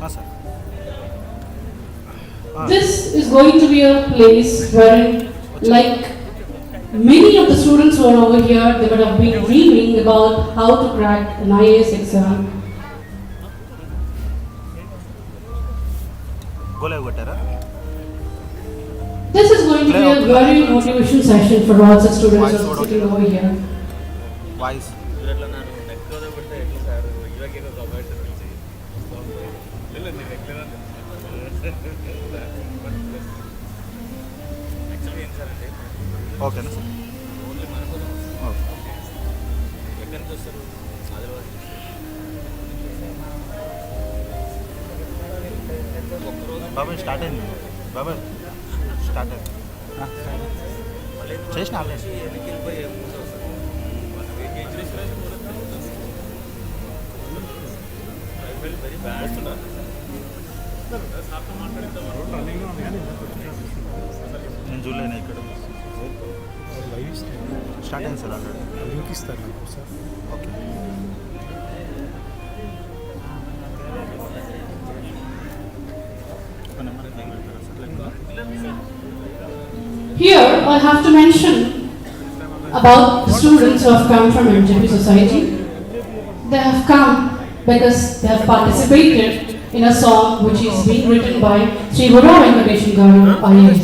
sir. This is going to be a place wherein, like many of the students who are over here, they would have been dreaming about how to crack an IAS exam. This is going to be a very motivation session for all the students who are sitting over here. Wise. Okay, sir. Baba started. Baba started. చేసిన నేను చూడలేను ఇక్కడ start అయింది sir already link ఇస్తారు నాకు sir okay Here, I have to mention about the students who have come from Vishwasahithi. They have come because they have participated in a song which is being written by IAS.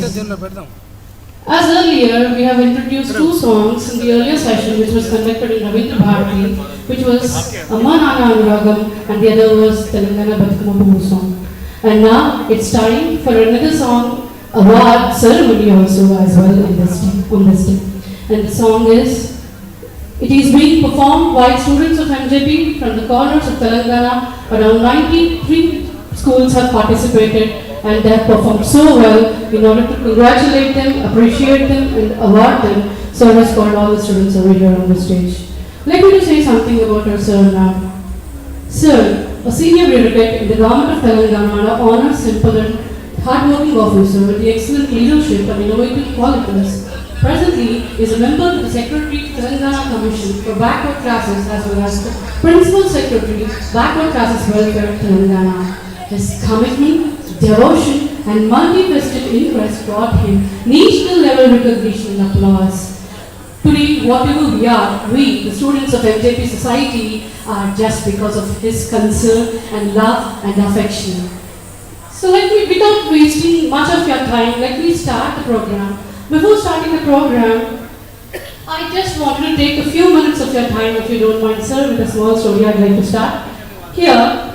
As earlier, we have introduced two songs in the earlier session which was conducted in Ravindra Bharati, which was Osmania University and the other was Telangana Batkama song. And now it's time for another song award ceremony also as well on this day. And the song is, it is being performed by students of MJP from the corners of Telangana. Around 93 schools have participated and they have performed so well. In order to congratulate them, appreciate them and award them, sir has called all the students over here on the stage. Let me say something about our sir now. Sir, a senior bureaucrat in the government of Telangana, honors, simple and hardworking officer with the excellent leadership and innovative qualities. Presently is a member of the Secretary to Telangana Commission for Backward Classes as well as the Principal Secretary Backward Classes Welfare Telangana. His commitment, devotion and multifaceted interest brought him national level recognition and applause. Today, whatever we, the students of MJP Society, are just because of his concern and love and affection. So without wasting much of your time, let me start the program. Before starting the program, I just wanted to take a few minutes of your time, if you don't mind, sir, with a small story I'd like to start. Here,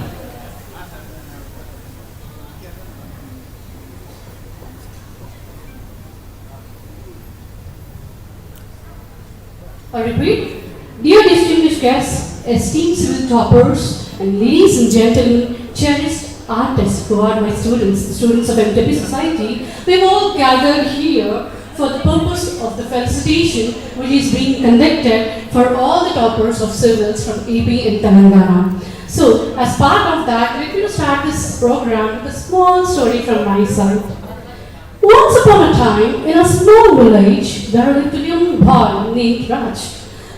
I repeat, dear distinguished guests, esteemed civil toppers, and ladies and gentlemen, cherished artists who are my students, the students of MJP Society, we've all gathered here for the purpose of the felicitation which is being conducted for all the toppers of civils from AP and Telangana. So, as part of that, let me start this program with a small story from my side. Once upon a time, in a small village, there lived a young boy named Raj.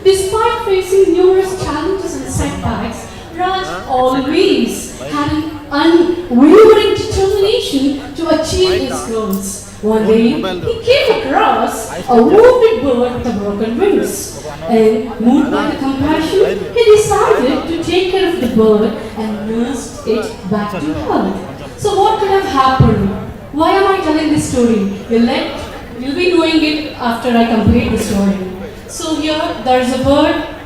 Despite facing numerous challenges and setbacks, Raj always had an unwavering determination to achieve his goals. One day, he came across a wounded bird with broken wings. And moved by the compassion, he decided to take care of the bird and nursed it back to health. So what could have happened? Why am I telling this story? You'll be knowing it after I complete the story. So here, there's a bird.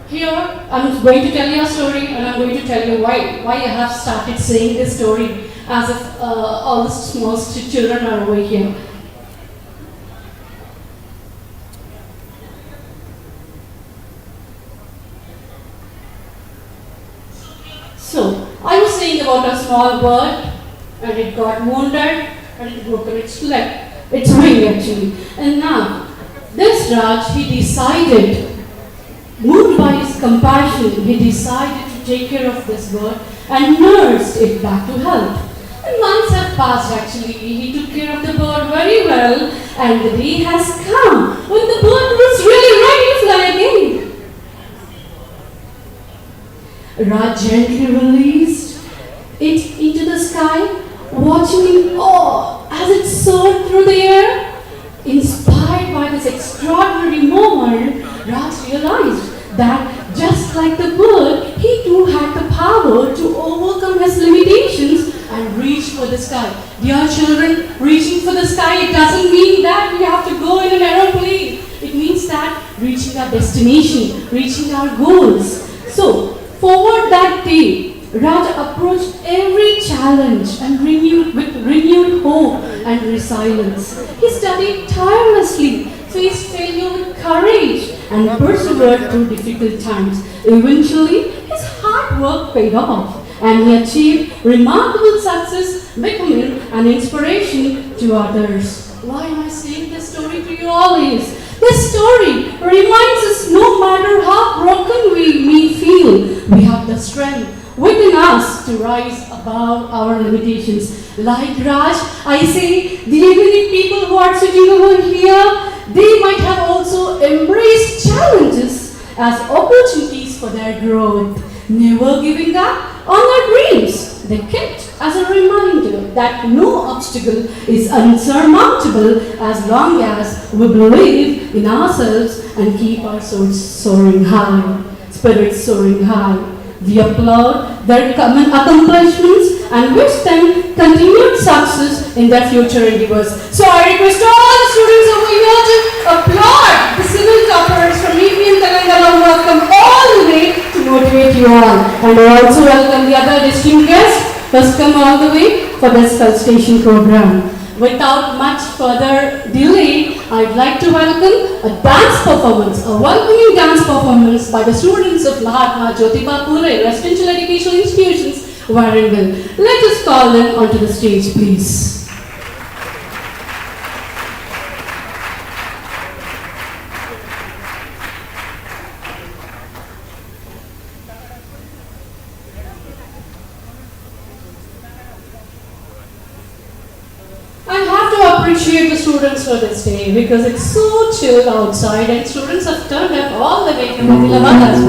Here, I'm going to tell you a story and I'm going to tell you why I have started saying this story as if all the small children are over here. So, I was saying about a small bird and it got wounded and it broke its leg, its wing actually. And now, this Raj, he decided, moved by his compassion, he decided to take care of this bird and nursed it back to health. And months have passed actually, he took care of the bird very well and the day has come when the bird was really ready to fly again. Raj gently released it into the sky, watching in awe as it soared through the air. Inspired by this extraordinary moment, Raj realized that just like the bird, he too had the power to overcome his limitations and reach for the sky. Dear children, reaching for the sky, it doesn't mean that we have to go in an aeroplane. It means that reaching our destination, reaching our goals. So, forward that day, Raj approached every challenge and with renewed hope and resilience. He studied tirelessly, faced failure with courage, and persevered through difficult times. Eventually, his hard work paid off, and he achieved remarkable success, becoming an inspiration to others. Why am I saying this story to you all is? This story reminds us no matter how broken we may feel, we have the strength within us to rise above our limitations. Like Raj, I say, the many people who are sitting over here, they might have also embraced challenges as opportunities for their growth, never giving up on their dreams. They kept as a reminder that no obstacle is unsurmountable as long as we believe in ourselves and keep our souls soaring high, spirits soaring high. We applaud their accomplishments and wish them continued success in their future endeavors. So I request all the students over here to applaud the civil toppers from EPM Telangana who have come all the way to motivate you all. And I also welcome the other distinguished guests who has come all the way for this felicitation program. Without much further delay, I'd like to welcome a dance performance, a welcoming dance performance by the students of Mahatma Jyotiba Phule Residential Educational Institutions, Warangal. Let us call them onto the stage, please. Appreciate the students for this day because it's so chill outside and students have turned up all the way from Adilabad as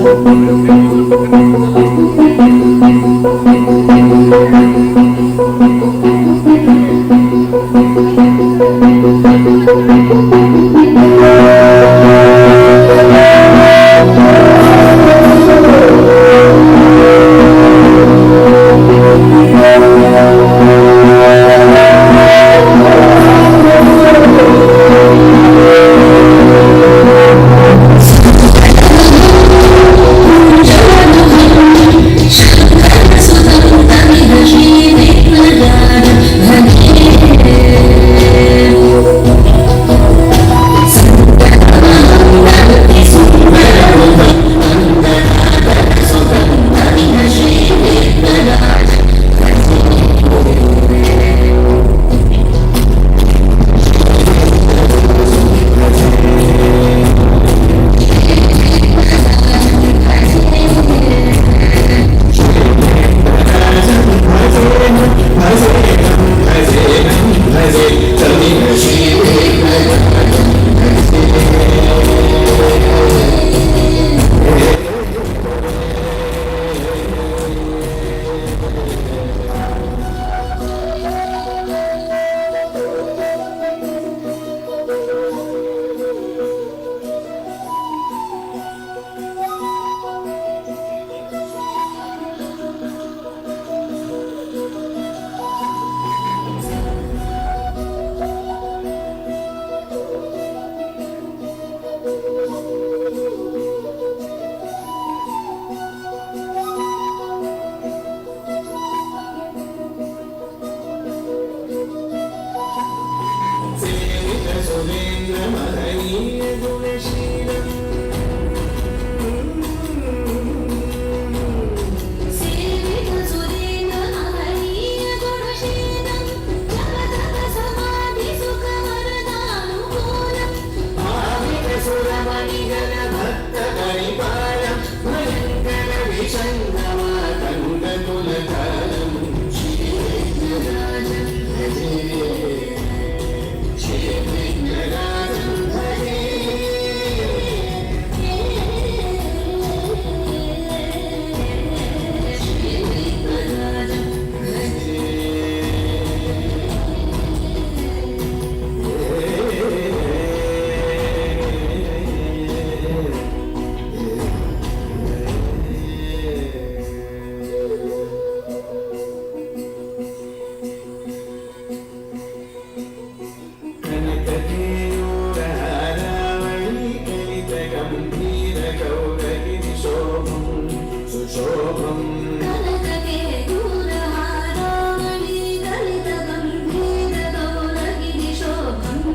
शोभम् कनकके दूरहारामणि दलित गम्भीर गौरगिरि शोभम्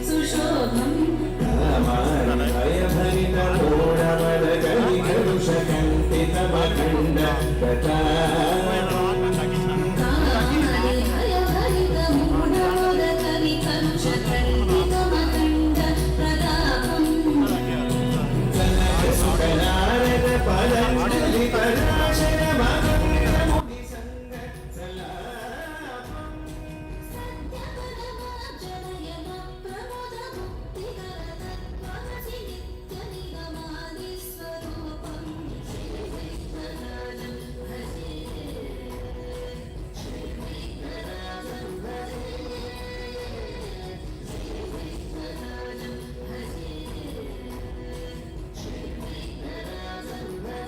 सुशोभम् भयभरित मूढमल गणि कलुष कण्ठित मखण्ड भयभरित मूढमल कवि कलुष कण्ठित मखण्ड प्रतापम् जनक सुख नारद पदञ्जलि पराशर मगन्ध मुनि संग सलापम् सत्य परमार्जनयन प्रमोद मुक्तिकर तत्त्वमसि नित्य निगमादि स्वरूपम् श्री विघ्नराजं भजे श्री विघ्नराजं भजे श्री विघ्नराजं भजे श्री विघ्नराजं भजे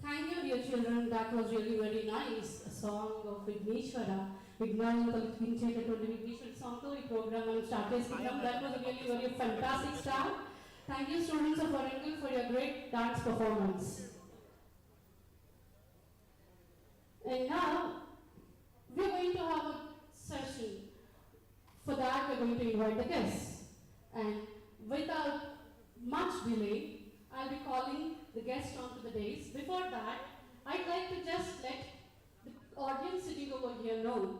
Thank you, dear children. That was really very nice. A song of Vishwa. Vigneshwara song to the program and started that was really very fantastic start. Thank you, students of Warangal, for your great dance performance. And now we are going to have a session. For that, we are going to invite the guests. And without much delay, I'll be calling the guests onto the dais. Before that, I'd like to just let the audience sitting over here know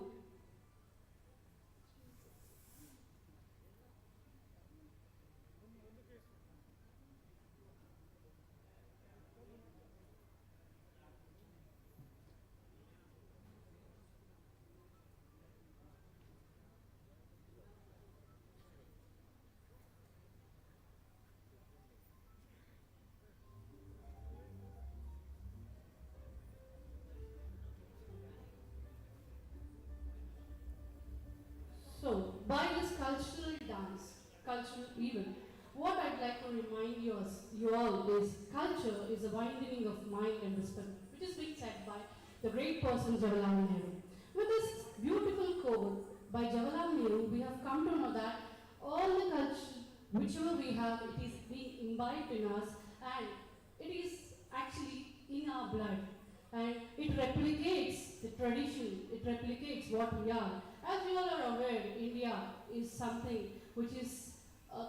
so, by this cultural dance, cultural event, what I'd like to remind you all is culture is a widening of mind and spirit, which is being said by the great person Jawaharlal Nehru. With this beautiful quote by Jawaharlal Nehru, we have come to know that all the culture, whichever we have, it is being imbibed in us and it is actually in our blood. And it replicates the tradition, it replicates what we are. As you all are aware, India is something which is a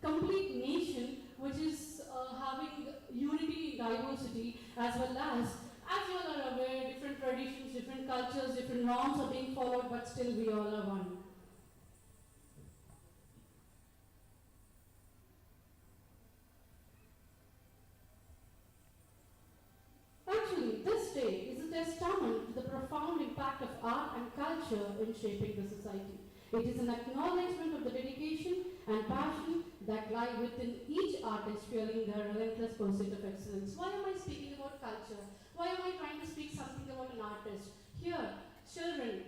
complete nation which is having unity in diversity, as well as you all are aware, different traditions, different cultures, different norms are being followed, but still we all are one. Actually, this day is a testament to the profound impact of art and culture in shaping the society. It is an acknowledgement of the dedication and passion that lie within each artist fueling their relentless pursuit of excellence. Why am I speaking about culture? Why am I trying to speak something about an artist? Here, children,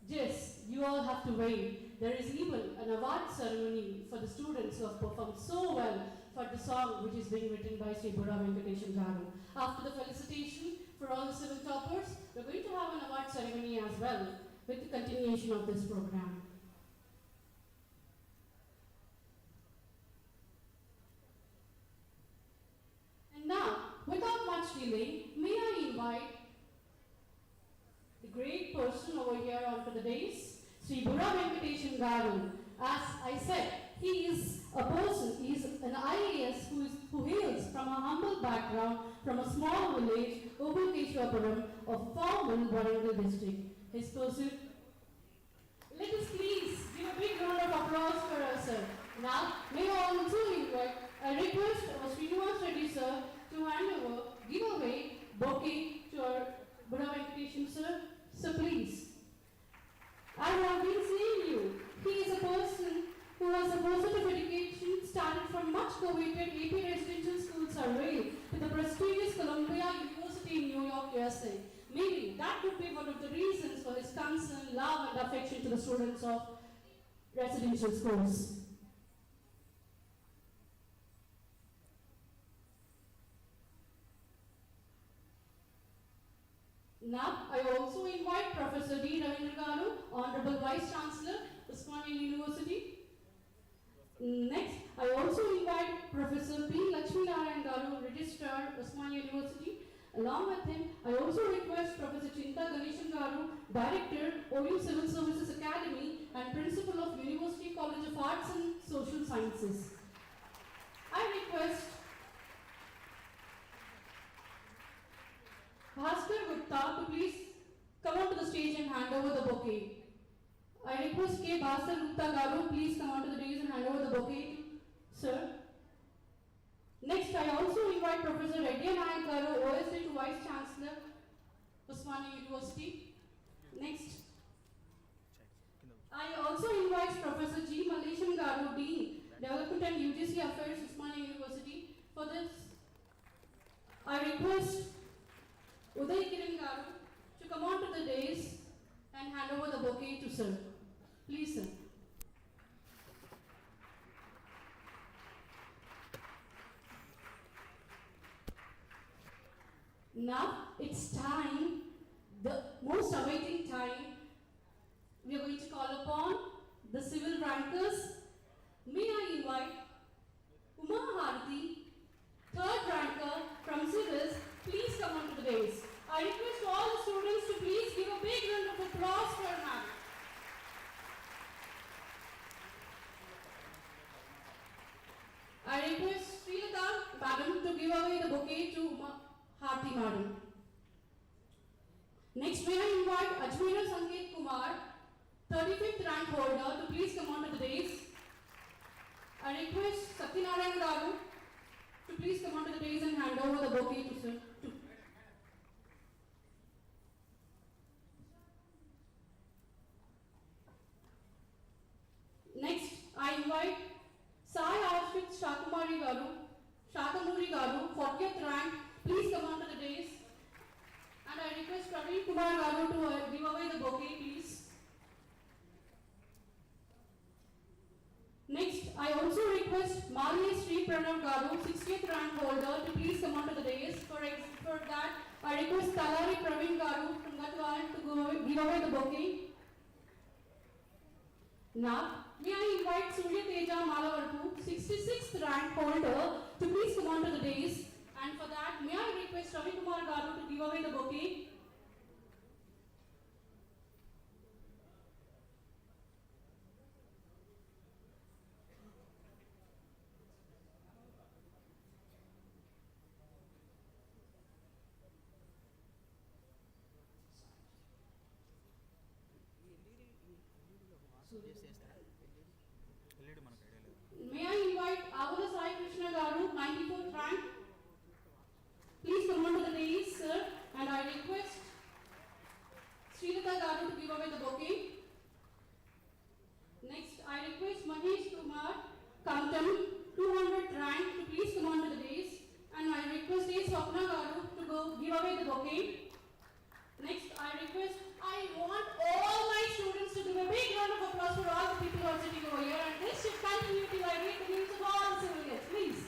yes, you all have to wait. There is even an award ceremony for the students who have performed so well for the song which is being written by Sri Bura Venkateshan Garu. After the felicitation for all the civil toppers, we're going to have an award ceremony as well with the continuation of this program. And now, without much delay, may I invite the great person over here onto the dais, Sri Bura Venkateshan Garu. As I said, he is a person, he is an IAS who hails from a humble background from a small village, Obulkeshwapuram of Formal Warangal district. His pursuit. Let us please give a big round of applause for us, sir. Now, may I also invite a request of Srinivas Reddy, sir, to give away bouquet to our Bura Venkateshan, sir. So please. I have been seeing you. He is a person who has a positive education, started from much coveted AP residential schools are from USA. Maybe that could be one of the reasons for his concern, love and affection to the students of residential schools. Now, I also invite Professor D. Ravindra Garu, Honorable Vice Chancellor, Osmania University. Next, I also invite Professor P. Lakshmi Narayan Garu, Registrar, Osmania University. Along with him, I also request Professor Chinta Ganeshan Garu, Director, OU Civil Services Academy and Principal of University College of Arts and Social Sciences. I request Bhaskar Gupta to please come onto the stage and hand over the bouquet. I request K. Bhaskar Gupta Garu, please come onto the dais and hand over the bouquet to Sir. Next, I also invite Professor Reddy Nayak Garu, OSA to Vice Chancellor, Osmania University. Next, I also invite Professor G. Mallesham Garu, Dean, Development and UGC Affairs, Osmania University. For this, I request Uday Kiran Garu to come on to the dais and hand over the bouquet to Sir. Please, Sir. Now it's time, the most awaiting time. We are going to call upon the civil rankers. May I invite Uma Harati, third ranker from civils, please come on to the dais. I request all the students to please give a big round of applause for her. I request Srilata Madam to give away the bouquet to Uma Harati Madam. Next, may I invite Ajmera Sanket Kumar, 35th rank holder, to please come on to the dais. I request Satyanarayan Garu to please come on to the dais and hand over the bouquet to Sir. Next, I invite Sai Ashwit Shakamuri Garu, 40th rank, please come on to the dais. And I request Praveen Kumar Garu to give away the bouquet, please. Next, I also request Mali Sri Pranav Garu, 60th rank holder, to please come on to the dais. For that, I request Talari Praveen Garu from Gatwal to give away the bouquet. Now, may I invite Surya Teja Malavarpu, 66th rank holder, to please come on to the dais. And for that, may I request Ravi Kumar Garu to give away the bouquet. May I invite Avala Sai Krishna Garu, 94th rank. Please come on to the dais, sir, and I request Srilata Garu to give away the bouquet. Next, I request Mahesh Kumar Kampton, 200th rank, to please come on to the dais, and I request A. Swapna Garu to give away the bouquet. Next, I want all my students to give a big round of applause for all the people who are sitting over here, and this should continue till I read the names of all the civilians, please.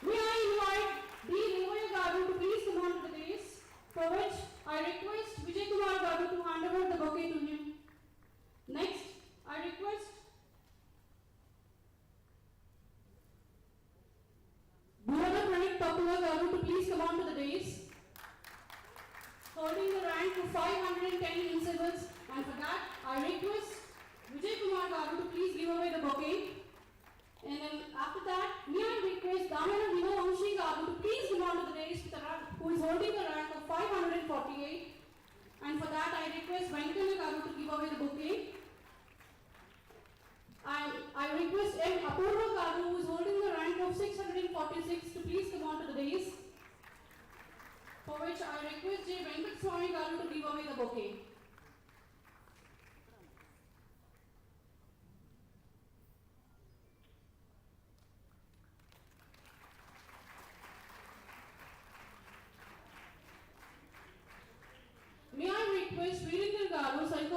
May I invite D. Nivaya Garu to please come on to the dais, for which I request Vijay Kumar Garu to hand over the bouquet to him. Next, I request Bhuvala Pranik Papua Garu to please come on to the dais, holding the rank of 510 in civils, and for that, I request Vijay Kumar Garu to please give away the bouquet. And then after that, may I request Damana Vina Vamshi Garu to please come on to the dais with who is holding the rank of 548. And for that, I request Venkana Garu to give away the bouquet. And I request M. Apurva Garu, who is holding the rank of 646, to please come on to the dais. For which I request J. Venkat Swami Garu to give away the bouquet.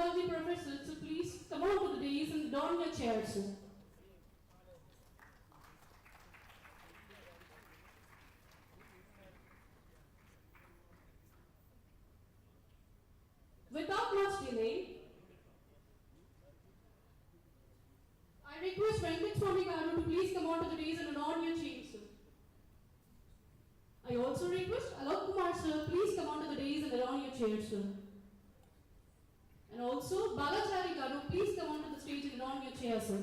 pedagogy professors to please come on to the dais and don your chairs. Without much delay, I request Venkat Swami Garu to please come on to the dais and adorn your chairs. I also request Alok Kumar sir, please come on to the dais and adorn your chairs, sir. And also Balachari Garu, please come on to the stage and adorn your chairs, sir.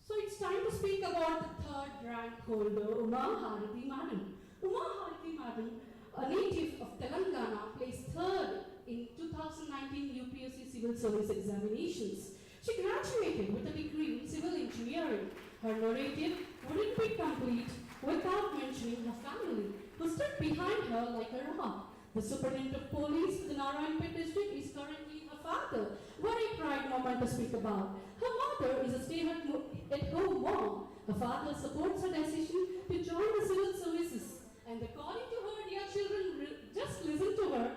So it's time to speak about the third rank holder, Bharati Madam. Bharati Madam, a native of Telangana, placed third in 2019 UPSC Civil Service Examinations. She graduated with a degree in Civil Engineering. Her narrative wouldn't be complete without mentioning her family, who stood behind her like a rock. The Superintendent of Police of the Narayanpet district is currently her father. Very proud moment to speak about. Her mother is a stay-at-home mom. Her father supports her decision to join the civil services. And according to her, dear children, just listen to her.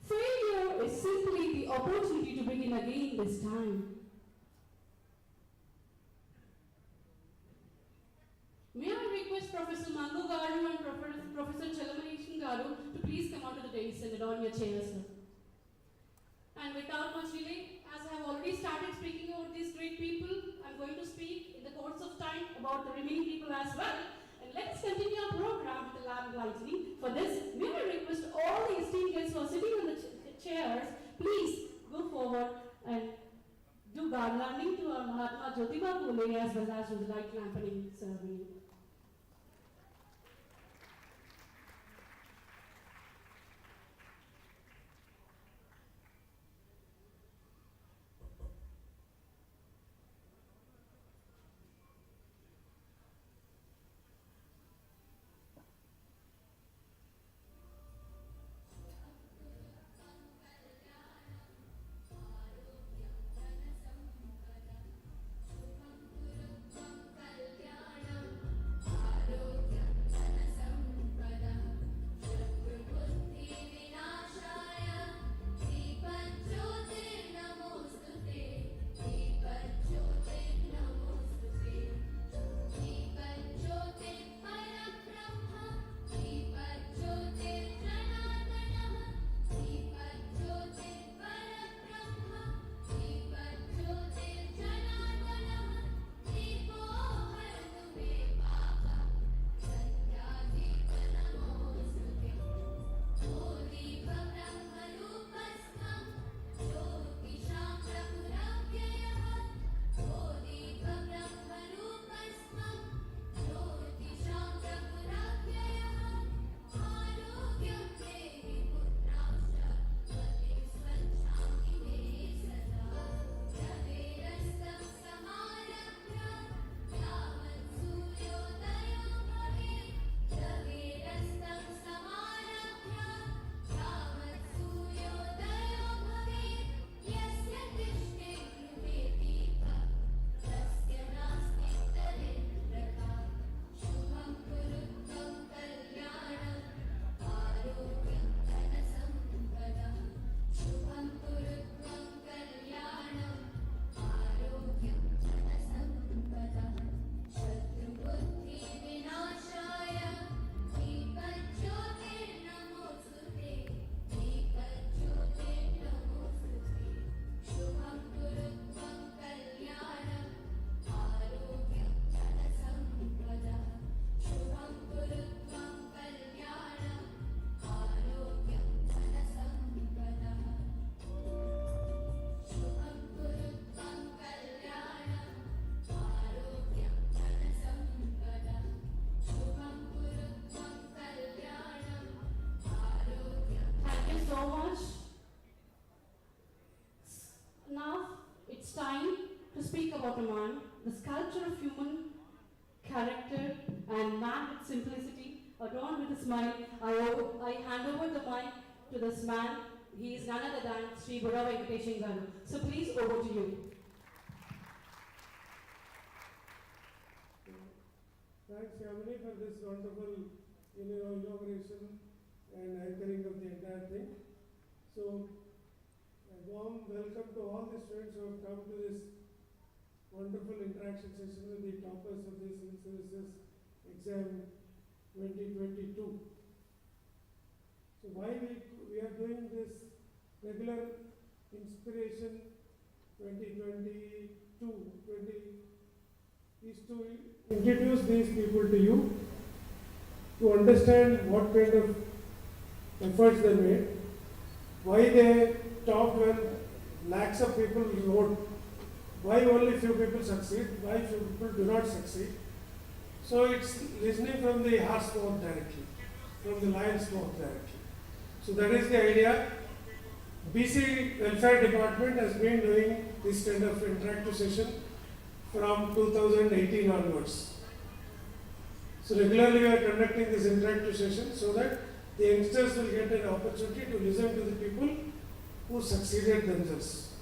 Failure is simply the opportunity to begin again this time. May I request Professor Mango Garu and Professor Chalamanation Garu to please come out to the dais and adorn your chairs, sir. And without much delay, as I have already started speaking about these great people, I am going to speak in the course of time about the remaining people as well. And let us continue our program with the lamp lightning. For this, may I request all the esteemed guests who are sitting on the chairs, please go forward and do garlanding to our Mahatma Jyotiba Phule as well as to the light lampening ceremony. About a man, the sculpture of human character and man with simplicity, adorned with a smile. I hand over the mic to this man. He is none other than Sri Burra Venkateshan Garu. So please, over to you. Thanks, Yamini, for this wonderful inauguration and anchoring of the entire thing. So, warm welcome to all the students who have come to this wonderful interaction session with the toppers of the Civil Services exam 2022. So why we are doing this regular inspiration 2022 is to introduce these people to you, to understand what kind of efforts they made, why they talked when lakhs of people wrote, why only few people succeed, why few people do not succeed. So it's listening from the horse mouth directly, from the lion's mouth directly. So that is the idea. BC Welfare Department has been doing this kind of interactive session from 2018 onwards. So regularly we are conducting this interactive session so that the youngsters will get an opportunity to listen to the people who succeeded themselves.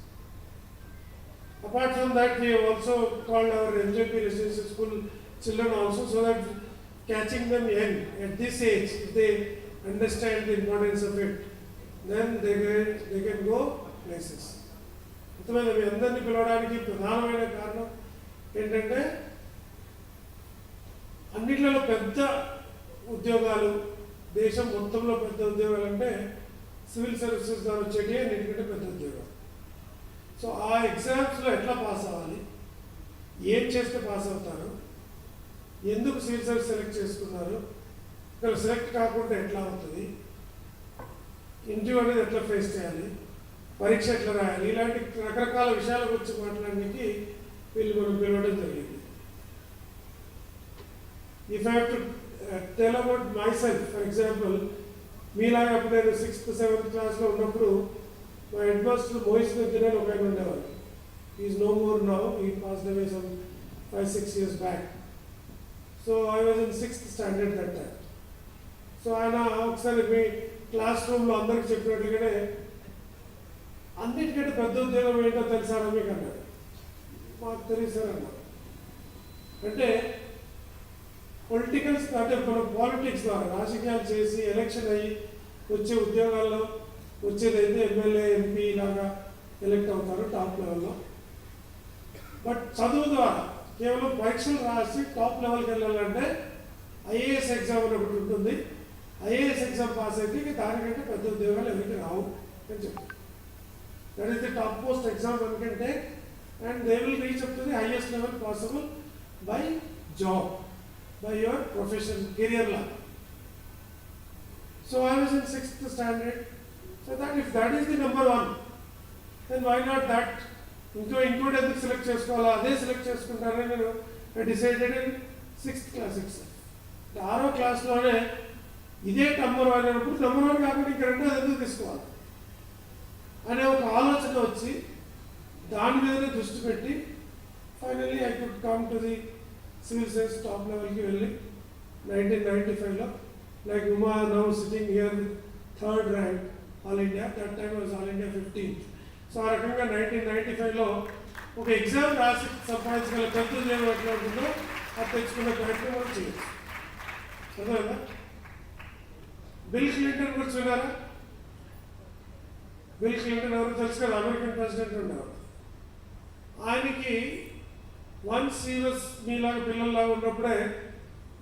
Apart from that, we have also called our MJP residential school children also, so that catching them young at this age, if they understand the importance of it, then they can go places. అర్థమైందా? మీ అందరినీ పిలవడానికి ప్రధానమైన కారణం ఏంటంటే అన్నిట్లలో పెద్ద ఉద్యోగాలు, దేశం మొత్తంలో పెద్ద ఉద్యోగాలు అంటే సివిల్ సర్వీసెస్ ద్వారా వచ్చేటి అన్నిటికంటే పెద్ద ఉద్యోగం. సో ఆ ఎగ్జామ్స్లో ఎట్లా పాస్ అవ్వాలి, ఏం చేస్తే పాస్ అవుతారు, ఎందుకు సివిల్ సర్వీస్ సెలెక్ట్ చేసుకున్నారు, ఇక్కడ సెలెక్ట్ కాకుండా ఎట్లా అవుతుంది, ఇంటర్వ్యూ అనేది ఎట్లా ఫేస్ చేయాలి, పరీక్ష ఎట్లా రాయాలి, ఇలాంటి రకరకాల విషయాల గురించి మాట్లాడడానికి వీళ్ళు మనం పిలవడం జరిగింది. If I have to tell about my self, for example, మీలాగా అప్పుడు నేను 6th 7th క్లాస్లో ఉన్నప్పుడు మా హెడ్ మాస్టర్ మోహిత్ అని ఒక ఆయన ఉండేవారు. ఈజ్ నో మోర్ నౌ, ఈ passed away some 5-6 years back. So I was in 6th standard that time. So ఆయన ఒకసారి మీ క్లాస్ రూమ్లో అందరికి చెప్పినట్లుగానే అన్నిటికంటే పెద్ద ఉద్యోగం ఏంటో తెలుసా మీకు అన్నాడు. మాకు తెలియదు సార్ అన్నారు. అంటే పొలిటికల్స్ అంటే మనం పాలిటిక్స్ ద్వారా రాజకీయాలు చేసి ఎలక్షన్ అయ్యి వచ్చే ఉద్యోగాల్లో వచ్చేదైతే ఎమ్మెల్యే, ఎంపీ లాగా ఎలక్ట్ అవుతారు టాప్ లెవెల్లో. బట్ చదువు ద్వారా కేవలం పరీక్షలు రాసి టాప్ లెవెల్కి వెళ్ళాలంటే ఐఏఎస్ ఎగ్జామ్ అని ఒకటి ఉంటుంది. ఐఏఎస్ ఎగ్జామ్ పాస్ అయితే దానికంటే పెద్ద ఉద్యోగాలు ఎవరికి రావు అని చెప్తారు. That is the top most exam one can take and they will reach up to the highest level possible by job, by your profession, career law. So I was in 6th standard. So that if that is the number one, then why not that? Include ఎందుకు select చేసుకోవాలా, అదే select చేసుకుంటారని నేను decided in 6th class itself. 6వ క్లాస్లోనే ఇదే number one అయినప్పుడు number one కాకుండా ఇంకా రెండో ఎందుకు తీసుకోవాలి అనే ఒక ఆలోచన వచ్చి దాని మీదనే దృష్టి పెట్టి finally I could come to the civil service top లెవెల్కి వెళ్ళి 1995లో like Uma now sitting here with 3rd rank all India. That time was all India 15th. So ఆ రకంగా 1995లో ఒక ఎగ్జామ్ రాసి సంపాదించగల పెద్ద ఉద్యోగం ఎట్లా ఉంటుందో అది తెచ్చుకునే ప్రయత్నం కూడా చేయొచ్చు. అర్థమైందా? బిల్ క్లింటన్ గురించి విన్నారా? బిల్ క్లింటన్ ఎవరు తెలుసు కదా, అమెరికన్ ప్రెసిడెంట్ ఉండేవారు. ఆయనకి once he was మీలాగా పిల్లల్లాగా ఉన్నప్పుడే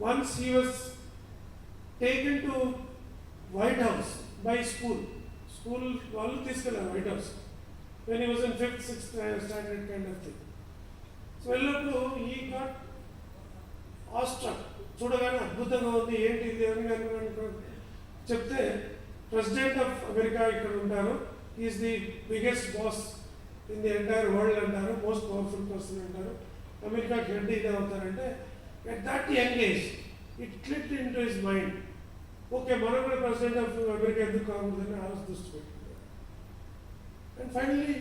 once he was taken to White House by school వాళ్ళు తీసుకెళ్ళారు White House when he was in 5th 6th standard kind of thing. So వెళ్ళినప్పుడు he got awestruck, చూడగానే అద్భుతంగా ఉంది, ఏంటి ఇది అని చెప్తే ప్రెసిడెంట్ ఆఫ్ అమెరికా ఇక్కడ ఉంటారు, is the biggest boss in the entire world అంటారు, మోస్ట్ పవర్ఫుల్ పర్సన్ అంటారు, అమెరికాకి హెడ్ ఇదే అవుతారంటే at that young age it clicked in to his mind. Okay, మనం కూడా ప్రెసిడెంట్ ఆఫ్ అమెరికా ఎందుకు కాకూడదని ఆలోచన దృష్టి పెట్టుకున్నారు. And finally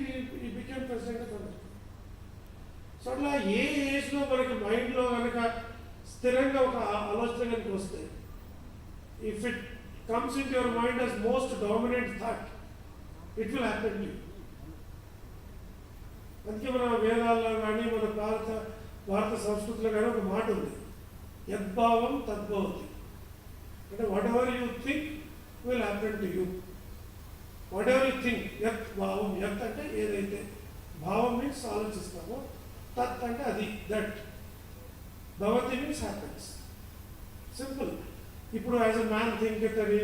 he became president of America. So అట్లా ఏ ఏజ్లో మనకి మైండ్లో కనుక స్థిరంగా ఒక ఆలోచన కనుక వస్తే, if it comes in your mind as most dominant thought, it will happen to you. అందుకే మన వేదాల్లో కానీ మన భారత సంస్కృతిలో కానీ ఒక మాట ఉంది, యద్భావం తద్భవతి. అంటే what ever you think will happen to you. What ever you think, యత్ భావం, యత్ అంటే ఏదైతే, భావం మీన్స్ ఆలోచిస్తామో, తత్ అంటే అది, దట్, భవతి మీన్స్ హ్యాపెన్స్. సింపుల్. ఇప్పుడు as a man think it అని,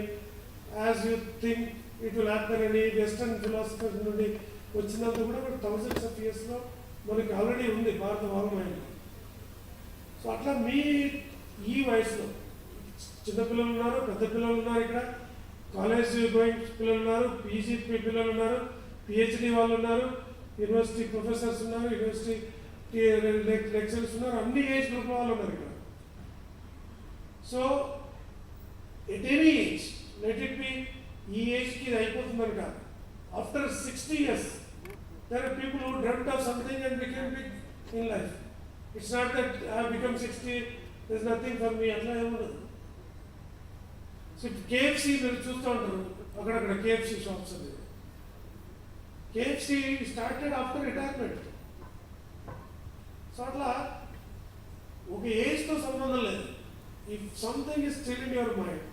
as you think it will happen అని వెస్టర్న్ ఫిలాసఫర్ నుండి వచ్చినంత కూడా థౌజండ్స్ ఆఫ్ ఇయర్స్లో మనకి ఆల్రెడీ ఉంది భారత వాంగ్మయంలో. సో అట్లా మీ ఈ వయసులో చిన్నపిల్లలు ఉన్నారు, పెద్ద పిల్లలు ఉన్నారు, ఇక్కడ కాలేజ్ గోయింగ్ పిల్లలు ఉన్నారు, పీజీ పిల్లలు ఉన్నారు, పిహెచ్డి వాళ్ళు ఉన్నారు, యూనివర్సిటీ ప్రొఫెసర్స్ ఉన్నారు, యూనివర్సిటీ లెక్చరర్స్ ఉన్నారు, అన్ని ఏజ్ గ్రూప్ వాళ్ళు ఉన్నారు ఇక్కడ. So at any age, let it be ఈ ఏజ్కి ఇది అయిపోతుందని కాదు. After 60 years there are people who dreamt of something and became big in life. It's not that I have become 60, there's nothing for me, అట్లా ఏముండదు. So KFC మీరు చూస్తూ ఉంటారు అక్కడక్కడ KFC షాప్స్ అనేది. KFC started after retirement. So అట్లా ఒక ఏజ్తో సంబంధం లేదు. If something is still in your mind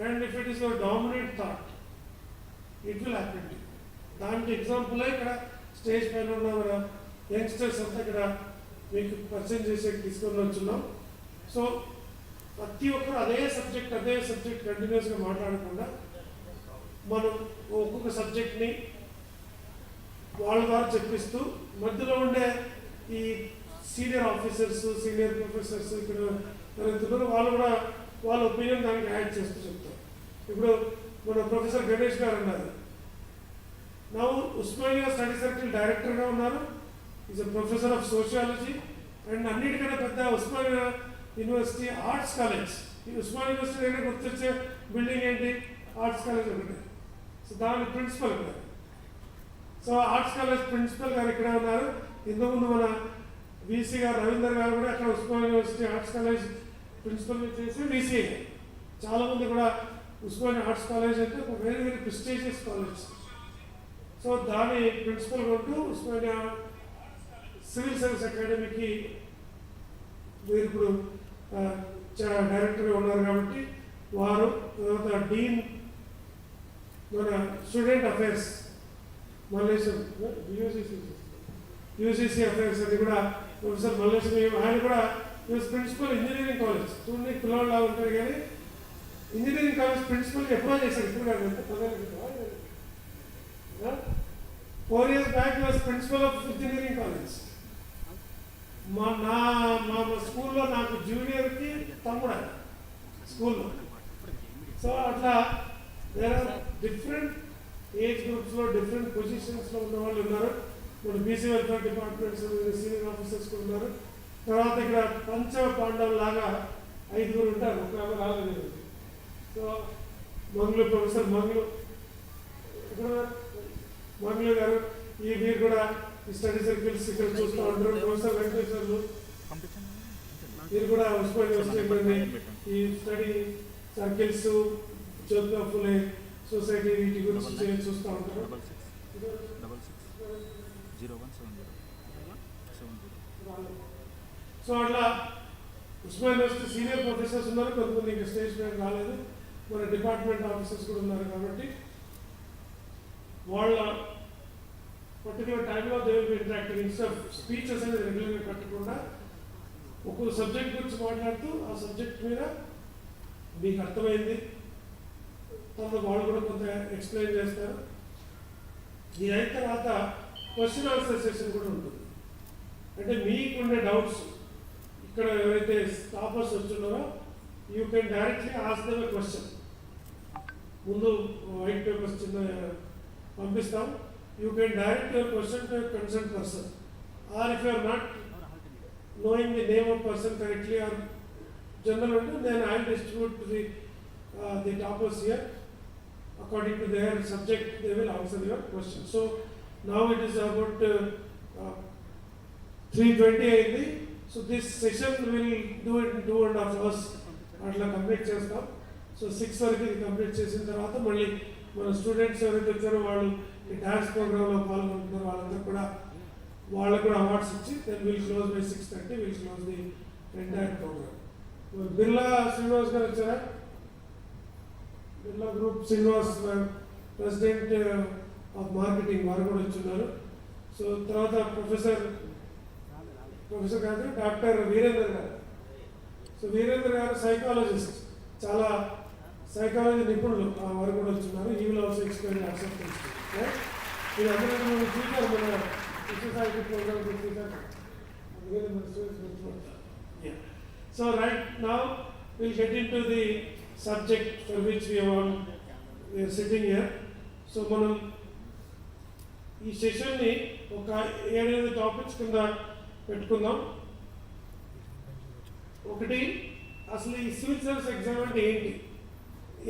and if it is your dominant thought, it will happen to you. దానికి ఎగ్జాంపులే ఇక్కడ స్టేజ్ పైన ఉన్న మన యంగ్స్టర్స్ అంతా ఇక్కడ మీకు పరిచయం చేసే తీసుకొని వచ్చున్నాం. సో ప్రతి ఒక్కరు అదే సబ్జెక్ట్ కంటిన్యూస్గా మాట్లాడకుండా మనం ఒక్కొక్క సబ్జెక్ట్ని వాళ్ళ ద్వారా చెప్పిస్తూ మధ్యలో ఉండే ఈ సీనియర్ ఆఫీసర్స్, సీనియర్ ప్రొఫెసర్స్ ఇక్కడ జరుగుతున్నారు, వాళ్ళు కూడా వాళ్ళ ఒపీనియన్ దానికి యాడ్ చేస్తూ చెప్తారు. ఇప్పుడు మన ప్రొఫెసర్ గణేష్ గారు అన్నారు, నా ఉస్మానియా స్టడీ సర్కిల్ డైరెక్టర్గా ఉన్నారు, is a professor of sociology and అన్నిటికన్నా పెద్ద ఉస్మానియా యూనివర్సిటీ ఆర్ట్స్ కాలేజ్. ఈ ఉస్మానియా యూనివర్సిటీ అయినా గుర్తొచ్చే బిల్డింగ్ ఏంటి? ఆర్ట్స్ కాలేజ్ ఒకటి. సో దాని ప్రిన్సిపల్ కూడా. సో ఆర్ట్స్ కాలేజ్ ప్రిన్సిపల్ గారు ఇక్కడ ఉన్నారు. ఇంతకుముందు మన వీసీ గారు రవీందర్ గారు కూడా అక్కడ Osmania university arts college principal చేసి వీసీ. చాలామంది కూడా ఉస్మానియా ఆర్ట్స్ కాలేజ్ అంటే ఒక very very prestigious college. So దాని ప్రిన్సిపల్ ఉంటూ ఉస్మానియా సివిల్ సర్వీస్ అకాడమీకి మీరు ఇప్పుడు డైరెక్టర్గా ఉన్నారు కాబట్టి వారు, తర్వాత డీన్ మన student affairs Mallesham UCC affairs అది కూడా ప్రొఫెసర్ మల్లేశం, ఆయన కూడా ప్రిన్సిపల్ ఇంజనీరింగ్ కాలేజ్. చూడండి పిల్లవాళ్ళ ఉంటారు కానీ ఇంజనీరింగ్ కాలేజ్ ప్రిన్సిపల్ ఎప్పుడో చేశారు, ఇప్పుడు కాదు, 4 years back was principal of engineering college. మా స్కూల్లో నాకు జూనియర్కి తమ్ముడు స్కూల్లో. సో అట్లా దేర్ ఆర్ డిఫరెంట్ ఏజ్ గ్రూప్స్లో డిఫరెంట్ పొజిషన్స్లో ఉన్న వాళ్ళు ఉన్నారు. మన BC welfare departments senior officers కూడా ఉన్నారు. తర్వాత ఇక్కడ పంచ పాండవులు లాగా 5 ఉంటారు, ఒక ఆమె రాలేదు. సో మంగులు ప్రొఫెసర్ మంగులు గారు, ఈ మీరు కూడా ఈ స్టడీ సర్కిల్స్ ఇక్కడ చూస్తూ ఉంటారు. ప్రొఫెసర్ వెంకటేశ్వర్లు మీరు కూడా ఉస్మానియా యూనివర్సిటీ ఈ study circles, Jyotiba Phule society వీటి గురించి చూస్తూ ఉంటారు. సో అట్లా ఉస్మానియా యూనివర్సిటీ సీనియర్ ప్రొఫెసర్స్ ఉన్నారు, కొంతమంది ఇంకా స్టేజ్ పైన రాలేదు, మన డిపార్ట్మెంట్ ఆఫీసర్స్ కూడా ఉన్నారు. కాబట్టి వాళ్ళ పర్టికులర్ టైంలో they will B interacting. Instead of speeches అనేది రెగ్యులర్గా కట్టకుండా ఒక్కొక్క సబ్జెక్ట్ గురించి మాట్లాడుతూ ఆ సబ్జెక్ట్ మీద మీకు అర్థమైంది తర్వాత వాళ్ళు కూడా కొంత ఎక్స్ప్లెయిన్ చేస్తారు. ఇది అయిన తర్వాత క్వశ్చన్ ఆన్సర్ సెషన్ కూడా ఉంటుంది. అంటే మీకుండే డౌట్స్ ఇక్కడ ఎవరైతే టాపర్స్ వచ్చున్నారో you can directly ask them a question. ముందు వైట్ పేపర్స్ చిన్న పంపిస్తాం. You can direct your question to concern person, or if you are not knowing the name of person correctly or general, then I will distribute to the toppers here according to their subject. They will answer your question. So now it is about 3:20 అయింది. So this session will do it in 2.5 hours అట్లా complete చేస్తాం. So 6 వరకు ఇది complete చేసిన తర్వాత మళ్ళీ మన students ఎవరైతే వచ్చారో వాళ్ళు ఈ డాన్స్ ప్రోగ్రాంలో పాల్గొంటున్నారో వాళ్ళందరూ కూడా వాళ్ళకు కూడా అవార్డ్స్ ఇచ్చి then will close by 6:30 will close the entire programme. Birla Srinivas గారు వచ్చారా? Birla group Srinivas president of marketing వారు కూడా వచ్చున్నారు. సో తర్వాత ప్రొఫెసర్ కాదు డాక్టర్ వీరేంద్ర గారు. సో వీరేంద్ర గారు సైకాలజిస్ట్, చాలా సైకాలజీ నిపుణులు వారు కూడా వచ్చున్నారు. ఈ విల్ ఆల్సో ఎక్స్ప్లెయిన్ యాక్సెప్ట్ ఇది అందరూ చూసారు మన విశ్వసాహితి ప్రోగ్రామ్ చూసారు. So right now we'll get into the subject for which we are sitting here. So మనం ఈ సెషన్ని ఒక 7 టాపిక్స్ కింద పెట్టుకుందాం. ఒకటి, అసలు ఈ సివిల్ సర్వీస్ ఎగ్జామ్ అంటే ఏంటి,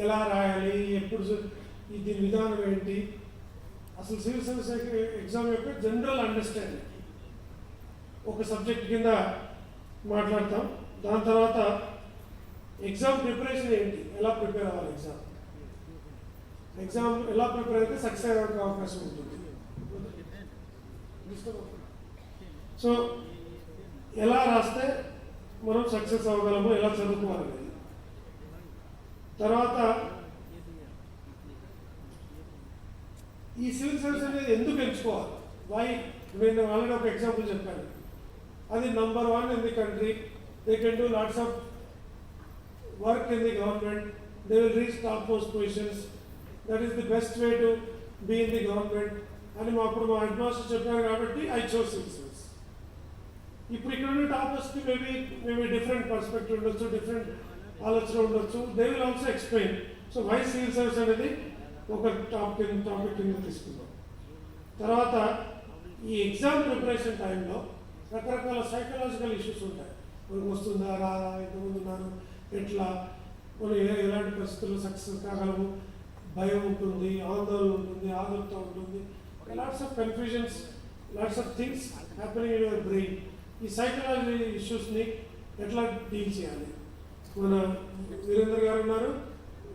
ఎలా రాయాలి, ఎప్పుడు దీని విధానం ఏంటి, అసలు సివిల్ సర్వీస్ ఎగ్జామ్ యొక్క జనరల్ అండర్స్టాండింగ్ ఒక సబ్జెక్ట్ కింద మాట్లాడతాం. దాని తర్వాత ఎగ్జామ్ ప్రిపరేషన్ ఏంటి, ఎలా ప్రిపేర్ అవ్వాలి, ఎగ్జామ్ ఎలా ప్రిపేర్ అయితే సక్సెస్ అయ్యే అవకాశం ఉంటుంది. సో ఎలా రాస్తే మనం సక్సెస్ అవ్వగలము, ఎలా చదువుకోవాలి. తర్వాత ఈ సివిల్ సర్వీస్ అనేది ఎందుకు ఎంచుకోవాలి, వై. నేను ఆల్రెడీ ఒక ఎగ్జాంపుల్ చెప్పాను, అది number 1 in the country. They can do lots of work in the government. They will reach top post positions. That is the best way to be in the government. అని అప్పుడు మా head master చెప్పారు కాబట్టి I chose civil service. ఇప్పుడు ఇక్కడ ఉన్న టాపర్స్కి maybe different perspective ఉండొచ్చు, డిఫరెంట్ ఆలోచన ఉండొచ్చు. They will also explain. So why civil service అనేది ఒక టాపిక్ కింద తీసుకుందాం. తర్వాత ఈ ఎగ్జామ్ ప్రిపరేషన్ టైంలో రకరకాల సైకలాజికల్ ఇష్యూస్ ఉంటాయి. మనకు వస్తుందా రాదా, ఎంతమంది ఉన్నారు, ఎట్లా, మనం ఎలాంటి పరిస్థితుల్లో సక్సెస్ కాగలము, భయం ఉంటుంది, ఆందోళన ఉంటుంది, ఆదుర్త ఉంటుంది, lots of confusions, lots of things happening in your brain. ఈ సైకలాజీ ఇష్యూస్ని ఎట్లా డీల్ చేయాలి, మన వీరేంద్ర గారు ఉన్నారు,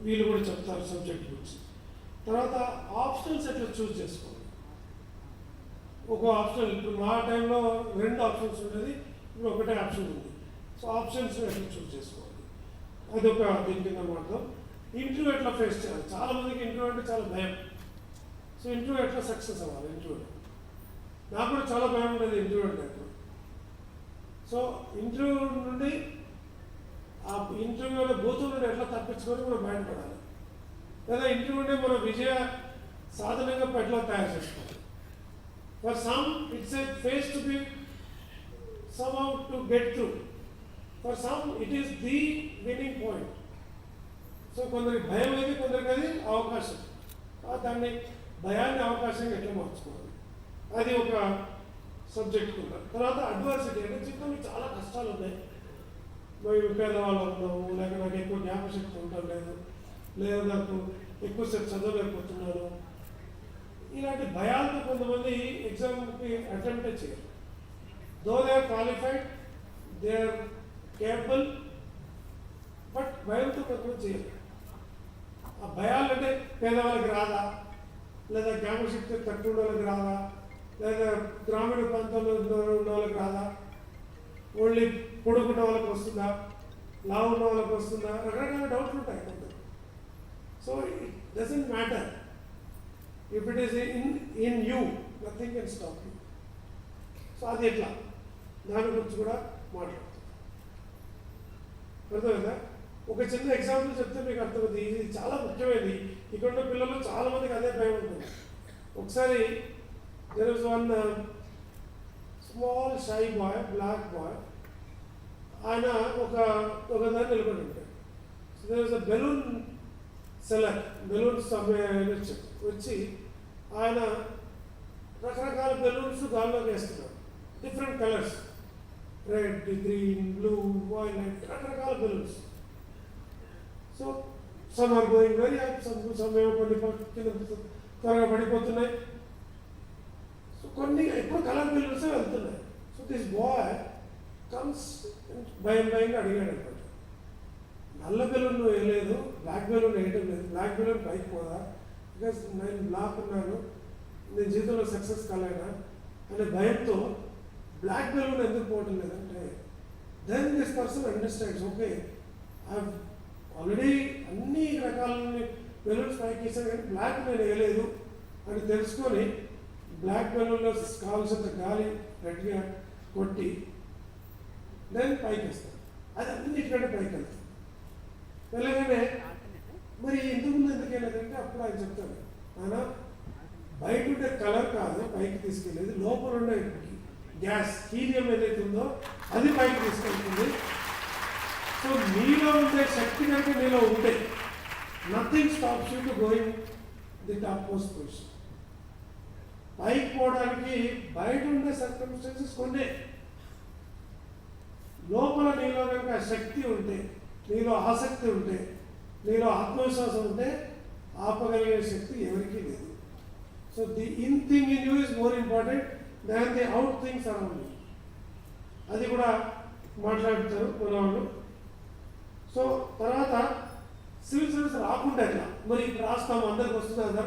వీళ్ళు కూడా చెప్తారు సబ్జెక్ట్ గురించి. తర్వాత ఆప్షనల్స్ ఎట్లా చూస్ చేసుకోవాలి. ఒక ఆప్షన్, ఇప్పుడు మా టైంలో 2 ఆప్షన్స్ ఉండేది, ఇప్పుడు ఒకటే ఆప్షన్ ఉంది. సో ఆప్షన్స్ ఎట్లా చూస్ చేసుకోవాలి, అదొక దీని కింద మాట్లాడదాం. ఇంటర్వ్యూ ఎట్లా ఫేస్ చేయాలి, చాలా మందికి ఇంటర్వ్యూ అంటే చాలా భయం. సో ఇంటర్వ్యూ ఎట్లా సక్సెస్ అవ్వాలి, ఇంటర్వ్యూలో నాకు కూడా చాలా భయం ఉండేది ఇంటర్వ్యూ అంటే. సో ఇంటర్వ్యూ నుండి ఆ ఇంటర్వ్యూలో బూతుల నుండి ఎట్లా తప్పించుకొని మనం బయటపడాలి, లేదా ఇంటర్వ్యూనే మన విజయ సాధనంగా ఎట్లా తయారు చేసుకోవాలి. For some, it's a phase to be somehow to get through. For some, it is the winning point. So కొందరికి భయం అయితే కొందరికి అది అవకాశం. దాన్ని భయాన్ని అవకాశంగా ఎట్లా మార్చుకోవాలి, అది ఒక సబ్జెక్ట్ కింద. తర్వాత అడ్వర్సిటీ అంటే జీవితంలో చాలా కష్టాలు ఉన్నాయి, మేము పేదవాళ్ళు ఉన్నాము, లేక నాకు ఎక్కువ జ్ఞాపశక్తి ఉండటం లేదు, లేదా నాకు ఎక్కువసేపు చదవలేకపోతున్నాను, ఇలాంటి భయాలతో కొంతమంది ఎగ్జామ్కి అటెంప్ట్ చేయరు. Though they are qualified, they are capable, but భయంతో కొంతమంది చేయరు. ఆ భయాలు అంటే పేదవాళ్ళకి రాదా, లేదా జ్ఞాపశక్తి తక్కువ ఉన్న వాళ్ళకి రాదా, లేదా గ్రామీణ ప్రాంతాల్లో ఉన్న వాళ్ళకి రాదా, ఓన్లీ పొడుగున్న వాళ్ళకి వస్తుందా, లావు ఉన్న వాళ్ళకి వస్తుందా, రకరకాల డౌట్లు ఉంటాయి కొంత. So it doesn't matter. If it is in you, nothing can stop you. So అది ఎట్లా, దాని గురించి కూడా మాట్లాడుతాం. అర్థమైందా? ఒక చిన్న ఎగ్జాంపుల్ చెప్తే మీకు అర్థమవుతుంది. ఇది చాలా ముఖ్యమైనది. ఇక్కడ ఉన్న పిల్లలు చాలా మందికి అదే భయం ఉంటుంది. ఒకసారి there was one small shy boy, black boy. ఆయన ఒకదాన్ని నిలబడి ఉంటాడు. So there was a balloon seller, balloons వచ్చి ఆయన రకరకాల బెలూన్స్ గాల్లోకి వేస్తున్నాడు, different colours, red, green, blue, violet, రకరకాల balloons. So some are going very high, some ఏమో కొన్ని కింద త్వరగా పడిపోతున్నాయి. సో కొన్ని ఎప్పుడు కలర్ బెలూన్స్ వెళ్తున్నాయి. సో దిస్ బాయ్ కమ్స్ భయంగా అడిగాడు అనమాట, నల్ల బెలూన్ వేయలేదు, బ్లాక్ బెలూన్ వేయటం లేదు, బ్లాక్ బెలూన్ పైకి పోదా, బికాస్ నేను బ్లాక్ ఉన్నాను, నేను జీవితంలో సక్సెస్ కాలేనా అనే భయంతో బ్లాక్ బెలూన్ ఎందుకు పోవటం లేదంటే, then this person understands, okay I already అన్ని రకాలని బెలూన్స్ పైకి వేసాను కానీ బ్లాక్ నేను వేయలేదు అని తెలుసుకొని బ్లాక్ బెలూన్లో కావాల్సినంత గాలి గట్టిగా కొట్టి దెన్ పైకి వేస్తాను. అది అన్నిటికంటే పైకి వెళ్తాను. వెళ్ళగానే మరి ఇంతకుముందు ఎందుకు వెళ్ళదంటే అప్పుడు ఆయన చెప్తాను, ఆయన బయట ఉండే కలర్ కాదు పైకి తీసుకెళ్ళేది, లోపల ఉండే గ్యాస్ హీలియం ఏదైతే ఉందో అది పైకి తీసుకెళ్తుంది. సో నీలో ఉండే శక్తి కంటే నీలో ఉంటే nothing stops you to going the top most position. పైకి పోవడానికి బయట ఉండే సర్కమ్స్టెన్సెస్ కొన్నే, లోపల నీలో కనుక శక్తి ఉంటే, నీలో ఆసక్తి ఉంటే, నీలో ఆత్మవిశ్వాసం ఉంటే ఆపగలిగే శక్తి ఎవరికీ లేదు. So the in thing in you is more important than the out things around you. అది కూడా మాట్లాడుతారు మన వాళ్ళు. సో తర్వాత సివిల్ సర్వీస్ రాకుండా ఎట్లా మరి ఇప్పుడు రాస్తాము, అందరికి వస్తుంది కదా,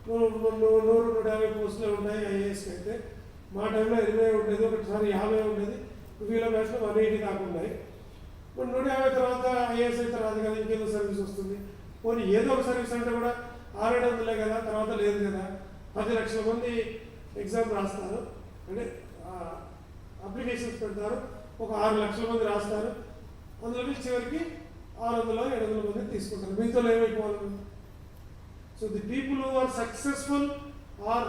100-150 పోస్టులే ఉన్నాయి ఐఏఎస్కి అయితే. మా టైంలో 20 ఉండేది, ఒకటిసారి 50 ఉండేది, వీళ్ళ బ్యాచ్లో 180 దాకా ఉన్నాయి. ఇప్పుడు 150 తర్వాత ఐఏఎస్ అయితే రాదు కదా, ఇంకేదో సర్వీస్ వస్తుంది. పోనీ ఏదో ఒక సర్వీస్ అంటే కూడా 600 కదా, తర్వాత లేదు కదా. 10 లక్షల మంది ఎగ్జామ్ రాస్తారు, అంటే అప్లికేషన్స్ పెడతారు, ఒక 6 లక్షల మంది రాస్తారు, అందులో చివరికి 600-700 మంది తీసుకుంటారు. మీతో ఏమైపోవాలి? So the people who are successful are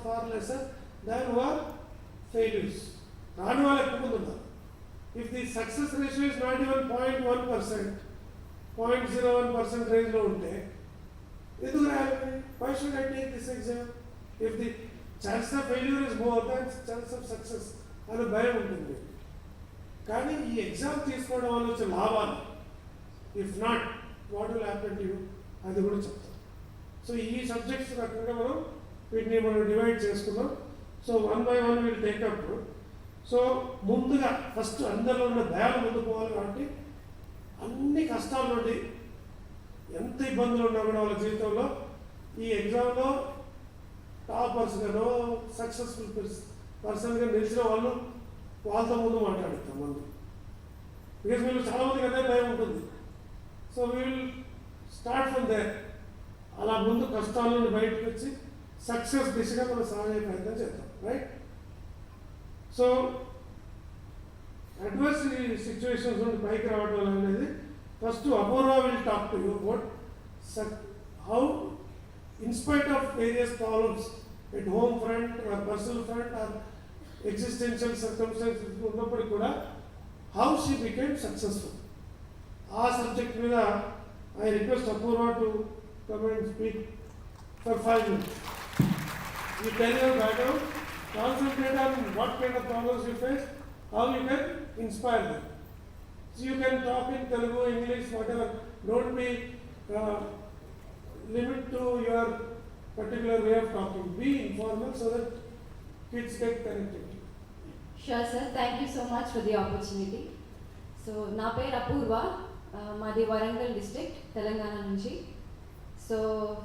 far lesser than who are failures. రాని వాళ్ళు ఎక్కువ మంది ఉన్నారు. If the success ratio is not even 0.1%, 0.01% రేంజ్లో ఉంటే ఎందుకు రాయాలి? Why should I take this exam? If the chance of failure is more than chance of success అనే భయం ఉంటుంది. కానీ ఈ ఎగ్జామ్ తీసుకోవడం వల్ల వచ్చే లాభాలు, if not what will happen to you, అది కూడా చెప్తాం. సో ఈ సబ్జెక్ట్స్ రకంగా వీటిని మనం డివైడ్ చేసుకున్నాం. So 1 by 1 will take up. So ముందుగా ఫస్ట్ అందరిలో ఉన్న భయాలు ముందు పోవాలి కాబట్టి అన్ని కష్టాల నుండి ఎంత ఇబ్బందులు ఉన్నా కూడా వాళ్ళ జీవితంలో ఈ ఎగ్జామ్లో టాపర్స్గానో సక్సెస్ఫుల్ పర్సన్గా నిలిచిన వాళ్ళు వాళ్ళతో ముందు మాట్లాడుతాం ముందు. బికాజ్ వీళ్ళు చాలామందికి అదే భయం ఉంటుంది. So we'll start from there. అలా ముందు కష్టాల నుండి బయటకు వచ్చి సక్సెస్ దిశగా మనం సాగే ప్రయత్నం చేద్దాం. రైట్? సో అడ్వర్స్ సిచ్యువేషన్స్ నుండి పైకి రావడం అనేది first Apoorva will talk to you about how in spite of various problems at home front or personal front or existential circumstances ఉన్నప్పటికీ కూడా హౌ షీ బికేమ్ సక్సెస్ఫుల్. ఆ సబ్జెక్ట్ మీద I request Apoorva to come and speak for 5 minutes. You tell your background, concentrate on what kind of problems you face, how you can inspire them. So you can talk in Telugu, English, whatever. Don't be limit to your particular way of talking. Be informal so that kids get connected. Sure sir, thank you so much for the opportunity. So na peru Apurva, madi Warangal district, Telangana nunchi. So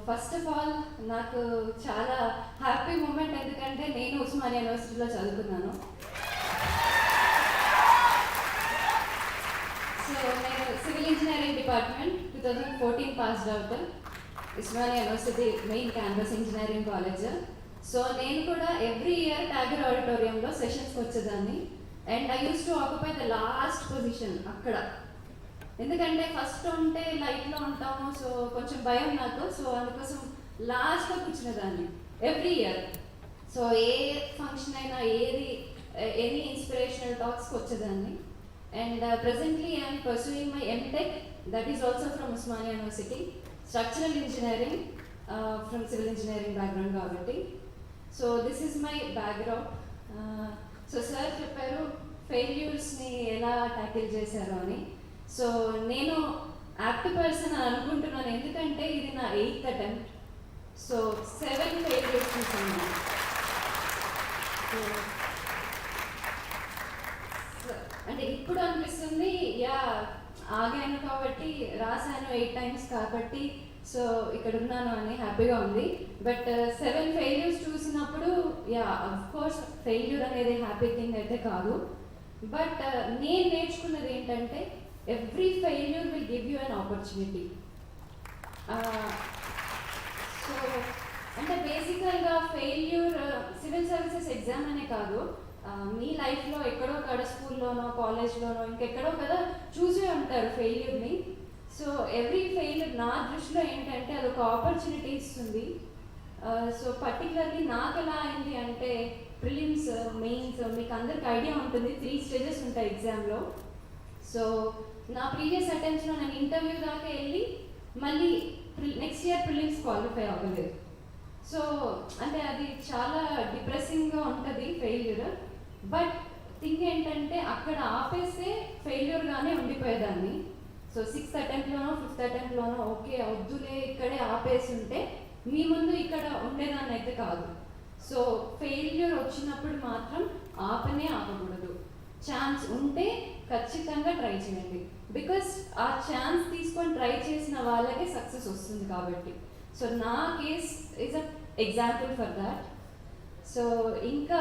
first of all నాకు చాలా happy moment, ఎందుకంటే నేను ఉస్మానియా యూనివర్సిటీలో చదువుకున్నాను. So నేను civil engineering department 2014 passed out, Osmania university main campus engineering college. So నేను కూడా every year Tagore ఆడిటోరియంలో సెషన్స్కి వచ్చేదాన్ని. And I use to occupy the last position అక్కడ, ఎందుకంటే ఫస్ట్ ఉంటే లైట్లో ఉంటాము, సో కొంచెం భయం నాకు. సో అందుకోసం లాస్ట్లో కూర్చునేదాన్ని ఎవ్రీ ఇయర్. సో ఏ ఫంక్షన్ అయినా ఎనీ ఇన్స్పిరేషనల్ టాక్స్కి వచ్చేదాన్ని. And presently I'm pursuing my MTech, that is also from Osmania University, structural engineering from civil engineering background కాబట్టి. So this is my background. So sir చెప్పారు ఫెయిల్యూర్స్ని ఎలా ట్యాకిల్ చేశారు అని. సో నేను యాప్ట్ పర్సన్ అని అనుకుంటున్నాను, ఎందుకంటే ఇది నా 8th అటెంప్ట్. సో 7 ఫెయిల్యూర్స్ చూసాను. అంటే ఇప్పుడు అనిపిస్తుంది యా ఆగాను కాబట్టి, రాశాను 8 times కాబట్టి సో ఇక్కడ ఉన్నాను అని హ్యాపీగా ఉంది. బట్ 7 ఫెయిల్యూర్స్ చూసినప్పుడు యా అఫ్ కోర్స్ ఫెయిల్యూర్ అనేది హ్యాపీ థింగ్ అయితే కాదు. బట్ నేను నేర్చుకున్నది ఏంటంటే every failure will give you an opportunity. So అంటే బేసికల్గా ఫెయిల్యూర్ సివిల్ సర్వీసెస్ ఎగ్జామ్ అనే కాదు, మీ లైఫ్లో ఎక్కడో కాడ స్కూల్లోనో కాలేజ్లోనో ఇంకెక్కడో కదా చూసే ఉంటారు ఫెయిల్యూర్ని. సో ఎవ్రీ ఫెయిల్యూర్ నా దృష్టిలో ఏంటంటే అది ఒక ఆపర్చునిటీ ఇస్తుంది. సో పర్టికులర్లీ నాకు ఎలా అయింది అంటే ప్రిలిమ్స్, మెయిన్స్, మీకు అందరికి ఐడియా ఉంటుంది 3 స్టేజెస్ ఉంటాయి ఎగ్జామ్లో. సో నా ప్రీవియస్ అటెంప్ట్స్లో నేను ఇంటర్వ్యూ దాకా వెళ్ళి మళ్ళీ నెక్స్ట్ ఇయర్ ప్రిలిమ్స్ క్వాలిఫై అవ్వలేదు. సో అంటే అది చాలా డిప్రెసింగ్గా ఉంటుంది ఫెయిల్యూర్. బట్ థింగ్ ఏంటంటే అక్కడ ఆపేస్తే ఫెయిల్యూర్గానే ఉండిపోయేదాన్ని. సో 6th అటెంప్ట్లోనో 5th అటెంప్ట్లోనో ఓకే వద్దులే ఇక్కడే ఆపేసి ఉంటే మీ ముందు ఇక్కడ ఉండేదాన్ని అయితే కాదు. సో ఫెయిల్యూర్ వచ్చినప్పుడు మాత్రం ఆపకూడదు. ఛాన్స్ ఉంటే ఖచ్చితంగా ట్రై చేయండి. బికాస్ ఆ ఛాన్స్ తీసుకొని ట్రై చేసిన వాళ్ళకే సక్సెస్ వస్తుంది కాబట్టి. సో నా case is a example for that. So ఇంకా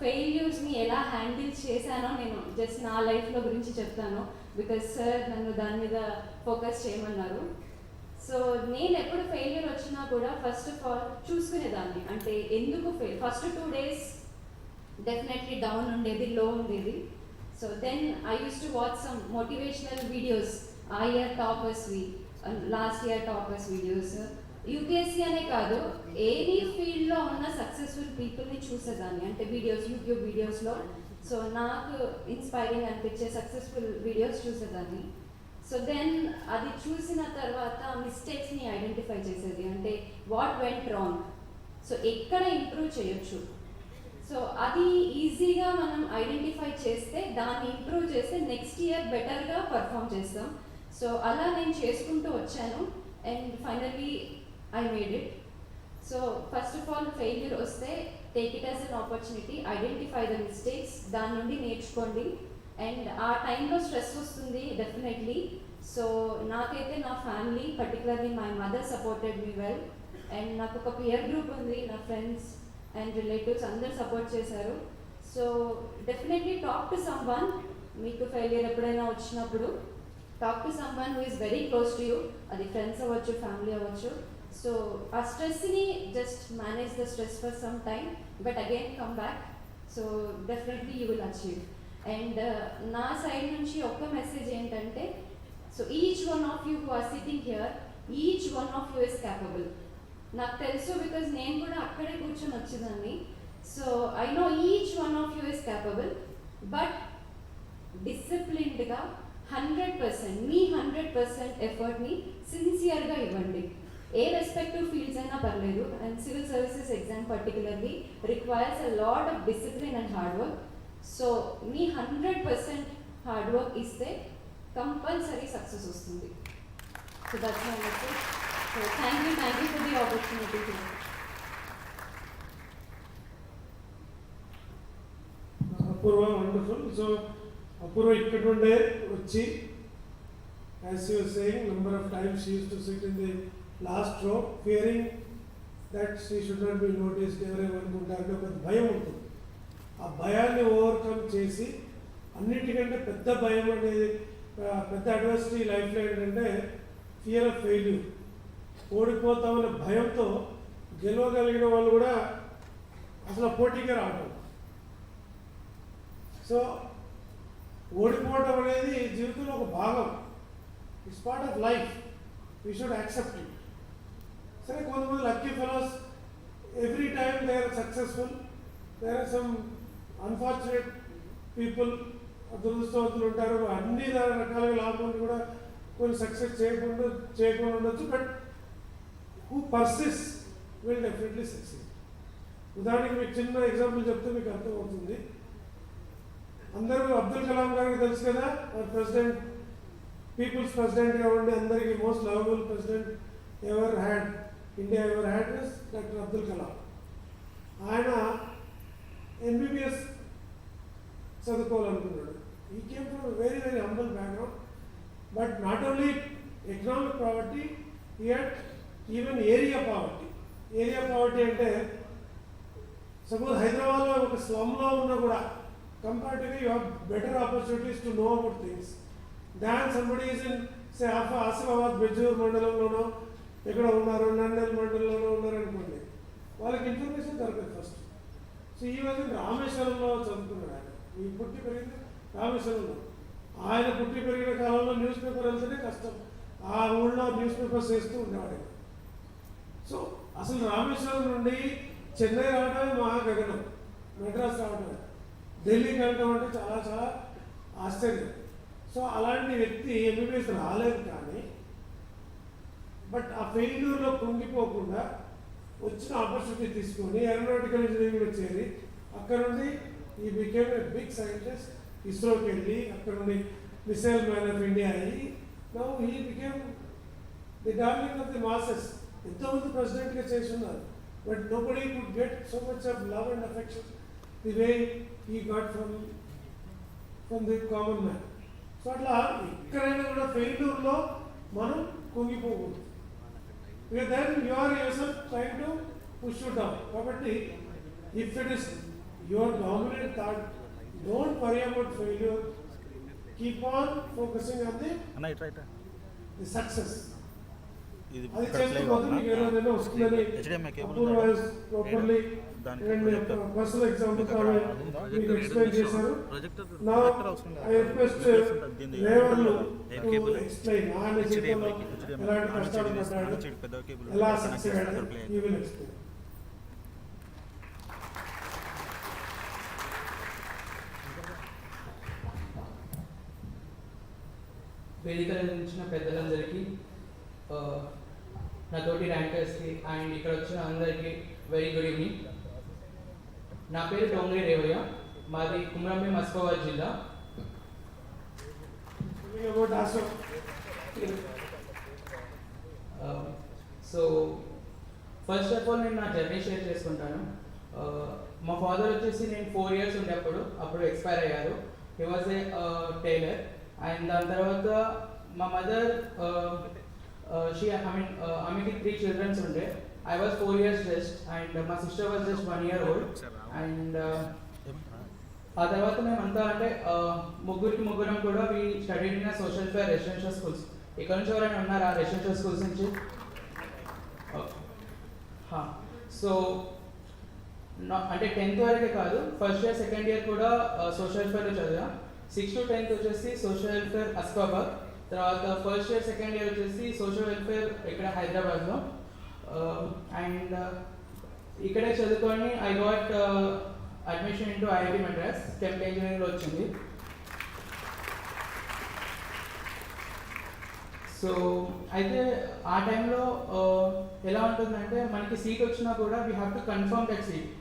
ఫెయిల్యూర్స్ని ఎలా హ్యాండిల్ చేశానో నేను జస్ట్ నా లైఫ్లో గురించి చెప్తాను. బికాస్ సార్ నన్ను దాని మీద ఫోకస్ చేయమన్నారు. సో నేను ఎప్పుడు ఫెయిల్యూర్ వచ్చినా కూడా ఫస్ట్ ఆఫ్ ఆల్ చూసుకునేదాన్ని, అంటే ఎందుకు ఫస్ట్ 2 days డెఫినెట్లీ డౌన్ ఉండేది, లో ఉండేది. So then I use to watch some motivational videos, ఆ ఇయర్ టాపర్స్వి, last year toppers videos. UPSC అనే కాదు, ఎనీ ఫీల్డ్లో ఉన్న సక్సెస్ఫుల్ పీపుల్ని చూసేదాన్ని, అంటే వీడియోస్, యూట్యూబ్ వీడియోస్లో. సో నాకు ఇన్స్పైరింగ్ అనిపించే సక్సెస్ఫుల్ వీడియోస్ చూసేదాన్ని. సో దెన్ అది చూసిన తర్వాత మిస్టేక్స్ని ఐడెంటిఫై చేసేది, అంటే వాట్ వెంట్ రాంగ్, సో ఎక్కడ ఇంప్రూవ్ చేయొచ్చు. సో అది ఈజీగా మనం ఐడెంటిఫై చేస్తే దాన్ని ఇంప్రూవ్ చేస్తే నెక్స్ట్ ఇయర్ బెటర్గా పర్ఫామ్ చేస్తాం. సో అలా నేను చేసుకుంటూ వచ్చాను and finally I made it. So first of all failure వస్తే take it as an opportunity, identify the mistakes, దాని నుండి నేర్చుకోండి. అండ్ ఆ టైంలో స్ట్రెస్ వస్తుంది డెఫినెట్లీ. సో నాకైతే నా family, particularly my mother supported me well. And నాకు ఒక పియర్ గ్రూప్ ఉంది, నా ఫ్రెండ్స్ అండ్ రిలేటివ్స్ అందరు సపోర్ట్ చేశారు. So definitely talk to someone. మీకు ఫెయిలియర్ ఎప్పుడైనా వచ్చినప్పుడు talk to someone who is very close to you, అది ఫ్రెండ్స్ అవ్వచ్చు, ఫ్యామిలీ అవ్వచ్చు. సో ఆ స్ట్రెస్ని just manage the stress for some time, but again come back. So definitely you will achieve. And నా side నుంచి ఒక్క మెసేజ్ ఏంటంటే, so each one of you who are sitting here, each one of you is capable. నాకు తెలుసు, because నేను కూడా అక్కడే కూర్చొని వచ్చేదాన్ని. So I know each one of you is capable, but డిసిప్లిన్డ్గా 100% మీ 100% ఎఫర్ట్ని సిన్సియర్గా ఇవ్వండి. ఏ రెస్పెక్టివ్ ఫీల్డ్స్ అయినా పర్లేదు, and civil services exam particularly requires a lot of discipline and hard work. So మీ 100% హార్డ్ వర్క్ ఇస్తే కంపల్సరీ సక్సెస్ వస్తుంది. So that's my message. So thank you for the opportunity. Apoorva, wonderful. So Apoorva ఇక్కడ నుండే వచ్చి, as you were saying, number of times she used to sit in the last row, fearing that she should not be noticed, ఎవరేమనుకుంటారని ఒక భయం ఉంటుంది. ఆ భయాన్ని overcome చేసి, అన్నిటికంటే పెద్ద భయం అనేది, పెద్ద అడ్వర్సిటీ లైఫ్లో ఏంటంటే ఫియర్ ఆఫ్ ఫెయిల్యూర్. ఓడిపోతామనే భయంతో గెలవగలిగిన వాళ్ళు కూడా అసలు పోటీగా రావటం. సో ఓడిపోవడం అనేది జీవితంలో ఒక భాగం, it's part of life, we should accept it. సరే, కొంతమంది lucky fellows every time they are successful, there are some unfortunate people, దురదృష్టవంతులు ఉంటారు, అన్ని రకాలుగా లాభం కూడా కొన్ని సక్సెస్ చేయకుండా ఉండొచ్చు. But who persist will definitely succeed. ఉదాహరణకి మీకు చిన్న ఎగ్జాంపుల్ చెప్తే మీకు అర్థమవుతుంది. అందరూ అబ్దుల్ కలాం గారికి తెలుసు కదా, ప్రెసిడెంట్, పీపుల్స్ ప్రెసిడెంట్గా ఉండి అందరికీ most lovable president ever had, India ever had is doctor Abdul Kalam. ఆయన ఎంబీబీఎస్ చదువుకోవాలనుకున్నాడు. He came from very very humble background. But not only economic poverty, he had even area poverty. Area poverty అంటే suppose హైదరాబాద్లో ఒక స్లమ్లో ఉన్నా కూడా comparatively you have better opportunities to know about things than somebody is in say Asifabad Bejjur మండలంలోనో ఎక్కడ ఉన్నారు, నందల్ మండలంలో ఉన్నారనుకోండి, వాళ్ళకి ఇన్ఫర్మేషన్ దొరకదు ఫస్ట్. సో ఈ రోజు రామేశ్వరంలో చదువుకున్నాడు ఆయన. ఈ పుట్టి పెరిగింది రామేశ్వరంలో. ఆయన పుట్టి పెరిగిన కాలంలో న్యూస్ పేపర్ వెళ్తేనే కష్టం. ఆ ఊళ్ళో న్యూస్ పేపర్స్ వేస్తూ ఉండేవాడు. సో అసలు రామేశ్వరం నుండి చెన్నై రావడమే మహాగగనం, మెడ్రాస్ రావడమే, ఢిల్లీకి వెళ్ళడం అంటే చాలా చాలా ఆశ్చర్యం. సో అలాంటి వ్యక్తి ఎంబీబీఎస్ రాలేదు, కానీ బట్ ఆ ఫెయిల్యూర్లో పొంగిపోకుండా వచ్చిన ఆపర్చునిటీ తీసుకొని ఏరోనాటికల్ ఇంజనీరింగ్లో చేరి అక్కడ నుండి he became a big scientist. ఇస్రోకి వెళ్ళి అక్కడ నుండి మిసైల్ మ్యాన్ ఆఫ్ ఇండియా అయ్యి now he became the darling of the masses. ఎంతోమంది ప్రెసిడెంట్గా చేసి ఉన్నారు, but nobody could get so much of love and affection the way he got from the common man. So అట్లా ఎక్కడైనా కూడా ఫెయిల్యూర్లో మనం కుంగిపోకూడదు. because then you are yourself trying to push you down. Kabatti, if it is your dominant thought, don't worry about failure. Keep on focusing on the success. అది చేసుకోవద్దు. మీకు ఏదైనా వస్తుందని అపూర్వ properly personal example మీకు ఎక్స్ప్లెయిన్ చేశారు. నా I request రేవర్లు to explain ఆయన జీవితంలో ఎలాంటి కష్టాలు పడ్డాడు, ఎలా సక్సెస్ అయ్యాడు, యూ విల్ ఎక్స్ప్లెయిన్. వేదికలు అందించిన పెద్దలందరికీ, నా తోటి ర్యాంకర్స్కి అండ్ ఇక్కడ వచ్చిన అందరికీ వెరీ గుడ్ ఈవినింగ్. నా పేరు టోంగ్రే రేవయ్య, మాది కుమ్రంభీం ఆసిఫాబాద్ జిల్లా. సో ఫస్ట్ ఆఫ్ ఆల్ నేను నా జర్నీ షేర్ చేసుకుంటాను. మా ఫాదర్ వచ్చేసి నేను 4 years ఉండే అప్పుడు ఎక్స్పైర్ అయ్యారు. He was a tailor. And దాని తర్వాత మా మదర్ ఆమెకి 3 children ఉండే. I was 4 years just and my sister was just 1 year old. And ఆ తర్వాత మేమంతా అంటే ముగ్గురం కూడా we studied in social welfare residential schools. ఇక్కడ నుంచి ఎవరైనా ఉన్నారా రెసిడెన్షియల్ స్కూల్స్ నుంచి? సో అంటే 10th వరకే కాదు, ఫస్ట్ ఇయర్ సెకండ్ ఇయర్ కూడా సోషల్ వెల్ఫేర్లో చదివా. 6th to 10th వచ్చేసి సోషల్ వెల్ఫేర్ ఆసిఫాబాద్, తర్వాత ఫస్ట్ ఇయర్ సెకండ్ ఇయర్ వచ్చేసి సోషల్ వెల్ఫేర్ ఇక్కడ హైదరాబాద్లో. అండ్ ఇక్కడే చదువుకొని I got admission into IIT Madras, chemical ఇంజనీరింగ్లో వచ్చింది. సో అయితే ఆ టైంలో ఎలా ఉంటుందంటే మనకి సీట్ వచ్చినా కూడా we have to confirm that seat.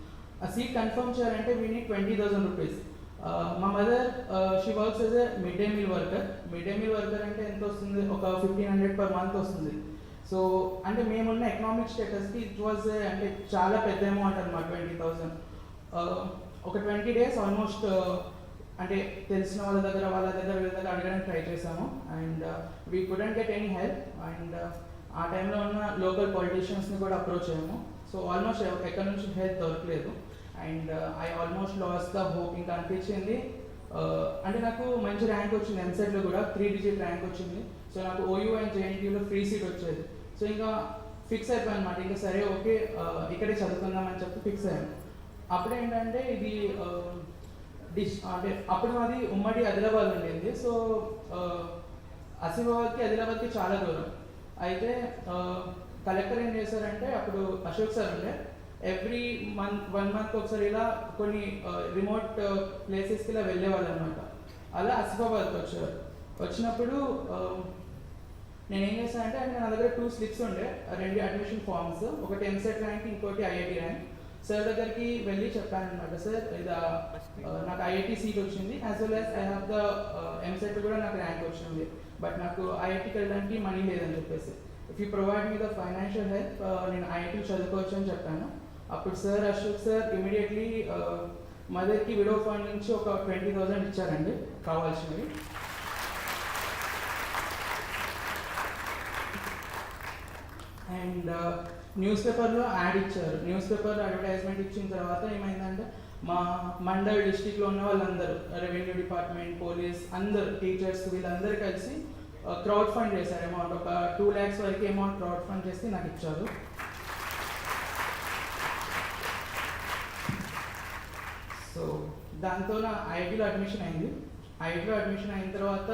ఆ సీట్ కన్ఫర్మ్ చేయాలంటే వీ నీడ్ 20,000 rupees. మా mother she works as a mid day meal worker. Mid day meal worker అంటే ఎంత వస్తుంది? ఒక 1,500 per month వస్తుంది. సో అంటే మేమున్న ఎకనామిక్ స్టేటస్కి ఇట్ వాజ్ అంటే చాలా పెద్ద అమౌంట్ అనమాట 20,000. ఒక 20 days ఆల్మోస్ట్ అంటే తెలిసిన వాళ్ళ దగ్గర వీళ్ళ దగ్గర అడగడానికి ట్రై చేసాము. And we couldn't get any help. And ఆ టైంలో ఉన్న లోకల్ పొలిటీషియన్స్ని కూడా అప్రోచ్ అయ్యాము. సో ఆల్మోస్ట్ ఎక్కడి నుంచి హెల్ప్ దొరకలేదు. And I almost lost the hope. ఇంకా అనిపించింది అంటే నాకు మంచి ర్యాంక్ వచ్చింది, ఎంసెట్లో కూడా 3 digit ర్యాంక్ వచ్చింది. సో నాకు ఓయూ అండ్ జేఎన్టీయూలో ఫ్రీ సీట్ వచ్చేది. సో ఇంకా ఫిక్స్ అయిపోయాను అనమాట. ఇంకా సరే ఓకే ఇక్కడే చదువుకుందామని చెప్పి ఫిక్స్ అయ్యాను. అప్పుడు ఏంటంటే ఇది అంటే అప్పుడు మాది ఉమ్మడి ఆదిలాబాద్ ఉండింది. సో ఆసిఫాబాద్కి ఆదిలాబాద్కి చాలా దూరం. అయితే కలెక్టర్ ఏం చేశారంటే అప్పుడు అశోక్ సార్ ఉండే, ఎవ్రీ మంత్ 1 month ఒకసారి ఇలా కొన్ని రిమోట్ ప్లేసెస్కి ఇలా వెళ్ళేవాళ్ళు అనమాట. అలా ఆసిఫాబాద్కి వచ్చేవారు. వచ్చినప్పుడు నేను ఏం చేశానంటే నా దగ్గర 2 slips ఉండే, 2 అడ్మిషన్ ఫార్మ్స్, ఒకటి ఎంసెట్ ర్యాంక్, ఇంకోటి ఐఐటి ర్యాంక్. సార్ దగ్గరికి వెళ్ళి చెప్పాను అనమాట, సార్ ఇది నాకు ఐఐటి సీట్ వచ్చింది, as well as I have the EAMCET కూడా నాకు ర్యాంక్ వచ్చింది, బట్ నాకు ఐఐటికి వెళ్ళడానికి మనీ లేదని చెప్పేసి, if you provide me the financial help నేను ఐఐటి చదువుకోవచ్చు అని చెప్పాను. అప్పుడు సార్ అశోక్ సార్ ఇమీడియట్లీ మదర్కి విడో ఫండ్ నుంచి ఒక 20,000 ఇచ్చారండి కావాల్సినవి. అండ్ న్యూస్ పేపర్లో యాడ్ ఇచ్చారు. న్యూస్ పేపర్లో అడ్వర్టైజ్మెంట్ ఇచ్చిన తర్వాత ఏమైందంటే మా మండల్ డిస్టిక్లో ఉన్న వాళ్ళందరూ, రెవెన్యూ డిపార్ట్మెంట్, పోలీస్, అందరు టీచర్స్ వీళ్ళందరూ కలిసి క్రౌడ్ ఫండ్ చేశారు అమౌంట్, ఒక 2 lakhs వరకు అమౌంట్ క్రౌడ్ ఫండ్ చేసి నాకు ఇచ్చారు. సో దాంతో నా ఐఐటీలో అడ్మిషన్ అయింది. ఐఐటీలో అడ్మిషన్ అయిన తర్వాత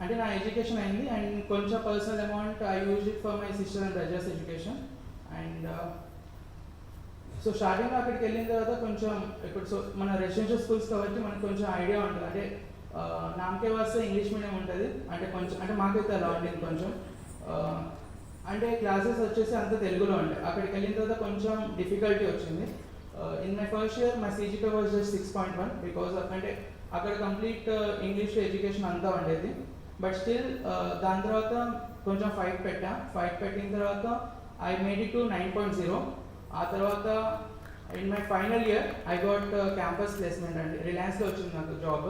అంటే నా ఎడ్యుకేషన్ అయింది అండ్ కొంచెం personal amount I use it for my sister and brothers education. And so స్టార్టింగ్లో అక్కడికి వెళ్ళిన తర్వాత కొంచెం ఇప్పుడు సో మన రెసిడెన్షియల్ స్కూల్స్ కాబట్టి మనకు కొంచెం ఐడియా ఉంటుంది. అంటే నామకే వస్తే ఇంగ్లీష్ మీడియం ఉంటుంది, అంటే కొంచెం అంటే మాకైతే అలా ఉంటుంది కొంచెం. అంటే క్లాసెస్ వచ్చేసి అంత తెలుగులో ఉంటాయి. అక్కడికి వెళ్ళిన తర్వాత కొంచెం డిఫికల్టీ వచ్చింది. In my first year my CGPA was just 6.1 because అంటే అక్కడ కంప్లీట్ ఇంగ్లీష్ ఎడ్యుకేషన్ అంతా ఉండేది. బట్ స్టిల్ దాని తర్వాత కొంచెం ఫైట్ పెట్టిన తర్వాత ఐ మేడ్ ఇట్ టు 9.0. ఆ తర్వాత in my final year I got campus placement అండి, రిలయన్స్లో వచ్చింది నాకు job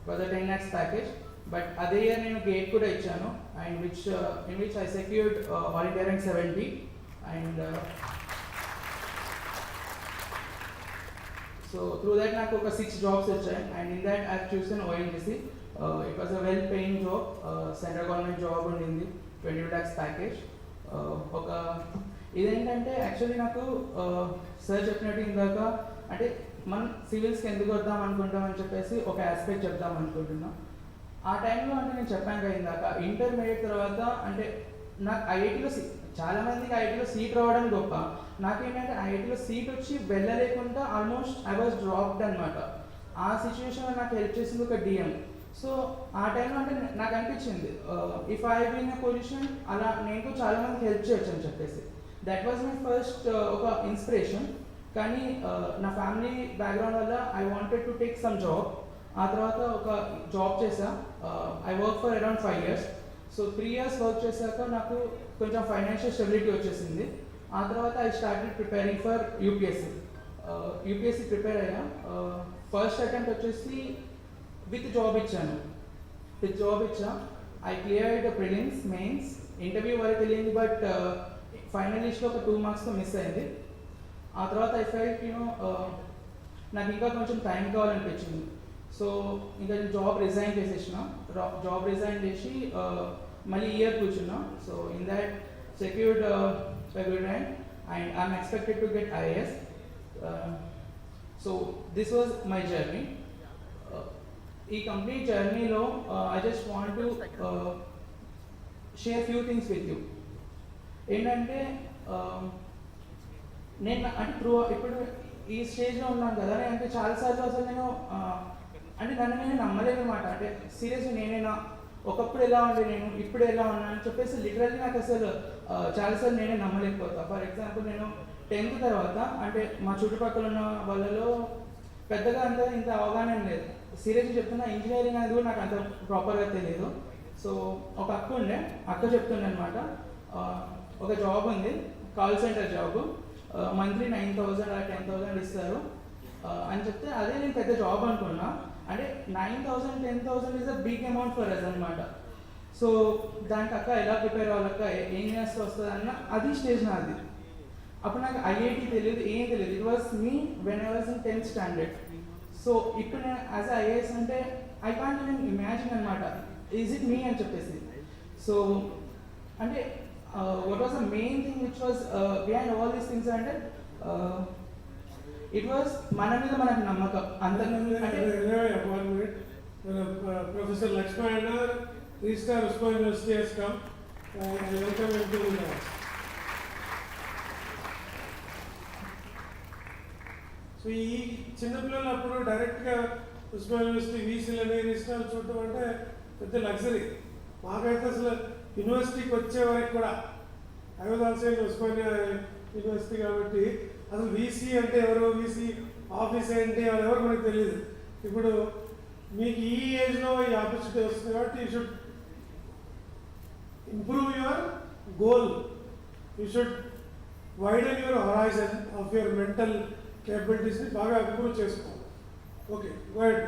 for the 10 lakhs package. But అదే ఇయర్ నేను గేట్ కూడా ఇచ్చాను and in which I secured auditorium 70 and so through that నాకు ఒక 6 jobs వచ్చాయి and in that I chosen ONGC. It was a well paying job, central government job ఉండింది, 22 lakhs package. ఒక ఇదేంటంటే యాక్చువల్లీ నాకు సార్ చెప్పినట్టు ఇందాక అంటే మనం సివిల్స్కి ఎందుకు వద్దాం అనుకుంటాం అని చెప్పేసి ఒక ఆస్పెక్ట్ చెప్దాం అనుకుంటున్నాం. ఆ టైంలో అంటే నేను చెప్పాను కదా ఇందాక ఇంటర్మీడియట్ తర్వాత అంటే నాకు ఐఐటీలో చాలామందికి ఐఐటీలో సీట్ రావడం గొప్ప, నాకేంటంటే ఐఐటీలో సీట్ వచ్చి వెళ్ళలేకుండా ఆల్మోస్ట్ ఐ వాజ్ డ్రాప్డ్ అనమాట. ఆ సిచ్యువేషన్లో నాకు హెల్ప్ చేసింది ఒక డిఎం. సో ఆ టైంలో అంటే నాకు అనిపించింది if I be in a position అలా నేను చాలా మందికి హెల్ప్ చేయొచ్చు అని చెప్పేసి. దట్ వాజ్ మై ఫస్ట్ ఒక ఇన్స్పిరేషన్. కానీ నా ఫ్యామిలీ బ్యాక్గ్రౌండ్ వల్ల I wanted to take some job. ఆ తర్వాత ఒక జాబ్ చేసా, I work for around 5 years. So 3 years work చేశాక నాకు కొంచెం ఫైనాన్షియల్ స్టెబిలిటీ వచ్చేసింది. ఆ తర్వాత I started preparing for UPSC. UPSC prepare అయ్యా. ఫస్ట్ అటెంప్ట్ వచ్చేసి విత్ జాబ్ ఇచ్చా. I cleared prelims, mains, interview వరకు వెళ్ళింది. బట్ ఫైనల్ లిస్ట్లో ఒక 2 marksతో మిస్ అయింది. ఆ తర్వాత ఐ ఫెల్ట్ నాకు ఇంకా కొంచెం టైం కావాలనిపించింది. సో ఇంకా నేను జాబ్ రిజైన్ చేసి మళ్ళీ ఇయర్ కూర్చున్నా. So in that secured good rank and I'm expected to get IAS. So this was my journey. ఈ కంప్లీట్ జర్నీలో I just want to share few things with you. ఏంటంటే నేను అంటే ఇప్పుడు ఈ స్టేజ్లో ఉన్నాను కదా, అంటే చాలాసార్లు అసలు నేను అంటే నన్ను నేను నమ్మలేదు అనమాట. అంటే సీరియస్గా నేనేనా ఒకప్పుడు ఎలా ఉండే నేను ఇప్పుడు ఎలా ఉన్నా అని చెప్పేసి లిటరల్లీ నాకు అసలు చాలాసార్లు నేనే నమ్మలేకపోతా. ఫర్ ఎగ్జాంపుల్ నేను 10th తర్వాత అంటే మా చుట్టుపక్కల ఉన్న వాళ్ళలో పెద్దగా అంత ఇంత అవగాహన లేదు. సీరియస్గా చెప్తున్నా, ఇంజనీరింగ్ అనేది కూడా నాకు అంత ప్రాపర్గా తెలియదు. సో ఒక అక్క చెప్తుండే అనమాట, ఒక జాబ్ ఉంది, call centre job, monthly 9,000 or 10,000 ఇస్తారు అని చెప్తే అదే నేను పెద్ద జాబ్ అనుకున్నా. అంటే 9,000, 10,000 is a big amount for us అనమాట. సో దానికి అక్క ఎలా ప్రిపేర్ అవ్వాలక్క, ఏం చేస్తే వస్తుంది అన్న అది స్టేజ్ నాది. అప్పుడు నాకు ఐఐటి తెలియదు, ఏం తెలియదు. It was me when I was in 10th standard. So ఇప్పుడు నేను యాజ్ ఐఏఎస్ అంటే ఐ కాంట్ ఈవెన్ ఇమాజిన్ అనమాట, ఈజ్ ఇట్ మీ అని చెప్పేసి. సో అంటే what was the main thing which was behind all these things అంటే it was మన మీద మనకు నమ్మకం. అంతకుముందు అంటే professor Lakshmana registrar Osmania university has come. I welcome him to the class. So ఈ చిన్నపిల్లలు అప్పుడు డైరెక్ట్గా ఉస్మానియా యూనివర్సిటీ వీసీలని రిజిస్ట్రార్ చూడటం అంటే పెద్ద లగ్జరీ. మాకైతే అసలు యూనివర్సిటీకి వచ్చే వరకు కూడా I was also in Osmania university కాబట్టి అసలు వీసీ అంటే ఎవరు, వీసీ ఆఫీస్ ఏంటి అది ఎవరు మనకు తెలియదు. ఇప్పుడు మీకు ఈ ఏజ్లో ఈ ఆపర్చునిటీ వస్తుంది కాబట్టి you should improve your goal, you should widen your horizon of your mental కేపబిలిటీస్ని బాగా ఇంప్రూవ్ చేసుకోవాలి. Okay, go ahead.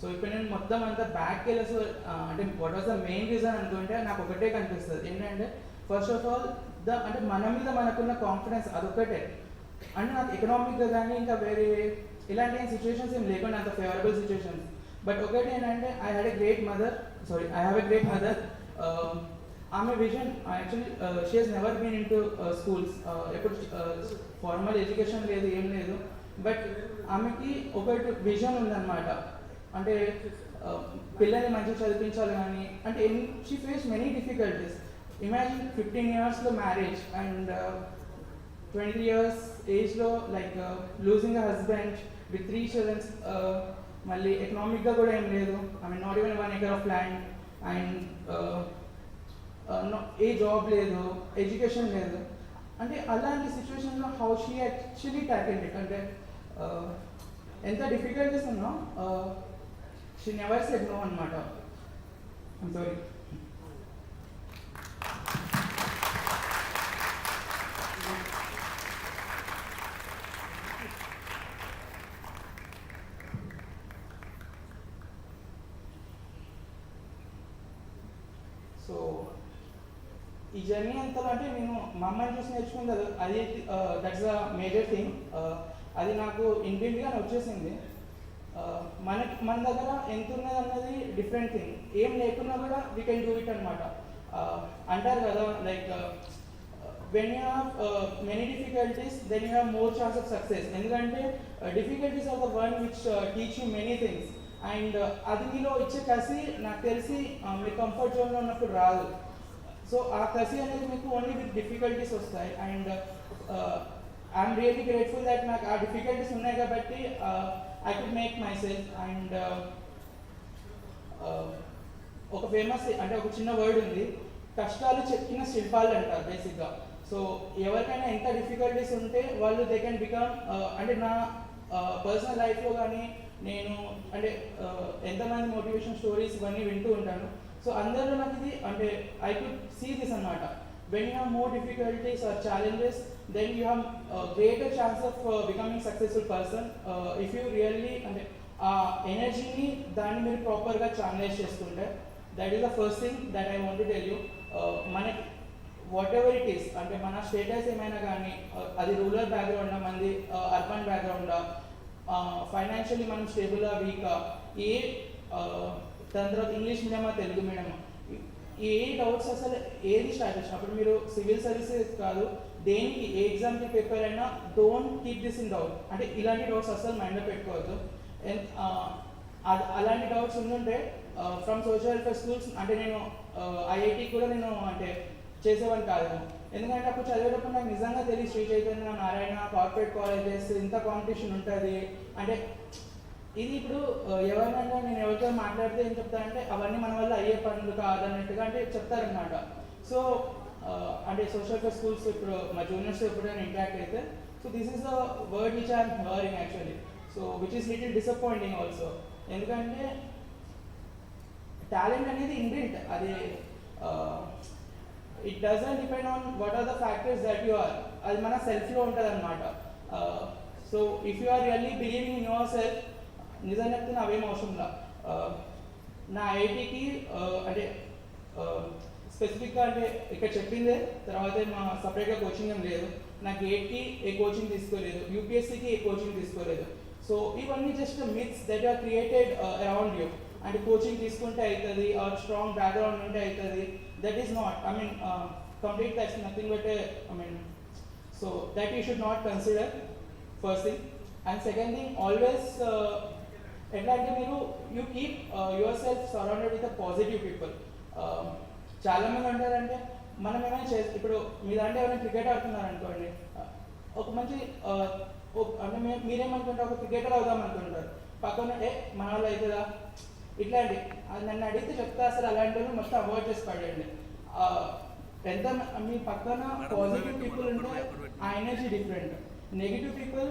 సో ఇప్పుడు నేను మొత్తం అంతా బ్యాక్కి వెళ్ళి అంటే what was the main reason అనుకుంటే నాకు ఒకటే కనిపిస్తుంది ఏంటంటే ఫస్ట్ ఆఫ్ ఆల్ అంటే మన మీద మనకున్న కాన్ఫిడెన్స్ అదొకటే. అంటే నాకు ఎకనామిక్గా కానీ ఇంకా వేరే ఇలాంటి సిచ్యువేషన్స్ ఏం లేకుండా అంత ఫేవరబుల్ సిచ్యువేషన్స్. బట్ ఒకటి ఏంటంటే I have a great mother. ఆమె vision actually she has never been in to schools, ఎప్పుడు ఫార్మల్ ఎడ్యుకేషన్ లేదు, ఏం లేదు. బట్ ఆమెకి ఒకటి విజన్ ఉందన్నమాట. అంటే పిల్లల్ని మంచిగా చదివించాలి కానీ, అంటే she face many difficulties. Imagine 15 yearsలో మ్యారేజ్ అండ్ 20 years ఏజ్లో like losing a husband with 3 children. మళ్ళీ ఎకనామిక్గా కూడా ఏం లేదు. I mean not even 1 acre of land and a job లేదు, ఎడ్యుకేషన్ లేదు. అంటే అలాంటి సిచ్యువేషన్లో how she actually tackled it, అంటే ఎంత డిఫికల్టీస్ ఉన్నా షీ నెవర్ సెడ్ నో అనమాట. I'm sorry. సో ఈ జర్నీ అంతా అంటే నేను మా అమ్మాయిని చూసి నేర్చుకుంది అది దట్స్ ద మేజర్ థింగ్. అది నాకు ఇన్బిల్ట్గానే వచ్చేసింది. మన దగ్గర ఎంత ఉన్నది అన్నది డిఫరెంట్ థింగ్. ఏం లేకున్నా కూడా వీ కెన్ డూ ఇట్ అనమాట. అంటారు కదా like when you have many difficulties then you have more chance of success. ఎందుకంటే difficulties are the one which teach you many things. And అది మీలో ఇచ్చే కసి నాకు తెలిసి మీ కంఫర్ట్ జోన్లో ఉన్నప్పుడు రాదు. సో ఆ కసి అనేది మీకు ఓన్లీ విత్ డిఫికల్టీస్ వస్తాయి. And I'm really grateful that నాకు ఆ డిఫికల్టీస్ ఉన్నాయి కాబట్టి I could make my self. And ఒక ఫేమస్ అంటే ఒక చిన్న వర్డ్ ఉంది, కష్టాలు చెక్కిన శిల్పాలు అంటారు బేసిక్గా. సో ఎవరికైనా ఎంత డిఫికల్టీస్ ఉంటే వాళ్ళు దే కెన్ బికమ్, అంటే నా పర్సనల్ లైఫ్లో కానీ నేను అంటే ఎంతమంది మోటివేషన్ స్టోరీస్ ఇవన్నీ వింటూ ఉంటాను. సో అందరిలో నాకు ఇది అంటే ఐ కుడ్ సీ దిస్ అనమాట. When you have more difficulties or challenges then you have greater chance of becoming successful person if you really అంటే ఆ ఎనర్జీని దాన్ని మీరు ప్రాపర్గా ఛానలైజ్ చేసుకుంటే. That is the first thing that I want to tell you. మనకి whatever it is, అంటే మన స్టేటస్ ఏమైనా కానీ అది రూరల్ బ్యాక్గ్రౌండా, మనది అర్బన్ బ్యాక్గ్రౌండా, ఫైనాన్షియల్లీ మనం స్టేబుల్గా వీకా, దాని తర్వాత ఇంగ్లీష్ మీడియమా తెలుగు మీడియమా, ఏ డౌట్స్ అసలు ఏది స్టార్ట్ చేసినప్పుడు మీరు సివిల్ సర్వీసెస్ కాదు దేనికి ఏ ఎగ్జామ్కి ప్రిపేర్ అయినా don't keep this in doubt. అంటే ఇలాంటి డౌట్స్ అసలు మైండ్లో పెట్టుకోవద్దు. అలాంటి డౌట్స్ ఉండుంటే ఫ్రమ్ సోషల్ వెల్ఫేర్ స్కూల్స్ అంటే నేను ఐఐటి కూడా నేను అంటే చేసేవాడిని కాదు. ఎందుకంటే అప్పుడు చదివేటప్పుడు నాకు నిజంగా తెలియదు శ్రీ చైతన్య, నారాయణ, కార్పొరేట్ కాలేజెస్ ఇంత కాంపిటీషన్ ఉంటుంది. అంటే ఇది ఇప్పుడు ఎవరైనా నేను ఎవరితో మాట్లాడితే ఏం చెప్తారంటే అవన్నీ మన వల్ల అయ్యే పనులు కాదన్నట్టుగా అంటే చెప్తారనమాట. సో అంటే సోషల్ వెల్ఫేర్ స్కూల్స్ ఇప్పుడు మా జూనియర్స్ ఎప్పుడైనా ఇంటరాక్ట్ అయితే, so this is the word which I'm hearing actually. So which is little disappointing also. ఎందుకంటే టాలెంట్ అనేది ఇన్బిల్ట్, అది it doesn't depend on what are the factors that you are, అది మన సెల్ఫ్లో ఉంటుంది అనమాట. So if you are really believing in your self, నిజం చెప్తే అవేం అవసరంలా. నా ఐఐటికి అంటే స్పెసిఫిక్గా అంటే ఇక్కడ చెప్పిందే తర్వాత మా సపరేట్గా కోచింగ్ ఏం లేదు. నా గేట్కి ఏ కోచింగ్ తీసుకోలేదు, యూపీఎస్సీకి ఏ కోచింగ్ తీసుకోలేదు. సో ఇవన్నీ just myths that are created around you. అంటే కోచింగ్ తీసుకుంటే అవుతుంది ఆర్ స్ట్రాంగ్ బ్యాక్గ్రౌండ్ ఉంటే అవుతుంది, that is not. I mean complete that's nothing but I mean so that you should not consider first thing. And second thing, always ఎట్లా అంటే మీరు you keep yourself surrounded with positive people. చాలామంది అంటారంటే మనం ఏమైనా ఇప్పుడు మీ దాంట్లో ఎవరైనా క్రికెట్ ఆడుతున్నారు అనుకోండి, ఒక మంచి అంటే మీరేమనుకుంటారు, ఒక క్రికెటర్ అవుదాం అనుకుంటారు, పక్కన మన వాళ్ళు అవుతుందా ఇట్లాంటి అది నన్ను అడిగితే చెప్తా అసలు అలాంటి వాళ్ళు మొత్తం అవాయిడ్ చేసి పడండి. ఎంత మీ పక్కన పాజిటివ్ పీపుల్ ఉంటే ఆ energy different. Negative people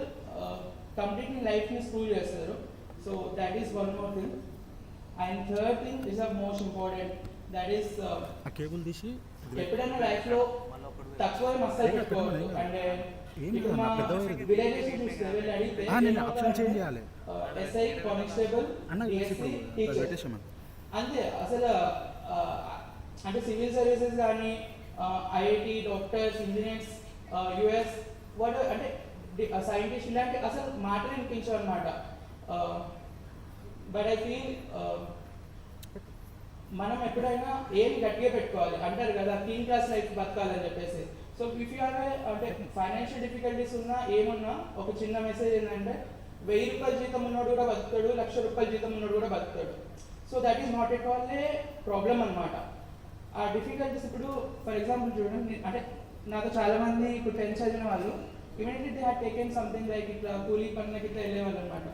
completely లైఫ్ని స్కూల్ చేస్తారు. So that is one more thing. And third thing is the most important, that is cable తీసి ఎప్పుడైనా లైఫ్లో తక్కువ మసాలు పెట్టుకోవద్దు. అంటే ఇప్పుడు మా విలేజెస్ చూస్తే వెళ్ళి అడిగితే ఎస్ఐ, కానిస్టేబుల్, డిఎస్పీ, టీచర్ అంతే. అసలు అంటే సివిల్ సర్వీసెస్ కానీ IIT, doctors, engineers, US what అంటే సైంటిస్ట్ ఇలాంటి అసలు మాటలు వినిపించావు అనమాట. బట్ ఐ ఫీల్ మనం ఎప్పుడైనా ఏం గట్టిగా పెట్టుకోవాలి అంటారు కదా, టీమ్ క్లాస్ లైఫ్ బతకాలని చెప్పేసి. సో ఇఫ్ యూ హ్యావ్ అంటే ఫైనాన్షియల్ డిఫికల్టీస్ ఉన్నా ఏమున్నా ఒక చిన్న మెసేజ్ ఏంటంటే 1000 రూపాయల జీతం ఉన్నోడు కూడా బతుకుతాడు, 1,00,000 రూపాయల జీతం ఉన్నోడు కూడా బతుకుతాడు. So that is not at all A problem అనమాట. ఆ డిఫికల్టీస్ ఇప్పుడు ఫర్ ఎగ్జాంపుల్ చూడండి, అంటే నాతో చాలామంది ఇప్పుడు 10th చదివిన వాళ్ళు immediately they have taken something like ఇట్లా కూలీ పనులకి ఇట్లా వెళ్ళేవాళ్ళు అనమాట.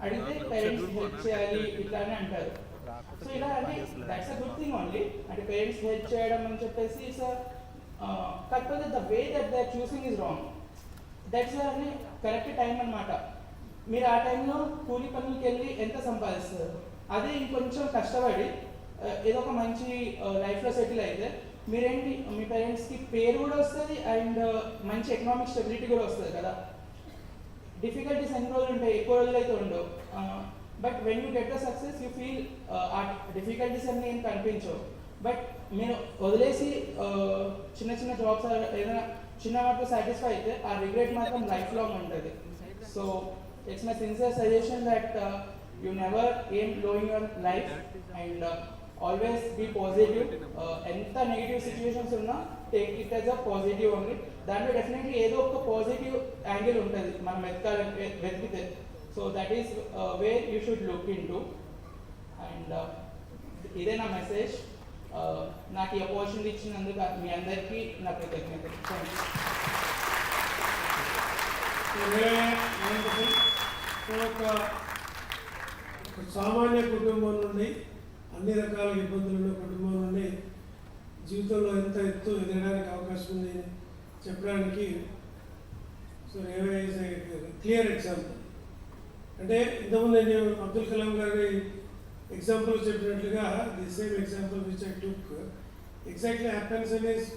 అడిగితే పేరెంట్స్ హెల్ప్ చేయాలి ఇట్లా అని అంటారు. సో ఇలా అంటే that's a good thing only, అంటే పేరెంట్స్ హెల్ప్ చేయడం అని చెప్పేసి ఇట్స్ కాకపోతే the way that they are choosing is wrong. That's అని కరెక్ట్ టైం అనమాట. మీరు ఆ టైంలో కూలీ పనులకి వెళ్ళి ఎంత సంపాదిస్తారు, అదే ఇంకొంచెం కష్టపడి ఏదో ఒక మంచి లైఫ్లో సెటిల్ అయితే మీరేంటి మీ పేరెంట్స్కి పేరు కూడా వస్తుంది అండ్ మంచి ఎకనామిక్ స్టెబిలిటీ కూడా వస్తుంది కదా. డిఫికల్టీస్ ఎన్ని రోజులు ఉంటాయి, ఎక్కువ రోజులు అయితే ఉండవు. But when you get the success you feel ఆ డిఫికల్టీస్ అన్నీ ఏం కనిపించవు. బట్ మీరు వదిలేసి చిన్న చిన్న జాబ్స్ ఏదైనా చిన్న వాటితో సాటిస్ఫై అయితే ఆ రిగ్రెట్ మాత్రం లైఫ్ లాంగ్ ఉంటుంది. So it's my sincere suggestion that you never aim low in your life and always be positive. ఎంత నెగిటివ్ సిచ్యువేషన్స్ ఉన్నా take it as a positive only. దాంట్లో డెఫినెట్లీ ఏదో ఒక పాజిటివ్ యాంగిల్ ఉంటుంది మనం వెతికితే. So that is where you should look in to. And ఇదే నా మెసేజ్. నాకు ఈ ఆపర్చునిటీ ఇచ్చినందుకు మీ అందరికీ నా కృతజ్ఞతలు. Thank you. ఒక సామాన్య కుటుంబం నుండి అన్ని రకాల ఇబ్బందులు ఉన్న కుటుంబం నుండి జీవితంలో ఎంత ఎత్తు ఎదగడానికి అవకాశం ఉంది చెప్పడానికి so రేవే is a clear example. అంటే ఇంతకుముందు నేను అబ్దుల్ కలాం గారి ఎగ్జాంపుల్ చెప్పినట్లుగా the same example which I took exactly happens in his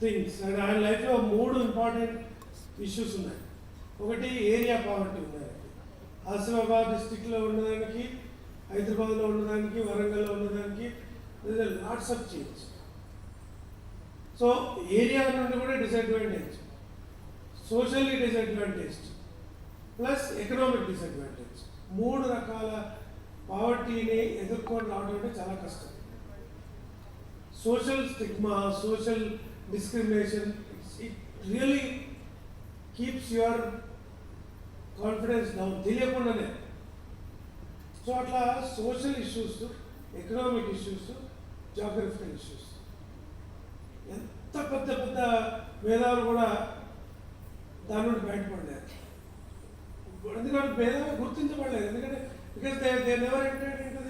things. And ఆయన లైఫ్లో 3 ఇంపార్టెంట్ ఇష్యూస్ ఉన్నాయి. ఒకటి ఏరియా పావర్టీ ఉన్నాయి. ఆసిఫాబాద్ డిస్టిక్లో ఉన్నదానికి, హైదరాబాద్లో ఉన్నదానికి, వరంగల్లో ఉన్నదానికి lots of change. So area నుండి కూడా disadvantage, socially disadvantage plus economic disadvantage. 3 రకాల పావర్టీని ఎదుర్కొని రావడం అంటే చాలా కష్టం. Social stigma, social discrimination, it really keeps your confidence down తెలియకుండానే. సో అట్లా social issues, economic issues, geographical issues, ఎంత పెద్ద పెద్ద భేదాలు కూడా దాని నుండి బయటపడలేదు. ఎందుకంటే భేదాలు గుర్తించబడలేదు. ఎందుకంటే because they never entered into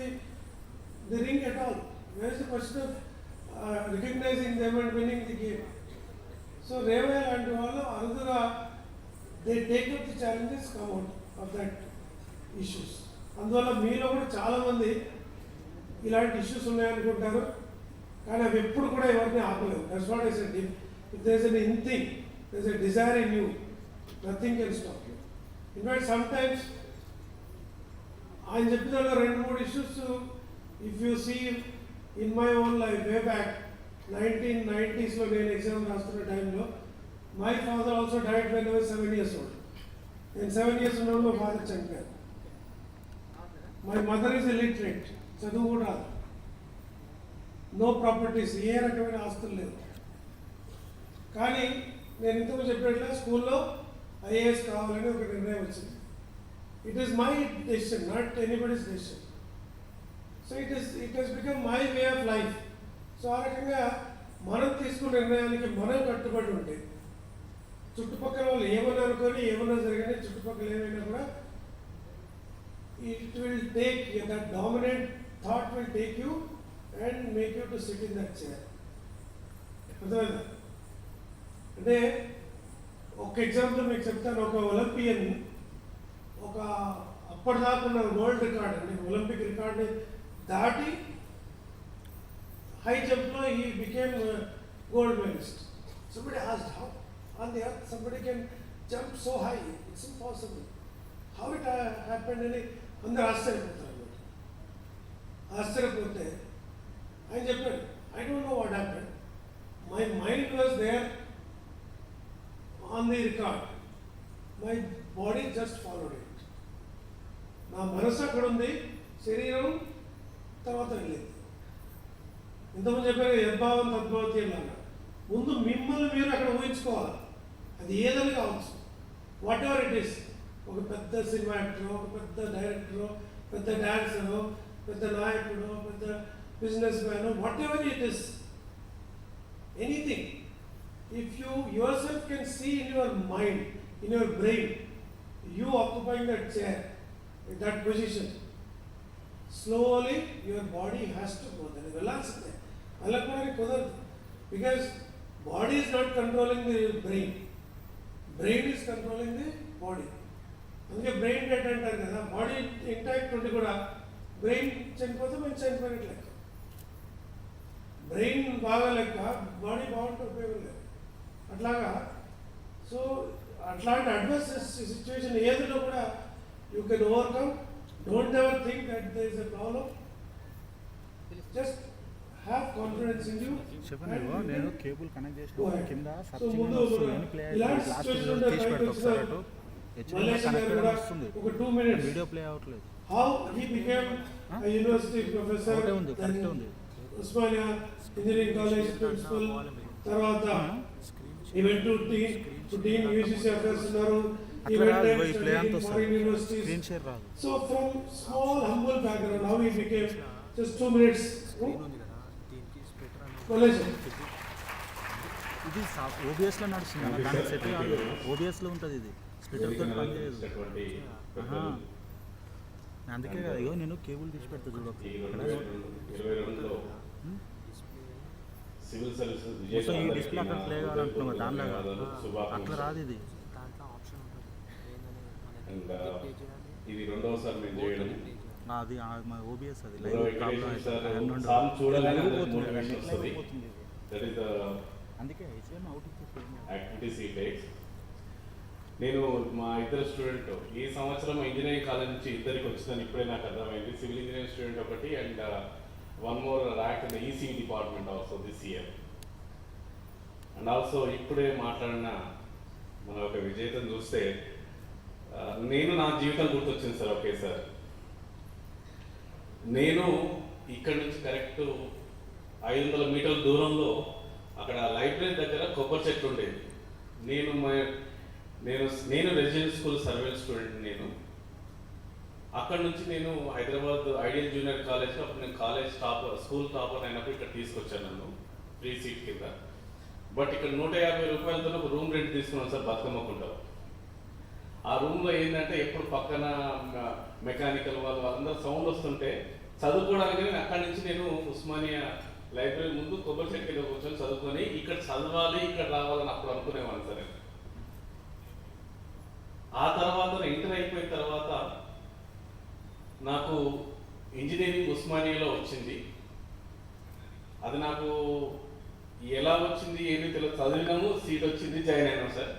the ring at all. Where is the question of recognizing them and winning the game. So రేవే లాంటి వాళ్ళు అరుదుగా they take up the challenges, come out of that issues. అందువల్ల మీలో కూడా చాలామంది ఇలాంటి issues ఉన్నాయనుకుంటారు, కానీ అవి ఎప్పుడు కూడా ఎవరిని ఆపలేవు. That's what I said. If there is anything, there is a desire in you, nothing can stop you. In fact some times ఆయన చెప్పిన 2-3 issues if you see in my own life way back 1990s నేను exam రాస్తున్న టైంలో my father also died when I was 7 years old. నేను 7 years ఉన్నప్పుడు మా father చనిపోయారు. My mother is illiterate, చదువు కూడా రాదు, నో ప్రాపర్టీస్, ఏ రకమైన ఆస్తులు లేవు. కానీ నేను ఇంతకు చెప్పినట్లే స్కూల్లో ఐఏఎస్ కావాలని ఒక నిర్ణయం వచ్చింది. It is my decision, not anybody's decision. So it has become my way of life. So ఆ రకంగా మనం తీసుకున్న నిర్ణయానికి మనం కట్టుబడి ఉంటే చుట్టుపక్కల వాళ్ళు ఏమన్నా అనుకొని ఏమన్నా జరిగినా చుట్టుపక్కల ఏమైనా కూడా it will take, that dominant thought will take you and make you to sit in that chair. అర్థమైందా? అంటే ఒక ఎగ్జాంపుల్ మీకు చెప్తాను. ఒక ఒలింపియన్ ఒక అప్పటిదాకా ఉన్న వరల్డ్ రికార్డ్, అంటే ఒలింపిక్ రికార్డ్ని దాటి హై జంప్లో ఈ became gold medallist. Somebody asked, how on the earth somebody can jump so high? It's impossible. How it happened? అని అందరూ ఆశ్చర్యపోతారు అన్నమాట. ఆశ్చర్యపోతే ఆయన చెప్పాడు, I don't know what happened, my mind was there on the record my body just followed it. నా మనసు అక్కడ ఉంది, శరీరం తర్వాత వెళ్ళింది. ఇంతకుముందు చెప్పారు యద్భావం తద్భవతి అన్నాను. ముందు మిమ్మల్ని మీరు అక్కడ ఊహించుకోవాలి. అది ఏదని కావచ్చు, వాట్ ఎవర్ ఇట్ ఈస్. ఒక పెద్ద సినిమా యాక్టరో, ఒక పెద్ద డైరెక్టరో, పెద్ద డాన్సరో, పెద్ద నాయకుడు, పెద్ద businessman, whatever it is, anything. If you yourself can see in your mind, in your brain, you occupying that chair, that position, slowly your body has to go. దాన్ని వెళ్ళాల్సిందే, వెళ్ళకపోవడానికి కుదరదు. Because body is not controlling the brain, brain is controlling the body. అందుకే brain dead అంటారు కదా. Body intact ఉండి కూడా brain చనిపోతే మేము చనిపోయినట్టు లెక్క. బ్రెయిన్ బాగా లెక్క, బాడీ బాగుంటే ఉపయోగం లేదు. అట్లాగా సో అట్లాంటి అడ్వర్స్ సిచ్యువేషన్ ఏదిలో కూడా you can overcome. Don't ever think that there is a problem. Just have confidence in you. చెప్పండి, నేను కేబుల్ కనెక్ట్ చేసిన కింద సో సర్చింగ్ ముందు ఎన్ని ప్లే ఇలాంటి లాస్ట్ సిచ్యువేషన్ తీసి పెట్టు ఒకసారి అటు మలేషియా గారు కనెక్ట్ కూడా వస్తుంది, ఒక 2 minutes వీడియో ప్లే అవ్వట్లేదు. how he became a university professor, ఒకటే ఉంది, then కరెక్టే ఉంది. Osmania Engineering College principal, తర్వాత he went to dean UGC affairs ఉన్నారు. He అట్లా went రాదు, and ఈ ప్లే studied అంతా in foreign వస్తుంది, universities. స్క్రీన్ షేర్ రాదు. So from small humble background, how he became just 2 minutes. Malaysia. ఇది OBS లో నడుస్తుంది అన్న, దానికి సెట్ కాదు. ఓబిఎస్ లో ఉంటుంది ఇది, స్ప్లిటర్ తో పని చేయదు. అందుకే కదా ఇగో నేను కేబుల్ తీసి పెడతా చూడకు. సివిల్ సర్వీసెస్ మొత్తం ఈ డిస్ప్లే అక్కడ ప్లే కావాలంటున్నావు దానిలాగా, అట్లా రాదు ఇది. అండ్ ఇది రెండవసారి మేము చేయడం. అది ఓబిఎస్ అది bro live problem Venkateswara sir అవుతుంది. సార్ చూడాలని పోతుంది, మోటివేషన్ వస్తుంది. పోతుంది. దట్ ఈస్ ద అందుకే హెచ్ఎం అవుట్ యాక్టివిటీస్ ఈ టేక్స్. నేను మా ఇద్దరు స్టూడెంట్ ఈ సంవత్సరం ఇంజనీరింగ్ కాలేజ్ నుంచి ఇద్దరికి వచ్చిందని ఇప్పుడే నాకు అర్థమైంది. సివిల్ ఇంజనీరింగ్ స్టూడెంట్ ఒకటి and one more rank in the EC department also this year. And also ఇప్పుడే మాట్లాడిన మన ఒక విజేతను చూస్తే నేను నా జీవితం గుర్తొచ్చింది సార్. ఓకే సార్, నేను ఇక్కడ నుంచి కరెక్ట్ 500 మీటర్ల దూరంలో అక్కడ లైబ్రరీ దగ్గర కొబ్బరి చెట్లు ఉండేది. నేను రెసిడెన్షియల్ స్కూల్ సర్వేల్ స్టూడెంట్. నేను అక్కడ నుంచి నేను హైదరాబాద్ ఐడియల్ జూనియర్ కాలేజ్, అప్పుడు నేను కాలేజ్ టాపర్, స్కూల్ టాపర్ అయినప్పుడు ఇక్కడ తీసుకొచ్చాను నన్ను ఫ్రీ సీట్ కింద. బట్ ఇక్కడ 150 రూపాయలతో ఒక రూమ్ రెంట్ తీసుకున్నాను సార్ బతుకమ్మకుంటా. ఆ రూమ్లో ఏంటంటే ఎప్పుడు పక్కన మెకానికల్ వాళ్ళందరూ సౌండ్ వస్తుంటే చదువుకోవడానికి నేను అక్కడి నుంచి నేను ఉస్మానియా లైబ్రరీ ముందు కొబ్బరి చెట్టు కింద కూర్చొని చదువుకొని ఇక్కడ చదవాలి, ఇక్కడ రావాలని అప్పుడు అనుకునేవాడిని సరే. ఆ తర్వాత ఇంటర్ అయిపోయిన తర్వాత నాకు ఇంజనీరింగ్ ఉస్మానియాలో వచ్చింది. అది నాకు ఎలా వచ్చింది ఏమీ తెలియదు, చదివినాము, సీట్ వచ్చింది, జాయిన్ అయినాం సార్.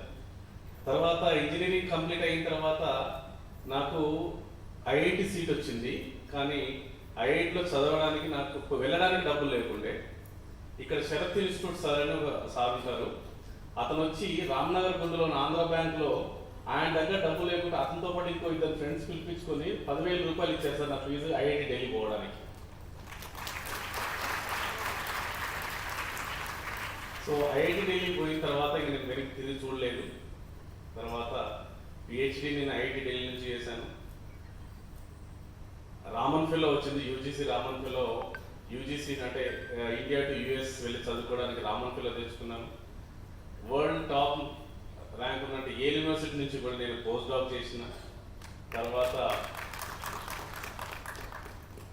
తర్వాత ఇంజనీరింగ్ కంప్లీట్ అయిన తర్వాత నాకు ఐఐటి సీట్ వచ్చింది. కానీ ఐఐటిలో చదవడానికి నాకు వెళ్ళడానికి డబ్బులు లేకుండే. ఇక్కడ శరత్ ఇన్స్టిట్యూట్ సార్ అని ఒక సార్ ఉంటారు, అతను వచ్చి రామ్నగర్ గుండులో ఆంధ్ర బ్యాంక్లో ఆయన దగ్గర డబ్బులు లేకుండా అతనితో పాటు ఇంకో 2 ఫ్రెండ్స్ పిలిపించుకొని 10,000 రూపాయలు ఇచ్చారు సార్ నా ఫీజు ఐఐటి ఢిల్లీ పోవడానికి. సో ఐఐటి ఢిల్లీ పోయిన తర్వాత ఇంక నేను వెనక్కి తిరిగి చూడలేదు. తర్వాత పిహెచ్డి నేను ఐఐటి ఢిల్లీ నుంచి చేశాను. రామన్ ఫెలో వచ్చింది, యూజీసీ రామన్ ఫెలో. యూజీసీ అంటే ఇండియా టు యుఎస్ వెళ్ళి చదువుకోవడానికి రామన్ ఫెలో తెచ్చుకున్నాను. వరల్డ్ టాప్ ర్యాంక్ ఉన్నట్టు ఏ యూనివర్సిటీ నుంచి కూడా నేను పోస్ట్ డాక్ చేసిన. తర్వాత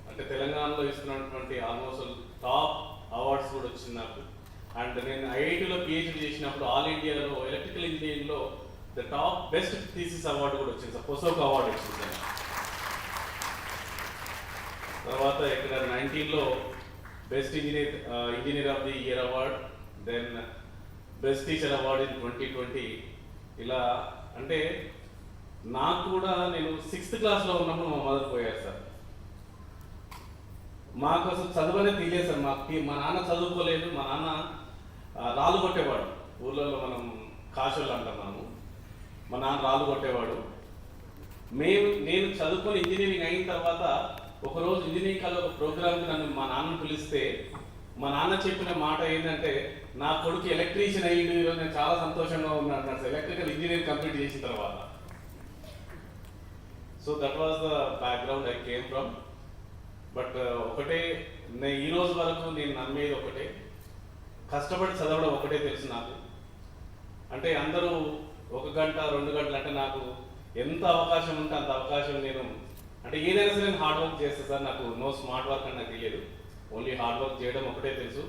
అంటే తెలంగాణలో ఇస్తున్నటువంటి ఆల్మోస్ట్ టాప్ అవార్డ్స్ కూడా వచ్చింది నాకు. అండ్ నేను ఐఐటిలో పిహెచ్డి చేసినప్పుడు ఆల్ ఇండియాలో ఎలక్ట్రికల్ ఇంజనీరింగ్లో the top best thesis award కూడా వచ్చింది సార్, పొసోక్ అవార్డు వచ్చింది సార్. తర్వాత ఇక్కడ 19లో best engineer of the year award, then best teacher award in 2020. ఇలా అంటే నాకు కూడా నేను 6th క్లాస్లో ఉన్నప్పుడు మా మదర్ పోయారు సార్. మాకు అసలు చదువు అనేది తెలియదు సార్. మా నాన్న చదువుకోలేదు. మా నాన్న రాళ్ళు కొట్టేవాడు, ఊళ్ళలో మనం కాశోళ్ళు అంటున్నాము. మా నాన్న రాళ్ళు కొట్టేవాడు. నేను చదువుకొని ఇంజనీరింగ్ అయిన తర్వాత ఒకరోజు ఇంజనీరింగ్ కాలేజ్ ఒక ప్రోగ్రామ్కి నన్ను మా నాన్నను పిలిస్తే మా నాన్న చెప్పిన మాట ఏంటంటే, నా కొడుకు ఎలక్ట్రీషియన్ అయ్యింది, ఈరోజు నేను చాలా సంతోషంగా ఉన్నాను ఎలక్ట్రికల్ ఇంజనీరింగ్ కంప్లీట్ చేసిన తర్వాత. So that was the background I came from. But ఒకటే ఈ రోజు వరకు నేను నమ్మేది ఒకటే, కష్టపడి చదవడం ఒకటే తెలుసు నాకు. అంటే అందరూ 1 గంట 2 గంటలు అంటే నాకు ఎంత అవకాశం ఉంటే అంత అవకాశం నేను అంటే ఏదైనా సరే నేను హార్డ్ వర్క్ చేస్తాను సార్. నాకు నో స్మార్ట్ వర్క్ అని నాకు తెలియదు, ఓన్లీ హార్డ్ వర్క్ చేయడం ఒకటే తెలుసు.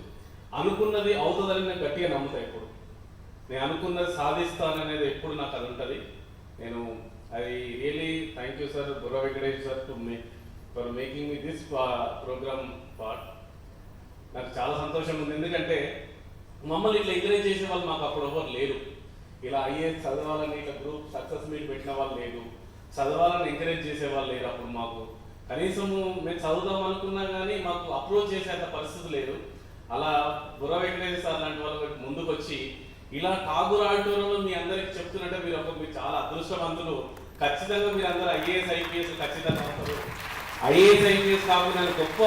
అనుకున్నది అవుతుందని నేను గట్టిగా నమ్ముతాను. ఎప్పుడు నేను అనుకున్నది సాధిస్తాననేది ఎప్పుడు నాకు అది ఉంటుంది. నేను I really thank you sir, Burra Venkatesh sir for making me this program part. నాకు చాలా సంతోషం ఉంది, ఎందుకంటే మమ్మల్ని ఇట్లా ఎంకరేజ్ చేసే వాళ్ళు మాకు అప్పుడు ఎవరు లేరు. ఇలా ఐఏఎస్ చదవాలని ఇట్లా గ్రూప్ సక్సెస్ మీట్ పెట్టిన వాళ్ళు లేదు, చదవాలని ఎంకరేజ్ చేసే వాళ్ళు లేరు. అప్పుడు మాకు కనీసము మేము చదువుదాం అనుకున్నా కానీ మాకు అప్రోచ్ చేసేంత పరిస్థితి లేదు. అలా బుర్ర వెంకటేష్ సార్ లాంటి వాళ్ళు ముందుకు వచ్చి ఇలా ఠాగూర్ ఆడిటోరియంలో మీ అందరికి చెప్తున్నట్టే మీరు చాలా అదృష్టవంతులు. ఖచ్చితంగా మీరు అందరూ ఐఏఎస్ ఐపీఎస్ ఖచ్చితంగా అవుతారు. ఐఏఎస్ ఐపీఎస్ కాకుండా గొప్ప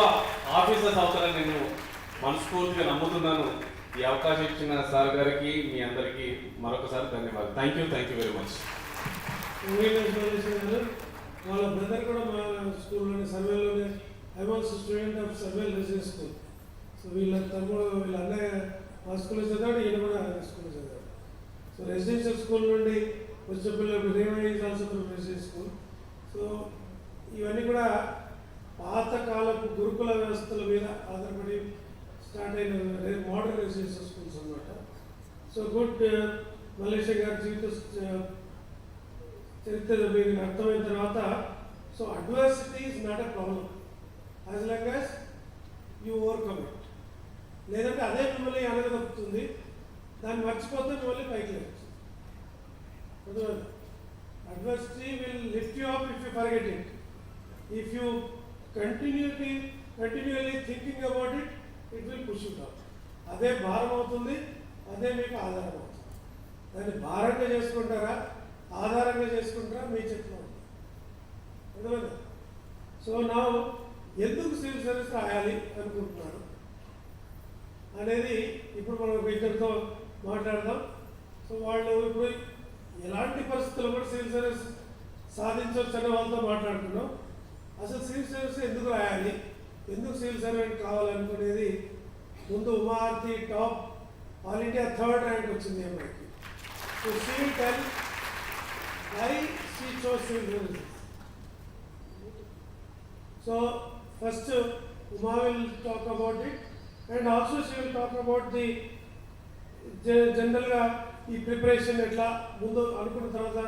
ఆఫీసర్స్ అవుతారని నేను మనస్ఫూర్తిగా నమ్ముతున్నాను. ఈ అవకాశం ఇచ్చిన సార్ గారికి మీ అందరికీ మరొకసారి ధన్యవాదాలు. Thank you very much. వాళ్ళ బ్రదర్ కూడా మా స్కూల్లోనే సర్వేలోనే, I was student of Sarvail residence school. So వీళ్ళ తమ్ముడు వీళ్ళ అన్నయ్య మా స్కూల్లో చదివాడు, ఈయన కూడా స్కూల్లో చదివాడు. సో రెసిడెన్షియల్ స్కూల్ నుండి వచ్చిన పిల్లలు Revaiah also residence school. So ఇవన్నీ కూడా పాతకాలపు గురుకుల వ్యవస్థల మీద ఆధారపడి స్టార్ట్ అయిన మోడర్న్ రెసిడెన్షియల్ స్కూల్స్ అన్నమాట. సో గుడ్ మలేషియా గారి చరిత్ర మీకు అర్థమైన తర్వాత, so adversity is not a problem as long as you overcome it. లేదంటే అదే మిమ్మల్ని అనగదొక్కుతుంది, దాన్ని మర్చిపోతే మిమ్మల్ని పైకి లేవచ్చు. Adversity will lift you up if you forget it. If you continuously thinking about it, it will push you down. అదే భారం అవుతుంది, అదే మీకు ఆధారం అవుతుంది. దాన్ని భారంగా చేసుకుంటారా, ఆధారంగా చేసుకుంటారా మీ చేతిలో ఉంది. అర్థమైందా? సో నా ఎందుకు సివిల్ సర్వీస్ రాయాలి అనుకుంటున్నాను అనేది ఇప్పుడు మనం ఇద్దరితో మాట్లాడదాం. సో వాళ్ళు ఇప్పుడు ఎలాంటి పరిస్థితుల్లో కూడా సివిల్ సర్వీస్ సాధించవచ్చు అనే వాళ్ళతో మాట్లాడుతున్నాం. అసలు సివిల్ సర్వీస్ ఎందుకు రాయాలి, ఎందుకు సివిల్ సర్వెంట్ కావాలనుకునేది ముందు Umaharathi top all India 3rd rank వచ్చింది అమ్మాయికి. So she will tell why she chose civil services. So first Uma will talk about it, and also she will talk about the జనరల్గా ఈ preparation ఎట్లా ముందు అనుకున్న తర్వాత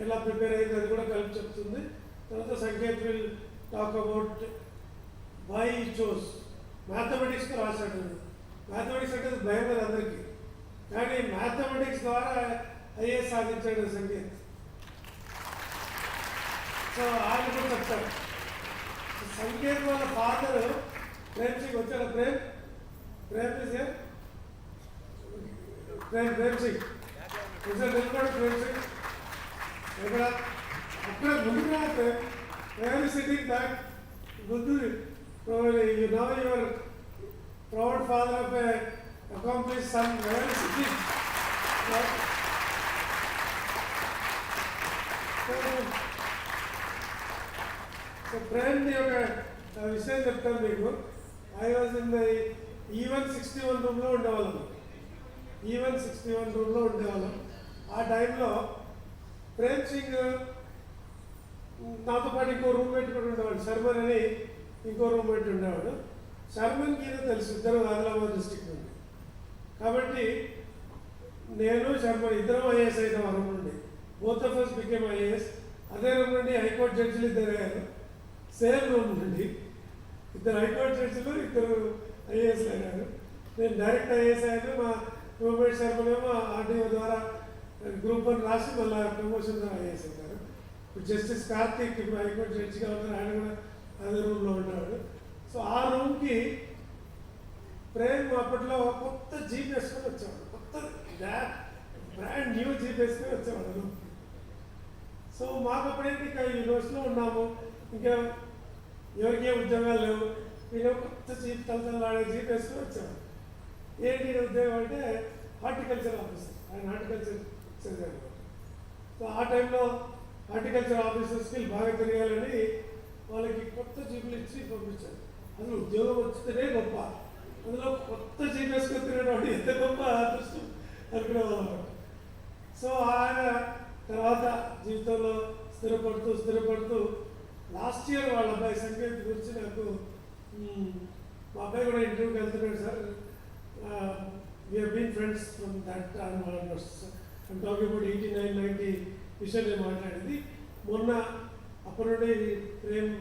ఎలా ప్రిపేర్ అయింది అది కూడా కలిపి చెప్తుంది. తర్వాత Sanket will talk about why chose. మ్యాథమెటిక్స్కి రాశాడు. మ్యాథమెటిక్స్ అంటే భయం కదా అందరికీ, కానీ మ్యాథమెటిక్స్ ద్వారా ఐఏఎస్ సాధించాడు సంకేత్. సో ఆయన కూడా చెప్తాడు. సంకేత్ వాళ్ళ ఫాదర్ ప్రేమ్ సింగ్ వచ్చాడు. ప్రేమ్ సింగ్ నిలబడు. ప్రేమ్ సింగ్ ఎక్కడ అక్కడ ముందుగా ప్రేమ్ సిట్టింగ్ బ్యాక్ ముందు. You know your proud father of a accomplish son Prem sitting. So Prem యొక్క విషయం చెప్తాను మీకు. I was in the even 61 రూమ్లో ఉండేవాళ్ళం. ఈవెన్ 61 రూమ్లో ఉండేవాళ్ళం. ఆ టైంలో ప్రేమ్ సింగ్ నాతో పాటు ఇంకో రూమ్మేట్ కూడా ఉండేవాడు, శర్మన్ అని ఇంకో రూమ్మేట్ ఉండేవాడు. శర్మన్కి ఏదో తెలుసు, ఇద్దరు ఆదిలాబాద్ డిస్టిక్ నుండి. కాబట్టి నేను శర్మన్ ఇద్దరం ఐఏఎస్ అయిన రూమ్ నుండి. Both of us became IAS. అదే రూమ్ నుండి హైకోర్టు జడ్జిలు ఇద్దరు అయ్యారు. సేమ్ రూమ్ నుండి ఇద్దరు హైకోర్టు జడ్జిలు, ఇద్దరు ఐఏఎస్ అయ్యారు. నేను డైరెక్ట్ ఐఏఎస్ అయ్యాను. మా రూమ్మేట్ శర్మనేమో ఆర్డీఓ ద్వారా గ్రూప్ 1 రాసి మళ్ళీ ప్రమోషన్ ద్వారా ఐఏఎస్ అయ్యారు. ఇప్పుడు జస్టిస్ కార్తీక్ ఇప్పుడు హైకోర్టు జడ్జిగా ఉన్నారు, ఆయన కూడా అదే రూమ్లో ఉన్నాడు. సో ఆ రూమ్కి ప్రేమ్ అప్పట్లో కొత్త జీప్ వేసుకొని వచ్చేవాడు. కొత్త బ్రాండ్ న్యూ జీప్ వేసుకొని వచ్చేవాడు రూమ్కి. సో మాకు అప్పుడైతే ఇంకా యూనివర్సిటీలో ఉన్నాము, ఇంకా ఎవరికే ఉద్యోగాలు లేవు. నేను కొత్త జీప్ తలతలాడే జీప్ వేసుకొని వచ్చాను. ఏంటి ఉద్యోగం అంటే హార్టికల్చర్ ఆఫీసర్. ఆయన హార్టికల్చర్ చదివాను. సో ఆ టైంలో హార్టికల్చర్ ఆఫీసర్స్కి బాగా తిరగాలని వాళ్ళకి కొత్త జీపులు ఇచ్చి పంపించారు. అసలు ఉద్యోగం వచ్చితేనే గొప్ప, అందులో కొత్త జీప్ వేసుకొని తిరగడం ఎంత గొప్ప అదృష్టం అనుకునేవాళ్ళం. సో ఆయన తర్వాత జీవితంలో స్థిరపడుతూ లాస్ట్ ఇయర్ వాళ్ళ అబ్బాయి సంగీత్ గురించి నాకు మా అబ్బాయి కూడా ఇంటర్వ్యూకి వెళ్తున్నాడు sir. We're been friends from that time almost. I'm talking about 89-90 విషయం నేను మాట్లాడింది. మొన్న అప్పటి నుండి ప్రేమ్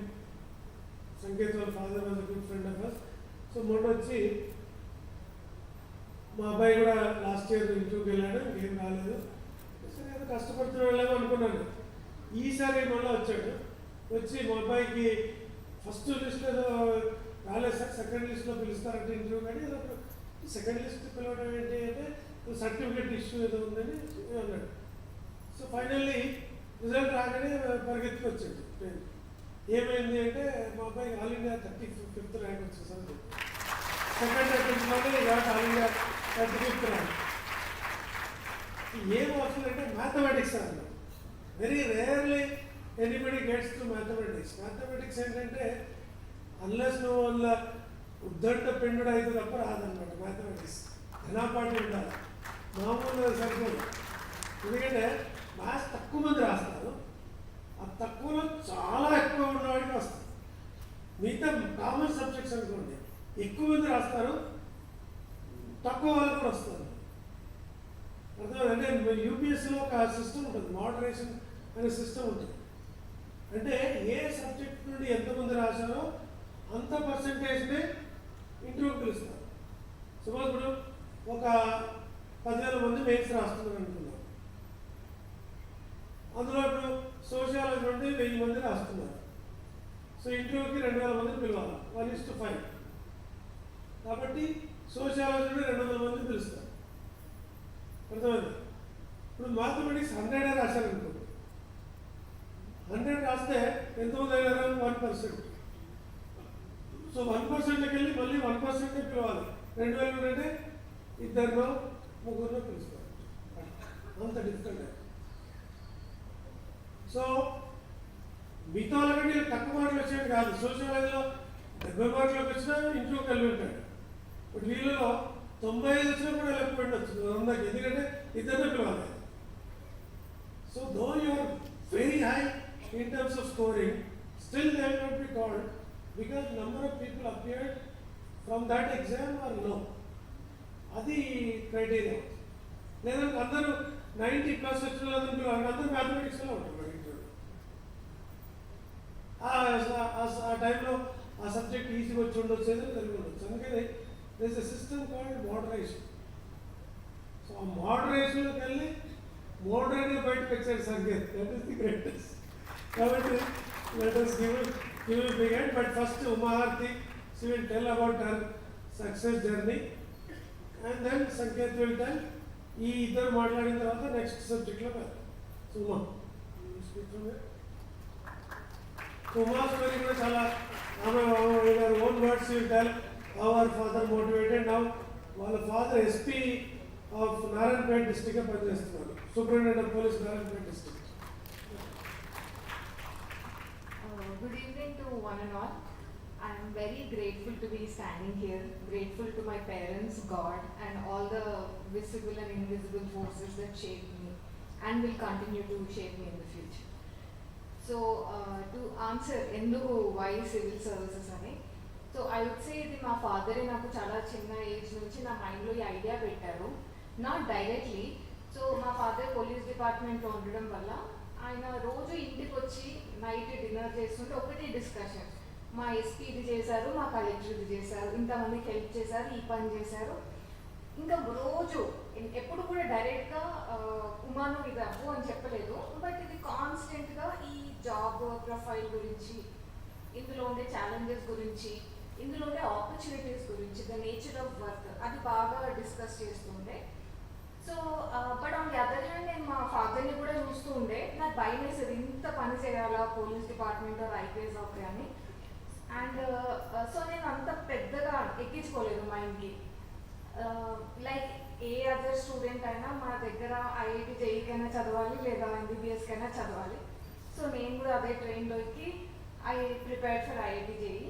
సంకేత్ వాళ్ళ father was good friend of us. So మొన్న వచ్చి మా అబ్బాయి కూడా లాస్ట్ ఇయర్ ఇంటర్వ్యూకి వెళ్ళాడు, ఇంకేం రాలేదు. సరే ఏదో కష్టపడుతూ వెళ్ళాము అనుకున్నాను. ఈసారి మళ్ళీ వచ్చాడు. వచ్చి మా అబ్బాయికి ఫస్ట్ లిస్ట్లో రాలేదు సార్, సెకండ్ లిస్ట్లో పిలుస్తారంటే ఇంటర్వ్యూ, కానీ సెకండ్ లిస్ట్ పిలవడం ఏంటి అంటే సర్టిఫికేట్ ఇష్యూ ఏదో ఉందని అన్నాడు. సో ఫైనల్లీ రిజల్ట్ రాగానే పరిగెత్తుకు వచ్చాడు. ఏమైంది అంటే మా అబ్బాయి ఆల్ ఇండియా 35th ర్యాంక్ వచ్చింది సార్. సెకండ్ అటెంప్ట్లోనే ఆల్ ఇండియా 35th ర్యాంక్. ఏం వస్తుందంటే మ్యాథమెటిక్స్ అన్నారు. Very rarely anybody gets to mathematics. Mathematics ఏంటంటే అన్లెస్ నువ్వు వల్ల ఉద్దంట పెండుడు అయితే తప్ప రాదనమాట మ్యాథమెటిక్స్. ఘనాపాటి ఉండాలి, మామూలుగా సరిపోదు. ఎందుకంటే మ్యాథ్స్ తక్కువ మంది రాస్తారు, ఆ తక్కువలో చాలా ఎక్కువ ఉన్నవాడికి వస్తుంది. మిగతా కామన్ సబ్జెక్ట్స్ అనుకోండి ఎక్కువ మంది రాస్తారు, తక్కువ వాళ్ళు కూడా వస్తారు. అర్థమైంది? అంటే యూపీఎస్సీలో ఒక సిస్టమ్ ఉంటుంది, మోడరేషన్ అనే సిస్టమ్ ఉంటుంది. అంటే ఏ సబ్జెక్ట్ నుండి ఎంతమంది రాశారో అంత పర్సంటేజ్నే ఇంటర్వ్యూకి పిలుస్తారు. సపోజ్ ఇప్పుడు ఒక 10,000 మంది మెయిన్స్ రాస్తున్నారు అనుకున్నారు. అందులో ఇప్పుడు సోషియాలజీ నుండి 1000 మంది రాస్తున్నారు. సో ఇంటర్వ్యూకి 2,000 మందిని పిలవాలి, 1:5. కాబట్టి సోషియాలజీ నుండి 200 మందిని పిలుస్తారు. అర్థమైంది? ఇప్పుడు మ్యాథమెటిక్స్ 100 రాశారనుకోండి, 100 రాస్తే ఎంతమంది అయినారు? 1%. సో 1%కి వెళ్ళి మళ్ళీ 1%నే పిలవాలి. 2,000 అంటే 2 3 పిలుస్తారు. అంత డిఫికల్ట్. సో మిగతా వాళ్ళకంటే తక్కువ మార్కులు వచ్చేది కాదు. సోషియాలజీలో 70 మార్కులకు వచ్చినా ఇంట్లోకి వెళ్ళి ఉంటాడు. బట్ వీళ్ళలో 95 వచ్చినా కూడా లెక్క పెట్టవచ్చు 100కి, ఎందుకంటే 2 పిలవాలి. So though you are very high in terms of scoring, still they will not be called because number of people appeared from that exam or no. అది క్రైటీరియా. లేదంటే అందరూ 90+ వచ్చిన వాళ్ళందరూ అందరూ మ్యాథమెటిక్స్లో ఉంటారు. ఆ టైంలో ఆ సబ్జెక్ట్ ఈజీగా వచ్చి ఉండొచ్చు, ఏదో తెలివి ఉండొచ్చు. అందుకని there is a system called moderation. So ఆ మోడరేషన్లోకి వెళ్ళి మోడరేట్గా బయటకు వచ్చాడు sangeet. That is the greatest. కాబట్టి let us give it big hand. But first Umaharti, she will tell about her success journey, and then Sanket will tell. ఈ ఇద్దరు మాట్లాడిన తర్వాత next సబ్జెక్ట్లో సుమా సుమా స్టోరీ కూడా చాలా ఆమె own words will tell how our father motivated. Now వాళ్ళ father SP of Narayanpet డిస్ట్రిక్ట్గా పనిచేస్తున్నారు, superintendent of police Narayanpet district. Good evening to one and all. I am very grateful to be standing here, grateful to my parents, God, and all the visible and invisible forces that shaped me and will continue to shape me in the future. So, to answer enduku why civil services ani, so I would say ఇది మా ఫాదరే నాకు చాలా చిన్న age నుంచి నా మైండ్లో ఈ idea పెట్టారు, నాట్ డైరెక్ట్లీ. సో మా ఫాదర్ పోలీస్ డిపార్ట్మెంట్లో ఉండడం వల్ల ఆయన రోజు ఇంటికి వచ్చి నైట్ డిన్నర్ చేస్తుంటే ఒకటి డిస్కషన్, మా ఎస్పీ ఇది చేశారు, మా కలెక్టర్ ఇది చేశారు, ఇంతమందికి హెల్ప్ చేశారు, ఈ పని చేశారు. ఇంకా రోజు ఎప్పుడు కూడా డైరెక్ట్గా ఉమాను ఇది అవ్వు అని చెప్పలేదు, బట్ ఇది కాన్స్టెంట్గా ఈ జాబ్ ప్రొఫైల్ గురించి, ఇందులో ఉండే ఛాలెంజెస్ గురించి, ఇందులో ఉండే ఆపర్చునిటీస్ గురించి, ద నేచర్ ఆఫ్ వర్క్, అది బాగా డిస్కస్ చేస్తుండే. So but on the other hand నేను మా ఫాదర్ని కూడా చూస్తూ ఉండే, నాకు భయం వేసేది ఇంత పని చేయాలా పోలీస్ డిపార్ట్మెంట్ ఐపీఎస్ అవుతాయి అని. అండ్ సో నేను అంత పెద్దగా ఎక్కించుకోలేదు మైండ్కి. లైక్ ఏ అదర్ స్టూడెంట్ అయినా మా దగ్గర ఐఐటి జేఈకైనా చదవాలి లేదా ఎంబీబీఎస్కైనా చదవాలి. సో నేను కూడా అదే ట్రైన్లో ఎక్కి I prepared for IIT JEE.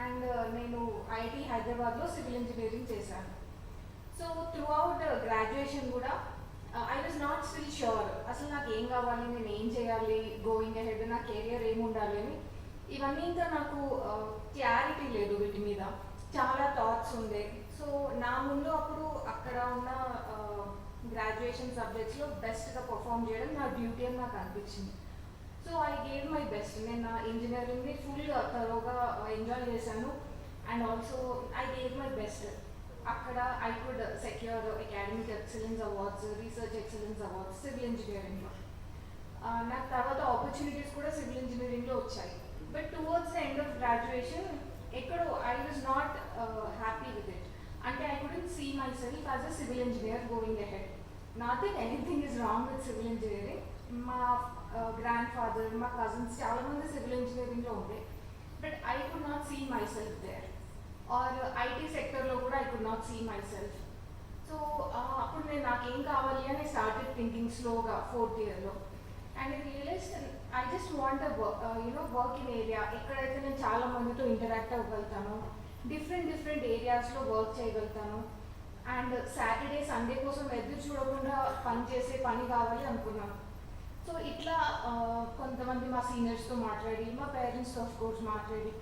And నేను ఐఐటి హైదరాబాద్లో సివిల్ ఇంజనీరింగ్ చేశాను. సో త్రూ అవుట్ గ్రాడ్యుయేషన్ కూడా I was not still sure అసలు నాకు ఏం కావాలి, నేను ఏం చేయాలి, గోయింగ్ అహెడ్ నా కెరియర్ ఏమి ఉండాలి అని. ఇవన్నీ ఇంకా నాకు క్లారిటీ లేదు వీటి మీద, చాలా థాట్స్ ఉండే. సో నా ముందు అప్పుడు అక్కడ ఉన్న గ్రాడ్యుయేషన్ సబ్జెక్ట్స్లో బెస్ట్గా పర్ఫామ్ చేయడం నా డ్యూటీ అని నాకు అనిపించింది. So I gave my best. నేను నా ఇంజనీరింగ్ని ఫుల్గా తరోగా ఎంజాయ్ చేశాను. And also I gave my best. అక్కడ I could secure academic excellence awards, research excellence awards civil ఇంజనీరింగ్లో. నాకు తర్వాత ఆపర్చునిటీస్ కూడా సివిల్ ఇంజనీరింగ్లో వచ్చాయి. But towards the end of graduation ఎక్కడో I was not happy with it. అంటే I couldn't see myself as a civil engineer going ahead. Not that anything is wrong with civil engineering. మా grandfather, మా cousins చాలామంది civil ఇంజనీరింగ్లో ఉండే, but I could not see myself there. Or IT సెక్టర్లో కూడా I could not see myself. So అప్పుడు నేను నాకేం కావాలి అని స్టార్టెడ్ థింకింగ్ స్లోగా 4th yearలో. And I realize I just want work in area ఎక్కడైతే నేను చాలా మందితో ఇంటరాక్ట్ అవ్వగలుగుతాను, డిఫరెంట్ ఏరియాస్లో వర్క్ చేయగలుగుతాను. అండ్ సాటర్డే సండే కోసం ఎదురు చూడకుండా పని చేసే పని కావాలి అనుకున్నాను. సో ఇట్లా కొంతమంది మా సీనియర్స్తో మాట్లాడి, మా పేరెంట్స్తో ఆఫ్ కోర్స్ మాట్లాడి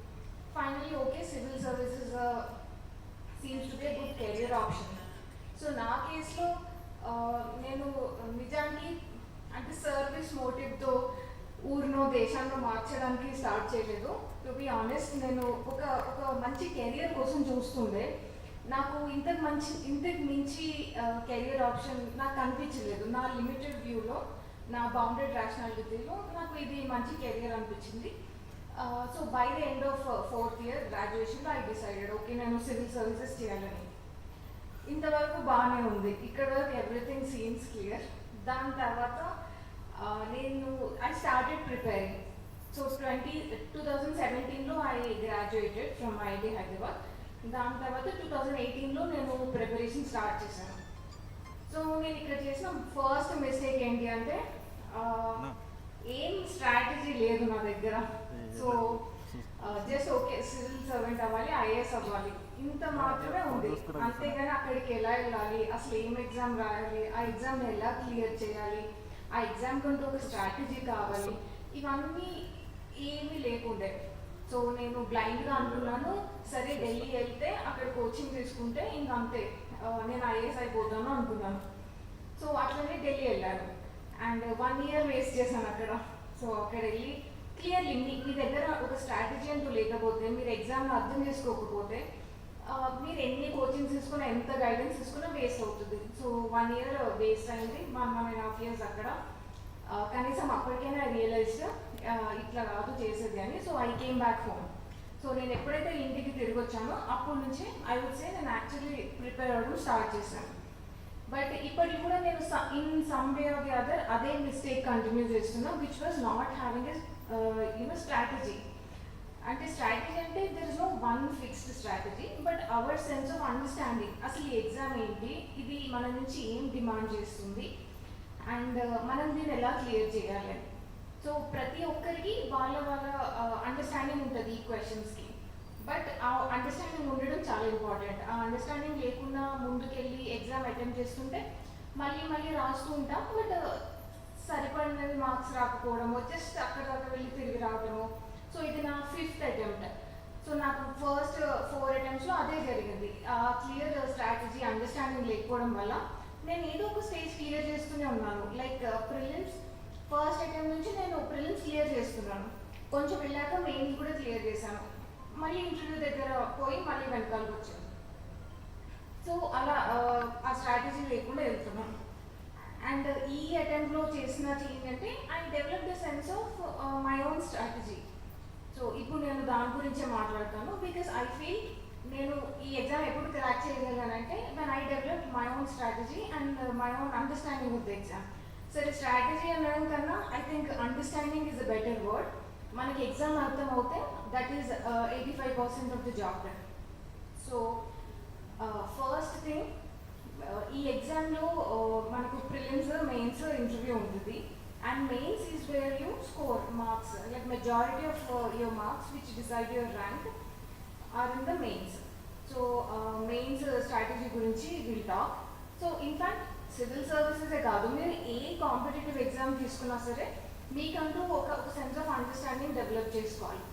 finally okay civil services seems to be a good career option. So నా కేసులో నేను నిజానికి అంటే సర్వీస్ మోటివ్తో ఊరినో దేశాన్ని మార్చడానికి స్టార్ట్ చేయలేదు. టు బి ఆనెస్ట్, నేను ఒక మంచి కెరియర్ కోసం చూస్తుండే. నాకు ఇంతకు మించి కెరియర్ ఆప్షన్ నాకు అనిపించలేదు. నా లిమిటెడ్ వ్యూలో, నా బౌండెడ్ రేషనాలిటీలో నాకు ఇది మంచి కెరియర్ అనిపించింది. So by the end of 4th year గ్రాడ్యుయేషన్లో ఐ డిసైడెడ్ ఓకే నేను సివిల్ సర్వీసెస్ చేయాలని. ఇంతవరకు బాగానే ఉంది, ఇక్కడ వరకు ఎవ్రీథింగ్ సీమ్స్ క్లియర్. దాని తర్వాత నేను ఐ స్టార్టెడ్ ప్రిపేరింగ్. సో 2017లో I graduated from IIT Hyderabad. దాని తర్వాత 2018లో నేను ప్రిపరేషన్ స్టార్ట్ చేశాను. సో నేను ఇక్కడ చేసిన ఫస్ట్ మిస్టేక్ ఏంటి అంటే ఏం స్ట్రాటజీ లేదు నా దగ్గర. So just okay civil servant అవ్వాలి, ఐఏఎస్ అవ్వాలి, ఇంత మాత్రమే ఉంది. అంతేగాని అక్కడికి ఎలా వెళ్ళాలి, అసలు ఏం ఎగ్జామ్ రాయాలి, ఆ ఎగ్జామ్ని ఎలా క్లియర్ చేయాలి, ఆ ఎగ్జామ్ కంటూ ఒక స్ట్రాటజీ కావాలి, ఇవన్నీ ఏమీ లేకుండే. సో నేను బ్లైండ్గా అనుకున్నాను, సరే ఢిల్లీ వెళ్తే అక్కడ కోచింగ్ తీసుకుంటే ఇంకంతే నేను ఐఏఎస్ అయిపోతాను అనుకున్నాను. సో అట్లనే ఢిల్లీ వెళ్ళాను అండ్ 1 year వేస్ట్ చేశాను అక్కడ. సో అక్కడ వెళ్ళి క్లియర్లీ మీ దగ్గర ఒక స్ట్రాటజీ అంటూ లేకపోతే, మీరు ఎగ్జామ్ని అర్థం చేసుకోకపోతే, మీరు ఎన్ని కోచింగ్స్ తీసుకున్నా ఎంత గైడెన్స్ తీసుకున్నా వేస్ట్ అవుతుంది. సో 1 year వేస్ట్ అయింది, 1.5 years అక్కడ. కనీసం అప్పటికైనా రియలైజ్డ్ ఇట్లా కాదు చేసేది అని. So I came back home. So నేను ఎప్పుడైతే ఇంటికి తిరిగి వచ్చానో అప్పటి నుంచి ఐ వుడ్ సే నేను యాక్చువల్లీ ప్రిపేర్ అవ్వడం స్టార్ట్ చేశాను. బట్ ఇప్పటికి కూడా నేను in some way of the other అదే మిస్టేక్ కంటిన్యూ చేస్తున్నా, which was not having a strategy. అంటే స్ట్రాటజీ అంటే there is no one fixed strategy, but our sense of understanding అసలు ఈ ఎగ్జామ్ ఏంటి, ఇది మన నుంచి ఏం డిమాండ్ చేస్తుంది అండ్ మనం దీన్ని ఎలా క్లియర్ చేయాలి. సో ప్రతి ఒక్కరికి వాళ్ళ అండర్స్టాండింగ్ ఉంటుంది ఈ క్వశ్చన్స్కి. బట్ ఆ అండర్స్టాండింగ్ ఉండడం చాలా ఇంపార్టెంట్. ఆ అండర్స్టాండింగ్ లేకుండా ముందుకెళ్ళి ఎగ్జామ్ అటెంప్ట్ చేస్తుంటే మళ్ళీ రాస్తూ ఉంటాం, బట్ సరిపడినవి మార్క్స్ రాకపోవడము, జస్ట్ అక్కడ దాకా వెళ్ళి తిరిగి రావడము. సో ఇది నా 5th attempt. సో నాకు ఫస్ట్ 4 attemptsలో అదే జరిగింది. క్లియర్ స్ట్రాటజీ అండర్స్టాండింగ్ లేకపోవడం వల్ల నేను ఏదో ఒక స్టేజ్ క్లియర్ చేస్తూనే ఉన్నాను. లైక్ ప్రిలిమ్స్ ఫస్ట్ అటెంప్ట్ నుంచి నేను ప్రిలిమ్స్ క్లియర్ చేస్తున్నాను, కొంచెం వెళ్ళాక మెయిన్స్ కూడా క్లియర్ చేశాను, మళ్ళీ ఇంటర్వ్యూ దగ్గర పోయి మళ్ళీ వెనకాలకు వచ్చాను. సో అలా ఆ స్ట్రాటజీ లేకుండా వెళ్తున్నాను. అండ్ ఈ అటెంప్ట్లో చేసిన చేంజ్ అంటే I develop the sense of my own strategy. So ఇప్పుడు నేను దాని గురించే మాట్లాడతాను, బికాస్ ఐ ఫీల్ నేను ఈ ఎగ్జామ్ ఎప్పుడు క్రాక్ చేయగలిగానంటే when I develop my own strategy and my own understanding of the exam. సరే స్ట్రాటజీ అనడం కన్నా I think understanding is a better word. మనకి ఎగ్జామ్ అర్థం అవుతే that is 85% of the job done. So first thing, ఈ ఎగ్జామ్లో మనకు prelims, mains, interview ఉంటుంది. And mains is where you score marks, like majority of your marks which decide your rank or in the mains. So mains strategy గురించి will talk. So in fact civil సర్వీసెసే కాదు, మీరు ఏ competitive exam తీసుకున్నా సరే మీకంటూ ఒక సెన్స్ ఆఫ్ అండర్స్టాండింగ్ డెవలప్ చేసుకోవాలి.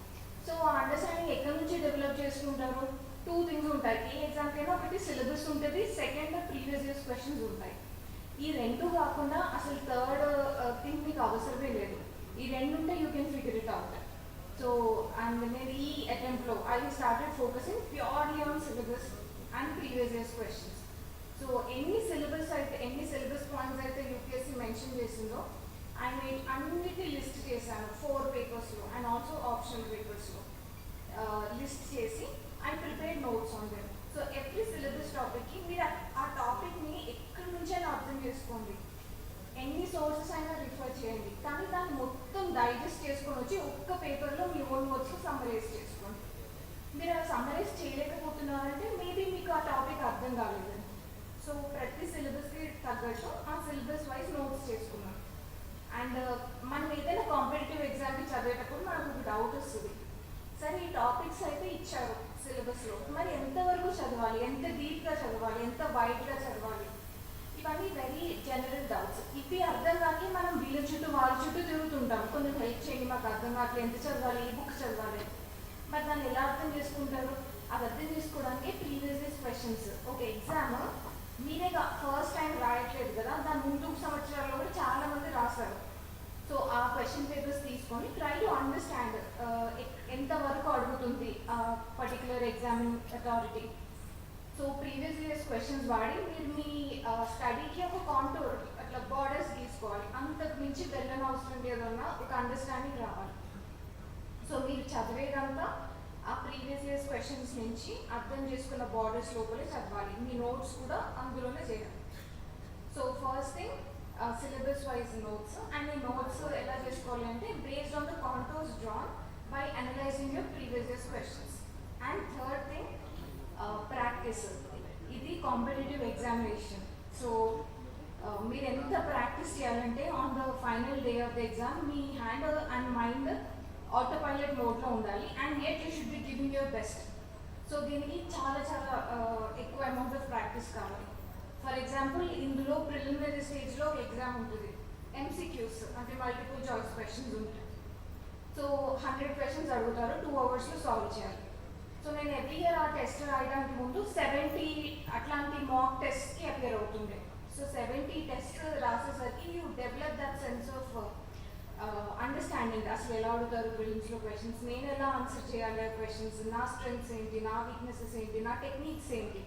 సో ఆ అండర్స్టాండింగ్ ఎక్కడి నుంచి డెవలప్ చేసుకుంటారు? 2 థింగ్స్ ఉంటాయి. ఏ ఎగ్జామ్కైనా ఒకటి సిలబస్ ఉంటుంది, సెకండ్ ప్రీవియస్ ఇయర్స్ క్వశ్చన్స్ ఉంటాయి. ఈ 2 కాకుండా అసలు థర్డ్ థింగ్ మీకు అవసరమే లేదు. ఈ 2 ఉంటే you can figure it out. So and నేను ఈ అటెంప్ట్లో I started focusing purely on syllabus and previous years questions. So ఎన్ని సిలబస్ పాయింట్స్ అయితే యూపీఎస్సీ మెన్షన్ చేసిందో అన్నిటి లిస్ట్ చేశాను 4 పేపర్స్లో అండ్ ఆల్సో ఆప్షనల్ పేపర్స్లో లిస్ట్ చేసి I prepared notes on them. So every syllabus టాపిక్కి మీరు ఆ టాపిక్ని ఎక్కడి నుంచైనా అర్థం చేసుకోండి, ఎన్ని సోర్సెస్ అయినా రిఫర్ చేయండి, కానీ దాన్ని మొత్తం డైజెస్ట్ చేసుకొని వచ్చి ఒక్క పేపర్లో మీ ఓన్ వర్డ్స్లో సమ్మరైజ్ చేసుకోండి. మీరు అలా సమ్మరైజ్ చేయలేకపోతున్నారంటే మేబీ మీకు ఆ టాపిక్ అర్థం కాలేదండి. సో ప్రతి సిలబస్కి తగ్గట్టు ఆ సిలబస్ వైజ్ నోట్స్ చేసుకున్నాం. అండ్ మనం ఏదైనా కాంపిటేటివ్ ఎగ్జామ్కి చదివేటప్పుడు మనకు ఒక డౌట్ వస్తుంది, సరే ఈ టాపిక్స్ అయితే ఇచ్చారు సిలబస్లో, మరి ఎంతవరకు చదవాలి, ఎంత డీప్గా చదవాలి, ఎంత వైడ్గా చదవాలి, ఇవన్నీ వెరీ జనరల్ డౌట్స్. ఇవి అర్థం కాకి మనం వీళ్ళ చుట్టూ వాళ్ళ చుట్టూ తిరుగుతుంటాం, కొంచెం హెల్ప్ చేయండి మాకు అర్థం కావట్లేదు, ఎంత చదవాలి, ఈ బుక్ చదవాలి. మరి దాన్ని ఎలా అర్థం చేసుకుంటారు? అది అర్థం చేసుకోవడానికి ప్రీవియస్ ఇయర్స్ క్వశ్చన్స్. ఒక ఎగ్జామ్ మీరే ఫస్ట్ టైం రాయట్లేదు కదా, దాని ముందు సంవత్సరాల్లో కూడా చాలా మంది రాస్తారు. సో ఆ క్వశ్చన్ పేపర్స్ తీసుకొని ట్రై టు అండర్స్టాండ్ ఎంతవరకు అడుగుతుంది particular examining authority. So previous years questions వాడి మీరు మీ స్టడీకి ఒక కాంటూర్ అట్లా బార్డర్స్ గీసుకోవాలి, అంతకు మించి వెళ్ళని అవసరం లేదన్న ఒక అండర్స్టాండింగ్ రావాలి. సో మీరు చదివేదంతా ఆ ప్రీవియస్ ఇయర్స్ క్వశ్చన్స్ నుంచి అర్థం చేసుకున్న బార్డర్స్ లోపలే చదవాలి, మీ నోట్స్ కూడా అందులోనే చేయాలి. So first thing syllabus wise notes. And ఈ నోట్స్ ఎలా చేసుకోవాలి అంటే based on the contours drawn by analysing your previous years questions. And third thing practice. ఇది కాంపిటేటివ్ ఎగ్జామినేషన్. సో మీరు ఎంత ప్రాక్టీస్ చేయాలంటే on the final day of the exam me hand and mind auto pilot మోడ్లో ఉండాలి. And yet you should be giving your best. So దీనికి చాలా చాలా ఎక్కువ అమౌంట్ ఆఫ్ ప్రాక్టీస్ కావాలి. ఫర్ ఎగ్జాంపుల్ ఇందులో ప్రిలిమినరీ స్టేజ్లో ఒక ఎగ్జామ్ ఉంటుంది, ఎంసీక్యూస్ అంటే మల్టిపుల్ చాయిస్ క్వశ్చన్స్ ఉంటాయి. సో 100 క్వశ్చన్స్ అడుగుతారు, 2 అవర్స్లో సాల్వ్ చేయాలి. సో నేను ఎవ్రీ ఇయర్ ఆ టెస్ట్ రాయడానికి ముందు 70 అట్లాంటి మాక్ టెస్ట్కి అపియర్ అవుతుండే. సో 70 టెస్ట్ రాసేసరికి you develop that sense of understanding, అసలు ఎలా అడుగుతారు ప్రిలిమ్స్లో క్వశ్చన్స్, నేను ఎలా ఆన్సర్ చేయాలి ఆ క్వశ్చన్స్, నా స్ట్రెంగ్స్ ఏంటి, నా వీక్నెసెస్ ఏంటి, నా టెక్నిక్స్ ఏంటి,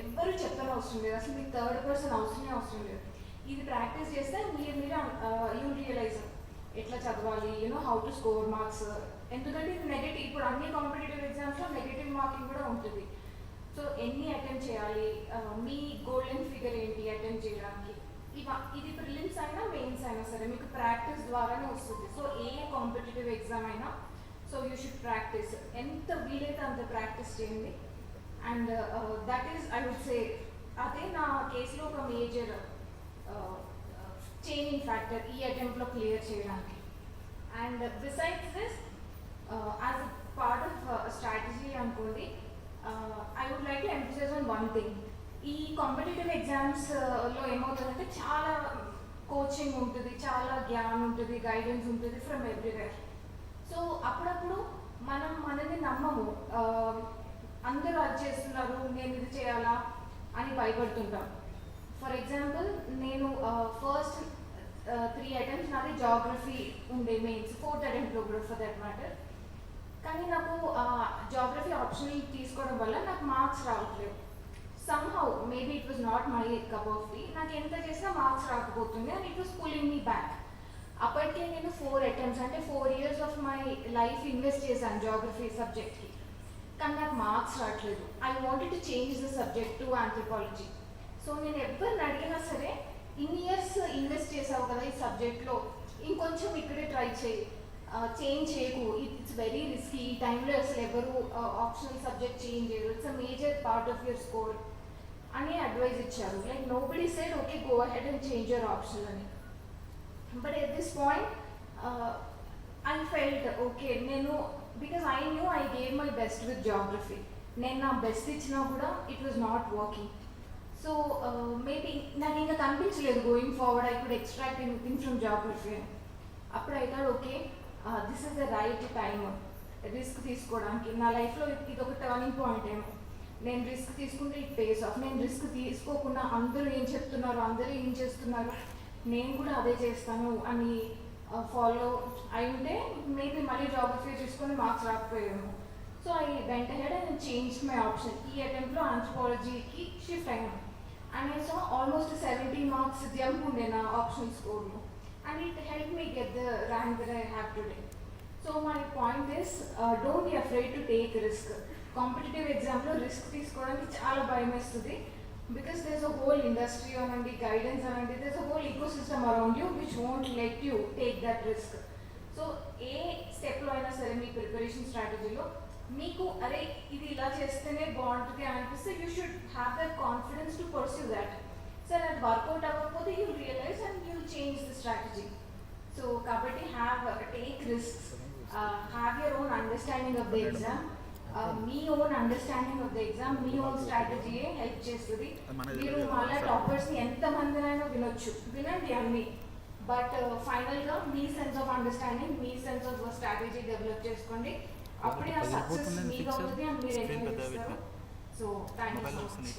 ఎవ్వరు చెప్పని అవసరం లేదు, అసలు మీకు థర్డ్ పర్సన్ అవసరం లేదు. ఇది ప్రాక్టీస్ చేస్తే మీరు యూ రియలైజ్ ఎట్లా చదవాలి, you know how to score marks. ఎందుకంటే ఇది నెగటివ్, ఇప్పుడు అన్ని కాంపిటేటివ్ ఎగ్జామ్స్లో నెగటివ్ మార్కింగ్ కూడా ఉంటుంది. సో ఎన్ని అటెంప్ట్ చేయాలి, మీ గోల్డెన్ ఫిగర్ ఏంటి అటెంప్ట్ చేయడానికి, ఇది ప్రిలిమ్స్ అయినా మెయిన్స్ అయినా సరే మీకు ప్రాక్టీస్ ద్వారానే వస్తుంది. సో ఏ కాంపిటేటివ్ ఎగ్జామ్ అయినా సో యూ షుడ్ ప్రాక్టీస్, ఎంత వీలైతే అంత ప్రాక్టీస్ చేయండి. And that is I would say అదే నా కేసులో ఒక మేజర్ చేంజింగ్ ఫ్యాక్టర్ ఈ అటెంప్ట్లో క్లియర్ చేయడానికి. And besides this as a part of strategy అనుకోండి, I would like to emphasize on one thing. ఈ కాంపిటేటివ్ ఎగ్జామ్స్లో ఏమవుతుందంటే చాలా కోచింగ్ ఉంటుంది, చాలా జ్ఞానం ఉంటుంది, గైడెన్స్ ఉంటుంది ఫ్రమ్ ఎవ్రీవేర్. సో అప్పుడప్పుడు మనని నమ్మము, అందరూ అది చేస్తున్నారు నేను ఇది చేయాలా అని భయపడుతుంటాం. ఫర్ ఎగ్జాంపుల్ నేను ఫస్ట్ 3 అటెంప్ట్స్ నాది జాగ్రఫీ ఉండే మెయిన్స్, 4th అటెంప్ట్లో కూడా ఫర్ దట్ మ్యాటర్. కానీ నాకు జాగ్రఫీ ఆప్షనల్ తీసుకోవడం వల్ల నాకు మార్క్స్ రావట్లేదు. somehow maybe it was not my cup of tea, నాకు ఎంత చేసినా మార్క్స్ రాకపోతుంది and it was pulling me back. అప్పటికే నేను 4 అటెంప్ట్స్ అంటే 4 years of my life invest చేశాను జాగ్రఫీ సబ్జెక్ట్కి, కానీ నాకు మార్క్స్ రావట్లేదు. I wanted to change the subject to anthropology. So నేను ఎవరిని అడిగినా సరే ఇన్ని ఇయర్స్ ఇన్వెస్ట్ చేసావు కదా ఈ సబ్జెక్ట్లో, ఇంకొంచెం ఇక్కడే ట్రై చేయి, చేంజ్ చేయకు, ఇట్స్ వెరీ రిస్కీ, ఈ టైంలో అసలు ఎవరు ఆప్షనల్ సబ్జెక్ట్ చేంజ్ చేయరు, it's a major part of your score అని అడ్వైజ్ ఇచ్చారు. Like nobody said okay go ahead and change your option అని. But at this point I felt okay నేను, because I knew I gave my best with geography, నేను నా best ఇచ్చినా కూడా it was not working. So maybe నాకు ఇంకా కనిపించలేదు going forward I could extract anything from geography అని. అప్పుడు అయితే okay this is the right time risk తీసుకోవడానికి, నా లైఫ్లో ఇది ఒక టర్నింగ్ పాయింట్ ఏమో, నేను రిస్క్ తీసుకుంటే ఇట్ పేస్ ఆఫ్. నేను రిస్క్ తీసుకోకుండా అందరూ ఏం చెప్తున్నారు, అందరూ ఏం చేస్తున్నారు, నేను కూడా అదే చేస్తాను అని ఫాలో అయి ఉంటే మేబీ మళ్ళీ జాగ్రఫీ తీసుకొని మార్క్స్ రాకపోయాము. So I went ahead and change my option. ఈ అటెంప్ట్లో ఆంథ్రోపాలజీకి షిఫ్ట్ అయ్యాను. And I saw almost 70 marks jump ఉండే నా ఆప్షన్ స్కోర్లో, and it help me get the rank that I have today. So my point is don't be afraid to take risk. Competitive ఎగ్జామ్లో risk తీసుకోవడానికి చాలా భయం వేస్తుంది, because there's a whole industry around the guidance around it, there's a whole ecosystem around you which won't let you take that risk. So ఏ స్టెప్లో అయినా సరే మీ preparation స్ట్రాటజీలో మీకు అరే ఇది ఇలా చేస్తేనే బాగుంటుంది అనిపిస్తే you should have that confidence to pursue that. Sir అది వర్కౌట్ అవ్వకపోతే you realize and you change the strategy. So కాబట్టి take risks, have your own understanding of the exam, మీ own understanding of the exam, మీ own స్ట్రాటజీయే help చేస్తుంది. మీరు మళ్ళీ టాపర్స్ని ఎంతమందినైనా వినండి అన్నీ, బట్ ఫైనల్గా మీ సెన్స్ ఆఫ్ అండర్స్టాండింగ్, మీ సెన్స్ ఆఫ్ స్ట్రాటజీ డెవలప్ చేసుకోండి. అప్పుడే ఆ సక్సెస్ మీకు అవుతుంది అని మీరు ఎంజాయ్ చేస్తారు. So thank you so much.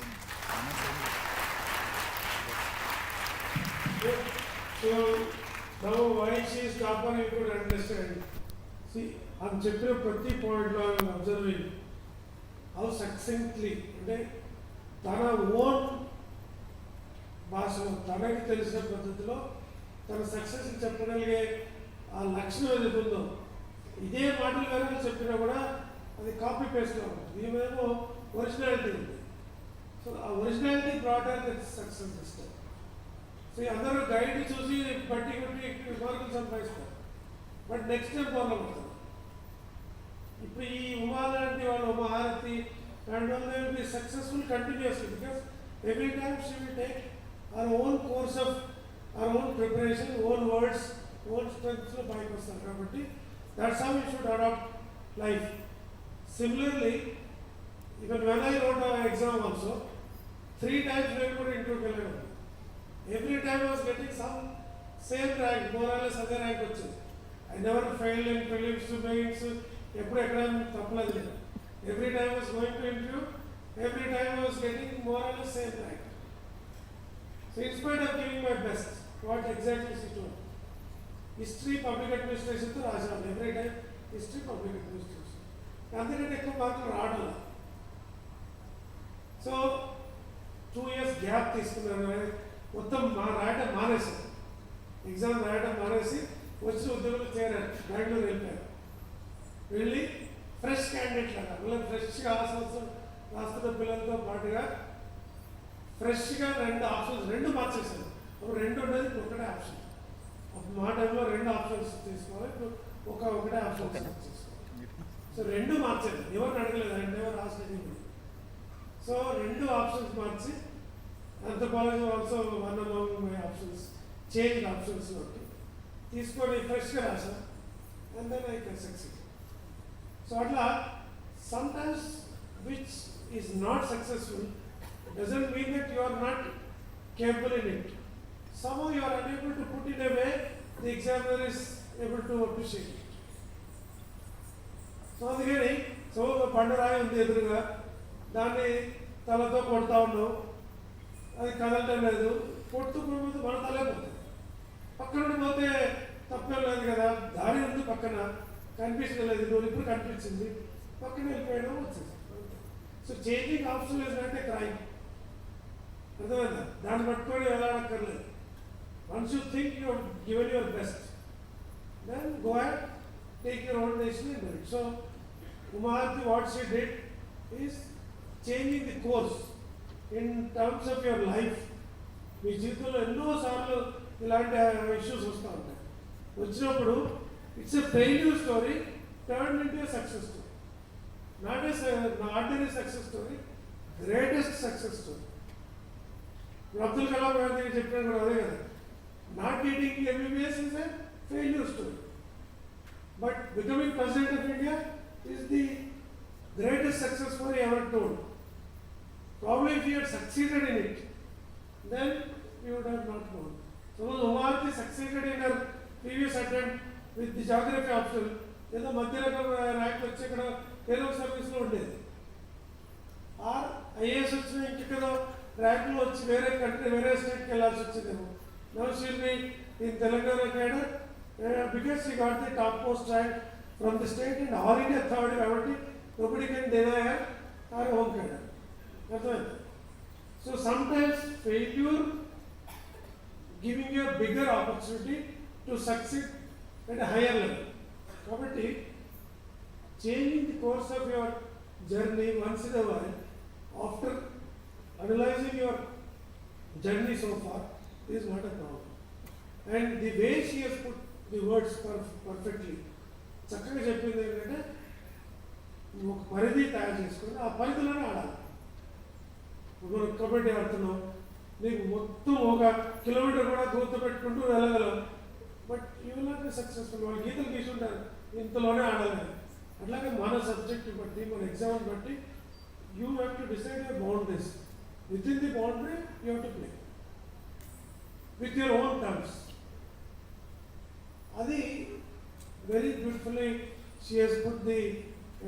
So now why she is topper you could understand. See, I'm చెప్పిన ప్రతి పాయింట్లో ఐఎమ్ అబ్జర్వింగ్ హౌ సక్సెంట్లీ, అంటే తన ఓన్ భాషలో తనకి తెలిసిన పద్ధతిలో తన సక్సెస్ చెప్పగలిగే ఆ లక్షణం ఏదైతే ఉందో, ఇదే మాటలు వేరే చెప్పినా కూడా అది కాపీ పేస్ట్ ఉంటుంది. ఈమెమో ఒరిజినాలిటీ ఉంది. సో ఆ originality brought and success system. So అందరూ గైడ్ చూసి బట్టి కొట్టి మార్కులు సంపాదిస్తారు, బట్ నెక్స్ట్ టైం ఫాలో అవుతారు. ఇప్పుడు ఈ ఉమాలాంటి వాళ్ళు మహారతి and one they will be successful continuously, because every time she will take our own course of our own preparation, own words, own స్ట్రెంగ్స్లో పైకి వస్తారు. కాబట్టి that's how you should adapt life. Similarly even when I wrote exam also 3 times నేను కూడా ఇంటర్వ్యూకి వెళ్ళాను. Every time I was getting some same rank, more or less అదే rank వచ్చింది. I never failed in prelims to mains, ఎప్పుడు ఎక్కడ తప్పలేదు లేదు. Every time I was going to interview, every time I was getting more or less same rank. So in spite of giving my best, what exactly she told, history public administration తో రాశాను. Every time history public administration, అందుకంటే ఎక్కువ మార్కులు రావడం. So 2 years gap తీసుకున్నాను. మొత్తం రాయటం మానేసాను, ఎగ్జామ్ రాయటం మానేసి వచ్చిన ఉద్యోగంలో చేరాను. బెంగళూరు వెళ్ళాను. వెళ్ళి ఫ్రెష్ క్యాండిడేట్ లాగా మళ్ళీ ఫ్రెష్గా ఆ సంవత్సరం రాస్తున్న పిల్లలతో పాటుగా ఫ్రెష్గా 2 ఆప్షన్స్ 2 మార్చేసాను. అప్పుడు 2 ఉండేది, ఇప్పుడు ఒకటే ఆప్షన్. అప్పుడు మా టైంలో 2 ఆప్షన్స్ తీసుకోవాలి, ఇప్పుడు ఒకటే ఆప్షన్ తీసుకోవాలి. సో 2 మార్చాను, ఎవరిని అడగలేదు, 2 ఎవరు రాసలేదు. So 2 options March anthropology also one among my options, changed options తీసుకొని ఫ్రెష్గా రాసాను. and then I can succeed. So atla sometimes which is not successful doesn't mean that you are not capable in it. Somehow you are unable to put it away, the examiner is able to appreciate it. So అందుకని so పండురాయి ఉంది ఎదురుగా, దాన్ని తలతో కొడతా ఉన్నావు, అది కదలటం లేదు, కొడుతూ పోతే మన తలే పోతుంది. పక్కన పోతే తప్పేం లేదు కదా, దారి ఉంది పక్కన, కనిపించడం లేదు, నువ్వు ఇప్పుడు కనిపించింది, పక్కన వెళ్ళిపోయడం వచ్చింది. సో చేంజింగ్ ఆప్షన్ లేదంటే క్రైమ్, అర్థమైందా? దాన్ని పట్టుకొని వెళ్ళక్కర్లేదు. Once you think you given your best, then go and take your own decision and do it. So Umaharathi what she did, is changing the course in terms of your life. మీ జీవితంలో ఎన్నోసార్లు ఇలాంటి issues వస్తూ ఉంటాయి. వచ్చినప్పుడు it's a failure story turn into a success story. Not a ordinary success story, greatest success story. Abdul Kalam గారి చెప్పిన కూడా అదే కదా, not getting MBBS is a failure story. But becoming President of India is the greatest success story ever told. Probably if you had succeeded in it, then you would have not known. Suppose Umarti succeeded in her previous attempt with the geography option, ఏదో మధ్య రకం rank వచ్చి ఇక్కడ ఏదో సర్వీస్లో ఉండేది. Are IAS వచ్చిన ఇంకెక్కడో ర్యాంకులో వచ్చి వేరే కంట్రీ వేరే స్టేట్కి వెళ్ళాల్సి వచ్చిందేమో. Now she will be in Telangana cadre because she got the topmost rank from the state and all India third కాబట్టి nobody can deny her home cadre. అర్థమైంది? So sometimes failure giving you a bigger opportunity to succeed at a higher level. కాబట్టి changing the course of your journey once in a while after analyzing your journey so far is not a problem. And the way she has put the words perfectly, చక్కగా చెప్పింది ఏంటంటే ఒక పరిధి తయారు చేసుకొని ఆ పరిధిలోనే ఆడాలి. మనం కబడ్డీ ఆడుతున్నాం, నీకు మొత్తం ఒక కిలోమీటర్ కూడా దూరం పెట్టుకుంటూ వెళ్ళగలవు, but you will not be successful. వాళ్ళు గీతలు గీసుంటారు, ఇంతలోనే ఆడాలి. అట్లాగే మన సబ్జెక్ట్ బట్టి మన ఎగ్జామ్ బట్టి you have to decide your boundaries. With in the boundary you have to play with your own terms. Adi very beautifully she has put the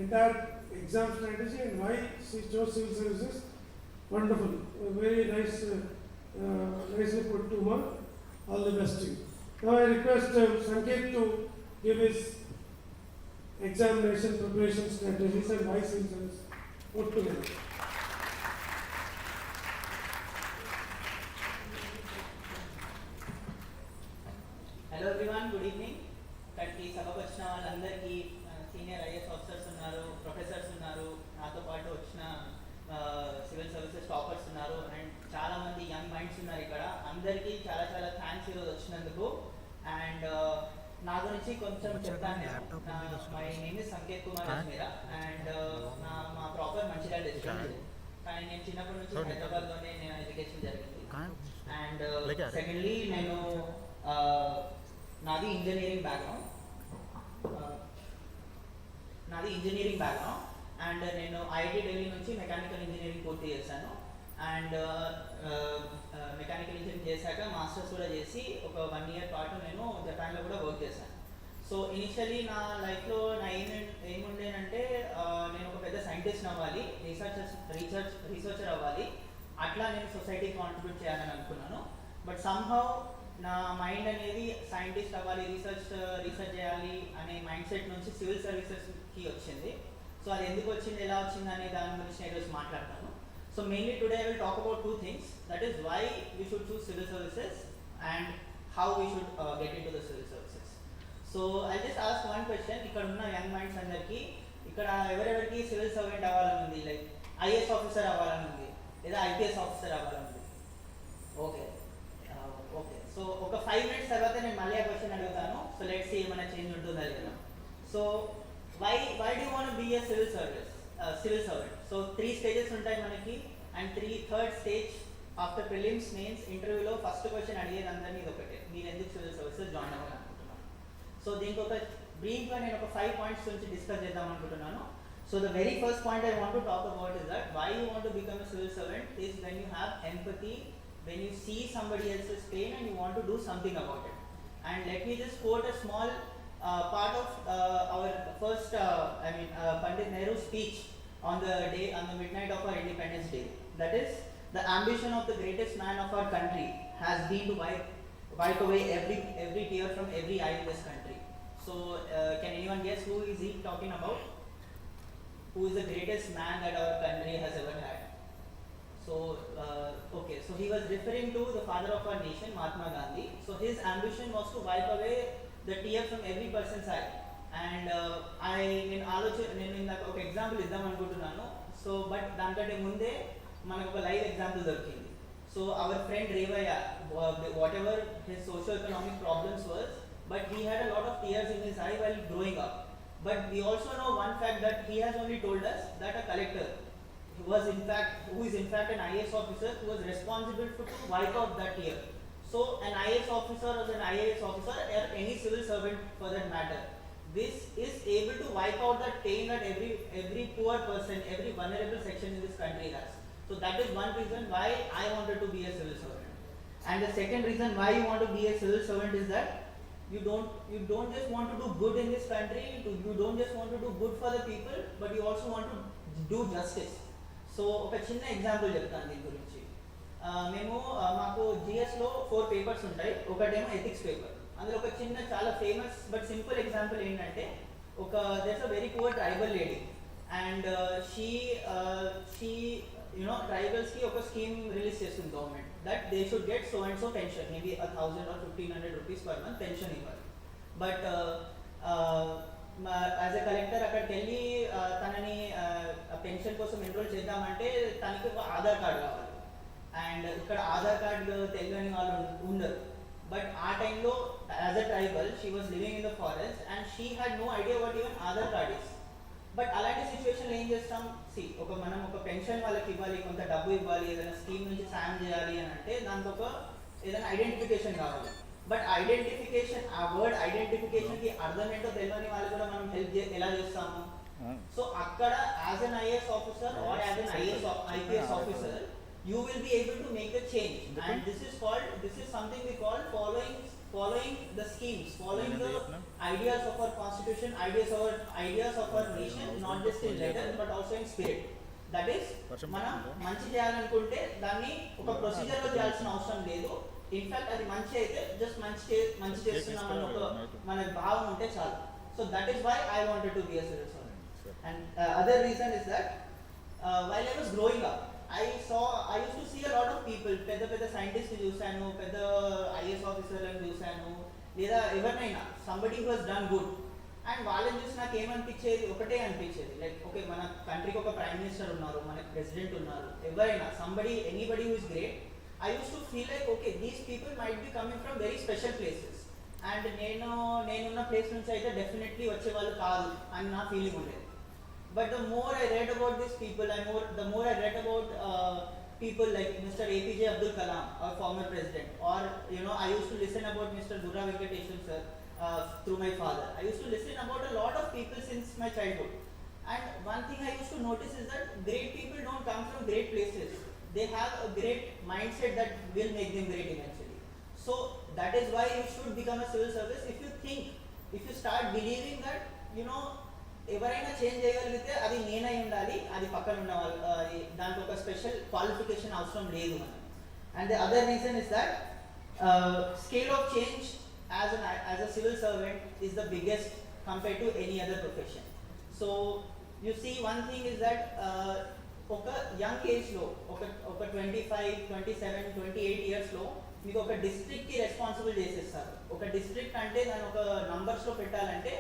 entire exam strategy and why she chose civil services. Wonderful, very nice, nicely put to her. All the best to you. Now I request Sanket to give his examination preparation strategies and why civil service put together. Hello everyone, good evening. ఇక్కడికి సభకు వచ్చిన వాళ్ళందరికీ senior IAS officers ఉన్నారు, professors ఉన్నారు, నాతో పాటు వచ్చిన civil services toppers ఉన్నారు అండ్ చాలామంది యంగ్ మైండ్స్ ఉన్నారు ఇక్కడ. అందరికీ చాలా చాలా థ్యాంక్స్ ఈరోజు వచ్చినందుకు. అండ్ నా గురించి కొంచెం చెప్తాను నేను. My name is Sanket Kumar Ajmeera and మా ప్రాపర్ మంచిర్యాల డిస్ట్రిక్ట్. కానీ నేను చిన్నప్పటి నుంచి హైదరాబాద్లోనే నేను ఎడ్యుకేషన్ జరిగింది. అండ్ సెకండ్లీ నేను నాది ఇంజనీరింగ్ బ్యాక్గ్రౌండ్ అండ్ నేను IIT ఢిల్లీ నుంచి మెకానికల్ ఇంజనీరింగ్ పూర్తి చేశాను. అండ్ మెకానికల్ ఇంజనీరింగ్ చేశాక మాస్టర్స్ కూడా చేసి ఒక 1 year పాటు నేను జపాన్లో కూడా వర్క్ చేశాను. సో ఇనిషియలీ నా లైఫ్లో నా ఏముండేనంటే నేను ఒక పెద్ద సైంటిస్ట్ అవ్వాలి, రీసెర్చర్ అవ్వాలి, అట్లా నేను సొసైటీకి కాంట్రిబ్యూట్ చేయాలని అనుకున్నాను. బట్ సమ్హౌ నా మైండ్ అనేది సైంటిస్ట్ అవ్వాలి, రీసెర్చ్ చేయాలి అనే మైండ్ సెట్ నుంచి సివిల్ సర్వీసెస్కి వచ్చింది. సో అది ఎందుకు వచ్చింది, ఎలా వచ్చింది అనే దాని గురించి నేను ఈరోజు మాట్లాడతాను. So mainly today I will talk about 2 things. That is why we should choose civil services and how we should get into the civil services. So I just ask one question. ఇక్కడ ఉన్న young minds అందరికీ ఇక్కడ ఎవరెవరికి civil servant అవ్వాలని ఉంది, like IAS officer అవ్వాలని ఉంది లేదా IPS ఆఫీసర్ అవ్వాలని ఉంది? ఓకే. సో ఒక 5 minutes తర్వాత నేను మళ్ళీ ఆ క్వశ్చన్ అడుగుతాను. సో లెట్స్ సీ ఏమైనా చేంజ్ ఉంటుందా లేదా. So why do you want be a civil servant? So 3 stages ఉంటాయి మనకి. And third stage after prelims mains ఇంటర్వ్యూలో ఫస్ట్ క్వశ్చన్ అడిగేది అందరినీ ఇది ఒకటే, మీరు ఎందుకు సివిల్ సర్వీసెస్ జాయిన్ అవ్వాలనుకుంటున్నాను. సో దీనికి ఒక బ్రీఫ్గా నేను ఒక 5 points గురించి డిస్కస్ చేద్దాం అనుకుంటున్నాను. So the very first point I want to talk about is that why you want to become a civil servant is when you have empathy, when you see somebody else's pain and you want to do something about it. And let me just quote a small part of our first Pandit Nehru's speech on the midnight of our Independence Day. That is, the ambition of the greatest man of our country has been to wipe away every tear from every eye in this country. So can anyone guess who is he talking about? Who is the greatest man that our country has ever had? So okay, so he was referring to the father of our nation, Mahatma Gandhi. So his ambition was to wipe away the tear from every person's eye. And నేను ఇందాక ఒక example ఇద్దాం అనుకుంటున్నాను. So but దానికంటే ముందే మనకు ఒక live example దొరికింది. So our friend Revaiah, whatever his socio economic problems was, but he had a lot of tears in his eye while growing up. But we also know one fact that he has only told us that a collector who is in fact an IAS officer who was responsible to wipe out that tear. So an IAS officer or an IAS officer or any civil servant for that matter, this is able to wipe out that pain that every poor person, every vulnerable section in this country has. So that is one reason why I wanted to be a civil servant. And the second reason why you want to be a civil servant is that you don't just want to do good in this country, you don't just want to do good for the people, but you also want to do justice. So ఒక చిన్న example చెప్తాను దీని గురించి. మేము మాకు జిఎస్లో 4 papers ఉంటాయి. ఒకటేమో ethics paper. అందులో ఒక చిన్న చాలా ఫేమస్ బట్ సింపుల్ ఎగ్జాంపుల్ ఏంటంటే, there's a very poor tribal lady and she tribals కి ఒక స్కీమ్ రిలీజ్ చేస్తుంది government, that they should get so and so pension, maybe 1,000 or 1,500 rupees per month pension ఇవ్వాలి. But as a collector అక్కడికి వెళ్ళి తనని pension కోసం enrol చేద్దామంటే తనకి ఒక ఆధార్ కార్డు కావాలి. అండ్ ఇక్కడ ఆధార్ కార్డు తెలియని వాళ్ళు ఉండరు. బట్ ఆ టైంలో as a tribal she was living in the forest and she had no idea what even Aadhaar card is. బట్ అలాంటి సిచ్యువేషన్లో ఏం చేస్తాం, మనం ఒక పెన్షన్ వాళ్ళకి ఇవ్వాలి, కొంత డబ్బు ఇవ్వాలి, ఏదైనా స్కీమ్ నుంచి సాయం చేయాలి అని అంటే దానికి ఒక ఏదైనా ఐడెంటిఫికేషన్ కావాలి. బట్ ఐడెంటిఫికేషన్, ఆ వర్డ్ ఐడెంటిఫికేషన్కి అర్థం ఏంటో తెలియని వాళ్ళు కూడా మనం హెల్ప్ ఎలా చేస్తాము? సో అక్కడ as an IAS officer or as an IPS officer you will be able to make a change, and this is something we call following the schemes, following the ideas of our constitution, ideas of our nation, not just in letter but also in spirit. That is, మనం మంచి చేయాలనుకుంటే దాన్ని ఒక procedure లో చేయాల్సిన అవసరం లేదు. In fact అది మంచి అయితే జస్ట్ మంచి చేస్తున్నాం అన్న ఒక మన భావం ఉంటే చాలు. So that is why I wanted to be a civil servant. And other reason is that while I was growing up, I used to see a lot of people, పెద్ద సైంటిస్ట్ చూశాను, పెద్ద ఐఏఎస్ ఆఫీసర్లను చూశాను, లేదా ఎవరినైనా somebody who has done good. And వాళ్ళని చూసి నాకు ఏమనిపించేది, ఒకటే అనిపించేది, లైక్ ఓకే మన కంట్రీకి ఒక ప్రైమ్ మినిస్టర్ ఉన్నారు, మనకి ప్రెసిడెంట్ ఉన్నారు, ఎవరైనా anybody who is great, I use to feel like okay these people might be coming from very special places and నేనున్న ప్లేస్ నుంచి అయితే డెఫినెట్లీ వచ్చేవాళ్ళు కాదు అని నా ఫీలింగ్ ఉండేది. But the more I read about these people, the more I read about people like Mr. APJ Abdul Kalam, our former president, or I used to listen about Mr. Durra Venkateswaran sir through my father. I used to listen about a lot of people since my childhood. And one thing I used to notice is that great people don't come from great places. They have a great mindset that will make them great eventually. So that is why you should become a civil service. If you start believing that, ఎవరైనా change చేయగలిగితే అది నేనై ఉండాలి, అది పక్కన ఉన్న వాళ్ళు, దానికి ఒక స్పెషల్ క్వాలిఫికేషన్ అవసరం లేదు మనం. And the other reason is that scale of change as a civil servant is the biggest compare to any other profession. So you see one thing is that ఒక యంగ్ ఏజ్లో ఒక 25, 27, 28 ఇయర్స్లో మీకు ఒక డిస్ట్రిక్ట్కి responsible చేసేస్తారు. ఒక డిస్ట్రిక్ట్ అంటే దాని ఒక నంబర్స్లో పెట్టాలంటే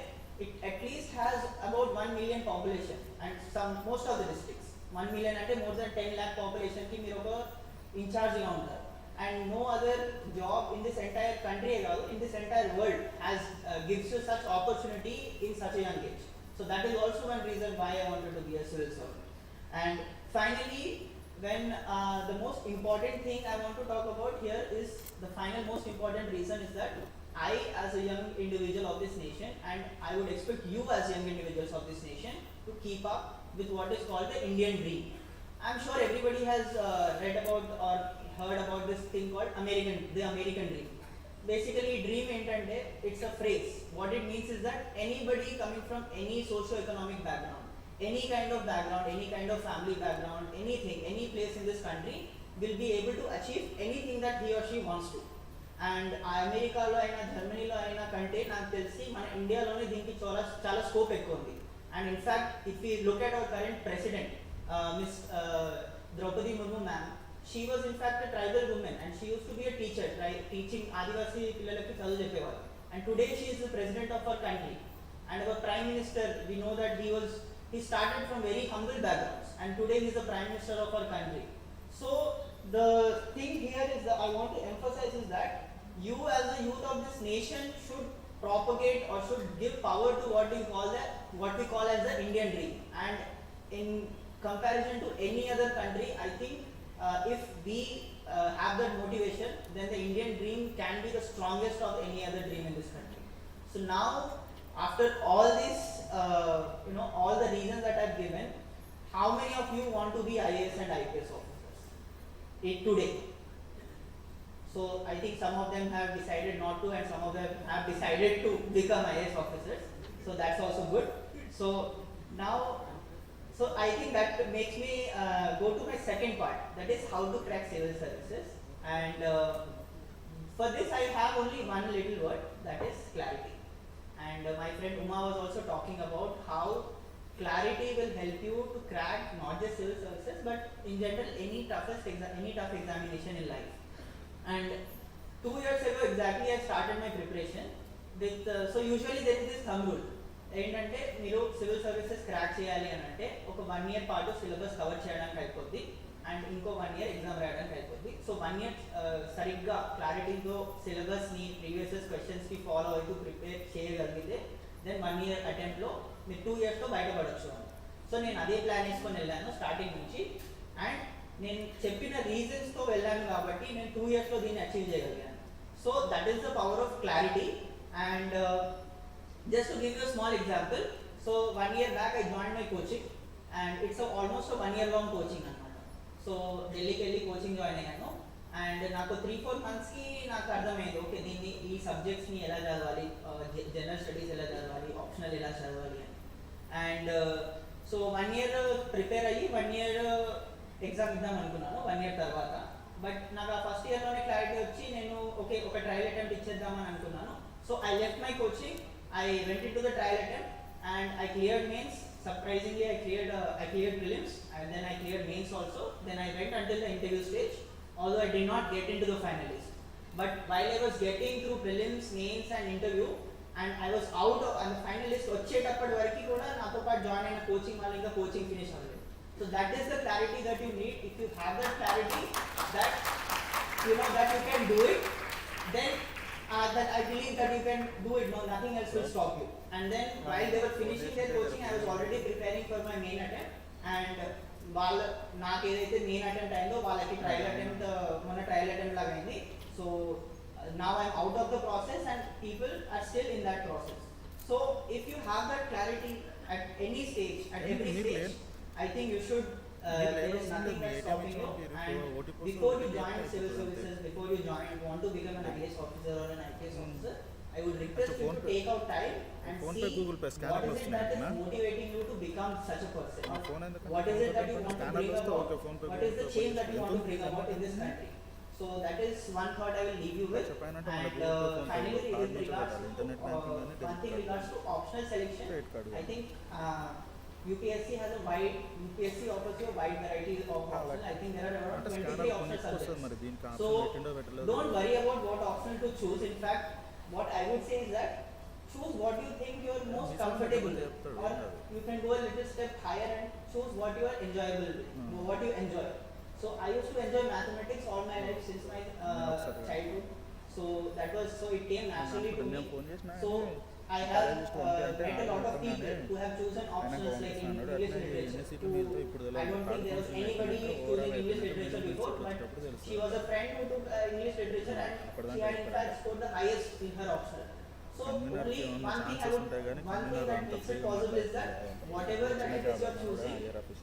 it at least has about 1 million population and most of the districts 1 million ante more than 10 lakh population ki meer oka in charge ga untaru, and no other job in this entire country in this entire world has gives you such opportunity in such a young age. So that is also one reason why I wanted to be a civil servant. And finally, when the most important thing I want to talk about here is the final most important reason is that I as a young individual of this nation, and I would expect you as young individuals of this nation to keep up with what is called the Indian dream. I'm sure everybody has read about or heard about this thing called the American dream. Basically dream entante, it's a phrase. What it means is that anybody coming from any socio-economic background, any kind of family background, anything, any place in this country will be able to achieve anything that he or she wants to. And అమెరికాలో అయినా జర్మనీలో అయినా కంటే నాకు తెలిసి మన ఇండియాలోనే దీనికి చాలా స్కోప్ ఎక్కువ ఉంది. And in fact if you look at our current president miss Droupadi Murmu ma'am, she was in fact a tribal women and she used to be a teacher, teaching Adivasi పిల్లలకి చదువు చెప్పేవారు. And today she is the president of our country. And our prime minister, we know that he he started from very humble backgrounds, and today he is the Prime Minister of our country. So the thing here is that I want to emphasize is that you as the youth of this nation should propagate or should give power to what we call as the Indian dream. And in comparison to any other country, I think if we have that motivation, then the Indian dream can be the strongest of any other dream in this country. So now, after all this, all the reasons that I've given, how many of you want to be IAS and IPS officers today? So I think some of them have decided not to, and some of them have decided to become IAS officers. So that's also good. So now, so I think that makes me go to my second part, that is how to crack civil services. And for this I have only one little word, that is clarity. And my friend Uma was also talking about how clarity will help you to crack not just civil services, but in general any tough examination in life. And 2 years ago exactly I started my preparation with, so usually there is this thumb rule. ఏంటంటే మీరు civil services crack చేయాలి అని అంటే ఒక 1 year పాటు syllabus cover చేయడానికి అయిపోద్ది, and ఇంకో 1 year ఎగ్జామ్ రాయడానికి అయిపోద్ది. సో 1 year సరిగ్గా క్లారిటీతో సిలబస్ని ప్రీవియస్ క్వశ్చన్స్కి ఫాలో అవుతూ ప్రిపేర్ చేయగలిగితే దెన్ 1 year అటెంప్ట్లో మీరు 2 yearsతో బయటపడవచ్చు అని. సో నేను అదే ప్లాన్ వేసుకొని వెళ్ళాను స్టార్టింగ్ నుంచి, అండ్ నేను చెప్పిన రీజన్స్తో వెళ్ళాను కాబట్టి నేను 2 yearsలో దీన్ని అచీవ్ చేయగలిగాను. So that is the power of clarity. And just to give you a small example, so 1 year back I joined my coaching, and it's almost a 1 year long coaching annamata. So Delhi ki velli coaching join ayyanu, and naaku 3-4 months ki naaku ardhamaindi okay deenni ee subjects ni ela chadavali, general studies ela chadavali, optional ela chadavali ani. And so 1 year prepare ayyi 1 year exam iddam anukunnanu 1 year tarvata, but naaku aa first year lone clarity vachi nenu okay oka trial attempt icheddam ani anukunnanu. So I left my coaching, I went into the trial attempt, and I cleared mains. Surprisingly, I cleared prelims, and then I cleared mains also. Then I went until the interview stage, although I did not get into the finalist. But while I was getting through prelims, mains and interview, and I was out of and the finalist వచ్చేటప్పటి వరకు కూడా నాతో పాటు join అయిన coaching వాళ్ళు ఇంకా coaching finish అవ్వలేదు. So that is the clarity that you need. If you have that clarity that that you can do it, then that I believe that you can do it. No, nothing else will stop you. And then while they were finishing their coaching, I was already preparing for my main attempt. And while నాకు ఏదైతే main attempt అయిందో వాళ్ళకి trial attempt మన trial attempt లాగా అయింది. So now I'm out of the process and people are still in that process. So if you have that clarity at any stage, at every stage, I think you should there is nothing that's stopping you. And before you join civil services, before you want to become an IAS officer or an IPS officer, I would request you to take out time and see what is it that is motivating you to become such a person. What is it that you want to bring about? What is the change that you want to bring about in this country? So that is one thought I will leave you with. And finally, with regards to one thing regards to optional selection, I think UPSC offers you a wide variety of options. I think there are around 23 optional subjects. So don't worry about what option to choose. In fact, what I would say is that choose what you think you are most comfortable with, or you can go a little step higher and choose what you are enjoyable with, what you enjoy. So I used to enjoy mathematics all my life since my childhood. So it came naturally to me. So I have met a lot of people who have chosen options like in English literature. I don't think there was anybody choosing English literature before, but she was a friend who took English literature, and she had in fact scored the highest in her optional. So only one thing that makes it possible is that whatever that it is you are choosing,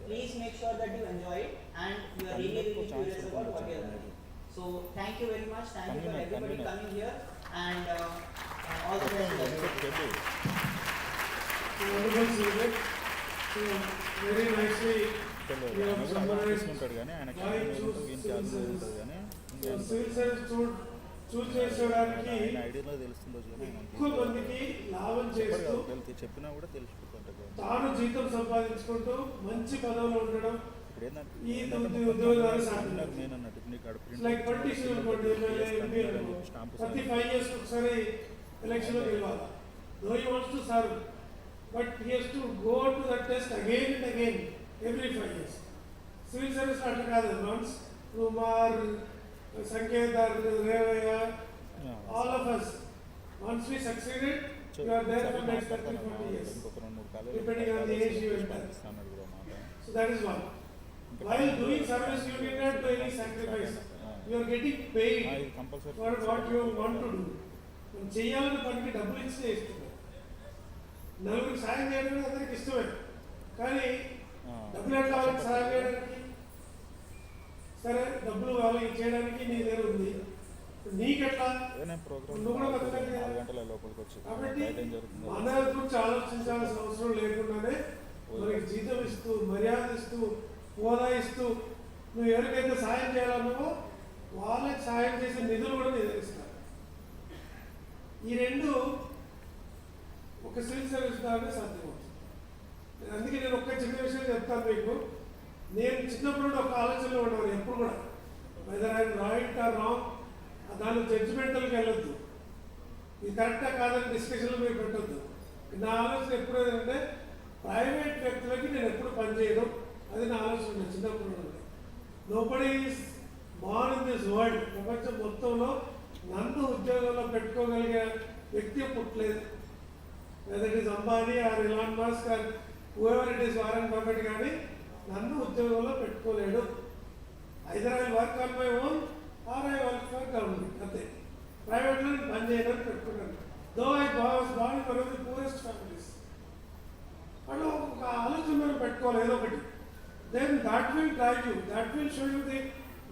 please make sure that you enjoy it and you are really curious about what you are doing. So thank you very much. Thank you for everybody coming here, and all the best. Very nicely you have summarized why choose civil service చూస్ చేసేవారికి ఎక్కువ మందికి లాభం చేస్తూ తాను జీతం సంపాదించుకుంటూ మంచి పదవిలో ఉండడం ఈ ఉద్యోగాలు సాధ్యం. లైక్ పొలిటీషియన్ అనుకోండి, ప్రతి 5 years ఒకసారి ఎలక్షన్లో గెలవాలి. Though you wants to serve, but he has to go to that test again and again every 5 years. Civil service అట్లా కాదు. Once Kumar, Sanket, Revaya, all of us, once we succeeded, you are there for next 30-40 years, depending on the age you enter. So that is one. While doing service, you need not do any sacrifice. You are getting paid for what you want to do. మనం చేయాలని పనికి డబ్బులు ఇస్తే ఇస్తున్నారు. నలుగురికి సాయం చేయడం అందరికి ఇష్టమే, కానీ డబ్బులు ఎట్లా వాళ్ళకి సాయం చేయడానికి? సరే డబ్బులు వాళ్ళకి చేయడానికి నీ దగ్గర ఉంది, నీకెట్లా? నువ్వు కూడా బతకాలి కదా. కాబట్టి మన గురించి ఆలోచించాల్సిన అవసరం లేకుండానే మనకి జీతం ఇస్తూ, మర్యాద ఇస్తూ, హోదా ఇస్తూ, నువ్వు ఎవరికైతే సాయం చేయాలన్నావో వాళ్ళకి సాయం చేసే నిధులు కూడా నిర్వహిస్తారు. ఈ రెండు ఒక సివిల్ సర్వీస్ ద్వారా సాధ్యమవుతుంది. అందుకే నేను ఒక్క చిన్న విషయం చెప్తాను మీకు. నేను చిన్నప్పుడు ఒక ఆలోచనలో ఉన్నాను ఎప్పుడు కూడా, weather I right are wrong, దాని జడ్జిమెంటల్కి వెళ్ళొద్దు, ఇది కరెక్టా కాదని డిస్కషన్లో మీరు పెట్టొద్దు. నా ఆలోచన ఎప్పుడు ఏంటంటే ప్రైవేట్ వ్యక్తులకి నేను ఎప్పుడు పనిచేయడం, అది నా ఆలోచన చిన్నప్పుడు నుండి. Nobody is born in this world, ప్రపంచం మొత్తంలో నన్ను ఉద్యోగంలో పెట్టుకోగలిగే వ్యక్తి పుట్టలేదు. Whether it is Ambani or Elon Musk or whoever it is Warren Buffett, కానీ నన్ను ఉద్యోగంలో పెట్టుకోలేడు. Either I work on my own or I work for government, అంతే. ప్రైవేట్లో నేను పని చేయడానికి పెట్టుకున్నాను. Though I was born in one of the poorest families. అలా ఒక ఆలోచన మనం పెట్టుకోవాలి ఏదో ఒకటి. Then that will guide you, that will show you the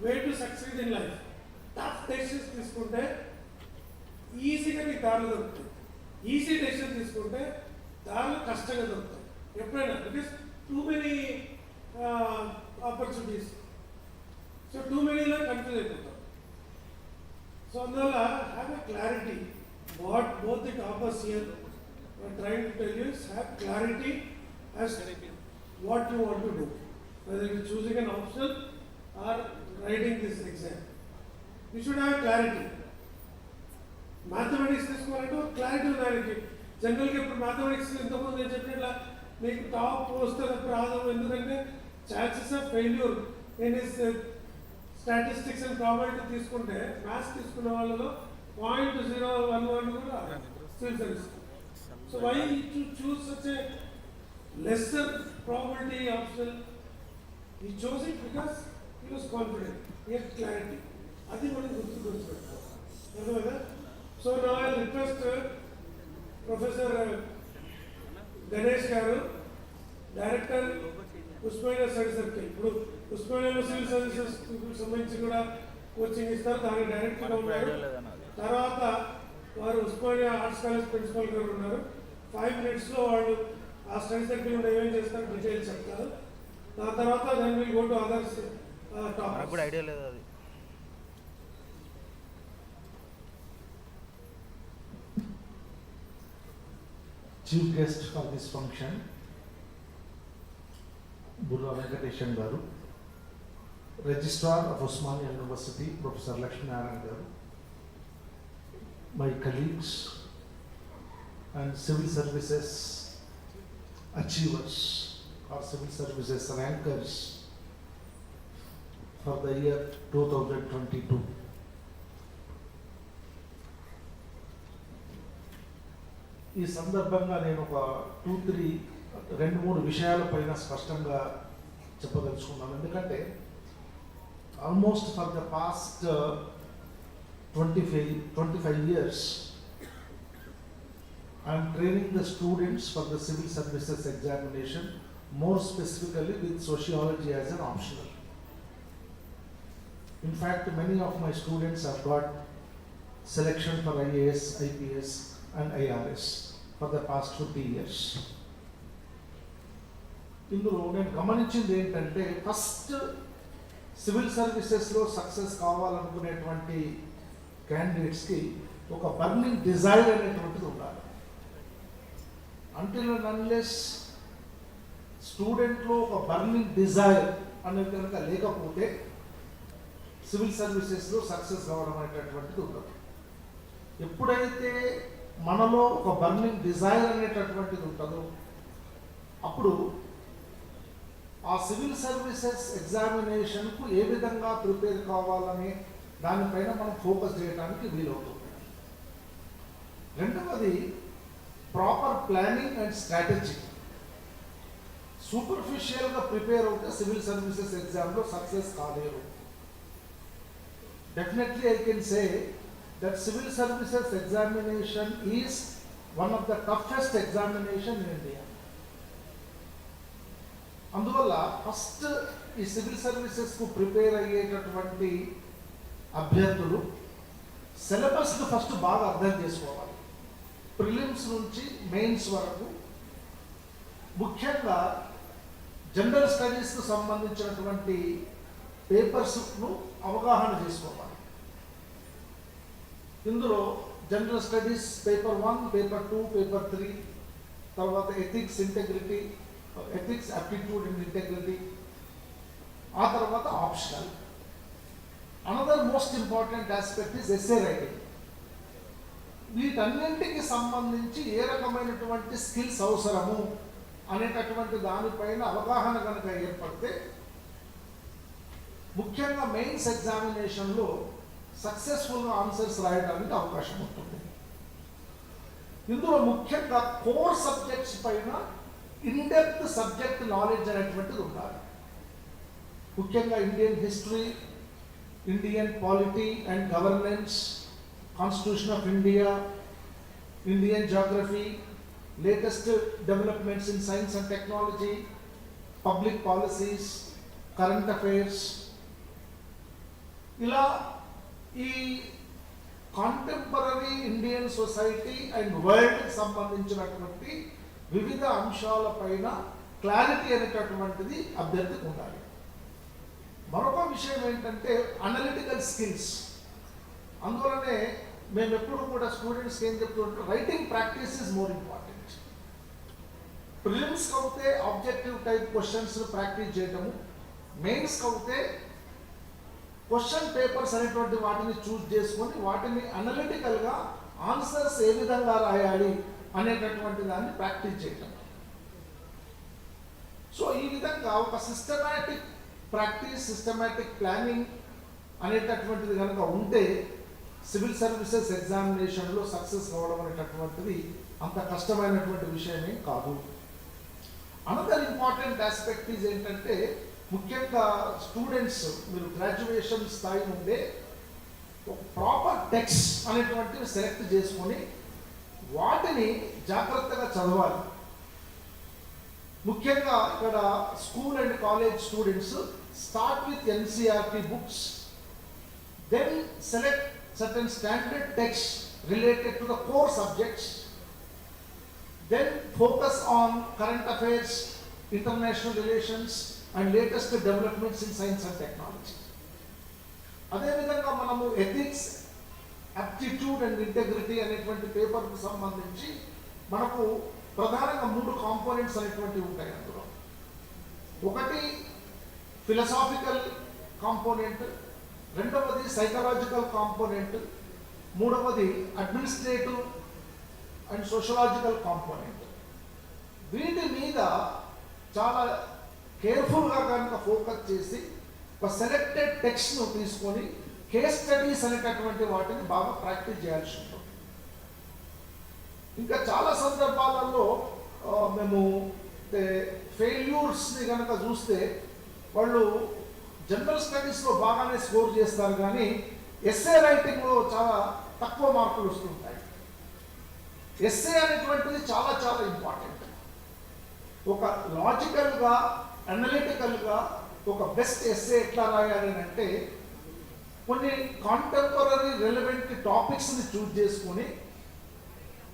way to succeed in life. Tough decisions తీసుకుంటే ఈజీగా నీకు దారులు దొరుకుతాయి, ఈజీ డెసిషన్ తీసుకుంటే దారులు కష్టంగా దొరుకుతాయి ఎప్పుడైనా. Because too many opportunities, so too మెనీలో కన్ఫ్యూజ్ అయిపోతాం. సో అందువల్ల have a clarity. What both the toppers here are trying to tell you is have clarity as what you want to do, whether it is choosing an option or writing this exam. You should have clarity. Mathematics తీసుకోవాలంటే clarity ఉండాలి. జనరల్గా ఇప్పుడు mathematics ఇంతకుముందు నేను చెప్పినట్లా మీకు top వస్తే తప్ప రాదు. ఎందుకంటే chances of failure in is statistics and probability తీసుకుంటే మ్యాథ్స్ తీసుకున్న వాళ్ళలో 0.011 కూడా civil service. So why to choose such a lesser probability option? He chose it because he was confident, he had clarity. Adi mani gurtu. So now I request Professor Ganesh garu, Director Osmania Study Circle. ఇప్పుడు ఉస్మానియాలో civil services సంబంధించి కూడా coaching ఇస్తారు, దానికి డైరెక్టర్గా ఉన్నారు. తర్వాత వారు Osmania arts college principal గారు ఉన్నారు. 5 minutes వాళ్ళు ఆ స్టడీ సర్కిల్ కూడా ఏమేమి చేస్తారు డీటెయిల్స్ చెప్తారు. దాని తర్వాత then will go to others topics. కూడా ఐడియా లేదు అది. Chief guest for this function, Burra Venkateshan garu, Registrar of Osmania University, Professor Lakshminarayan garu, my colleagues and civil services achievers or civil services rankers for the year 2022. ఈ సందర్భంగా నేను ఒక 2-3 విషయాల పైన స్పష్టంగా చెప్పదలుచుకున్నాను. ఎందుకంటే almost for the past 25 years I am training the students for the civil services examination, more specifically with sociology as an optional. In fact, many of my students have got selection for IAS, IPS and IRS for the past 50 years. ఇందులో నేను గమనించింది ఏంటంటే first civil సర్వీసెస్లో success కావాలనుకునేటువంటి క్యాండిడేట్స్కి ఒక burning desire అనేటువంటిది ఉండాలి. Until and unless స్టూడెంట్లో ఒక బర్నింగ్ డిజైర్ అనేది కనుక లేకపోతే సివిల్ సర్వీసెస్లో సక్సెస్ కావడం అనేటటువంటిది ఉండదు. ఎప్పుడైతే మనలో ఒక బర్నింగ్ డిజైర్ అనేటటువంటిది ఉంటుందో అప్పుడు ఆ సివిల్ సర్వీసెస్ ఎగ్జామినేషన్కు ఏ విధంగా ప్రిపేర్ కావాలనే దానిపైన మనం ఫోకస్ చేయడానికి వీలవుతుంది. రెండవది ప్రాపర్ ప్లానింగ్ అండ్ స్ట్రాటజీ. సూపర్ఫిషియల్గా ప్రిపేర్ అవుతే సివిల్ సర్వీసెస్ ఎగ్జామ్లో సక్సెస్ కాలేరు. Definitely I can say that civil services examination is one of the toughest examination in India. అందువల్ల ఫస్ట్ ఈ సివిల్ సర్వీసెస్కు ప్రిపేర్ అయ్యేటటువంటి అభ్యర్థులు సిలబస్ను ఫస్ట్ బాగా అర్థం చేసుకోవాలి. ప్రిలిమ్స్ నుంచి మెయిన్స్ వరకు ముఖ్యంగా జనరల్ స్టడీస్కు సంబంధించినటువంటి పేపర్స్ను అవగాహన చేసుకోవాలి. ఇందులో general studies paper 1, paper 2, paper 3, తర్వాత ఎథిక్స్ యాప్టిట్యూడ్ అండ్ ఇంటెగ్రిటీ, ఆ తర్వాత optional. Another most important aspect is essay writing. వీటన్నింటికి సంబంధించి ఏ రకమైనటువంటి స్కిల్స్ అవసరము అనేటటువంటి దానిపైన అవగాహన కనుక ఏర్పడితే ముఖ్యంగా మెయిన్స్ ఎగ్జామినేషన్లో సక్సెస్ఫుల్గా ఆన్సర్స్ రాయడానికి అవకాశం ఉంటుంది. ఇందులో ముఖ్యంగా కోర్ సబ్జెక్ట్స్ పైన ఇన్డెప్త్ సబ్జెక్ట్ నాలెడ్జ్ అనేటువంటిది ఉండాలి. ముఖ్యంగా Indian history, Indian polity and governance, constitution of India, Indian geography, latest developments in science and technology, public policies, current affairs, ఇలా ఈ కాంటెంపరీ ఇండియన్ సొసైటీ అండ్ వరల్డ్కి సంబంధించినటువంటి వివిధ అంశాలపైన క్లారిటీ అనేటటువంటిది అభ్యర్థికి ఉండాలి. మరొక విషయం ఏంటంటే అనలిటికల్ స్కిల్స్. అందువలనే మేము ఎప్పుడు కూడా స్టూడెంట్స్కి ఏం చెప్తుంటే writing practice is more important. ప్రిలిమ్స్కి అవుతే ఆబ్జెక్టివ్ టైప్ క్వశ్చన్స్ ప్రాక్టీస్ చేయటము, మెయిన్స్కి అవుతే క్వశ్చన్ పేపర్స్ అనేటువంటి వాటిని చూస్ చేసుకొని వాటిని అనలిటికల్గా ఆన్సర్స్ ఏ విధంగా రాయాలి అనేటటువంటి దాన్ని ప్రాక్టీస్ చేయటం. సో ఈ విధంగా ఒక సిస్టమాటిక్ ప్రాక్టీస్, సిస్టమాటిక్ ప్లానింగ్ అనేటటువంటిది కనుక ఉంటే సివిల్ సర్వీసెస్ ఎగ్జామినేషన్లో సక్సెస్ కావడం అనేటటువంటిది అంత కష్టమైనటువంటి విషయమే కాదు. అనదర్ ఇంపార్టెంట్ ఆస్పెక్ట్ ఈజ్ ఏంటంటే ముఖ్యంగా స్టూడెంట్స్ మీరు గ్రాడ్యుయేషన్ స్థాయి నుండే ఒక ప్రాపర్ టెక్స్ట్ అనేటువంటివి సెలెక్ట్ చేసుకొని వాటిని జాగ్రత్తగా చదవాలి. ముఖ్యంగా ఇక్కడ school and college students start with NCERT books, then select certain standard texts related to the core subjects, then focus on current affairs, international relations and latest developments in science and technology. అదే విధంగా మనము ethics, aptitude and integrity అనేటువంటి పేపర్కు సంబంధించి మనకు ప్రధానంగా 3 components అనేటువంటివి ఉంటాయి. అందులో ఒకటి ఫిలసాఫికల్ కాంపోనెంట్, రెండవది సైకలాజికల్ కాంపోనెంట్, మూడవది అడ్మినిస్ట్రేటివ్ అండ్ సోషలాజికల్ కాంపోనెంట్. వీటి మీద చాలా కేర్ఫుల్గా కనుక ఫోకస్ చేసి ఒక సెలెక్టెడ్ టెక్స్ట్ను తీసుకొని కేస్ స్టడీస్ అనేటటువంటి వాటిని బాగా ప్రాక్టీస్ చేయాల్సి ఉంటుంది. ఇంకా చాలా సందర్భాలలో మేము ఫెయిల్యూర్స్ని కనుక చూస్తే వాళ్ళు జనరల్ స్టడీస్లో బాగానే స్కోర్ చేస్తారు, కానీ ఎస్సే రైటింగ్లో చాలా తక్కువ మార్కులు వస్తుంటాయి. ఎస్సే అనేటువంటిది చాలా చాలా ఇంపార్టెంట్. ఒక లాజికల్గా, అనలిటికల్గా ఒక బెస్ట్ ఎస్సే ఎట్లా రాయాలి అంటే కొన్ని కాంటెంపరీ రెలవెంట్ టాపిక్స్ని చూజ్ చేసుకొని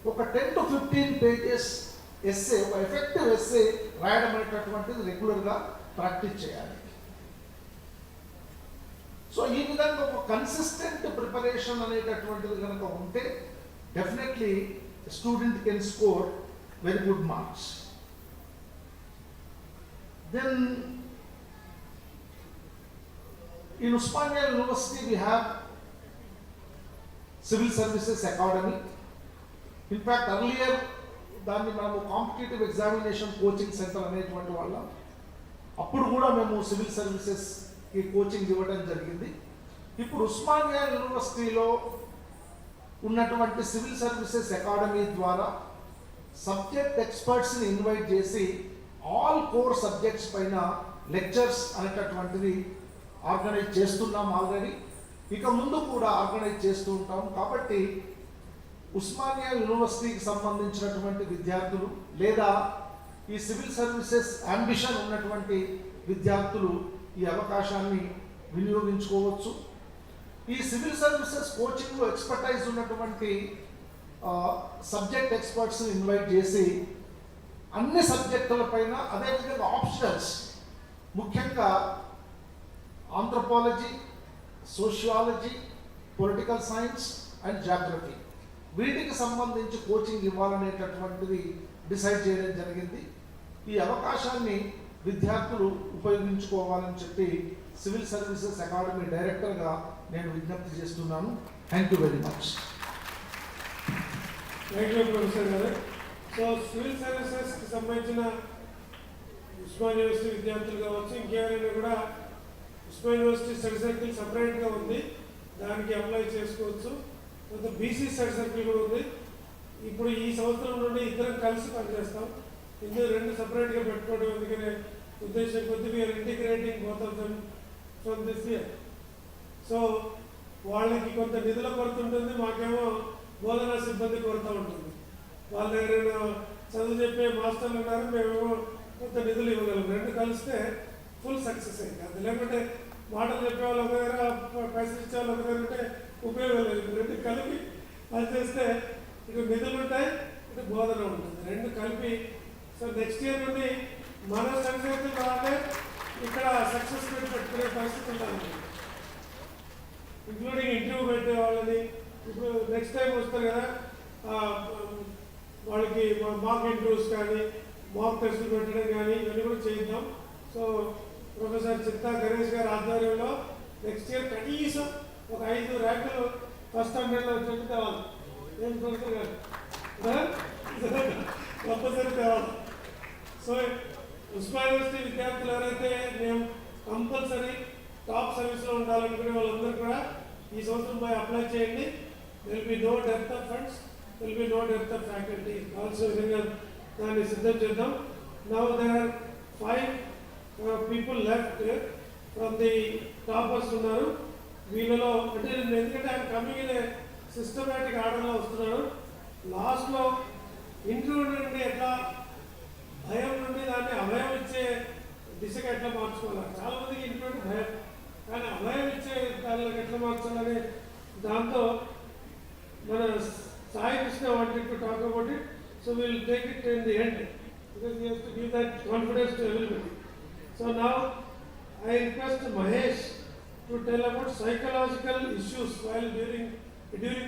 ఒక 10 to 15 పేజెస్ ఎస్సే, ఒక ఎఫెక్టివ్ ఎస్సే రాయడం అనేటటువంటిది రెగ్యులర్గా ప్రాక్టీస్ చేయాలి. సో ఈ విధంగా ఒక కన్సిస్టెంట్ ప్రిపరేషన్ అనేటటువంటిది కనుక ఉంటే definitely student can score very good marks. Then in Osmania University we have Civil Services Academy. In fact, earlier దాన్ని మనము కాంపిటేటివ్ ఎగ్జామినేషన్ కోచింగ్ సెంటర్ అనేటువంటి వాళ్ళం. అప్పుడు కూడా మేము సివిల్ సర్వీసెస్కి కోచింగ్ ఇవ్వడం జరిగింది. ఇప్పుడు ఉస్మానియా యూనివర్సిటీలో ఉన్నటువంటి సివిల్ సర్వీసెస్ అకాడమీ ద్వారా సబ్జెక్ట్ ఎక్స్పర్ట్స్ని ఇన్వైట్ చేసి ఆల్ కోర్ సబ్జెక్ట్స్ పైన లెక్చర్స్ అనేటటువంటిది ఆర్గనైజ్ చేస్తున్నాం ఆల్రెడీ. ఇక ముందు కూడా ఆర్గనైజ్ చేస్తూ ఉంటాం. కాబట్టి ఉస్మానియా యూనివర్సిటీకి సంబంధించినటువంటి విద్యార్థులు లేదా ఈ సివిల్ సర్వీసెస్ అంబిషన్ ఉన్నటువంటి విద్యార్థులు ఈ అవకాశాన్ని వినియోగించుకోవచ్చు. ఈ సివిల్ సర్వీసెస్ కోచింగ్లో ఎక్స్పర్టైజ్ ఉన్నటువంటి సబ్జెక్ట్ ఎక్స్పర్ట్స్ని ఇన్వైట్ చేసి అన్ని సబ్జెక్టులపైన, అదేవిధంగా ఆప్షనల్స్, ముఖ్యంగా anthropology, sociology, political science and geography, వీటికి సంబంధించి కోచింగ్ ఇవ్వాలనేటటువంటిది డిసైడ్ చేయడం జరిగింది. ఈ అవకాశాన్ని విద్యార్థులు ఉపయోగించుకోవాలని చెప్పి సివిల్ సర్వీసెస్ అకాడమీ డైరెక్టర్గా నేను విజ్ఞప్తి చేస్తున్నాను. Thank you very much. Thank you professor గారు. సో సివిల్ సర్వీసెస్కి సంబంధించిన ఉస్మానియా యూనివర్సిటీ విద్యార్థులు కావచ్చు, ఇంకెవరైనా కూడా ఉస్మానియా యూనివర్సిటీ స్టడీ సర్కిల్ సపరేట్గా ఉంది, దానికి అప్లై చేసుకోవచ్చు. తర్వాత బీసీ స్టడీ సర్కిల్ కూడా ఉంది. ఇప్పుడు ఈ సంవత్సరం నుండి ఇద్దరం కలిసి పనిచేస్తాం. ఇందులో రెండు సపరేట్గా పెట్టుకోవడం ఎందుకనే ఉద్దేశం కొద్ది we are integrating both of them from this year. So వాళ్ళకి కొంత నిధుల కొరత ఉంటుంది, మాకేమో బోధనా సిబ్బంది కొరత ఉంటుంది. వాళ్ళ దగ్గర చదువు చెప్పే మాస్టర్లు ఉన్నారు, మేమేమో కొంత నిధులు ఇవ్వగలం. రెండు కలిస్తే ఫుల్ సక్సెస్ అయింది. అది లేకుంటే మాటలు చెప్పే వాళ్ళు ఒక దగ్గర, పైసలు ఇచ్చే వాళ్ళు ఒక దగ్గర ఉంటే ఉపయోగం లేదు. రెండు కలిపి పనిచేస్తే ఇటు నిధులు ఉంటాయి, ఇటు బోధన ఉంటుంది, రెండు కలిపి. సో నెక్స్ట్ ఇయర్ నుండి మన సక్సెస్ రావాలంటే ఇక్కడ సక్సెస్ పెట్టుకునే పరిస్థితి ఉండాలి, ఇంక్లూడింగ్ ఇంటర్వ్యూ పెట్టే వాళ్ళని. ఇప్పుడు నెక్స్ట్ టైం వస్తారు కదా, వాళ్ళకి మాక్ ఇంటర్వ్యూస్ కానీ మాక్ టెస్టులు పెట్టడం కానీ ఇవన్నీ కూడా చేద్దాం. సో ప్రొఫెసర్ చిత్తా గణేష్ గారి ఆధ్వర్యంలో నెక్స్ట్ ఇయర్ కనీసం ఒక 5 ర్యాంకులు ఫస్ట్ 100లో వచ్చేట్టు తేవాలి. ఏం ప్రొఫెసర్ గారు కంపల్సరీ తేవాలి. సో ఉస్మానియా యూనివర్సిటీ విద్యార్థులు ఎవరైతే మేము కంపల్సరీ టాప్ సర్వీస్లో ఉండాలనుకునే వాళ్ళందరూ కూడా ఈ సంవత్సరం పోయి అప్లై చేయండి. there will be no dearth of funds, there will be no dearth of faculty. Also విధంగా దాన్ని సిద్ధం చేద్దాం. Now there are 5 people left from the toppers ఉన్నారు. వీళ్ళలో అంటే ఎందుకంటే ఆయన కమింగ్ ఇన్ సిస్టమేటిక్ ఆర్డర్లో వస్తున్నాడు. లాస్ట్లో ఇంటర్వ్యూ నుండి ఎట్లా భయం నుండి దాన్ని అభయం ఇచ్చే దిశగా ఎట్లా మార్చుకోవాలి. చాలామందికి ఇంటర్వ్యూ భయం, కానీ అభయం ఇచ్చే దానిలోకి ఎట్లా మార్చాలని దాంతో మన Sai Krishna wanted to talk about it. So will take it in the end because he has to give that confidence to everybody. So now I request Mahesh to tell about psychological issues while during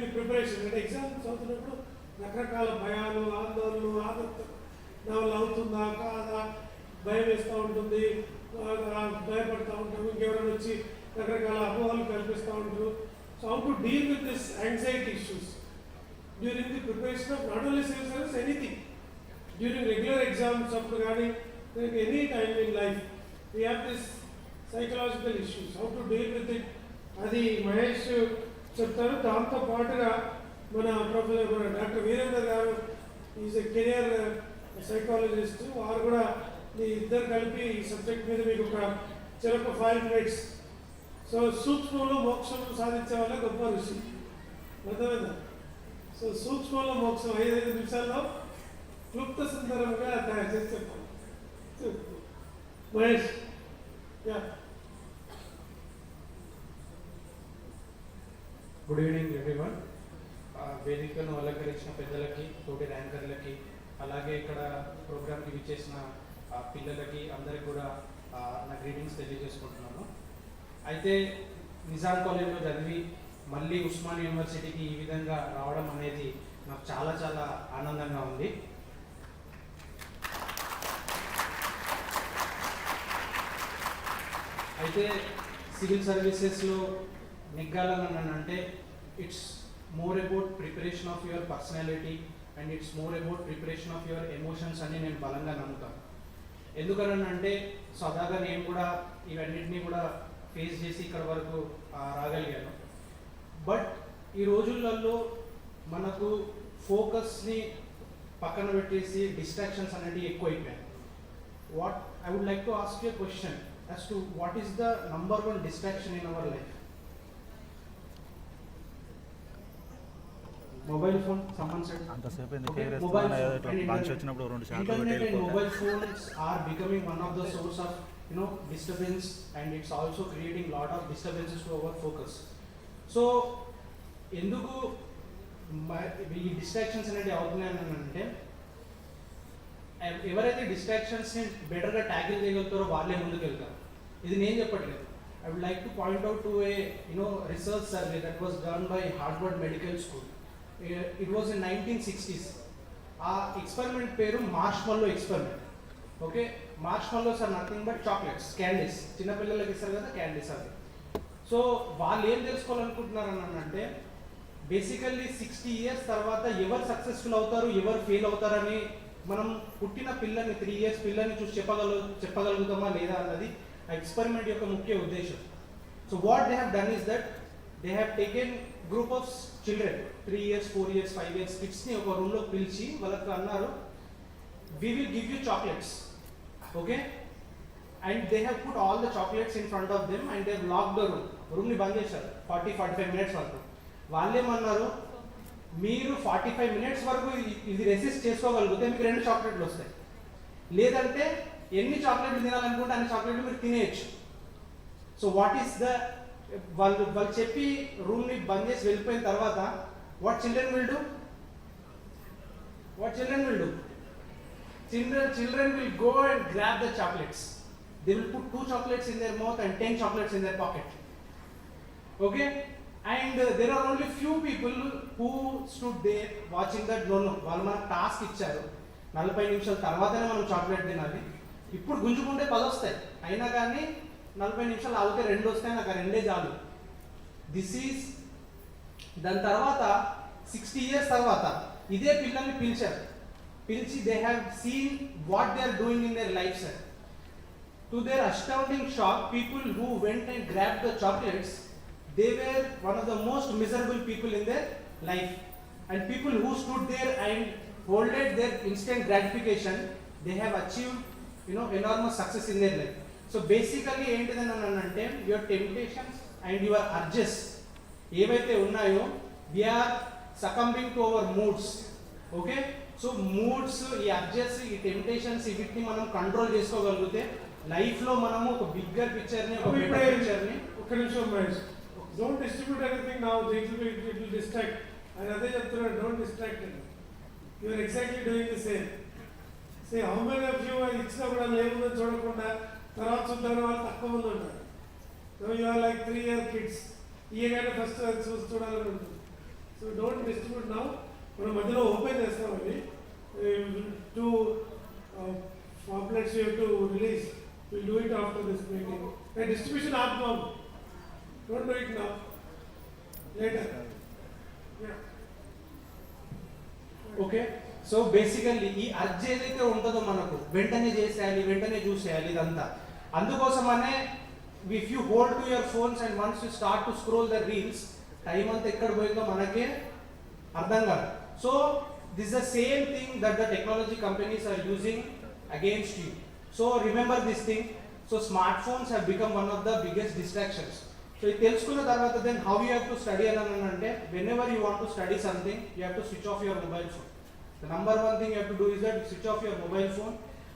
the preparation. అంటే exams అవుతున్నప్పుడు రకరకాల భయాలు, ఆందోళనలు, ఆందోళన అవుతుందా కాదా, భయం వేస్తూ ఉంటుంది, భయపడుతూ ఉంటాం, ఇంకెవరైనా వచ్చి రకరకాల అపోహలు కల్పిస్తూ ఉంటారు. So how to deal with this anxiety issues during the preparation of not only civil service, anything during regular exams అప్పుడు కానీ any time in life we have this psychological issues, how to deal with it అది మహేష్ చెప్తారు. దాంతో పాటుగా మన professor doctor Virender గారు is a career psychologist, వారు కూడా మీ ఇద్దరు కలిపి ఈ సబ్జెక్ట్ మీద మీకు ఒక 5 minutes. సో సూక్ష్మంలో మోక్షం సాధించే వాళ్ళ గొప్ప ఋషి, అర్థమైందా? సో సూక్ష్మంలో మోక్షం 5 నిమిషాల్లో క్లుప్త సుందరంగా తయారు చేసి చెప్పాలి. Mahesh good evening everyone. వేదికను అలంకరించిన పెద్దలకి, తోటి ర్యాంకర్లకి, అలాగే ఇక్కడ ప్రోగ్రామ్కి విచ్చేసిన పిల్లలకి అందరికీ కూడా నా గ్రీటింగ్స్ తెలియజేసుకుంటున్నాను. అయితే నిజాం కాలేజ్లో చదివి మళ్ళీ ఉస్మానియా యూనివర్సిటీకి ఈ విధంగా రావడం అనేది నాకు చాలా చాలా ఆనందంగా ఉంది. అయితే సివిల్ సర్వీసెస్లో నెగ్గాలని అంటే it's more about preparation of your personality and it's more about preparation of your emotions అని నేను బలంగా నమ్ముతాను. ఎందుకనంటే సదాగా నేను కూడా ఇవన్నిటినీ కూడా ఫేస్ చేసి ఇక్కడ వరకు రాగలిగాను. బట్ ఈ రోజులలో మనకు ఫోకస్ని పక్కన పెట్టేసి డిస్ట్రాక్షన్స్ అనేవి ఎక్కువైపోయాయి. What I would like to ask you question as to what is the number one distraction in our life? Mobile phone, someone said. అంతసేపు Okay, ఎందుకు mobile phone ఇట్లా and బంచ్ internet. వచ్చినప్పుడు రెండు షాట్లు Internet and పెట్టి mobile phones are becoming one of the source of disturbance, and it's also creating lot of disturbances to our focus. So ఎందుకు ఈ distractions అనేది అవుతున్నాయని అంటే ఎవరైతే డిస్ట్రాక్షన్స్ని బెటర్గా ట్యాకిల్ చేయగలుగుతారో వాళ్ళే ముందుకు వెళ్తారు. ఇది నేను చెప్పట్లేదు. I would like to point out to a research survey that was done by Harvard medical school. It was in 1960s. ఆ ఎక్స్పెరిమెంట్ పేరు marshmallow experiment. Okay, marshmallows are nothing but chocolates, candies. చిన్నపిల్లలకి ఇస్తారు కదా candies అవి. So వాళ్ళు ఏం తెలుసుకోవాలనుకుంటున్నారని అంటే basically 60 years తర్వాత ఎవరు సక్సెస్ఫుల్ అవుతారు ఎవరు ఫెయిల్ అవుతారని మనం పుట్టిన పిల్లని 3 years పిల్లని చూసి చెప్పగలుగుతామా లేదా అన్నది ఆ ఎక్స్పెరిమెంట్ యొక్క ముఖ్య ఉద్దేశం. So what they have done is that they have taken group of children 3 years 4 years 5 years కిడ్స్ని ఒక రూమ్లో పిలిచి వాళ్ళకి అన్నారు we will give you chocolates, okay, and they have put all the chocolates in front of them and they have locked the room ని బంద్ చేశారు 40-45 minutes వరకు. వాళ్ళేమన్నారు, మీరు 45 minutes వరకు ఇది రెసిస్ట్ చేసుకోగలిగితే మీకు 2 చాక్లెట్లు వస్తాయి, లేదంటే ఎన్ని చాక్లెట్లు తినాలనుకుంటే అన్ని చాక్లెట్లు మీరు తినేయచ్చు. సో వాట్ ఈస్ ద వాళ్ళు చెప్పి రూమ్ని బంద్ చేసి వెళ్ళిపోయిన తర్వాత what children will do? Children will go and grab the chocolates. They will put 2 chocolates in their mouth and 10 chocolates in their pocket. Okay? And there are only few people who stood there watching that. No, వాళ్ళు మనకు task ఇచ్చారు 40 నిమిషాల తర్వాతనే మనం chocolate తినాలి, ఇప్పుడు గుంజుకుంటే 10 వస్తాయి, అయినా కానీ 40 నిమిషాలు ఆగితే 2 వస్తాయి, నాకు 2 చాలు. దిస్ ఈజ్ దాని తర్వాత 60 years తర్వాత ఇదే పిల్లల్ని పిలిచి they have seen what they are doing in their life. Sir, to their astounding shock, people who went and grab the chocolates, they were one of the most miserable people in their life, and people who stood there and holded their instant gratification, they have achieved enormous success in their life. So basically ఏంటిదని అంటే your temptations and your urges ఏవైతే ఉన్నాయో we are succumbing to our moods. Okay, so moods, ఈ urges, ఈ temptations వీటిని మనం control చేసుకోగలిగితే life లో మనము ఒక బిగ్గర్ పిక్చర్ ని ఒక బెటర్ పిక్చర్ ని ఒక నిమిషం Mahesh, don't distribute anything now, it will distract. And అదే చెప్తున్నాడు, don't distract it. You are exactly doing the same. See, how many of you are ఇచ్చినా కూడా లేకుండా చూడకుండా తర్వాత చూద్దామని వాళ్ళు తక్కువ మంది ఉంటారు. So you are like 3-year kids, ఈయనైనా ఫస్ట్ చూడాలని ఉంటుంది. So don't distribute now. మనం మధ్యలో ఓపెన్ చేస్తాం అది 2 pamphlets you have to release. We'll do it after this meeting. A distribution outcome. Don't do it now. Later. Yeah. Okay. So basically ఈ urge ఏదైతే ఉంటుందో మనకు వెంటనే చేసేయాలి, వెంటనే చూసేయాలి, ఇదంతా అందుకోసమనే if you hold to your phones and once you start to scroll the reels, time అంతా ఎక్కడ పోయిందో మనకే అర్థం కాదు. So this the same thing that the technology companies are using against you. So remember this thing. So smart phones have become one of the biggest distractions. So ఇది తెలుసుకున్న తర్వాత then how you have to study అని అంటే when ever you want to study something you have to switch off your mobile phone. The number one thing you have to do is that you switch off your mobile phone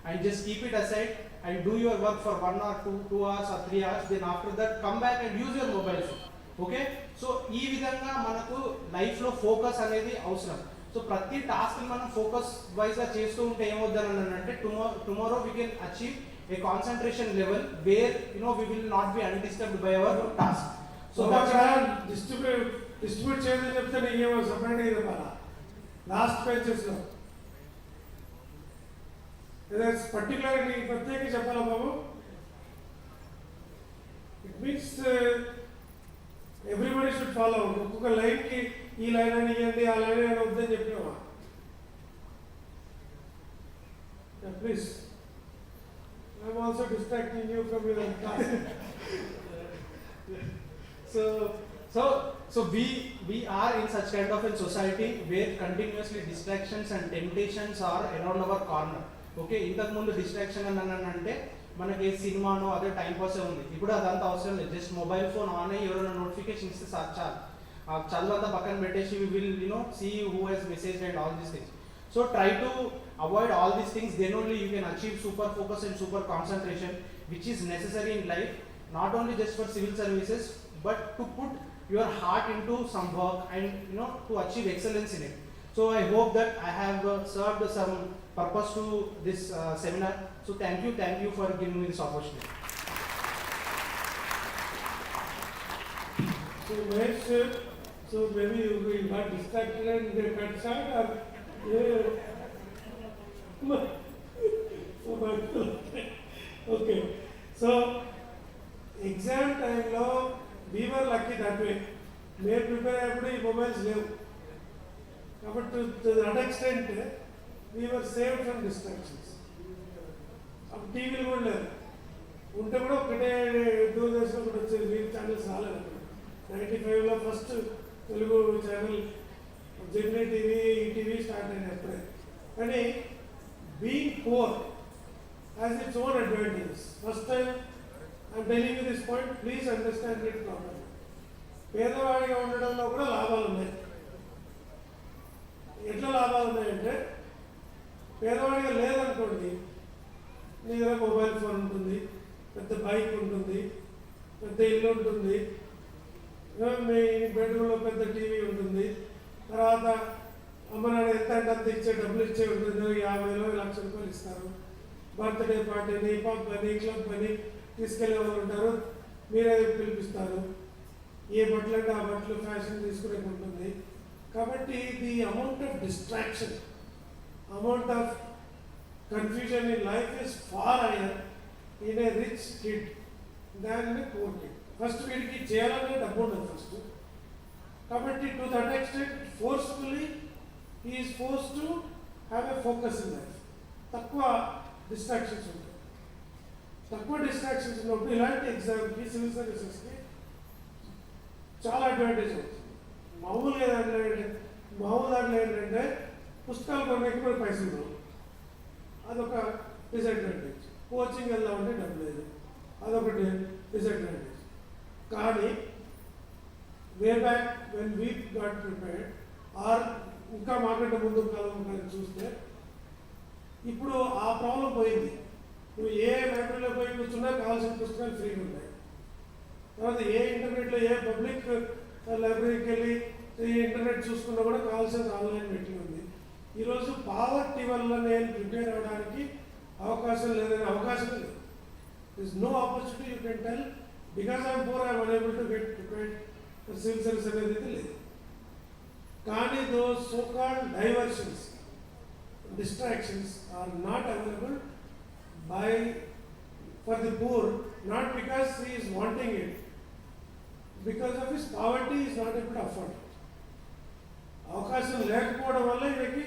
and just keep it aside and do your work for 1 or 2 hours or 3 hours. Then after that come back and use your mobile phone. Okay? So ee vidhanga manaku life lo focus anedi avasaram. So prati task ni manam focus wise ga chestu unte em avuddanante tomorrow we can achieve a concentration level where we will not be undisturbed by our task. So that's why distribute cheyadani chepte niyema separate idapala last పేజెస్లో particular నీకు ప్రత్యేకంగా చెప్పాలా బాబు? It means everybody should follow. ఒక్కొక్క లైన్కి ఈ line అని ఇవ్వండి, ఆ లైన్ అని వద్దని చెప్పినావా? distracting you from your task. So we are in such kind of a society where continuously distractions and temptations are around our corner. Okay, ఇంతకుముందు distraction అని అంటే మనకి సినిమానో అదే టైం పాసే ఉంది. ఇప్పుడు అదంతా అవసరం లేదు. జస్ట్ మొబైల్ ఫోన్ ఆన్ అయ్యి ఎవరైనా నోటిఫికేషన్ ఇస్తే చాలు. ఆ చల్లంతా పక్కన పెట్టేసి we will see who has messaged and all these things. So try to avoid all these things, then only you can achieve super focus and super concentration, which is necessary in life, not only just for civil services but to put your heart into some work and to achieve excellence in it. So I hope that I have served some purpose to this seminar. So thank you for giving me this opportunity. So Mahesh, so maybe you got distracted and they got shot or okay. So exam time lo we were lucky that way. May prepare every mobiles leave. But to that extent we were saved from distractions. अब TV కూడా లేదు. ఉంటే కూడా ఒకటే దూరదర్శన్ ఒకటి వచ్చేది, week channels రాలేదు. 95లో first Telugu channel Gemini TV, ETV start అయినాయి అప్పుడే. కానీ being poor has its own advantages. First time I'm telling you this point, please understand it properly. పేదవాడిగా ఉండడంలో కూడా లాభాలు ఉన్నాయి. ఎట్లా లాభాలు ఉన్నాయంటే, పేదవాడిగా లేదనుకోండి, నీ దగ్గర మొబైల్ ఫోన్ ఉంటుంది, పెద్ద బైక్ ఉంటుంది, పెద్ద ఇల్లు ఉంటుంది, మీ బెడ్రూమ్లో పెద్ద టీవీ ఉంటుంది, తర్వాత అమ్మ నాన్న ఎంత అంటే అంత ఇచ్చే డబ్బులు ఇచ్చే ఉంటుంది, 50,000 1,00,000 రూపాయలు ఇస్తారు. బర్త్డే పార్టీని, పబ్ అని, క్లబ్ అని తీసుకెళ్ళే వాళ్ళు ఉంటారు, మీరే పిలిపిస్తారు. ఏ బట్టలు అంటే ఆ బట్టలు ఫ్యాషన్ తీసుకునే ఉంటుంది. కాబట్టి the amount of distraction, amount of confusion in life is far higher in a rich kid than in a poor kid. First వీడికి చేయాలనే డబ్బు ఉండదు ఫస్ట్. కాబట్టి to that extent forcefully he is force to have a focus in life. తక్కువ distractions ఉంటాయి. తక్కువ distractions ఉన్నప్పుడు ఇలాంటి ఎగ్జామ్కి, సివిల్ సర్వీసెస్కి చాలా అడ్వాంటేజ్ అవుతుంది. మామూలు దాంట్లో ఏంటంటే పుస్తకాలు కొనడానికి కూడా పైసలు ఉండవు, అదొక డిసడ్వాంటేజ్. కోచింగ్ వెళ్దామంటే డబ్బు లేదు, అదొకటి డిసడ్వాంటేజ్. కానీ way back when we got prepared or ఇంకా మాకంటే ముందు కాలం కానీ చూస్తే ఇప్పుడు ఆ ప్రాబ్లం పోయింది. నువ్వు ఏ లైబ్రరీలో పోయి కూర్చున్నా కావాల్సిన పుస్తకాలు ఫ్రీగా ఉన్నాయి. తర్వాత ఏ ఇంటర్నెట్లో ఏ పబ్లిక్ లైబ్రరీకి వెళ్ళి ఇంటర్నెట్ చూసుకున్నా కూడా కావాల్సిన ఆన్లైన్ మీటింగ్ ఉంది. ఈరోజు పావర్టీ వల్ల నేను ప్రిపేర్ అవ్వడానికి అవకాశం లేదని అవకాశం లేదు. This no opportunity you can tell because I'm poor I'm unable to get prepared for civil service అనేది అయితే లేదు. కానీ those so called diversions, distractions are not available by for the poor, not because he is wanting it, because of his poverty is not able to afford. అవకాశం లేకపోవడం వల్ల వీళ్ళకి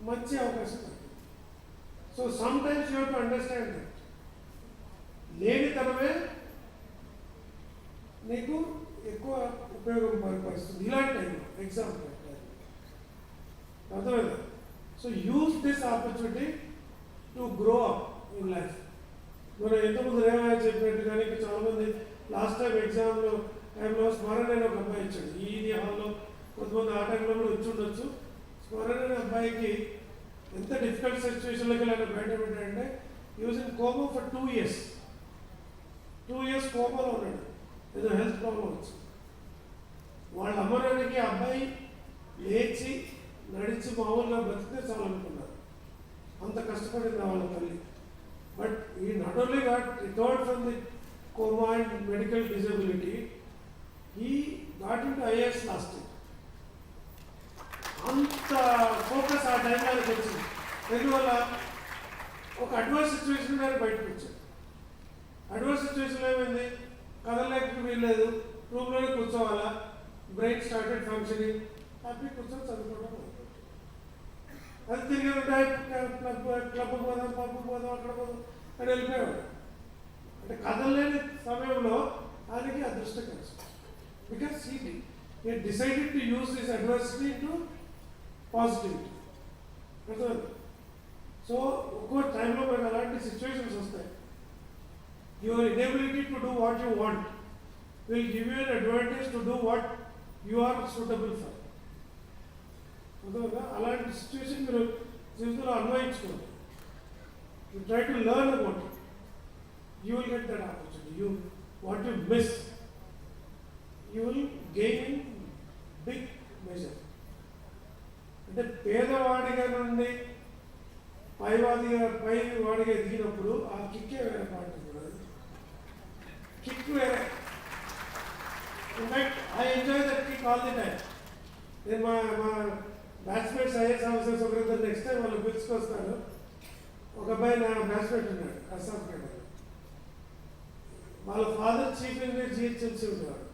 మంచి అవకాశం ఉంది. So some times you have to understand that లేనితనమే నీకు ఎక్కువ ఉపయోగం పరుస్తుంది ఇలాంటి టైంలో ఎగ్జామ్ అర్థమైందా? So use this opportunity to grow up in life. మనం ఎంతమంది రేవా చెప్పినట్టు కానీ చాలామంది లాస్ట్ టైం ఎగ్జామ్లో టైంలో స్మరణ అని ఒక అబ్బాయి ఇచ్చాడు. ఈ హాల్లో కొంతమంది ఆ టైంలో కూడా వచ్చి ఉండొచ్చు. స్మరణ అనే అబ్బాయికి ఎంత డిఫికల్ట్ సిచ్యువేషన్లోకి వెళ్ళి బయటపడ్డాడంటే using coma for 2 years. 2 years కోమాలో ఉన్నాడు, ఏదో హెల్త్ ప్రాబ్లం వచ్చి. వాళ్ళ అమ్మనానికి అబ్బాయి లేచి నడిచి మామూలుగా బతికితే చాలనుకున్నారు, అంత కష్టపడింది వాళ్ళ తల్లి. బట్ ఈ not only got recovered from the coma and medical disability, he got in to IAS last year. అంత ఫోకస్ ఆ టైంలో వచ్చింది. ఎందువల్ల ఒక అడ్వర్స్ సిచ్యువేషన్ కానీ బయటకు వచ్చాడు. అడ్వర్స్ సిచ్యువేషన్లో ఏమైంది, కదలలేక వీల్లేదు, రూమ్లోనే కూర్చోవాలా, బ్రెయిన్ స్టార్టెడ్ ఫంక్షనింగ్, హ్యాపీ కూర్చొని చదువుకోవడం. అది తిరిగి క్లబ్ పోదాం, పబ్బు పోదాం, అక్కడ పోదాం అని వెళ్ళిపోయాడు. అంటే కదలలేని సమయంలో ఆయనకి అదృష్టం కలిసి because he decided to use his adversity into positivity. So ఒక్కో టైంలో మనకు అలాంటి సిచ్యువేషన్స్ వస్తాయి. Your inability to do what you want will give you an advantage to do what you are suitable for. అలాంటి సిచ్యువేషన్ మీరు జీవితంలో అన్వయించుకోండి. You try to learn about it, you will get that opportunity. What you miss you will gain in big measure. అంటే పేదవాడిగా నుండి పై వాడిగా ఎదిగినప్పుడు ఆ కిక్కే వేరే పాయింట్ కూడా, కిక్ వేరే. In fact I enjoy that kick all the time. నేను మా బ్యాచ్మేట్స్ ఐఏఎస్ ఆఫీసర్స్ ఒకరిద్దరు నెక్స్ట్ టైం వాళ్ళు పిలుచుకొస్తాను. ఒక అబ్బాయి నా బ్యాచ్మేట్ ఉన్నాడు అస్సాం కేడర్. వాళ్ళ ఫాదర్ చీఫ్ ఇంజనీర్ జిహెచ్ఎంసీ ఉండేవాడు,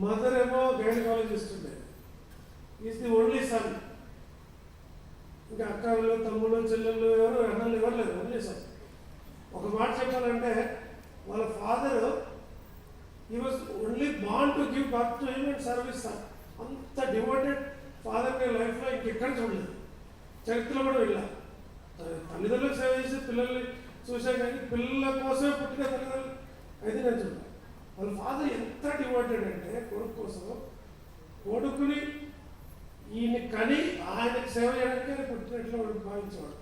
మదర్ ఏమో గైనకాలజిస్ట్ ఉండేది. Is the only sun. ఇంకా అక్కలు తమ్ముళ్ళు చెల్లెళ్ళు ఎవరు అన్నలు ఎవరు లేదు, ఓన్లీ సన్. ఒక మాట చెప్పాలంటే వాళ్ళ father he was only born to give birth to him and service son. అంత డివోటెడ్ ఫాదర్ నేను లైఫ్లో ఇంకెక్కడ చూడలేదు, చరిత్రలో కూడా వెళ్ళా. తల్లిదండ్రులకు సేవ చేసి పిల్లల్ని చూసా కానీ పిల్లల కోసమే పుట్టిన తల్లిదండ్రులు అయితే నేను చూడాలి. వాళ్ళ ఫాదర్ ఎంత డివోటెడ్ అంటే కొడుకు కోసం, కొడుకుని ఈయన కని ఆయనకు సేవ చేయడానికి ఆయన పుట్టినట్లు వాడు భావించేవాడు.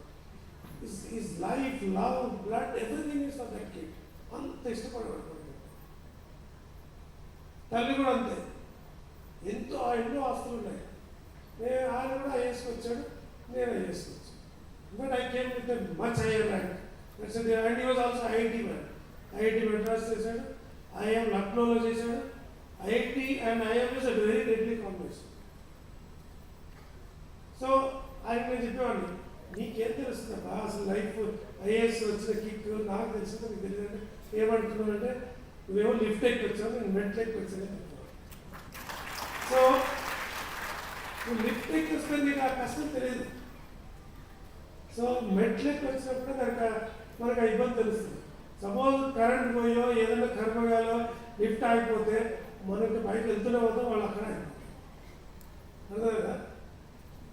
Is life, love, blood, everything is for that kid. అంత ఇష్టపడేవాడు కొడుకు. తల్లి కూడా అంతే, ఎన్నో ఆస్తులు ఉన్నాయి. ఆయన కూడా ఐఏఎస్కి వచ్చాడు, నేను ఐఏఎస్కి వచ్చాను. But I came with much higher rank. And he was also IIT man. IIT Madras చేశాడు, ఐఎం లక్నోలో చేశాడు. IIT and IIM is a very deadly combination. So ఆయన నేను చెప్పేవాడిని, నీకేం తెలుస్తుందా అసలు లైఫ్, ఐఏఎస్ వచ్చిన కిక్ నాకు తెలిసింది నీకు తెలియదంటే ఏమంటున్నానంటే నువ్వేమో లిఫ్ట్ ఎక్కి వచ్చావు, నేను మెట్లు ఎక్కి వచ్చానని చెప్తాను. సో నువ్వు లిఫ్ట్ ఎక్కి వస్తే నీకు ఆ కష్టం తెలియదు. సో మెట్లు ఎక్కి వచ్చినప్పుడే మనకు ఆ ఇబ్బంది తెలుస్తుంది. సపోజ్ కరెంట్ పోయో ఏదైనా కర్మగాలో లిఫ్ట్ ఆగిపోతే మనకి బయట వెళ్తూనే పోతాం, వాళ్ళు అక్కడ అయిపోతాం. అర్థం కదా?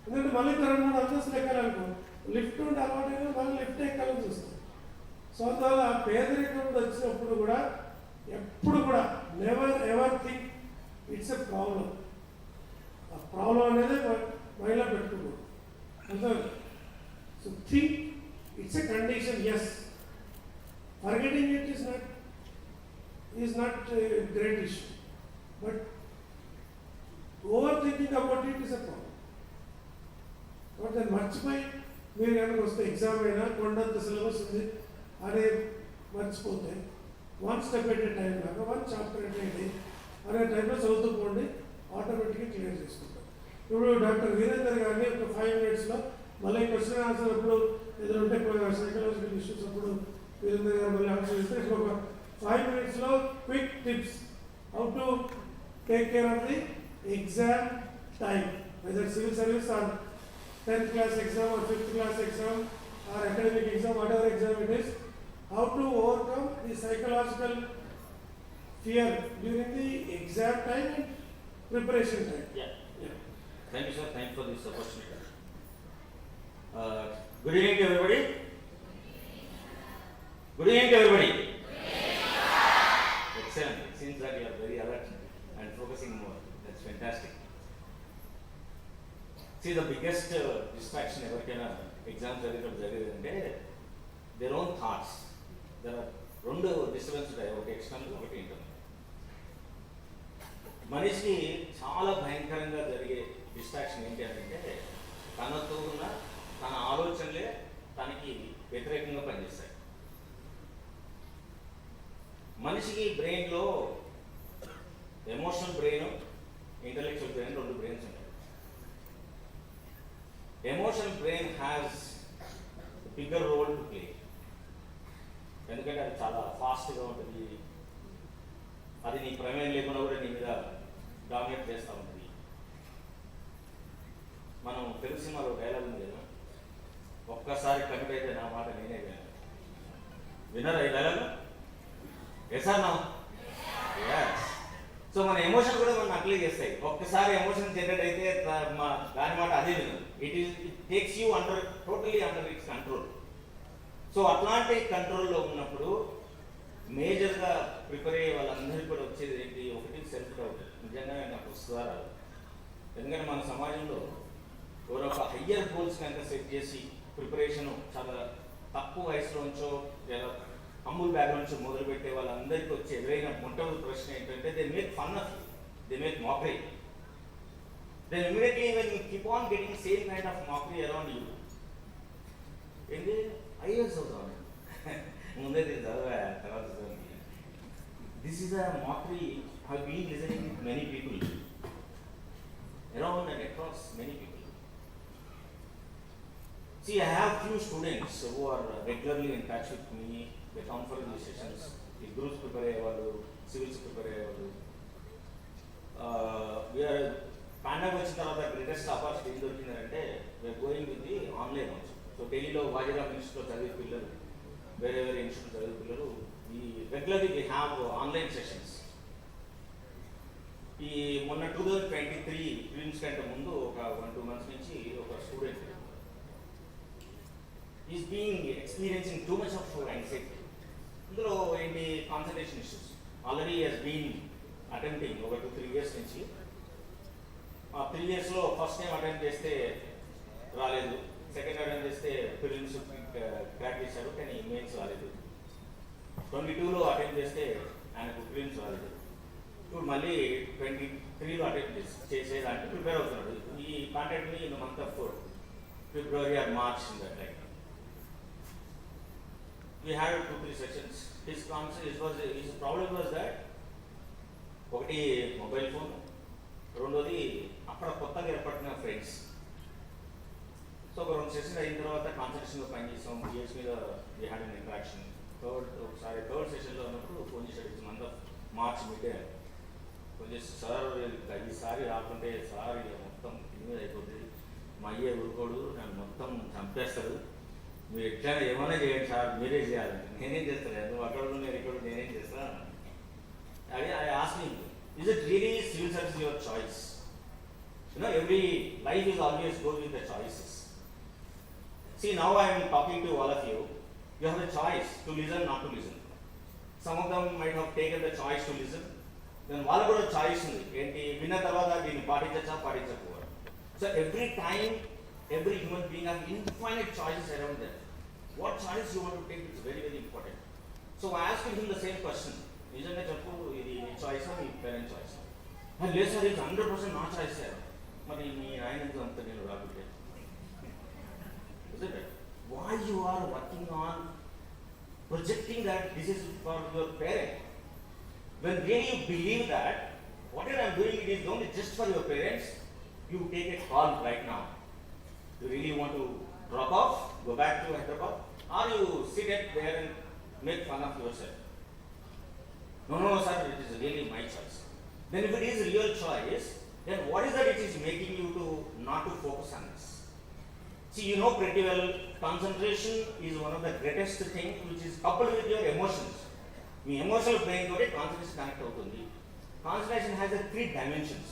ఎందుకంటే మళ్ళీ 2-3 అంతస్తులు ఎక్కాలనుకో, లిఫ్ట్ ఉంటే అలవాటు మళ్ళీ లిఫ్ట్ ఎక్కాలని చూస్తాం. సో అందువల్ల పేదరికం వచ్చినప్పుడు కూడా ఎప్పుడు కూడా never ever think it's a problem. ఆ ప్రాబ్లం అనేది మైండ్లో పెట్టుకోకూడదు. అర్థం? So think it's a condition. Yes, forgetting it is not a great issue, but overthinking about it is a problem. But then మర్చిపోయి మీరు కనుక వస్తే ఎగ్జామ్ అయినా కొండంత సిలబస్ ఉంది అనే మర్చిపోతే one step at a time లాగా, 1 చాప్టర్ ఎట్ ఏ డే అనే టైంలో చదువుతూ పోండి, ఆటోమేటిక్గా క్లియర్ చేసుకుంటారు. ఇప్పుడు డాక్టర్ వీరేందర్ గారిని ఒక 5 minutesలో మళ్ళీ క్వశ్చన్ ఆన్సర్ అప్పుడు ఏదైనా ఉంటే సైకలాజికల్ ఇష్యూస్ అప్పుడు వీరేంద్ర గారు మళ్ళీ ఆన్సర్ చేస్తే ఒక 5 minutesలో quick tips how to take care of the exam time, whether civil service or 10th class exam or 5th class exam or academic exam, whatever exam it is, how to overcome the psychological fear during the exam time and preparation time. Yeah. Thank you, sir. Thank you for this opportunity. Good evening to everybody. Good evening to everybody. Excellent. It seems that you are very alert and focusing more. That's fantastic. See, the biggest distraction ఎవరికైనా exams జరిగేదంటే their own thoughts. There are 2 disturbance ఉంటాయి, ఒకటి external, ఒకటి internal. మనిషికి చాలా భయంకరంగా జరిగే distraction ఏంటి అంటే తనతో ఉన్న తన ఆలోచనలే తనకి వ్యతిరేకంగా పనిచేస్తాయి. మనిషికి బ్రెయిన్లో emotional brain, intellectual brain, 2 brains ఉంటాయి. Emotional brain has a bigger role to play. ఎందుకంటే అది చాలా ఫాస్ట్గా ఉంటుంది, అది నీ ప్రమేయం లేకుండా కూడా నీ మీద డామినేట్ చేస్తూ ఉంటుంది. మనం తెలుగు సినిమాలో డైలాగ్ ఉంది కదా, ఒక్కసారి కమిట్ అయితే నా మాట నేనే విన్నాను. విన్నారా ఈ dialogue? Yes or no? Yes. So మన ఎమోషన్ కూడా మనం అప్లై చేస్తాయి. ఒక్కసారి ఎమోషన్ జనరేట్ అయితే దాని మాట అదే విధంగా it takes you totally under it's control. So అట్లాంటి కంట్రోల్లో ఉన్నప్పుడు మేజర్గా ప్రిపేర్ అయ్యే వాళ్ళందరికీ కూడా వచ్చేది ఏంటి? ఒకటి సెల్ఫ్ డౌట్. నిజంగా నాకు వస్తుందా రాదు? ఎందుకంటే మన సమాజంలో ఎవరో ఒక హయ్యర్ గోల్స్ కనుక సెట్ చేసి ప్రిపరేషన్ చాలా తక్కువ వయసులోంచో లేదా హంబుల్ బ్యాక్గ్రౌండ్ నుంచి మొదలుపెట్టే వాళ్ళందరికీ వచ్చి ఎదురైన మొట్టమొదటి ప్రశ్న ఏంటంటే they make fun of you, they make mockery. Then immediately when you keep on getting same kind of mockery around you, ఏంటి ఐఎస్ అవుతాను ముందే చదివా తర్వాత చదివి. This is a mockery have been listening with many people around and across many people. See, I have few students who are regularly in touch with me. They come for these sessions. The groups prepare అయ్యేవాళ్ళు, civils prepare అయ్యేవాళ్ళు. We're పండగ వచ్చిన తర్వాత greatest opportunity ఏం దొరికిందంటే we're going with the online also. So ఢిల్లీలో వాజిరామ్ ఇన్స్టిట్యూట్లో చదివే పిల్లలు, వేరే వేరే ఇన్స్టిట్యూట్ చదివే పిల్లలు ఈ regularly we have online sessions. ఈ మొన్న 2023 ప్రిలిమ్స్ కంటే ముందు ఒక 1-2 months నుంచి ఒక student is being experiencing too much of anxiety. ఇందులో ఏంటి concentration issues. Already he's been attempting ఒక 2-3 years నుంచి. ఆ 3 yearsలో ఫస్ట్ టైం అటెంప్ట్ చేస్తే రాలేదు, సెకండ్ అటెంప్ట్ చేస్తే ప్రిలిమ్స్ క్రాక్ చేశారు కానీ మెయిన్స్ రాలేదు. 22లో అటెంప్ట్ చేస్తే ఆయనకు ప్రిలిమ్స్ రాలేదు. ఇప్పుడు మళ్ళీ 23లో అటెంప్ట్ చేసేదానికి ప్రిపేర్ అవుతున్నాడు. ఈ contact me in the month of February or March in that time. We had 2-3 sessions. His problem was that ఒకటి మొబైల్ ఫోన్, రెండోది అక్కడ కొత్తగా ఏర్పడిన ఫ్రెండ్స్. సో ఒక 2 sessions అయిన తర్వాత కాన్సన్ట్రేషన్లో పనిచేసాం, జిఎస్ మీద we had an interaction. Third సెషన్లో ఉన్నప్పుడు ఫోన్ చేశాడు month of March mid. Phone చేసి సార్ ఈసారి రాకుంటే సార్ ఇక మొత్తం మీద అయిపోతుంది, మా అయ్యే ఊరుకోడు, నన్ను మొత్తం చంపేస్తాడు, మీరు ఎట్లయినా ఏమైనా చేయండి సార్, మీరే చేయాలి. నేనేం చేస్తాను, నువ్వు అక్కడ నేను ఇక్కడ నేనేం చేస్తాను అది. I ask him, is it really civil service your choice? Every life is always go with the choices. See, now I am talking to all of you. You have a choice to listen, not to listen. Some of them might have taken the choice to listen. Then వాళ్ళకు కూడా choice ఉంది ఏంటి, విన్న తర్వాత దీన్ని పాటించచ్చా పాటించకపోవడం. So every time every human being has infinite choices around them. What choice you want to take is very, very important. So I asked him the same question. నిజంగా చెప్పు, ఇది నీ చాయిస్ మీ పేరెంట్ చాయిస్? లేదు sir, ఇది 100% నా choice sir. మరి మీ ఆయన అంతా నేను రాకుంటే why you are working on projecting that this is for your parent, when really you believe that whatever I am doing it is only just for your parents. You take a call right now. You really want to drop off, go back to Hyderabad, or you sit at there and make fun of yourself? No sir, it is really my choice. Then if it is real choice, then what is that it is making you to not to focus on this? See, you know pretty well, concentration is one of the greatest things which is coupled with your emotions. Me emotional brain తోటి concentration connect అవుతుంది. Concentration has 3 dimensions.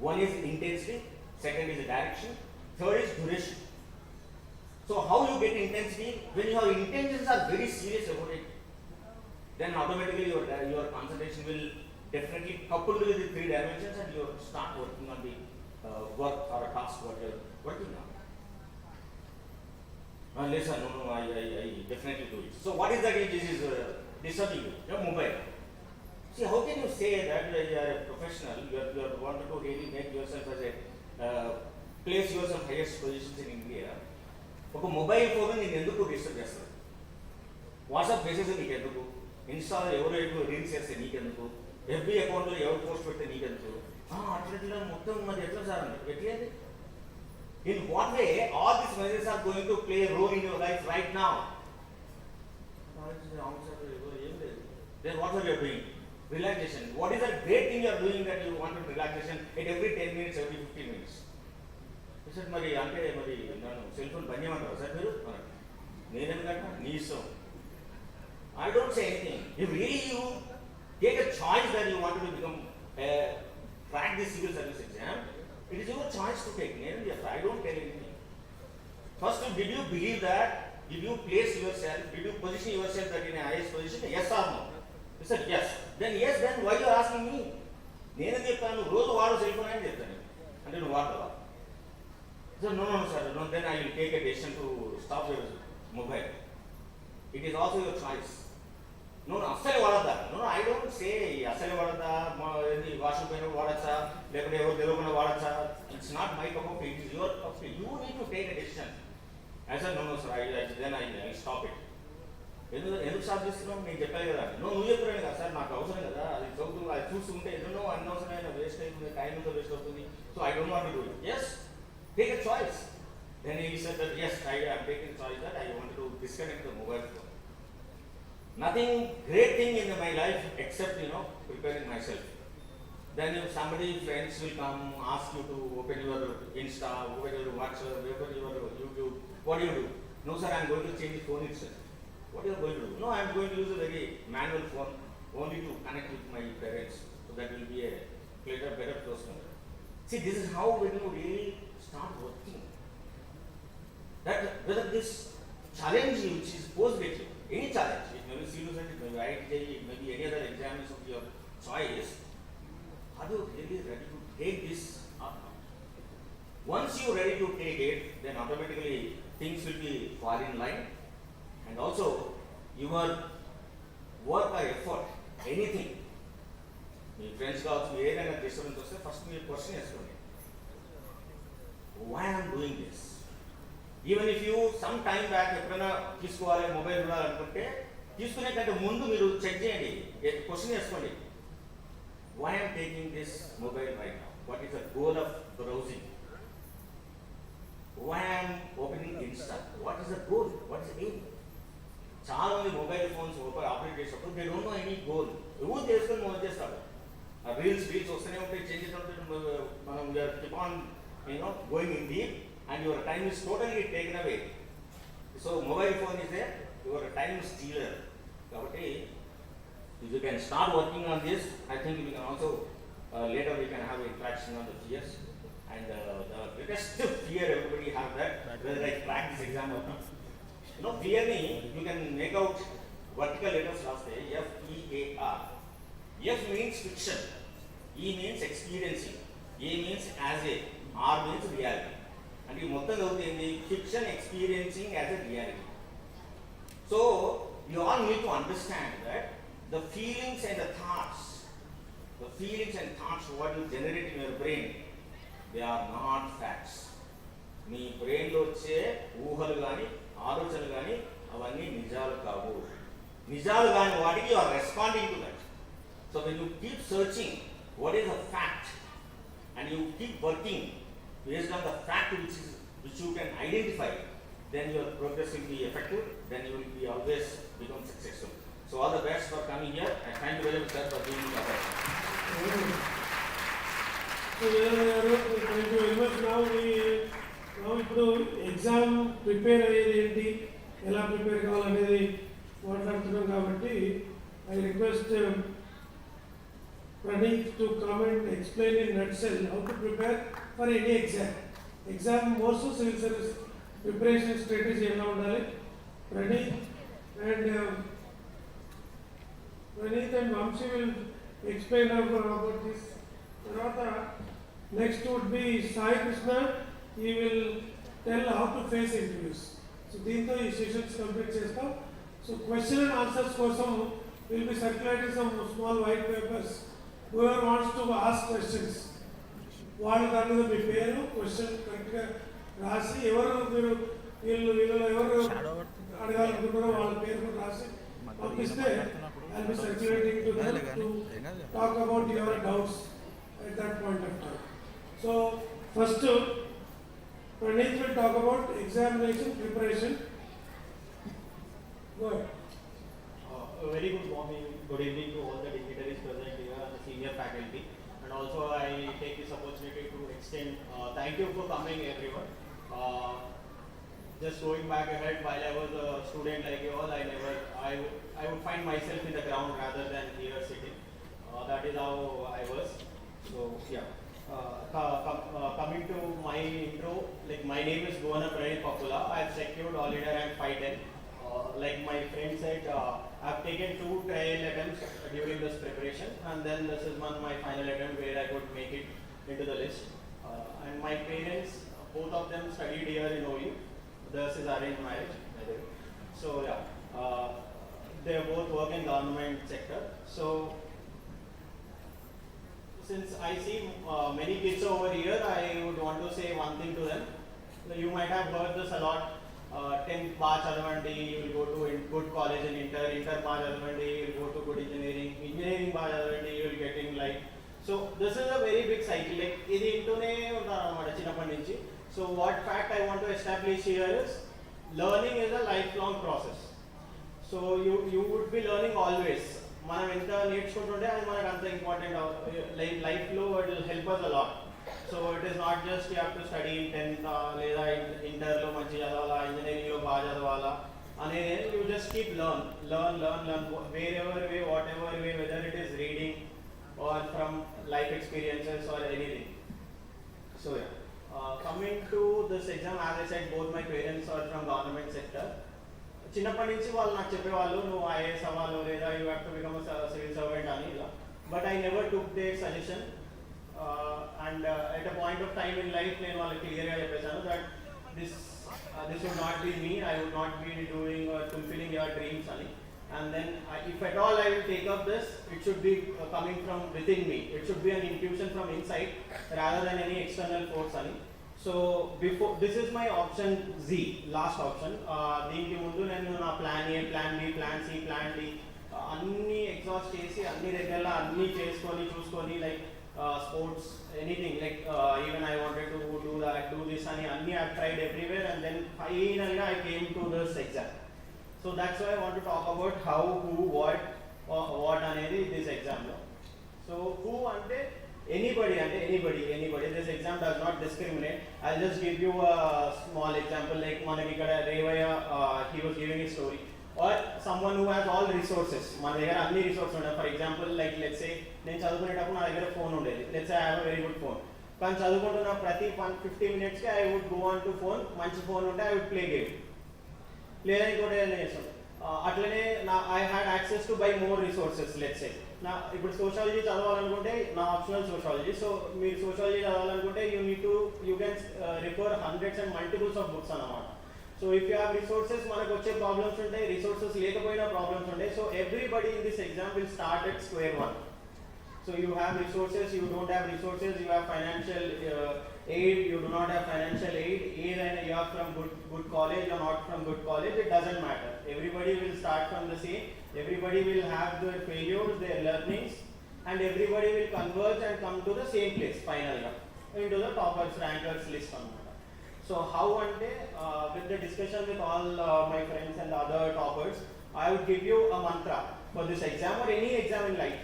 One is intensity, second is direction, third is duration. So how you get intensity? When your intentions are very serious about it, then automatically your concentration will definitely couple with the 3 dimensions and you start working on the work or a task what you are working on. Listen, no, I definitely do it. So what is that this is disturbing you? Your mobile. See, how can you say that you are a professional, you are wanted to really make yourself as a place yourself highest positions in India? ఒక mobile phone నేను ఎందుకు disturb చేస్తాను? WhatsApp message నీకెందుకు? ఇన్స్టాలో ఎవరు reels చేస్తే నీకెందుకు? FB అకౌంట్లో ఎవరు పోస్ట్ పెడితే నీకెందుకు? అట్లా మొత్తం మరి ఎట్లా సార్ అండి, ఎట్లేదు? In what way all these messages are going to play a role in your life right now? Then what are you doing? Relaxation. What is that great thing you are doing that you want relaxation at every 10 minutes, every 15 minutes? He said, మరి అంటే మరి నన్ను cell phone బంద్ చేయమంటారా sir మీరు? నేనేం కట్టా నీ ఇష్టం. I don't say anything. If really you take a choice that you want to become, crack the civil service exam, it is your choice to take. I don't tell anything. First, did you believe that? Did you place yourself? Did you position yourself that in a highest position? Yes or no? You said yes. Then why you are asking me? నేను చెప్తాను రోజు వాడు cell phone అని చెప్తాను అంటే నువ్వు వాడతావా sir no sir no then I will take a decision to stop your mobile it is also your choice నువ్వు అస్సలే వాడద్దా నువ్వు ఐ డోంట్ సే అస్సలే వాడద్దా వాషింగ్ పైన వాడచ్చా లేకపోతే ఎవరు తెలియకుండా వాడచ్చా it's not my cup of it is your you need to take a decision as a no sir then I stop it ఎందుకు స్టాప్ చేస్తున్నావు నేను చెప్పాను కదా నువ్వు చెప్పాను కదా సార్ నాకు అవసరం కదా అది చదువుతూ అది చూస్తుంటే ఎన్నో అనవసరమైన వేస్ట్ అవుతుంది టైం అంతా వేస్ట్ అవుతుంది so I don't want to do it yes take a choice then he said that yes I have taken choice that I want to disconnect the mobile phone nothing great thing in my life except preparing myself. Then if somebody friends will come ask you to open your Insta, open your WhatsApp, open your YouTube, what do you do? No sir, I am going to change the phone itself. What you are going to do? No, I am going to use a very manual phone only to connect with my parents, so that will be a better person. See, this is how when you really start working, that whether this challenge which is posed at you, any challenge, it may be serious, it may be IIT, it may be any other exams of your choice, are you really ready to take this up? Once you are ready to take it, then automatically things will be fall in line, and also your work or effort, anything. Your friends కావచ్చు ఏదైనా disturbance వస్తే first మీరు question వేసుకోండి why I am doing this. Even if you some time back ఎప్పుడైనా తీసుకోవాలి mobile చూడాలనుకుంటే తీసుకునే కంటే ముందు మీరు చెక్ చేయండి క్వశ్చన్ వేసుకోండి why I'm taking this mobile right now what is the goal of browsing why I'm opening Insta what is the goal what is the aim చాలా మంది మొబైల్ ఫోన్స్ ఆపరేట్ చేసేటప్పుడు they don't know any goal ఎవరు చేసుకొని మొదలు చేస్తారు reels వస్తూనే ఉంటాయి change చేస్తుంటే మనం keep on going in deep and your time is totally taken away. So mobile phone is there, your time stealer. Kabatti if you can start working on this, I think we can also later we can have interaction on the fears and the biggest fear everybody have that whether I crack this exam or not. Fear ni you can make out vertical letters last day FEAR. F means fiction, E means experiencing, A means as a, R means reality. And you మొత్తం చదువుతుంది fiction experiencing as a reality. So you all need to understand that the feelings and the thoughts what you generate in your brain, they are not facts. Me brain లో వచ్చే ఊహలు కానీ ఆలోచనలు కానీ అవన్నీ నిజాలు కావు. నిజాలు కాని వాటికి you are responding to that. So when you keep searching what is a fact and you keep working based on the fact which you can identify, then your progress will be effective, then you will be always become successful. So all the best for coming here, and thank you very much sir for being here. So thank you very much. Now ఇప్పుడు exam prepare అయ్యేది ఏంటి ఎలా prepare కావాలనేది మాట్లాడుతున్నాం కాబట్టి I request Praneeth to come and explain in nutshell how to prepare for any exam. Exam also civil service preparation strategy ఎలా ఉండాలి. Praneeth and Vamshi will explain about this. Tarvata next would be Sai Krishna. He will tell how to face interviews. So దీంతో ఈ sessions complete చేస్తాం. So question and answers కోసం will be circulating some small white papers. Whoever wants to ask questions, వాళ్ళు దాని మీద మీ పేరు question కరెక్ట్గా రాసి ఎవరు మీరు వీళ్ళు ఎవరు అడగాలనుకుంటారో వాళ్ళ పేరు కూడా రాసి పంపిస్తే I'll be circulating to them to talk about your doubts at that point of time. So first Praneeth will talk about examination preparation. Go ahead. A very good morning, good evening to all the dignitaries present here and the senior faculty. And also I take this opportunity to extend thank you for coming everyone. Just going back ahead, while I was a student like you all, I would find myself in the ground rather than here sitting. That is how I was. So yeah. Coming to my intro, like my name is Govana Pranay Papula. I have secured all India rank 510. Like my friend said, I have taken 2 trial attempts during this preparation, and then this is my final attempt where I could make it into the list. And my parents, both of them studied here in OU. This is arranged marriage, by the way. So yeah, they both work in government sector. So since I see many kids over here, I would want to say one thing to them. You might have heard this a lot. 10th bar chadavandi, you will go to good college in inter bar chadavandi, you will go to good engineering bar chadavandi, you will get in life. So this is a very big cycle. Like idi intune untaru anamata chinnappadi nunchi. So what fact I want to establish here is learning is a lifelong process. So you would be learning always. మనం ఎంత నేర్చుకుంటుంటే అది మనకు అంత important లైఫ్లో it will help us a lot. So it is not just you have to study 10th లేదా ఇంటర్లో మంచి చదవాలా, ఇంజనీరింగ్లో బాగా చదవాలా అనేది. You just keep learn wherever way, whatever way, whether it is reading or from life experiences or anything. So coming to this exam, as I said both my parents are from government sector. చిన్నప్పటి నుంచి వాళ్ళు నాకు చెప్పేవాళ్ళు నువ్వు IAS అవ్వాలి లేదా you have to become civil servant అని ఇలా. But I never took their suggestion. And at a point of time in life నేను వాళ్ళకి క్లియర్గా చెప్పేశాను that this would not be me, I would not be doing or fulfilling your dreams అని. And then if at all I will take up this, it should be coming from within me. It should be an intuition from inside rather than any external force ani. So before, this is my option Z, last option. దీనికి ముందు నేను నా plan A, plan B, plan C, plan D అన్నీ exhaust చేసి అన్ని దగ్గరలో అన్నీ చేసుకొని చూసుకొని like sports anything like even I wanted to do that, do this అని అన్నీ I tried everywhere and then ఫైనల్గా I came to this exam. So that's why I want to talk about how, who, what అనేది this exam లో. So who అంటే anybody. This exam does not discriminate. I'll just give you a small example. Like మనకి ఇక్కడ Revaiah, he was giving his story. Or someone who has all resources. మన దగ్గర అన్ని resources ఉన్నాయి. For example like let's say నేను చదువుకునేటప్పుడు నా దగ్గర ఫోన్ ఉండేది. Let's say I have a very good phone. కానీ చదువుకుంటున్న ప్రతి 50 minutesకి I would go on to phone. మంచి ఫోన్ ఉంటే ఐ వుడ్ ప్లే గేమ్ లేదా ఇంకోటి ఏదైనా చేస్తాం. అట్లనే I had access to buy more resources. Let's say నా ఇప్పుడు సోషాలజీ చదవాలనుకుంటే నా ఆప్షనల్ సోషాలజీ. సో మీరు సోషాలజీ చదవాలనుకుంటే you can refer hundreds and multiples of books అన్నమాట. So if you have resources, మనకు వచ్చే ప్రాబ్లమ్స్ ఉంటాయి, రిసోర్సెస్ లేకపోయినా ప్రాబ్లమ్స్ ఉంటాయి. So everybody in this exam will start at square one. So you have resources, you don't have resources, you have financial aid, you do not have financial aid, either you are from good college or not from good college, it doesn't matter. Everybody will start from the same, everybody will have their failures, their learnings, and everybody will converge and come to the same place finally, into the toppers, rankers list. So how one day, with the discussion with all my friends and other toppers, I would give you a mantra for this exam or any exam in life.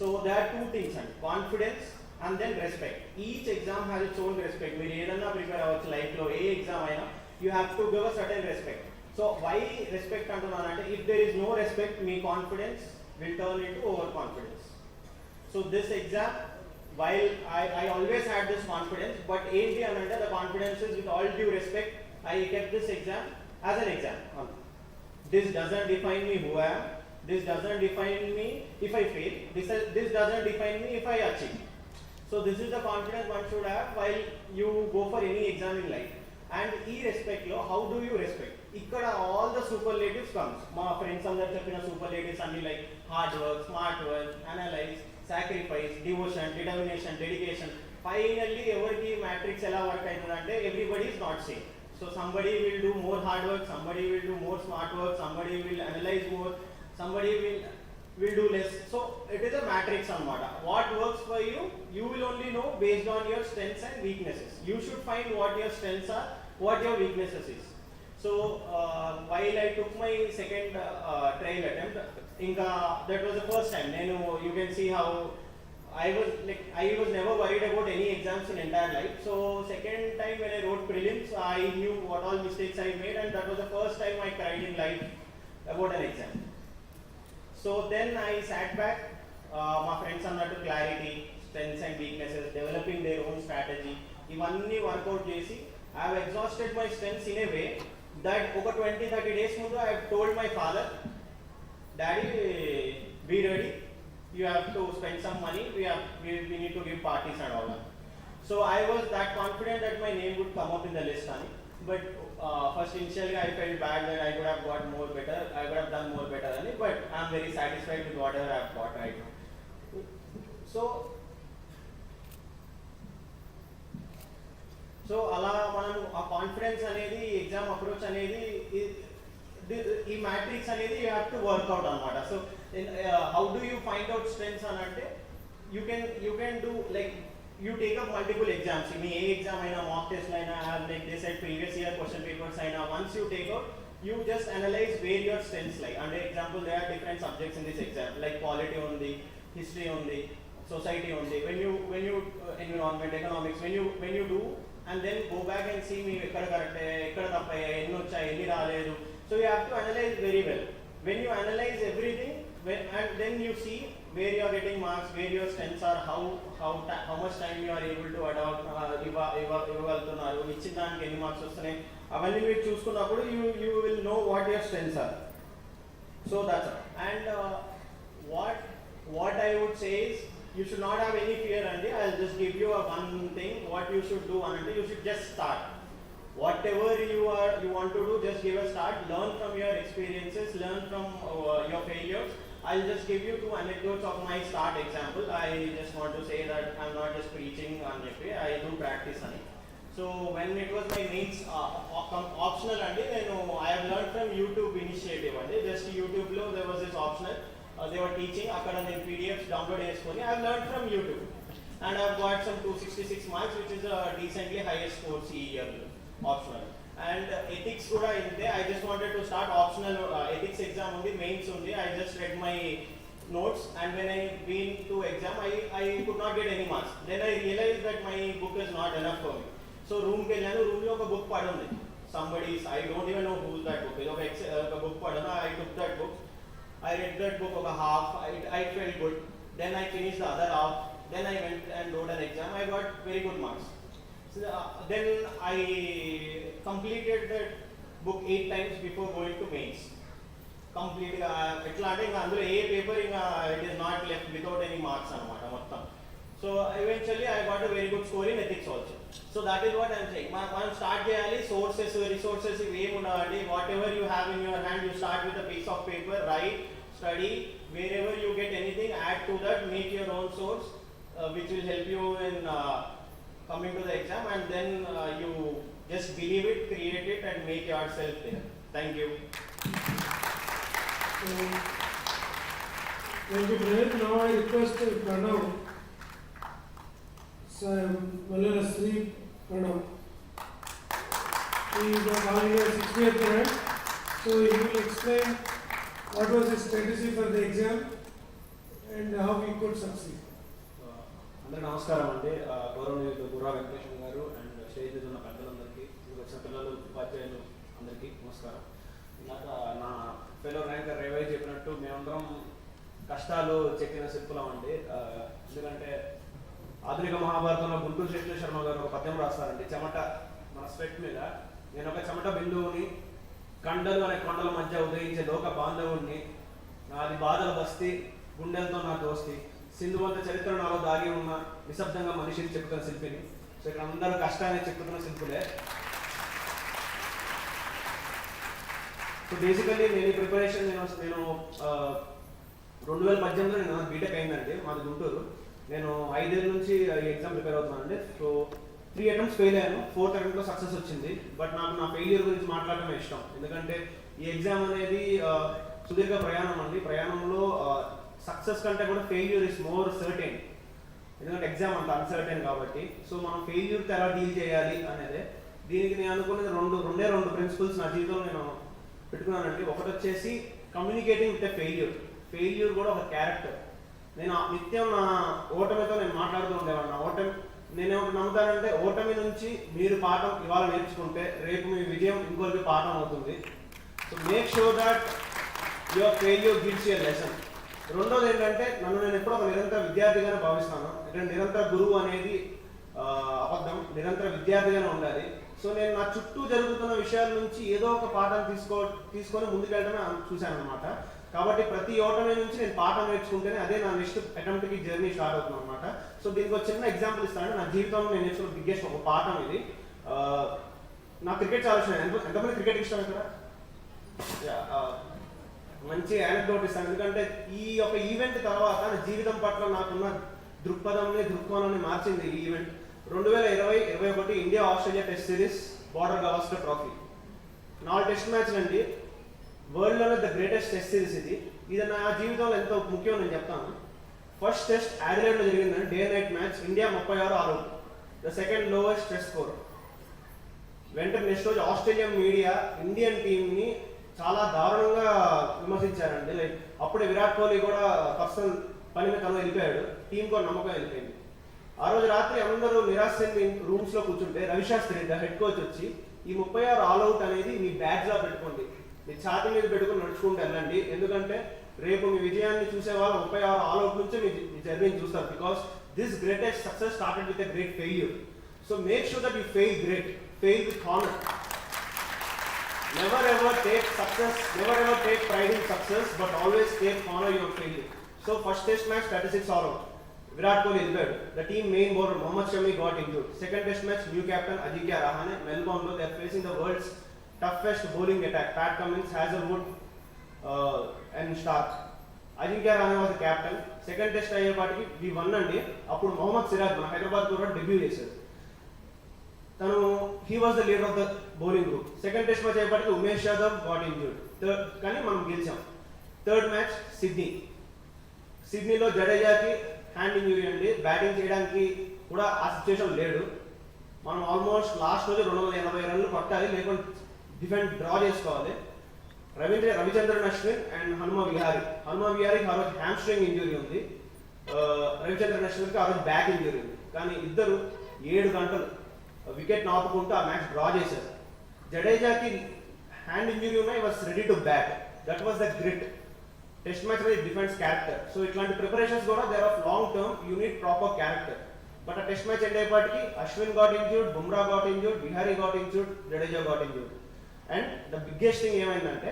So there are 2 things, confidence and then respect. Each exam has its own respect. మీరు ఏదన్నా prepare అవ్వచ్చు లైఫ్లో, ఏ exam అయినా you have to give a certain respect. So why respect అంటున్నానంటే if there is no respect, మీ confidence will turn into over confidence. So this exam, while I always had this confidence, but ఏంటి అని అంటే the confidence is with all due respect I kept this exam as an exam. This doesn't define me who I am. This doesn't define me if I fail. This doesn't define me if I achieve. So this is the confidence one should have while you go for any exam in life. And irrespect lo, how do you respect? Ikkada all the superlatives comes. Ma friends andaru cheppina superlatives anni like hard work, smart work, analyze, sacrifice, devotion, determination, dedication. Finally every matrix ela work aitadante everybody is not same. So somebody will do more hard work, somebody will do more smart work, somebody will analyze more, somebody will do less. So it is a matrix anamata. What works for you, you will only know based on your strengths and weaknesses. You should find what your strengths are, what your weaknesses is. So while I took my second trial attempt, inka that was the first time. You can see how I was never worried about any exams in entire life. So second time when I wrote prelims, I knew what all mistakes I made, and that was the first time I cried in life about an exam. So then I sat back, my friends అన్నట్టు clarity, strengths and weaknesses, developing their own strategy, ఇవన్నీ work out చేసి I have exhausted my strengths in a way that ఒక 20-30 days ముందు I have told my father, Daddy, be ready, you have to spend some money, we need to give parties and all that. So I was that confident that my name would come up in the list, but first initially I felt bad that I could have got more better, I could have done more better, but I am very satisfied with whatever I have got right now. So అలా మనం ఆ confidence అనేది exam approach అనేది ఈ matrix అనేది you have to work out అనమాట. So how do you find out strengths అని అంటే you can do like you take up multiple exams. In a exam aina, mock test aina, like they said previous year question papers aina, once you take out, you just analyze where your strengths lie. Under example, there are different subjects in this exam, like polity undi, history undi, society undi. When you environment, economics, when you do and then go back and see me ekkada correct ekkada tappaya enni vachayi enni raaledu. So you have to analyze very well. When you analyze everything, and then you see where you are getting marks, where your strengths are, how much time you are able to adopt, ఇవ్వగలుగుతున్నారు, ఇచ్చిన దానికి ఎన్ని marks వస్తున్నాయి, అవన్నీ మీరు చూసుకున్నప్పుడు you will know what your strengths are. So that's all. And what I would say is you should not have any fear, and I'll just give you one thing what you should do, and you should just start. Whatever you want to do, just give a start, learn from your experiences, learn from your failures. I'll just give you 2 anecdotes of my start example. I just want to say that I'm not just preaching on it, I do practice on it. So when it was my mains optional, I have learned from YouTube initiative, just YouTube lo there was this optional, they were teaching akkada నేను PDFs download cheskoni I have learned from YouTube, and I have got some 266 marks, which is a decently highest score CE year optional. And ethics kuda inte, I just wanted to start optional ethics exam undi, mains undi, I just read my notes, and when I been to exam I could not get any marks. Then I realized that my book is not enough for me. So room ke ellanu, room lo oka book padundi, somebody's, I don't even know who's that book, oka book padana, I took that book, I read that book oka half, I felt good, then I finished the other half, then I went and wrote an exam, I got very good marks. So then I completed that book 8 times before going to mains. Completely, etla ante inga andulo a paper inga it is not left without any marks anamata mottham. So eventually I got a very good score in ethics also. So that is what I am saying. మనం start cheyali, sources, resources ఇవి ఉండవండి. Whatever you have in your hand, you start with a piece of paper, write, study, wherever you get anything, add to that, make your own source, which will help you in coming to the exam, and then you just believe it, create it, and make yourself there. Thank you. Thank you, Brad. Now I request Pranav, Sri Pranav. He got all year 60th grade, so he will explain what was his strategy for the exam and how he could succeed. అందరికీ నమస్కారం అండి. గౌరవనీయులు గుర్రా వెంకటేశ్వర గారు and stage మీద ఉన్న పెద్దలందరికీ, వచ్చిన పిల్లలు, ఉపాధ్యాయులు అందరికీ నమస్కారం. ఇందాక నా ఫెలో ర్యాంకర్ రేవై చెప్పినట్టు మేమందరం కష్టాలు చెక్కిన శిల్పులం అండి. ఎందుకంటే ఆధునిక మహాభారతంలో గుంటూరు శ్రీకృష్ణ శర్మ గారు ఒక పద్యం రాస్తారండి, చెమట మన స్వెట్ మీద. నేను ఒక చెమట బిందువుని, కండలు అనే కొండల మధ్య ఉదయించే లోక బాంధవుణ్ణి, నాది బాధల బస్తీ, గుండెలతో నా దోస్తి, సింధువంత చరిత్ర నాలో దాగి ఉన్న నిశ్శబ్దంగా మనిషిని చెప్పుతున్న శిల్పిని. సో ఇక్కడ అందరూ కష్టాన్ని చెప్పుతున్న శిల్పులే. సో బేసికల్లీ నేను ఈ ప్రిపరేషన్ నేను 2018లో నేను బీటెక్ అయిందండి, మాది గుంటూరు. నేను 5 ఏళ్ళ నుంచి ఈ ఎగ్జామ్ ప్రిపేర్ అవుతున్నానండి. సో 3 అటెంప్ట్స్ ఫెయిల్ అయ్యాను, 4th అటెంప్ట్లో సక్సెస్ వచ్చింది. బట్ నాకు నా ఫెయిల్యూర్ గురించి మాట్లాడటమే ఇష్టం, ఎందుకంటే ఈ ఎగ్జామ్ అనేది సుదీర్ఘ ప్రయాణం అండి. ప్రయాణంలో సక్సెస్ కంటే కూడా ఫెయిల్యూర్ ఇస్ మోర్ సర్టెన్, ఎందుకంటే ఎగ్జామ్ అంత అన్సర్టెన్ కాబట్టి. సో మనం ఫెయిల్యూర్తో ఎలా డీల్ చేయాలి అనేది, దీనికి నేను అనుకున్నది రెండు ప్రిన్సిపల్స్ నా జీవితంలో నేను పెట్టుకున్నానండి. ఒకటి వచ్చేసి కమ్యూనికేటింగ్ విత్ ఎ ఫెయిల్యూర్ కూడా ఒక క్యారెక్టర్. నేను నిత్యం నా ఓటమితో నేను మాట్లాడుతూ ఉండేవాడిని. నేనేమిటి నమ్ముతానంటే, ఓటమి నుంచి మీరు పాఠం ఇవాళ నేర్చుకుంటే రేపు మీ విజయం ఇంకొకరికి పాఠం అవుతుంది. So make sure that your failure gives you a lesson. రెండోది ఏంటంటే నన్ను నేను ఎప్పుడో ఒక నిరంతర విద్యార్థిగానే భావిస్తాను. అంటే నిరంతర గురువు అనేది అబద్ధం, నిరంతర విద్యార్థిగానే ఉండాలి. సో నేను నా చుట్టూ జరుగుతున్న విషయాల నుంచి ఏదో ఒక పాఠం తీసుకొని ముందుకెళ్ళడమే చూశాను అనమాట. కాబట్టి ప్రతి ఓటమి నుంచి నేను పాఠం నేర్చుకుంటేనే అదే నా నెక్స్ట్ అటెంప్ట్కి జర్నీ స్టార్ట్ అవుతుంది అనమాట. సో దీనికి ఒక చిన్న ఎగ్జాంపుల్ ఇస్తాను. నా జీవితంలో నేను నేర్చుకున్న బిగ్గెస్ట్ ఒక పాఠం ఇది. నాకు క్రికెట్ చాలా ఇష్టం. ఎంతమంది క్రికెట్ ఇష్టం ఇక్కడ? మంచి యానెక్డోట్ ఇస్తాను. ఎందుకంటే ఈ యొక్క ఈవెంట్ తర్వాత నా జీవితం పట్ల నాకున్న దృక్కోణాన్ని మార్చింది ఈ event. 2020-21 India Australia test series border Gavaskar trophy 4 test మ్యాచ్లు అండి. వరల్డ్లోనే ద గ్రేటెస్ట్ టెస్ట్ సిరీస్ ఇది. ఇది నా జీవితంలో ఎంతో ముఖ్యం నేను చెప్తాను. ఫస్ట్ టెస్ట్ యాడిలైడ్లో జరిగిందండి, day night match. India 36 all out, the second lowest test score. వెంటనే నెక్స్ట్ రోజు ఆస్ట్రేలియన్ మీడియా ఇండియన్ టీంని చాలా దారుణంగా విమర్శించారండి. లైక్ అప్పుడే విరాట్ కోహ్లీ కూడా పర్సనల్ పని మీద తను వెళ్ళిపోయాడు, టీం కూడా నమ్మకం వెళ్ళిపోయింది. ఆ రోజు రాత్రి అందరూ నిరాశ చెంది రూమ్స్లో కూర్చుంటే రవిశాస్త్రి హెడ్ కోచ్ వచ్చి ఈ 36 ఆల్ అవుట్ అనేది మీ బ్యాడ్జ్లా పెట్టుకోండి, మీ ఛాతి మీద పెట్టుకుని నడుచుకుంటూ వెళ్ళండి. ఎందుకంటే రేపు మీ విజయాన్ని చూసే వాళ్ళు 36 ఆల్ అవుట్ నుంచే మీ జర్నీని చూస్తారు. Because this greatest success started with a great failure. So make sure that you fail great, fail with honour. Never ever take pride in success, but always take honor your failure. So first test match 36 all out. Virat Kohli elbadu. The team main bowler Mohammad Shami got injured. Second test match new captain Ajinkya Rahane. Melbourne lo they are facing the world's toughest bowling attack. Pat Cummins, Hazlewood and Stark. Ajinkya Rahane was the captain. Second test ayyapatiki we won andi. Appudu Mohammad Siraj మన హైదరాబాద్ కూడా debut చేశారు. తను he was the leader of the bowling group. Second test match అయ్యేపటికి Umesh Yadav got injured, కానీ మనం గెలిచాం. Third match సిడ్నీలో జడేజాకి హ్యాండ్ ఇంజురీ అండి, బ్యాటింగ్ చేయడానికి కూడా ఆ సిచ్యువేషన్ లేడు. మనం ఆల్మోస్ట్ లాస్ట్ రోజు 280 రన్లు కొట్టాలి, లేకుంటే డిఫెండ్ డ్రా చేసుకోవాలి. రవిచంద్రన్ అశ్విన్ అండ్ హనుమ విహారీకి ఆ రోజు హ్యామ్స్ట్రింగ్ ఇంజురీ ఉంది, రవిచంద్రన్ అశ్విన్కి ఆ రోజు బ్యాక్ ఇంజురీ ఉంది. కానీ ఇద్దరు 7 గంటలు వికెట్ ఆపుకుంటూ ఆ మ్యాచ్ డ్రా చేశారు. జడేజాకి హ్యాండ్ ఇంజురీ ఉన్నా he was ready to bat. That was the grit. Test match అనేది డిఫెన్స్ క్యారెక్టర్. సో ఇట్లాంటి ప్రిపరేషన్స్ కూడా there of long term, you need proper character. But ఆ టెస్ట్ మ్యాచ్ ఎండ్ అయ్యేపాటికి Ashwin got injured, Bumrah got injured, Vihari got injured, Jadeja got injured. And the biggest thing ఏమైందంటే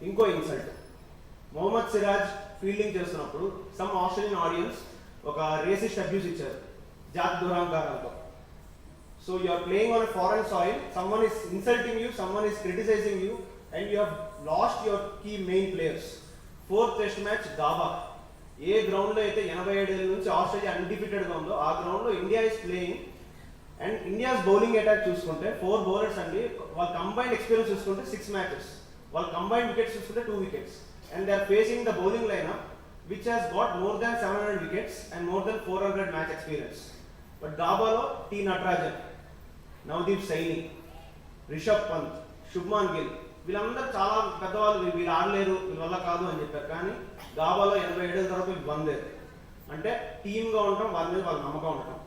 ఇంకో insult. Mohammed Siraj fielding చేస్తున్నప్పుడు some Australian audience ఒక racist abuse ఇచ్చారు జాతి దురాంకారాలతో. So you are playing on a foreign soil, someone is insulting you, someone is criticizing you, and you have lost your key main players. Fourth test match Gaba. ఏ గ్రౌండ్లో అయితే 87 ఏళ్ళ నుంచి Australia అన్డిఫీటెడ్గా ఉందో ఆ గ్రౌండ్లో India is playing. And India's bowling attack చూసుకుంటే 4 bowlers అండి, వాళ్ళ కంబైన్డ్ ఎక్స్పీరియన్స్ చూసుకుంటే 6 మ్యాచెస్, వాళ్ళ కంబైన్డ్ వికెట్స్ చూసుకుంటే 2 wickets. And they are facing the bowling lineup which has got more than 700 wickets and more than 400 match experience. But గాబాలో T Natarajan, Navdeep Saini, Rishabh Pant, Shubman Gill వీళ్ళందరూ చాలా పెద్దవాళ్ళు, వీళ్ళు ఆడలేరు, వీళ్ళ వల్ల కాదు అని చెప్పారు. కానీ గాబాలో 87 ఏళ్ళ తర్వాత వీళ్ళు వందేరు. అంటే టీమ్గా ఉండటం, వాళ్ళ మీద వాళ్ళ నమ్మకం ఉండటం.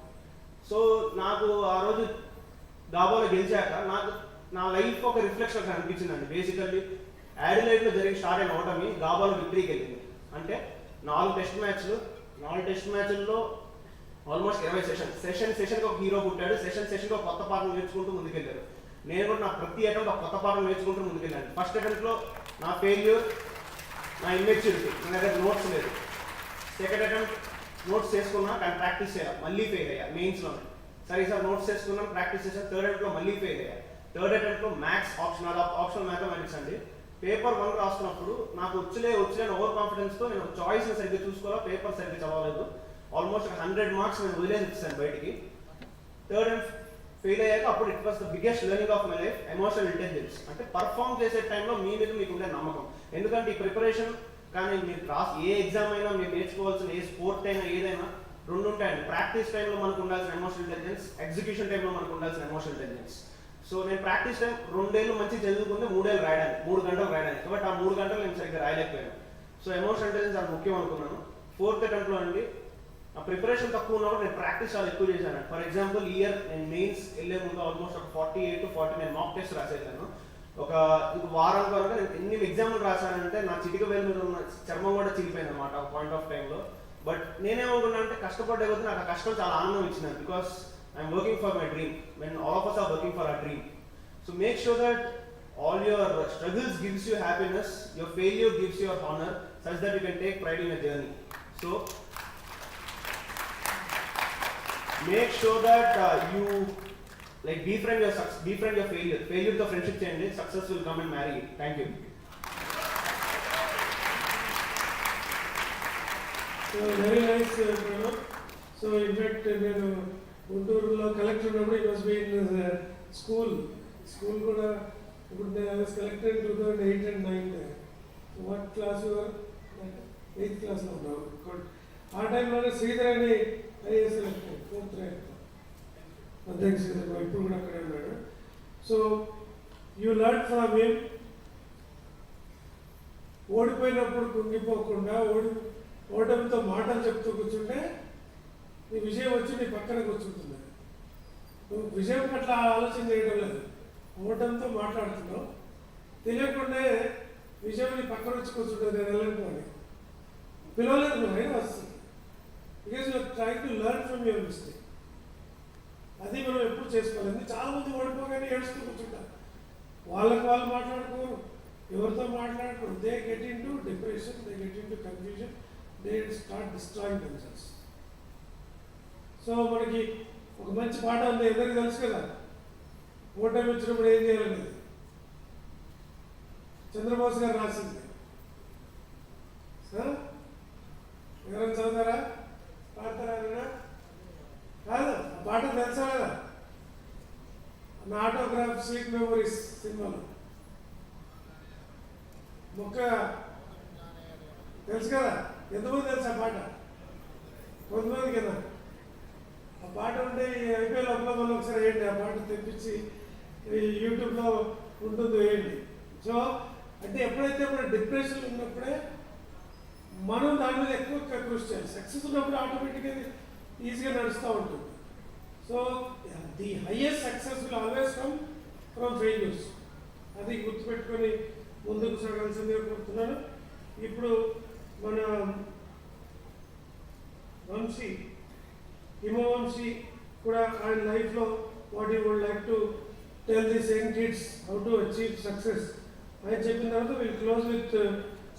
సో నాకు ఆ రోజు గాబాలో గెలిచాక నా లైఫ్ ఒక రిఫ్లెక్షన్ అనిపించిందండి. బేసికల్లీ యాడిలైడ్లో స్టార్ట్ అయిన ఓటమి గాబాలో విక్టరీకి వెళ్ళింది. అంటే 4 టెస్ట్ మ్యాచ్ల్లో ఆల్మోస్ట్ 20 సెషన్కి ఒక హీరో పుట్టాడు. సెషన్కి ఒక కొత్త పాఠం నేర్చుకుంటూ ముందుకెళ్ళారు. నేను కూడా నా ప్రతి అటెంప్ట్ ఒక కొత్త పాఠం నేర్చుకుంటూ ముందుకెళ్ళాను. ఫస్ట్ అటెంప్ట్లో నా ఫెయిల్యూర్, నా ఇమ్మెచ్యూరిటీ, నా దగ్గర నోట్స్ లేదు. సెకండ్ అటెంప్ట్ నోట్స్ చేసుకున్నా కానీ ప్రాక్టీస్ చేయాలి, మళ్ళీ ఫెయిల్ అయ్యా మెయిన్స్లోనే. సరే సార్ నోట్స్ చేసుకున్నాం, ప్రాక్టీస్ చేసాను. థర్డ్ అటెంప్ట్లో మళ్ళీ ఫెయిల్ అయ్యా. థర్డ్ అటెంప్ట్లో మ్యాథ్స్ ఆప్షనల్ మ్యాథమెటిక్స్ అండి. పేపర్ 1 రాస్తున్నప్పుడు నాకు వచ్చలేని ఓవర్ కాన్ఫిడెన్స్తో నేను చాయిస్ని సరిగ్గా చూసుకోవాలా, పేపర్ సరిగ్గా చదవలేదు. ఆల్మోస్ట్ 100 మార్క్స్ నేను వదిలేసి ఇచ్చాను బయటికి. థర్డ్ అండ్ ఫెయిల్ అయ్యాక అప్పుడు it was the biggest learning of my life, emotional intelligence. అంటే పర్ఫామ్ చేసే టైంలో మీ మీద మీకు ఉండే నమ్మకం. ఎందుకంటే ఈ ప్రిపరేషన్ కానీ మీరు ఏ ఎగ్జామ్ అయినా మీరు నేర్చుకోవాల్సిన, ఏ స్పోర్ట్ అయినా ఏదైనా 2 ఉంటాయండి. ప్రాక్టీస్ టైంలో మనకు ఉండాల్సిన ఎమోషనల్ ఇంటెలిజెన్స్, ఎగ్జిక్యూషన్ టైంలో మనకు ఉండాల్సిన ఎమోషనల్ ఇంటెలిజెన్స్. సో నేను ప్రాక్టీస్ టైం 2 ఏళ్ళు మంచి చదువుకుంటే 3 ఏళ్ళు రాయడానికి, 3 గంటలు రాయడానికి. కాబట్టి ఆ 3 గంటలు నేను సరిగ్గా రాయలేకపోయాను. సో ఎమోషనల్ ఇంటెలిజెన్స్ అది ముఖ్యం అనుకున్నాను. ఫోర్త్ అటెంప్ట్లో అండి నా ప్రిపరేషన్ తక్కువ ఉన్నప్పుడు నేను ప్రాక్టీస్ చాలా ఎక్కువ చేశాను. ఫర్ ఎగ్జాంపుల్ ఇయర్ నేను మెయిన్స్ వెళ్ళే ముందు ఆల్మోస్ట్ ఒక 48 to 40 నేను మాక్ టెస్ట్ రాసేసాను. ఒక వారం వరకు నేను ఎన్ని ఎగ్జామ్లు రాశానంటే నా చిటిక వేలు మీద ఉన్న చర్మం కూడా చిరిగిపోయింది అనమాట ఒక పాయింట్ ఆఫ్ టైంలో. బట్ నేనేమనుకున్నా అంటే కష్టపడ్డే కొద్దీ నాకు ఆ కష్టం చాలా ఆనందం ఇచ్చింది, because I'm working for my dream. When all of us are working for our dream. So make sure that all your struggles gives you happiness, your failure gives you honor, such that you can take pride in your journey. So make sure that you like befriend your failure. Failure to friendship change, success will come and marry you. Thank you. So very nice, Pranav. So in fact, నేను గుంటూరులో collector ఉన్నప్పుడు it was been school కూడా ఇప్పుడు I was collector in 2008 and 9. So what class you were? 8th class లో ఉన్నావు. ఆ టైంలోనే శ్రీధర్ అని ఐఏఎస్ ఎలక్టెడ్ 4th ర్యాంక్ అధ్యక్ష శ్రీధర్ ఇప్పుడు కూడా అక్కడే ఉన్నాడు. So you learn from him. ఓడిపోయినప్పుడు కుంగిపోకుండా ఓటమితో మాటలు చెప్తూ కూర్చుంటే నీ విజయం వచ్చి నీ పక్కన కూర్చుంటుంది. నువ్వు విజయం పట్ల ఆలోచన చేయడం లేదు, ఓటమితో మాట్లాడుతున్నావు. తెలియకుండా విజయం నీ పక్కన వచ్చి కూర్చుంటుంది, నేను వెళ్ళకపోని పిలవలేదు, నువ్వు అయినా వస్తుంది. Because you're trying to learn from your mistake. అది మనం ఎప్పుడు చేసుకోవాలి. చాలా మంది ఓడిపోగానే ఏడుస్తూ కూర్చుంటారు, వాళ్ళకి వాళ్ళు మాట్లాడుకోరు, ఎవరితో మాట్లాడుకోరు. They get into depression, they get into confusion, they start destroying themselves. So మనకి ఒక మంచి పాట ఉంది, అందరికీ తెలుసు కదా, ఓటమి వచ్చినప్పుడు ఏం చేయాలనేది. చంద్రబోస్ గారు రాసింది. ఎవరైనా చదువుతారా, పాడతారా? కాదు, ఆ పాట తెలుసా కదా, నా ఆటోగ్రాఫ్ స్వీట్ మెమోరీస్ సినిమాలో మొక్క తెలుసు కదా. ఎంతమంది తెలుసు ఆ పాట? కొంతమంది కదా. ఆ పాట ఉంటే ఐపీఎల్ అప్లోలో ఒకసారి వేయండి, ఆ పాట తెప్పించి యూట్యూబ్లో ఉంటుంది, వేయండి. సో అంటే ఎప్పుడైతే మనం డిప్రెషన్ ఉన్నప్పుడే మనం దాని మీద ఎక్కువ కృషి చేయాలి. సక్సెస్ ఉన్నప్పుడు ఆటోమేటిక్గా ఈజీగా నడుస్తూ ఉంటుంది. So the highest success will always come from failures. అది గుర్తుపెట్టుకొని ముందుకు సాగాల్సిందిగా కోరుతున్నాను. ఇప్పుడు మన వంశీ, హిమవంశీ కూడా ఆయన లైఫ్లో what you would like to tell this young kids how to achieve success ఆయన చెప్పిన తర్వాత will close with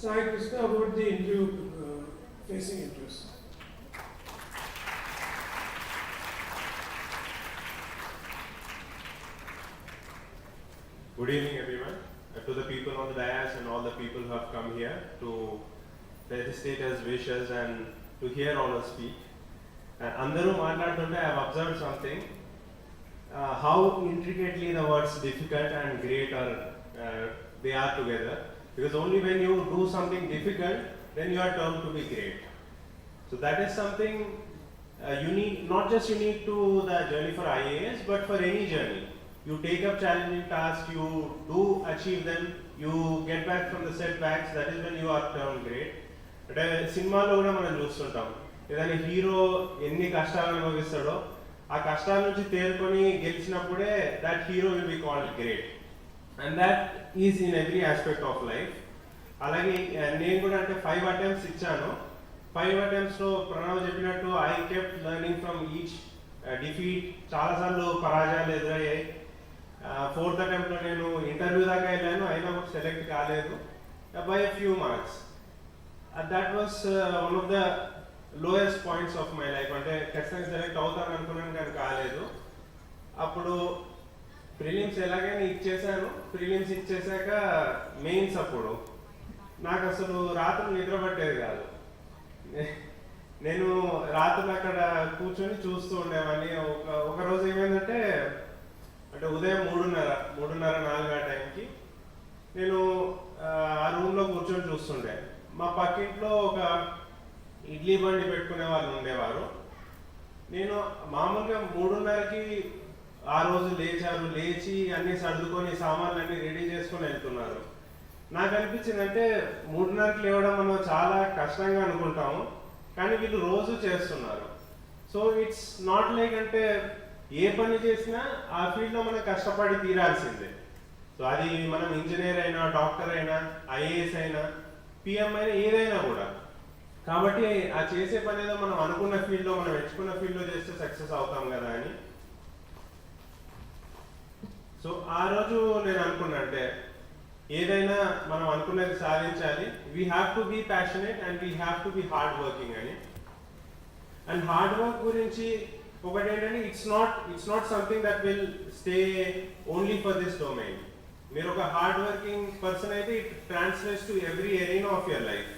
Sai Krishna about the interview facing interviews. Good evening, everyone. To the people on the dais and all the people who have come here to legislate as wishes and to hear all us speak. Andaru maatladutunte I have observed something, how intricately the words difficult and great are they are together, because only when you do something difficult then you are termed to be great. So that is something unique, not just unique to the journey for IAS but for any journey. You take up challenging tasks, you do achieve them, you get back from the setbacks, that is when you are termed great. అంటే సినిమాలో కూడా మనం చూస్తుంటాం, ఏదైనా hero ఎన్ని కష్టాలు అనుభవిస్తాడో ఆ కష్టాల నుంచి తేరుకొని గెలిచినప్పుడే that hero will be called great. And that is in every aspect of life. అలాగే నేను కూడా అంటే 5 attempts ఇచ్చాను. 5 attemptsలో ప్రణవ్ చెప్పినట్టు I kept learning from each defeat. చాలాసార్లు పరాజయాలు ఎదురయ్యాయి. 4th attempt నేను ఇంటర్వ్యూ దాకా వెళ్ళాను, అయినా కూడా సెలెక్ట్ కాలేదు by a few marks. That was one of the lowest points of my life. అంటే ఖచ్చితంగా సెలెక్ట్ అవుతాను అనుకున్నాను కానీ కాలేదు. అప్పుడు ప్రిలిమ్స్ ఎలాగైనా ఇచ్చేసాను. ప్రిలిమ్స్ ఇచ్చేసాక మెయిన్స్ అప్పుడు నాకు అసలు రాత్రులు నిద్ర పట్టేది కాదు. నేను రాత్రులు అక్కడ కూర్చొని చూస్తూ ఉండేవాడిని. ఒక రోజు ఏమైందంటే, అంటే ఉదయం 3:30-4 ఆ టైంకి నేను ఆ రూమ్లో కూర్చొని చూస్తుండే. మా పక్కింట్లో ఒక ఇడ్లీ బండి పెట్టుకునే వాళ్ళు ఉండేవారు. నేను మామూలుగా 3:30కి ఆ రోజు లేచి అన్నీ సర్దుకొని సామాన్లు అన్నీ రెడీ చేసుకొని వెళ్తున్నారు. నాకు అనిపించింది అంటే 3:30కి లేవడం మనం చాలా కష్టంగా అనుకుంటాము, కానీ వీళ్ళు రోజు చేస్తున్నారు. సో ఇట్స్ నాట్ లైక్ అంటే ఏ పని చేసినా ఆ ఫీల్డ్లో మనం కష్టపడి తీరాల్సిందే. సో అది మనం ఇంజనీర్ అయినా, డాక్టర్ అయినా, ఐఏఎస్ అయినా, పిఎం అయినా, ఏదైనా కూడా. కాబట్టి ఆ చేసే పని ఏదో మనం అనుకున్న ఫీల్డ్లో, మనం ఎంచుకున్న ఫీల్డ్లో చేస్తే సక్సెస్ అవుతాం కదా అని. సో ఆ రోజు నేను అనుకున్నా, అంటే ఏదైనా మనం అనుకున్నది సాధించాలి, we have to be passionate and we have to be hard working అని. అండ్ హార్డ్ వర్క్ గురించి ఒకటి ఏంటంటే, it's not something that will stay only for this domain. మీరు ఒక హార్డ్ వర్కింగ్ పర్సన్ అయితే it translates to every area of your life.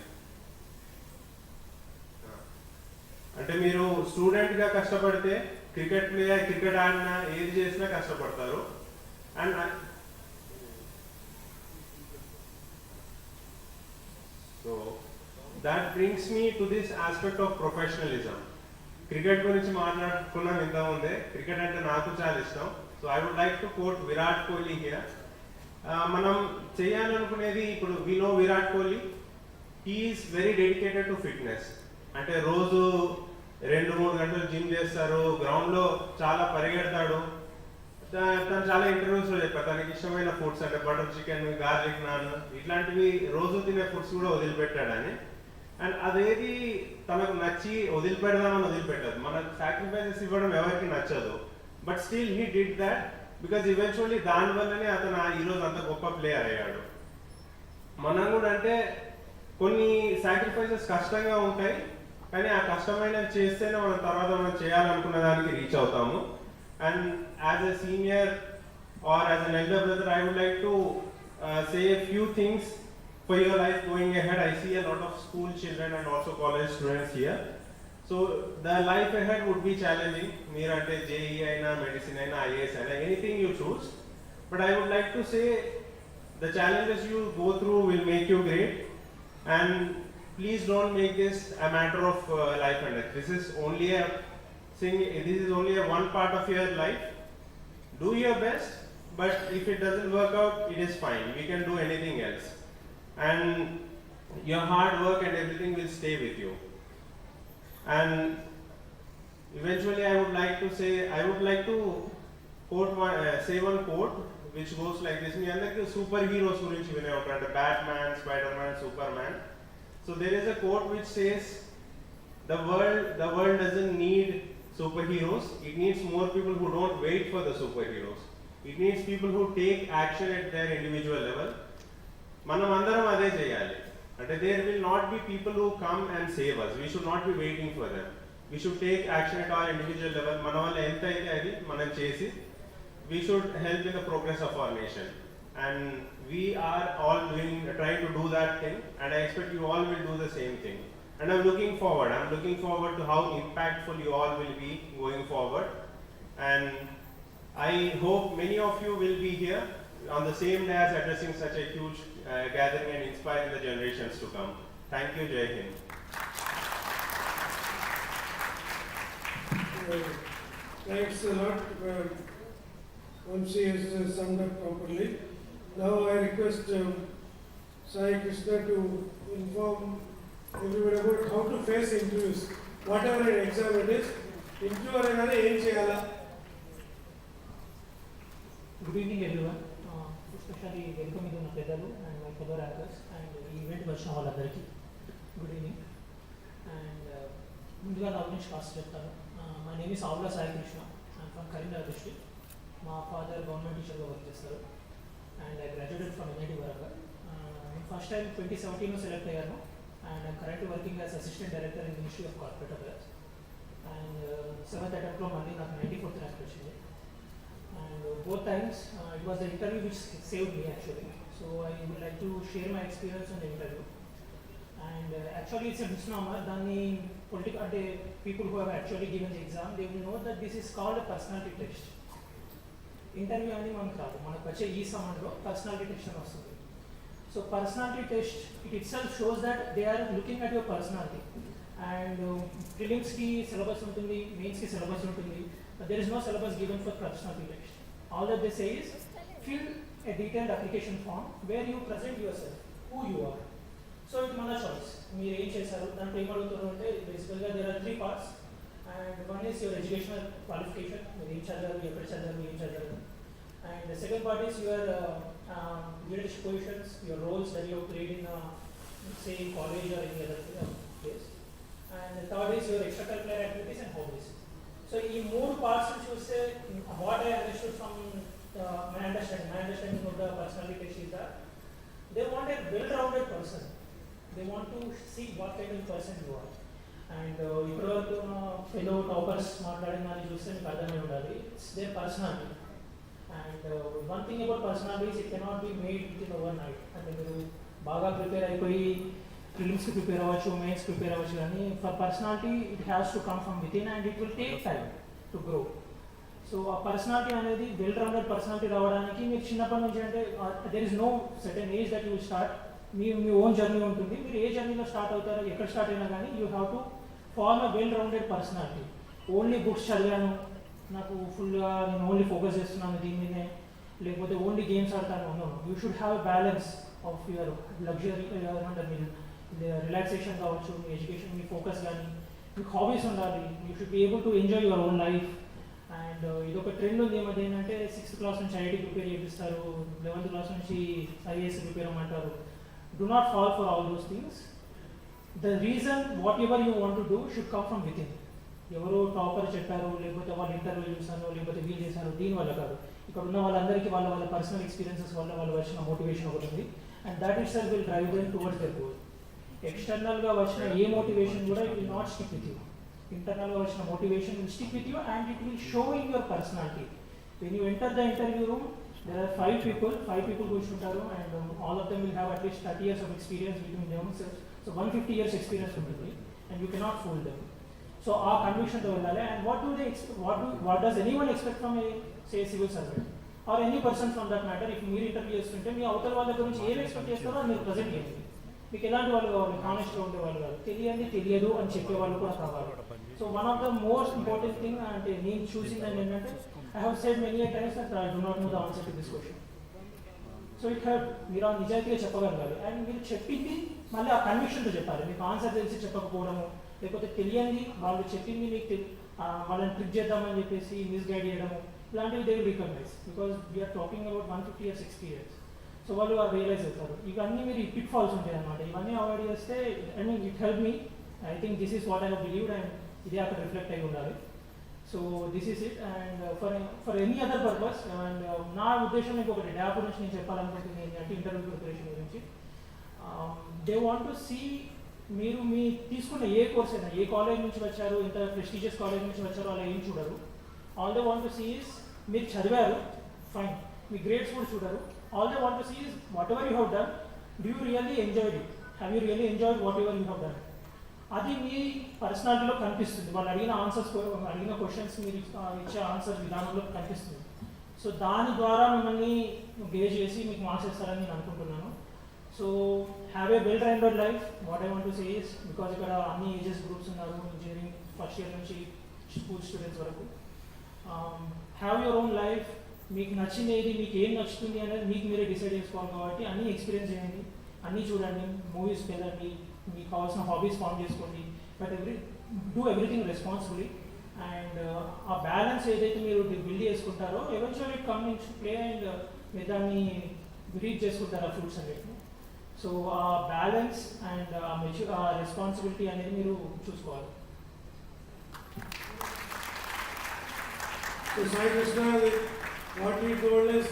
అంటే మీరు స్టూడెంట్గా కష్టపడితే, క్రికెట్ ప్లేయర్ క్రికెట్ ఆడినా, ఏది చేసినా కష్టపడతారు. And so that brings me to this aspect of professionalism. Cricket గురించి మాట్లాడుకున్నాం ఇంత ముందే. క్రికెట్ అంటే నాకు చాలా ఇష్టం. So I would like to quote Virat Kohli here. మనం చేయాలనుకునేది, ఇప్పుడు we know Virat Kohli, he is very dedicated to fitness. అంటే రోజు 2-3 గంటలు జిమ్ చేస్తారు, గ్రౌండ్లో చాలా పరిగెడతాడు. తను చాలా ఇంటర్వ్యూస్లో చెప్పారు తనకి ఇష్టమైన ఫుడ్స్ అంటే బటర్ చికెన్, గార్లిక్ నాన్, ఇట్లాంటివి రోజు తినే ఫుడ్స్ కూడా వదిలిపెట్టాడని. అండ్ అదేది తనకు నచ్చి వదిలిపెడదామని వదిలిపెట్టదు. మనకు సాక్రిఫైసెస్ ఇవ్వడం ఎవరికి నచ్చదు. But still he did that because eventually దానివల్లనే అతను ఈరోజు అంత గొప్ప ప్లేయర్ అయ్యాడు. మనం కూడా అంటే కొన్ని సాక్రిఫైసెస్ కష్టంగా ఉంటాయి, కానీ ఆ కష్టమైనవి చేస్తేనే మనం తర్వాత మనం చేయాలనుకున్న దానికి రీచ్ అవుతాము. And as a senior or as an elder brother, I would like to say a few things for your life going ahead. I see a lot of school children and also college students here. So the life ahead would be challenging. Meerante JEE aina, medicine aina, IAS aina, anything you choose. But I would like to say the challenges you go through will make you great. And please don't make this a matter of life and death. This is only a one part of your life. Do your best, but if it doesn't work out, it is fine. We can do anything else. And your hard work and everything will stay with you. And eventually I would like to say one quote which goes like this. Me andarki superheroes gurinchi vine untaru, Batman, Spider-Man, Superman. So there is a quote which says the world doesn't need superheroes. It needs more people who don't wait for the superheroes. It needs people who take action at their individual level. Manam andaram ade cheyali. Ante there will not be people who come and save us. We should not be waiting for them. We should take action at our individual level. Mana valla enta aithe adi manam chesi we should help in the progress of our nation. And we are all trying to do that thing, and I expect you all will do the same thing. And I'm looking forward to how impactful you all will be going forward. And I hope many of you will be here on the same day as addressing such a huge gathering and inspiring the generations to come. Thank you, Jai Hind. Thanks a lot. Vamsi has summed up properly. Now I request Sai Krishna to inform everybody about how to face interviews. Whatever an exam it is, interview anagane em cheyala. Good evening everyone. Especially welcome to my pedalu and my fellow rankers and event వచ్చిన వాళ్ళందరికీ good evening. And ముందుగా నా గురించి కాస్త చెప్తాను. My name is Avla Sai Krishna. I'm from Karimnagar district. మా father government టీచర్గా work చేస్తారు and I graduated from NIT Varangal. First time 2017 select అయ్యాను. And I'm currently working as Assistant Director in the Ministry of Corporate Affairs. And 7th attempt లో మళ్ళీ నాకు 94th rank వచ్చింది. And both times it was the interview which saved me actually. So I would like to share my experience on the interview. And actually it's a misnomer. Danni political ante people who have actually given the exam, they will know that this is called a personality test. Interview ani manaku raadu, manaku vache ee samanlo personality test ani vastundi. So personality test, it itself shows that they are looking at your personality. And prelims ki syllabus untundi, mains ki syllabus untundi, but there is no syllabus given for personality test. All that they say is fill a detailed application form where you present yourself, who you are. So it mana choice. Meer em chesaru dantlo em adugutaru ante basically there are 3 parts. And one is your educational qualification, meer em chadavaru, ekkada chadavaru, em chadavaru. And the second part is your leadership positions, your roles that you have played in, say, college or any other place. And the third is your extracurricular activities and hobbies. So, in more parts, you say what I understood from my understanding of the personality test is that they want a well-rounded person. They want to see what kind of person you are. And ఇప్పటివరకు fellow toppers మాట్లాడిన దాన్ని చూస్తే మీకు అర్థమై ఉండాలి. It's their personality. And one thing about personalities it cannot be made with in over night. అంటే మీరు బాగా ప్రిపేర్ అయిపోయి ప్రిలిమ్స్కి ప్రిపేర్ అవ్వచ్చు, మెయిన్స్ ప్రిపేర్ అవ్వచ్చు, కానీ for personality it has to come from with in and it will take time to grow. So ఆ personality అనేది well rounded personality రావడానికి మీరు చిన్నప్పటి నుంచి అంటే there is no certain age that you start. మీ ఓన్ జర్నీ ఉంటుంది. మీరు ఏ జర్నీలో స్టార్ట్ అవుతారో, ఎక్కడ స్టార్ట్ అయినా కానీ you have to form a well rounded personality. Only books చదివాను, నాకు ఫుల్గా నేను ఓన్లీ ఫోకస్ చేస్తున్నాను దీని మీదే, లేకపోతే ఓన్లీ గేమ్స్ ఆడతాను. No, you should have a balance of your luxury, ఏమంటారు మీరు, రిలాక్సేషన్ కావచ్చు, మీ ఎడ్యుకేషన్, మీ ఫోకస్ కానీ, మీకు హాబీస్ ఉండాలి. You should be able to enjoy your own life. And ఇది ఒక ట్రెండ్ ఉంది ఏమంటే ఏంటంటే 6th క్లాస్ నుంచి ఐఐటీ ప్రిపేర్ చేపిస్తారు, 11th క్లాస్ నుంచి ఐఏఎస్ ప్రిపేర్ అమ్మంటారు. Do not fall for all those things. The reason whatever you want to do should come from within. ఎవరో టాపర్ చెప్పారు, లేకపోతే వాళ్ళు ఇంటర్వ్యూ చూసారు, లేకపోతే వీలు చేశారు, దీనివల్ల కాదు. ఇక్కడ ఉన్న వాళ్ళందరికీ వాళ్ళ పర్సనల్ ఎక్స్పీరియన్సెస్ వల్ల వాళ్ళు వచ్చిన మోటివేషన్ ఒకటి ఉంది. And that itself will drive them towards their goal. ఎక్స్టర్నల్గా వచ్చిన ఏ మోటివేషన్ కూడా it will not stick with you. ఇంటర్నల్గా వచ్చిన motivation will stick with you and it will show in your personality. When you enter the interview room, there are 5 people కూర్చుంటారు, and all of them will have at least 30 years of experience between themselves. So 150 years experience ఉంటుంది, and you cannot fool them. So ఆ కన్విక్షన్తో వెళ్ళాలి. And what does anyone expect from a, say, civil servant or any person from that matter? If మీరు interview చేస్తుంటే మీ అవతల వాళ్ళ గురించి ఏం expect చేస్తారో అది మీరు ప్రజెంట్ చేయండి. మీకు ఎలాంటి వాళ్ళు కావాలి? హానెస్ట్గా ఉండేవాళ్ళు కాదు, తెలియదు అని చెప్పే వాళ్ళు కూడా కావాలి. So one of the most important thing అంటే నేను చూసిందని ఏంటంటే, I have said many a times that I do not know the answer to this question. So it had, మీరు ఆ నిజాయితీగా చెప్పగలగాలి. అండ్ మీరు చెప్పింది మళ్ళీ ఆ కన్విక్షన్తో చెప్పాలి. మీకు ఆన్సర్ తెలిసి చెప్పకపోవడము, లేకపోతే తెలియంది వాళ్ళు చెప్పింది మీకు వాళ్ళని ట్రిక్ చేద్దామని చెప్పేసి మిస్గైడ్ చేయడము, ఇలాంటివి they will recognise. Because we are talking about 150 years experience. సో వాళ్ళు రియలైజ్ అవుతారు. ఇవన్నీ మీరు పిట్ ఫాల్స్ ఉంటాయి అనమాట. ఇవన్నీ అవాయిడ్ చేస్తే, I mean it help me. I think this is what I have believed and ఇదే అక్కడ రిఫ్లెక్ట్ అయి ఉండాలి. So this is it. And for any other purpose, and నా ఉద్దేశం ఇంకొకటి డ్యాప్ గురించి నేను చెప్పాలనుకుంటుంది ఏంటంటే, ఇంటర్వ్యూ ప్రిపరేషన్ గురించి. దే వాంట్ టు సీ మీరు మీ తీసుకున్న ఏ కోర్స్ అయినా, ఏ కాలేజ్ నుంచి వచ్చారు, ఇంత ప్రెస్టీజియస్ కాలేజ్ నుంచి వచ్చారో అలా ఏం చూడరు. All they want to see is మీరు చదివారు, ఫైన్, మీ గ్రేడ్స్ కూడా చూడరు. All they want to see is whatever you have done, do you really enjoyed it, have you really enjoyed whatever you have done. అది మీ పర్సనాలిటీలో కనిపిస్తుంది. వాళ్ళు అడిగిన క్వశ్చన్స్ మీరు ఇచ్చే ఆన్సర్ విధానంలో కనిపిస్తుంది. సో దాని ద్వారా మిమ్మల్ని గేజ్ చేసి మీకు మార్క్స్ ఇస్తారని నేను అనుకుంటున్నాను. So have a well rounded life. What I want to say is, because ఇక్కడ అన్ని ఏజెస్ గ్రూప్స్ ఉన్నారు, ఇంజనీరింగ్ ఫస్ట్ ఇయర్ నుంచి స్కూల్ స్టూడెంట్స్ వరకు. Have your own life. మీకు నచ్చింది ఏది, మీకు ఏం నచ్చుతుంది అనేది మీకు మీరే డిసైడ్ చేసుకోవాలి. కాబట్టి అన్నీ ఎక్స్పీరియన్స్ చేయండి, అన్నీ చూడండి, మూవీస్కి వెళ్ళండి, మీకు కావాల్సిన హాబీస్ ఫామ్ చేసుకోండి. But do everything responsibly. And ఆ బ్యాలెన్స్ ఏదైతే మీరు బిల్డ్ చేసుకుంటారో, eventually it come in play and మీరు దాన్ని రీచ్ చేసుకుంటారు ఆ ఫ్రూట్స్ అనేవి. సో ఆ బ్యాలెన్స్ అండ్ ఆ రెస్పాన్సిబిలిటీ అనేది మీరు చూసుకోవాలి. So Sai Krishna, what he told is,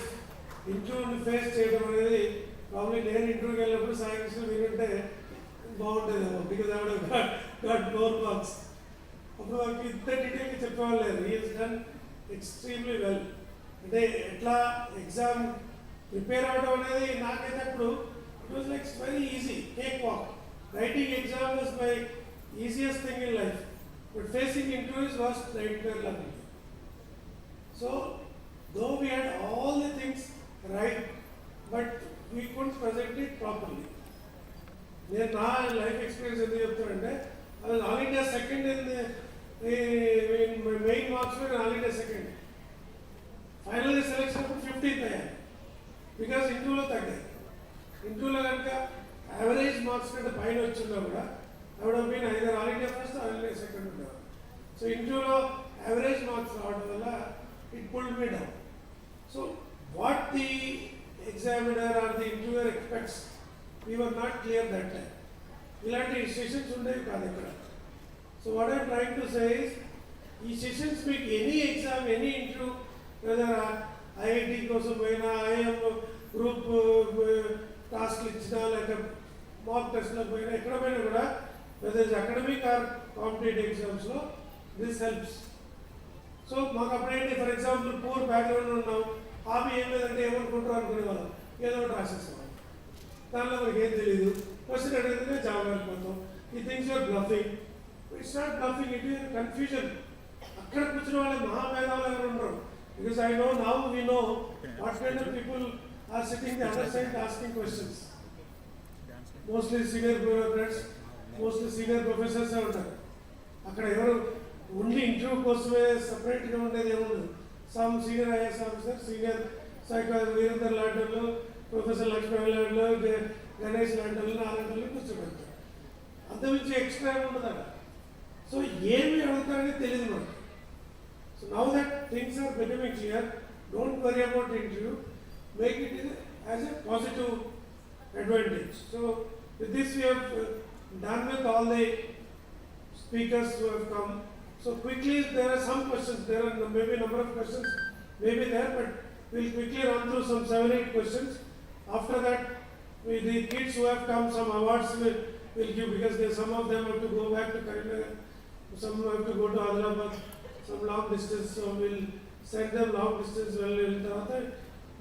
ఇంటర్వ్యూని ఫేస్ చేయడం అనేది ప్రాబ్లీ నేను ఇంటర్వ్యూకి వెళ్ళినప్పుడు సాయి కృష్ణ వింటే బాగుంటుందేమో, because I would got more marks. అప్పుడు నాకు ఇంత డీటెయిల్గా చెప్పేవాళ్ళు లేదు. He he's done extremely well. అంటే ఎట్లా ఎగ్జామ్ ప్రిపేర్ అవ్వడం అనేది నాకైతే అప్పుడు it was like very easy, cake walk. Writing exam was my easiest thing in life, but facing interviews was nightmare level. So, though we had all the things right, but we couldn't present it properly. నేను నా life experience ఎందుకు చెప్తానంటే, అది all India second in main మార్క్స్లో నేను all India second. Final selection అప్పుడు 15th అయ్యాను, because ఇంటర్వ్యూలో తగ్గాయి. ఇంటర్వ్యూలో కనుక యావరేజ్ మార్క్స్ కంటే పైన వచ్చిందా కూడా ఆవిడ mean either all India first all India second ఉండేవారు. సో ఇంటర్వ్యూలో యావరేజ్ మార్క్స్ రావడం వల్ల it pulled me down. So what the examiner or the interviewer expects. We were not clear that time. ఇలాంటి సెషన్స్ ఉండేవి కాదు ఇక్కడ. So what I'm trying to say is ఈ sessions మీకు any exam any interview whether IIT కోసం పోయినా IIM group టాస్క్లు ఇచ్చినా లేక మాక్ టెస్ట్లో పోయినా ఎక్కడ పోయినా కూడా వెదర్ అకాడమిక్ ఆర్ కాంపిటేటివ్ ఎగ్జామ్స్లో దిస్ హెల్ప్స్. సో మాకు అప్పుడేంటి ఫర్ ఎగ్జాంపుల్ పూర్ బ్యాక్గ్రౌండ్ ఉన్నాం, హాబీ ఏం లేదంటే ఏమనుకుంటారు అనుకునే వాళ్ళం, ఏదో ఒకటి రాసేస్తాం, దానిలో మనకి ఏం తెలియదు, క్వశ్చన్ అడిగితేనే జాబ్ వెళ్ళిపోతాం. ఈ things you're bluffing. It's not bluffing, it is confusion. అక్కడ కూర్చున్న వాళ్ళ మహామేధావులు ఎవరు ఉండరు. Because I know now we know what kind of people are sitting the other side asking questions. Mostly senior bureaucrats, mostly senior ప్రొఫెసర్సే ఉంటారు. అక్కడ ఎవరు ఓన్లీ ఇంటర్వ్యూ కోసమే సపరేట్గా ఉండేది ఏముండదు. Some senior IAS officer, senior psychology Virender లాంటి వాళ్ళు, ప్రొఫెసర్ లక్ష్మణ్ లాంటి వాళ్ళు, గణేష్ లాంటి వాళ్ళు, అలాంటి వాళ్ళు కూర్చోబెడతారు. అంతమించి ఎక్స్ట్రా ఉండదు అక్కడ. సో ఏమి అడుగుతారని తెలియదు మనకి. So now that things are becoming clear, don't worry about interview, make it as a positive advantage. So with this we have done with all the speakers who have come. So quickly there are some questions, there are maybe number of questions maybe there, but we'll quickly run through some 7-8 questions. After that the kids who have come, some awards will give, because some of them have to go back to Karimnagar, some have to go to Hyderabad, some long distance, so we'll send them long distance. Well,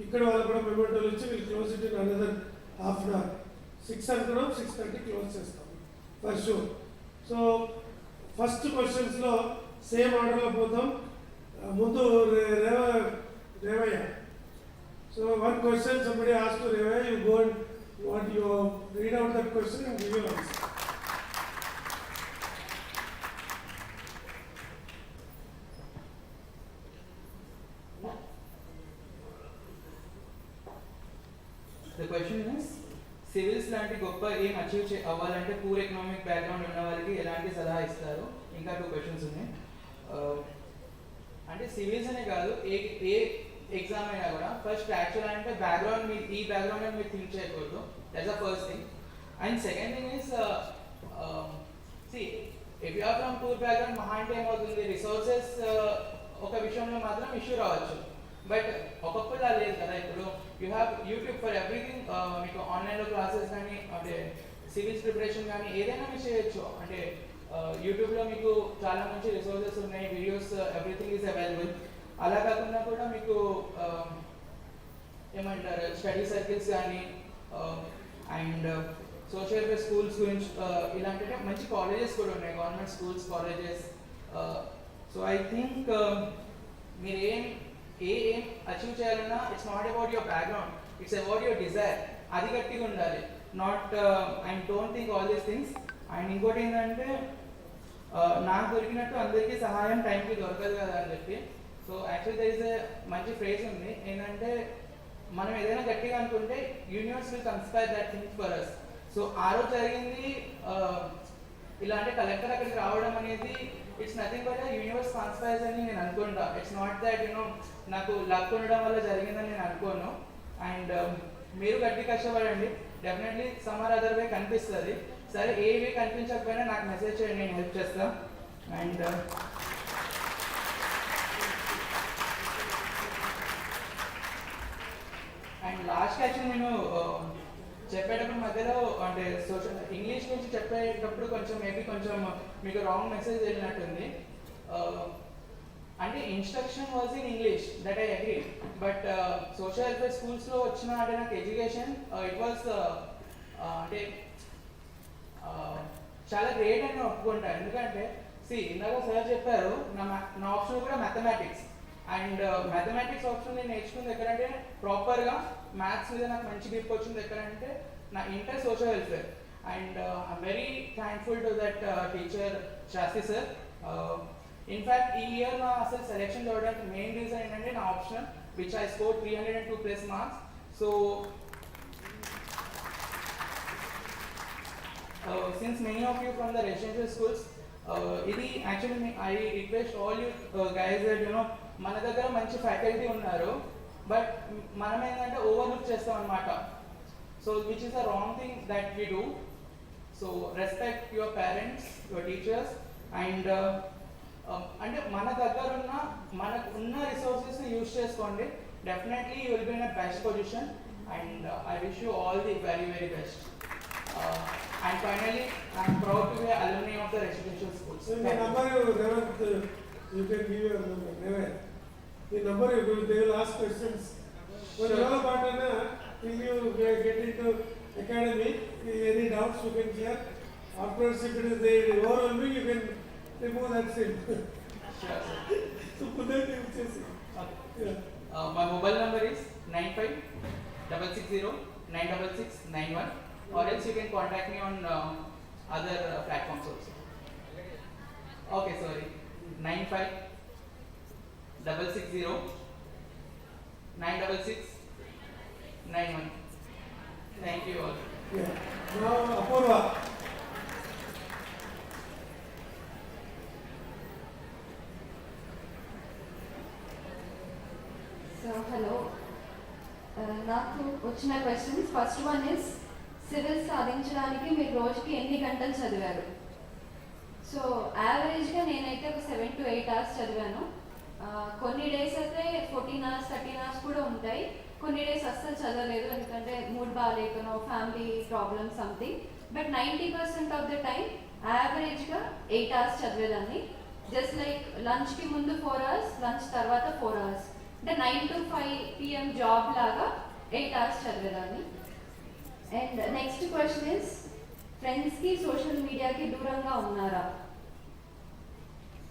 ఇక్కడ వాళ్ళు కూడా మెమోటోలు ఇచ్చి we'll close it in another half an hour. 6 అనుకున్నాం, 6:30 close చేస్తాం for sure. So first క్వశ్చన్స్లో same ఆర్డర్లో పోతాం. ముందు Revayya. So one question somebody asked to Revaya, you go and what you read out that question and give your answer. The question is, civils లాంటి గొప్ప ఏం achieve అవ్వాలంటే poor economic background ఉన్న వాళ్ళకి ఎలాంటి సలహా ఇస్తారు? ఇంకా 2 questions ఉన్నాయి. అంటే సివిల్స్ అనే కాదు, ఏ ఎగ్జామ్ అయినా కూడా ఫస్ట్ యాక్చువల్ అంటే బ్యాక్గ్రౌండ్, మీ ఈ బ్యాక్గ్రౌండ్ అని మీరు థింక్ చేయకూడదు. That's the first thing. And second thing is, if you are from poor background, మహా అంటే ఏమవుతుంది, రిసోర్సెస్ ఒక విషయంలో మాత్రం ఇష్యూ రావచ్చు. బట్ ఒకప్పుడు అది లేదు కదా. ఇప్పుడు you have YouTube for everything. మీకు ఆన్లైన్లో క్లాసెస్ కానీ, అంటే సివిల్స్ ప్రిపరేషన్ కానీ ఏదైనా మీరు చేయొచ్చు. అంటే యూట్యూబ్లో మీకు చాలా మంచి రిసోర్సెస్ ఉన్నాయి, వీడియోస్, ఎవ్రీథింగ్ ఈజ్ అవైలబుల్. అలా కాకుండా కూడా మీకు ఏమంటారు, స్టడీ సర్కిల్స్ కానీ అండ్ సోషల్ వెల్ఫేర్ స్కూల్స్ గురించి ఇలాంటి మంచి కాలేజెస్ కూడా ఉన్నాయి, government schools, colleges. So I think మీరు ఏం అచీవ్ చేయాలన్నా it's not about your background, it's about your desire. అది గట్టిగా ఉండాలి. Not and don't think all these things. And ఇంకోటి ఏంటంటే, నాకు దొరికినట్టు అందరికీ సహాయం టైంకి దొరకదు కదా అని చెప్పి. So actually there is a మంచి ఫ్రేజ్ ఉంది ఏంటంటే, మనం ఏదైనా గట్టిగా అనుకుంటే universe will conspire that thing for us. So ఆ రోజు జరిగింది ఇలాంటి కలెక్టర్ అక్కడికి రావడం అనేది it's nothing but universe conspires అని నేను అనుకుంటా. ఇట్స్ నాట్ దట్ నాకు లక్ ఉండడం వల్ల జరిగిందని నేను అనుకోను. అండ్ మీరు గట్టి కష్టపడండి, definitely some or other way కనిపిస్తుంది. సరే ఏ వే కనిపించకపోయినా నాకు మెసేజ్ చేయండి, నేను హెల్ప్ చేస్తాను. అండ్ లాస్ట్ యాక్చువల్ నేను చెప్పేటప్పుడు మధ్యలో అంటే సోషల్ ఇంగ్లీష్ గురించి చెప్పేటప్పుడు కొంచెం మేబీ కొంచెం మీకు రాంగ్ మెసేజ్ వెళ్ళినట్టుంది. అంటే instruction was in English, that I agree. But social welfare స్కూల్స్లో వచ్చిన అంటే నాకు ఎడ్యుకేషన్ ఇట్ వాజ్ అంటే చాలా గ్రేట్ అని ఒప్పుకుంటాను. ఎందుకంటే ఇందాక సార్ చెప్పారు, నా ఆప్షన్ కూడా మ్యాథమెటిక్స్. అండ్ మ్యాథమెటిక్స్ ఆప్షన్ నేను నేర్చుకుంది ఎక్కడంటే, ప్రాపర్గా మ్యాథ్స్ మీద నాకు మంచి గ్రిప్ వచ్చింది ఎక్కడంటే నా inter social welfare. And I'm very thankful to that teacher Shastri sir. In fact ఈ ఇయర్ నా అసలు సెలెక్షన్ చూడడానికి మెయిన్ రీజన్ ఏంటంటే నా option which I score 302+ marks. So since many of you from the residential schools, ఇది actually I request all you guys that మన దగ్గర మంచి ఫ్యాకల్టీ ఉన్నారు, బట్ మనం ఏంటంటే ఓవర్లుక్ చేస్తాం అనమాట. So which is the wrong thing that we do. So respect your parents, your teachers, and అంటే మన దగ్గర ఉన్న మనకు ఉన్న రిసోర్సెస్ని యూజ్ చేసుకోండి. Definitely you will be in a best position, and I wish you all the very very best. And finally, I am proud to be an alumni of the residential schools. So the number you can give your number. Never. The number you will, they will ask questions. When you are a partner, till you get into academy, any doubts you can clear. Afterwards, if it is the overwhelming, you can remove that sin. Sure, sir. So put that in chasing. Okay. Yeah. My mobile number is 9566096691, or else you can contact me on other platforms also. Okay, sorry. 9566096691. Thank you all. Yeah. Now, Apurva. So, hello. నాకు వచ్చిన questions first one is civils సాధించడానికి మీరు రోజుకి ఎన్ని గంటలు చదివారు? So యావరేజ్గా నేనైతే ఒక 7 to 8 hours చదివాను. కొన్ని డేస్ అయితే 14 hours 13 hours కూడా ఉంటాయి. కొన్ని డేస్ అస్సలు చదవలేదు, ఎందుకంటే మూడ్ బాగాలేకనో family problem something. But 90% of the time యావరేజ్గా 8 hours చదివేదాన్ని. జస్ట్ లైక్ లంచ్కి ముందు 4 hours, లంచ్ తర్వాత 4 hours. అంటే 9 to 5 PM జాబ్ లాగా 8 hours చదివేదాన్ని. అండ్ నెక్స్ట్ క్వశ్చన్ ఇస్, ఫ్రెండ్స్కి సోషల్ మీడియాకి దూరంగా ఉన్నారా?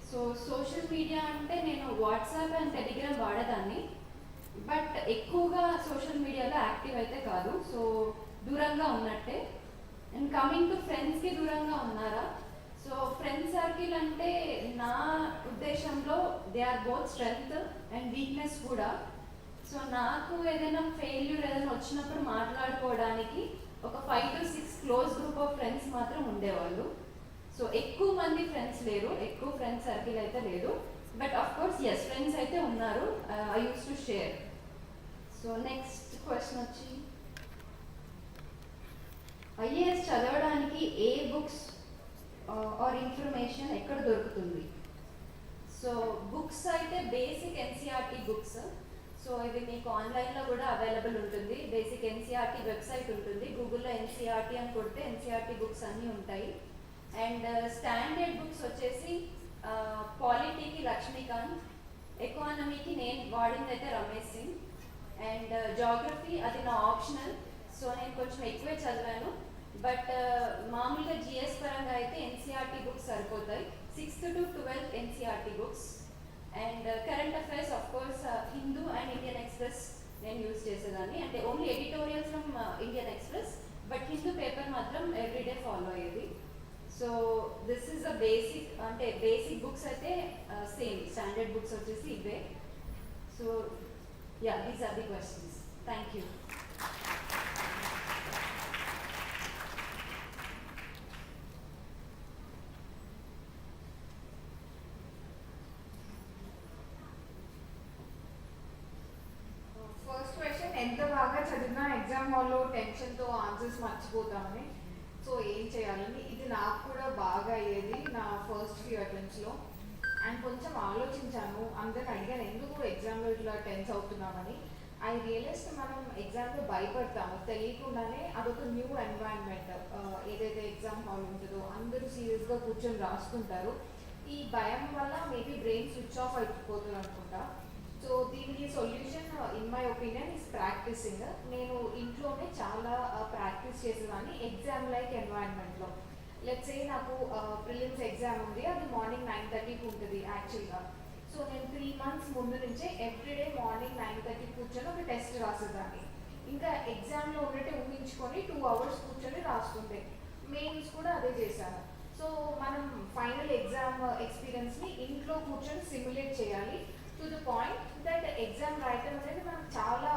సో సోషల్ మీడియా అంటే నేను వాట్సాప్ అండ్ టెలిగ్రామ్ వాడేదాన్ని, బట్ ఎక్కువగా సోషల్ మీడియాలో యాక్టివ్ అయితే కాదు. సో దూరంగా ఉన్నట్టే. అండ్ కమింగ్ టు ఫ్రెండ్స్కి దూరంగా ఉన్నారా? సో ఫ్రెండ్ సర్కిల్ అంటే నా ఉద్దేశంలో they are both strength and weakness కూడా. సో నాకు ఏదైనా ఫెయిల్యూర్ ఏదైనా వచ్చినప్పుడు మాట్లాడుకోవడానికి ఒక 5 to 6 close group of friends మాత్రం ఉండేవాళ్ళు. సో ఎక్కువ మంది ఫ్రెండ్స్ లేరు, ఎక్కువ ఫ్రెండ్స్ సర్కిల్ అయితే లేదు. But of course yes, friends అయితే ఉన్నారు. I use to share. So next question వచ్చి, ఐఏఎస్ చదవడానికి ఏ బుక్స్ ఆర్ ఇన్ఫర్మేషన్ ఎక్కడ దొరుకుతుంది? సో బుక్స్ అయితే బేసిక్ ఎన్సీఆర్టీ బుక్స్. సో ఇది మీకు ఆన్లైన్లో కూడా అవైలబుల్ ఉంటుంది. బేసిక్ ఎన్సీఆర్టీ వెబ్సైట్ ఉంటుంది, గూగుల్లో ఎన్సీఆర్టీ అని కొడితే ఎన్సీఆర్టీ బుక్స్ అన్నీ ఉంటాయి. అండ్ స్టాండర్డ్ బుక్స్ వచ్చేసి పాలిటీకి లక్ష్మీకాంత్, ఎకానమీకి నేను వాడింది అయితే రమేష్ సింగ్, అండ్ జాగ్రఫీ అది నా ఆప్షనల్. సో నేను కొంచెం ఎక్కువే చదివాను. బట్ మామూలుగా జిఎస్ పరంగా అయితే ఎన్సీఆర్టీ బుక్స్ సరిపోతాయి. 6th to 12th NCERT books. And current affairs of course Hindu and Indian Express నేను యూజ్ చేసేదాన్ని. అంటే only editorials from Indian Express, but Hindu paper మాత్రం ఎవ్రీడే ఫాలో అయ్యేది. So this is a basic, అంటే basic books అయితే same, standard books వచ్చేసి ఇవే. So yeah, these are the questions. Thank you. First question, ఎంత బాగా చదివినా ఎగ్జామ్ హాల్లో టెన్షన్తో ఆన్సర్స్ మర్చిపోతామని, సో ఏం చేయాలని. ఇది నాకు కూడా బాగా అయ్యేది నా ఫస్ట్ ఫ్యూ అటెంప్ట్స్లో. అండ్ కొంచెం ఆలోచించాను, అందరిని అడిగాను ఎందుకు ఎగ్జామ్లో ఇట్లా టెన్స్ అవుతున్నామని. ఐ రియలైజ్ మనం ఎగ్జామ్లో భయపడతాము తెలియకుండానే. అదొక న్యూ ఎన్వైరన్మెంట్. ఏదైతే ఎగ్జామ్ హాల్ ఉంటుందో అందరూ సీరియస్గా కూర్చొని రాసుకుంటారు. ఈ భయం వల్ల మేబీ బ్రెయిన్ స్విచ్ ఆఫ్ అయిపోతుంది అనుకుంటా. సో దీనికి solution in my opinion is practising. నేను ఇంట్లోనే చాలా ప్రాక్టీస్ చేసేదాన్ని ఎగ్జామ్ లైక్ ఎన్వైరన్మెంట్లో. లెట్స్ సే నాకు ప్రిలిమ్స్ ఎగ్జామ్ ఉంది, అది మార్నింగ్ 9:30కి ఉంటుంది యాక్చువల్గా. సో నేను 3 months ముందు నుంచే ఎవ్రీడే మార్నింగ్ 9:30 కూర్చొని ఒక టెస్ట్ రాసేదాన్ని. ఇంకా ఎగ్జామ్లో ఉన్నట్టే ఊహించుకొని 2 hours కూర్చొని రాస్తుంటే. మెయిన్స్ కూడా అదే చేశాను. సో మనం ఫైనల్ ఎగ్జామ్ ఎక్స్పీరియన్స్ని ఇంట్లో కూర్చొని సిమ్యులేట్ చేయాలి to the point that exam రాయటం అనేది మనకు చాలా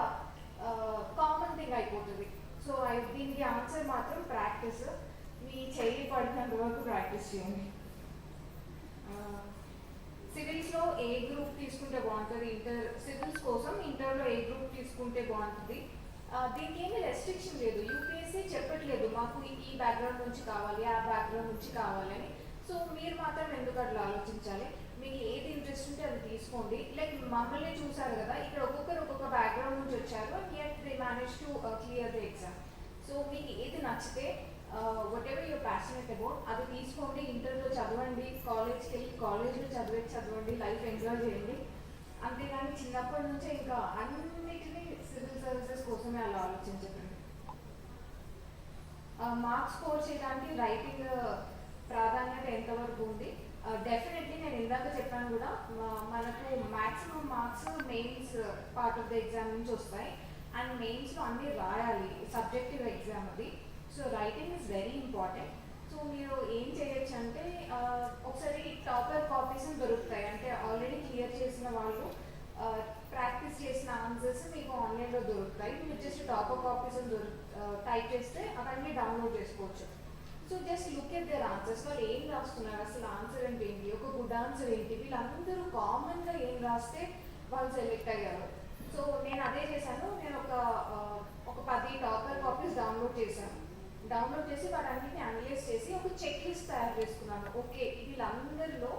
కామన్ థింగ్ అయిపోతుంది. సో దీనికి ఆన్సర్ మాత్రం ప్రాక్టీస్. మీ చేయి పడినంత వరకు ప్రాక్టీస్ చేయండి. సివిల్స్లో ఏ గ్రూప్ తీసుకుంటే బాగుంటుంది, సివిల్స్ కోసం ఇంటర్లో ఏ గ్రూప్ తీసుకుంటే బాగుంటుంది. దీనికి ఏమీ రెస్ట్రిక్షన్ లేదు. యూపీఎస్సీ చెప్పట్లేదు మాకు ఈ బ్యాక్గ్రౌండ్ నుంచి కావాలి, ఆ బ్యాక్గ్రౌండ్ నుంచి కావాలని. సో మీరు మాత్రం ఎందుకు అట్లా ఆలోచించాలి? మీకు ఏది ఇంట్రెస్ట్ ఉంటే అది తీసుకోండి. లైక్ మమ్మల్ని చూసారు కదా, ఇక్కడ ఒక్కొక్కరు ఒక్కొక్క బ్యాక్గ్రౌండ్ నుంచి వచ్చారు, and yet they manage to clear the exam. So మీకు ఏది నచ్చితే whatever you're passionate about అది తీసుకోండి. ఇంటర్లో చదవండి, కాలేజ్కి వెళ్ళి కాలేజ్లో చదవండి, లైఫ్ ఎంజాయ్ చేయండి. అంతేగాని చిన్నప్పటి నుంచే ఇంకా అన్నిటినీ సివిల్ సర్వీసెస్ కోసమే అలా ఆలోచించకండి. మార్క్స్ స్కోర్ చేయడానికి రైటింగ్ ప్రాధాన్యత ఎంతవరకు ఉంది? డెఫినెట్లీ నేను ఇందాక చెప్పాను కూడా, మనకు maximum marks mains part of the exam నుంచి వస్తాయి, అండ్ మెయిన్స్లో అన్నీ రాయాలి, సబ్జెక్టివ్ ఎగ్జామ్ అది. So writing is very important. So మీరు ఏం చేయొచ్చు అంటే ఒకసారి టాపర్ కాపీస్ దొరుకుతాయి, అంటే ఆల్రెడీ క్లియర్ చేసిన వాళ్ళు ప్రాక్టీస్ చేసిన ఆన్సర్స్ మీకు ఆన్లైన్లో దొరుకుతాయి. మీరు జస్ట్ టాపర్ కాపీస్ టైప్ చేస్తే అవన్నీ డౌన్లోడ్ చేసుకోవచ్చు. So just look at their answers. వాళ్ళు ఏం రాస్తున్నారు, అసలు ఆన్సర్ అంటే ఏంటి, ఒక గుడ్ ఆన్సర్ ఏంటి, వీళ్ళందరూ కామన్గా ఏం రాస్తే వాళ్ళు సెలెక్ట్ అయ్యారు. సో నేను అదే చేశాను. నేను ఒక 10 టాపర్ కాపీస్ డౌన్లోడ్ చేశాను. డౌన్లోడ్ చేసి వాటన్నిటిని అనలైజ్ చేసి ఒక చెక్ లిస్ట్ తయారు చేసుకున్నాను. ఓకే, వీళ్ళందరిలో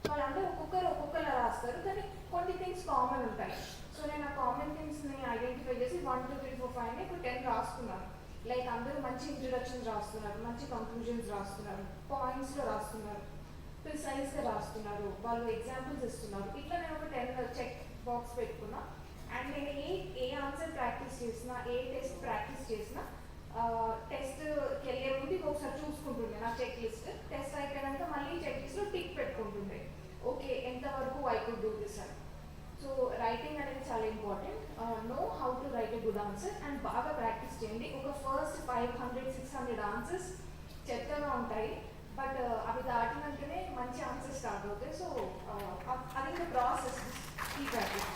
వాళ్ళందరూ ఒక్కొక్కరు రాస్తారు, కానీ కొన్ని థింగ్స్ కామన్ ఉంటాయి. సో నేను ఆ కామన్ థింగ్స్ని ఐడెంటిఫై చేసి 1, 2, 3, 4, 5 ఇప్పుడు 10 రాసుకున్నాను. లైక్ అందరూ మంచి ఇంట్రడక్షన్స్ రాస్తున్నారు, మంచి కంక్లూజన్స్ రాస్తున్నారు, పాయింట్స్లో రాస్తున్నారు, ప్రిసైజ్గా రాస్తున్నారు, వాళ్ళు ఎగ్జాంపుల్స్ ఇస్తున్నారు. ఇట్లా నేను ఒక 10 చెక్ బాక్స్ పెట్టుకున్నా. అండ్ నేను ఏ ఆన్సర్ ప్రాక్టీస్ చేసినా, ఏ టెస్ట్ ప్రాక్టీస్ చేసినా టెస్ట్కి వెళ్ళే ముందు ఒకసారి చూసుకుంటుండే నా చెక్ లిస్ట్. టెస్ట్ అయిపోయాక మళ్ళీ చెక్ లిస్ట్లో టిక్ పెట్టుకుంటుండే, ఓకే ఎంతవరకు ఐ కుడ్ డూ దిస్ అని. సో రైటింగ్ అనేది చాలా important. Know how to right a good answer and బాగా ప్రాక్టీస్ చేయండి. ఒక ఫస్ట్ 500, 600 ఆన్సర్స్ చెత్తగా ఉంటాయి, బట్ అవి దాటినాకనే మంచి ఆన్సర్స్ స్టార్ట్ అవుతాయి. సో అది ఒక ప్రాసెస్, ఈ ప్రాక్టీస్.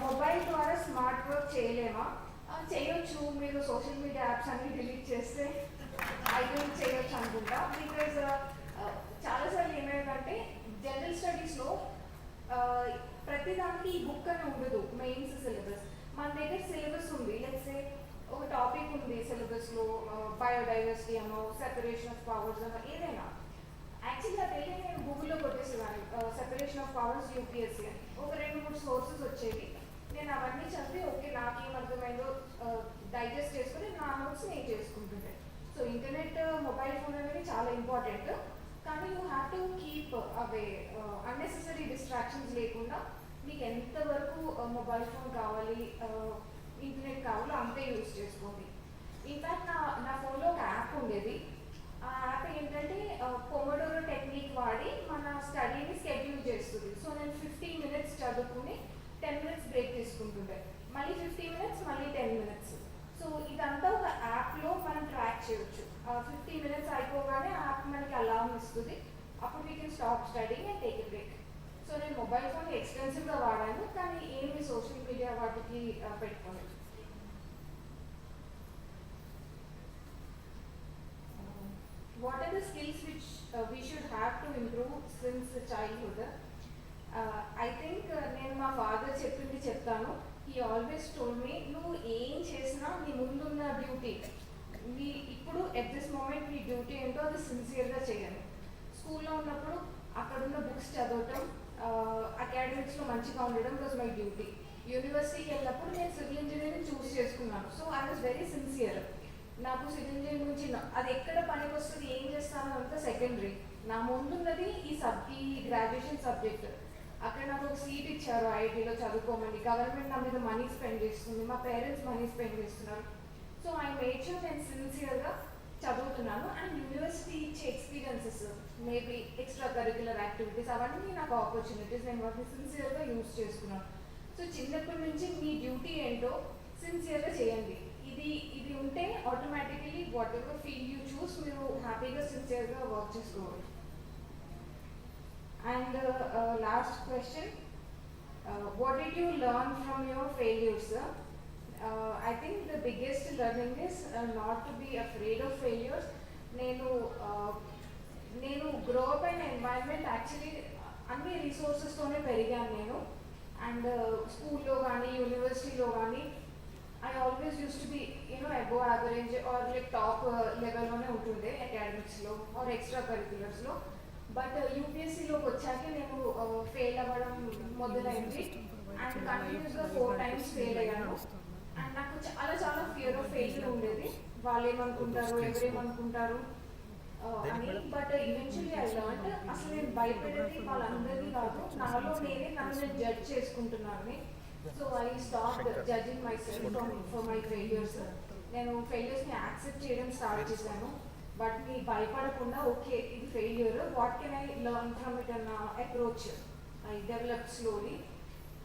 మొబైల్ ద్వారా స్మార్ట్ వర్క్ చేయలేమా? చేయొచ్చు. మీరు సోషల్ మీడియా యాప్స్ అన్ని డిలీట్ చేస్తే అయితే చేయొచ్చు అనుకుంటా. బికాజ్ చాలాసార్లు ఏమైందంటే జనరల్ స్టడీస్లో ప్రతిదానికి ఈ బుక్ అని ఉండదు. మెయిన్స్ సిలబస్ మన దగ్గర సిలబస్ ఉంది. లెట్సే ఒక టాపిక్ ఉంది సిలబస్లో, బయోడైవర్సిటీ అనో, సెపరేషన్ ఆఫ్ పవర్స్ అనో, ఏదైనా. యాక్చువల్గా అది వెళ్ళి నేను గూగుల్లో కొట్టేసేదాన్ని, సెపరేషన్ ఆఫ్ పవర్స్ యూపీఎస్సీ అని. ఒక 2-3 సోర్సెస్ వచ్చేవి. నేను అవన్నీ చదివి ఓకే నాకేం అర్థమైందో డైజెస్ట్ చేసుకుని నా నోట్స్ నేను చేసుకుంటుండే. సో ఇంటర్నెట్, మొబైల్ ఫోన్ అనేది చాలా ఇంపార్టెంట్, కానీ you have to keep away unnecessary distractions లేకుండా మీకు ఎంతవరకు మొబైల్ ఫోన్ కావాలి, ఇంటర్నెట్ కావాలో అంతే యూజ్ చేసుకోండి. ఇన్ఫ్యాక్ట్ నా ఫోన్లో ఒక యాప్ ఉండేది. ఆ యాప్ ఏంటంటే పొమోడోరో టెక్నిక్ వాడి మన స్టడీని షెడ్యూల్ చేస్తుంది. సో నేను 15 minutes చదువుకుని 10 minutes బ్రేక్ తీసుకుంటుండే, మళ్ళీ 15 minutes, మళ్ళీ 10 minutes. సో ఇదంతా ఒక యాప్లో మనం ట్రాక్ చేయొచ్చు. 15 minutes అయిపోగానే యాప్ మనకి అలారం ఇస్తుంది, అప్పుడు we can stop studying and take a break. So నేను మొబైల్ ఫోన్ ఎక్స్టెన్సివ్గా వాడాను, కానీ ఏమి సోషల్ మీడియా వాటికి పెట్టుకోలేదు. What are the skills which we should have to improve since childhood? I think నేను మా ఫాదర్ చెప్పింది చెప్తాను. He always told me, నువ్వు ఏం చేసినా నీ ముందున్న డ్యూటీ, నీ ఇప్పుడు ఎట్ దిస్ మూమెంట్ నీ డ్యూటీ ఏంటో అది సిన్సియర్గా చేయాలి. స్కూల్లో ఉన్నప్పుడు అక్కడున్న బుక్స్ చదవటం, అకాడమిక్స్లో మంచిగా ఉండడం వాజ్ మై డ్యూటీ. యూనివర్సిటీకి వెళ్ళినప్పుడు నేను సివిల్ ఇంజనీరింగ్ చూస్ చేసుకున్నాను. So I was very sincere. నాకు సివిల్ ఇంజనీరింగ్ నుంచి అది ఎక్కడ పనికి వస్తుంది, ఏం చేస్తాను అంతా సెకండరీ. నా ముందున్నది ఈ గ్రాడ్యుయేషన్ సబ్జెక్ట్. అక్కడ నాకు ఒక సీట్ ఇచ్చారు ఐఐటీలో చదువుకోమని. గవర్నమెంట్ నా మీద మనీ స్పెండ్ చేస్తుంది, మా పేరెంట్స్ మనీ స్పెండ్ చేస్తున్నారు. సో ఐ మేడ్ షూర్ నేను సిన్సియర్గా చదువుతున్నాను. అండ్ యూనివర్సిటీ ఇచ్చే experiences, maybe extra curricular activities, అవన్నీ నాకు ఆపర్చునిటీస్, నేను వాటిని సిన్సియర్గా యూజ్ చేసుకున్నాను. సో చిన్నప్పటి నుంచి మీ డ్యూటీ ఏంటో సిన్సియర్గా చేయండి. ఇది ఉంటే automatically what ever field you choose మీరు హ్యాపీగా సిన్సియర్గా వర్క్ చేసుకోవాలి. And last question, what did you learn from your failures? I think the biggest learning is not to be afraid of failures. నేను నేను గ్రో అప్ అయిన environment actually అన్ని రిసోర్సెస్తోనే పెరిగాను నేను. అండ్ స్కూల్లో కానీ యూనివర్సిటీలో కానీ I always use to be above average or like top లెవెల్లోనే ఉంటుండే అకాడమిక్స్లో ఆర్ ఎక్స్ట్రా కరిక్యులర్స్లో. బట్ యూపీఎస్సీలోకి వచ్చాకే నేను ఫెయిల్ అవ్వడం మొదలైంది అండ్ కంటిన్యూస్గా 4 times ఫెయిల్ అయ్యాను. అండ్ నాకు చాలా చాలా ఫియర్ ఆఫ్ ఫెయిల్యూర్ ఉండేది, వాళ్ళు ఏమనుకుంటారు ఎవరేమనుకుంటారు అని. బట్ ఈవెన్చువల్లీ ఐ లర్న్డ్ అసలు నేను భయపడేది వాళ్ళందరినీ కాదు, నాలో నేనే నన్ను నేను జడ్జ్ చేసుకుంటున్నాను. So I stop judging my self for my failures. నేను ఫెయిల్యూర్స్ని యాక్సెప్ట్ చేయడం స్టార్ట్ చేశాను. వాటిని భయపడకుండా ఓకే ఇది failure, what can I learn from it అన్న అప్రోచ్ ఐ డెవలప్ స్లోలీ.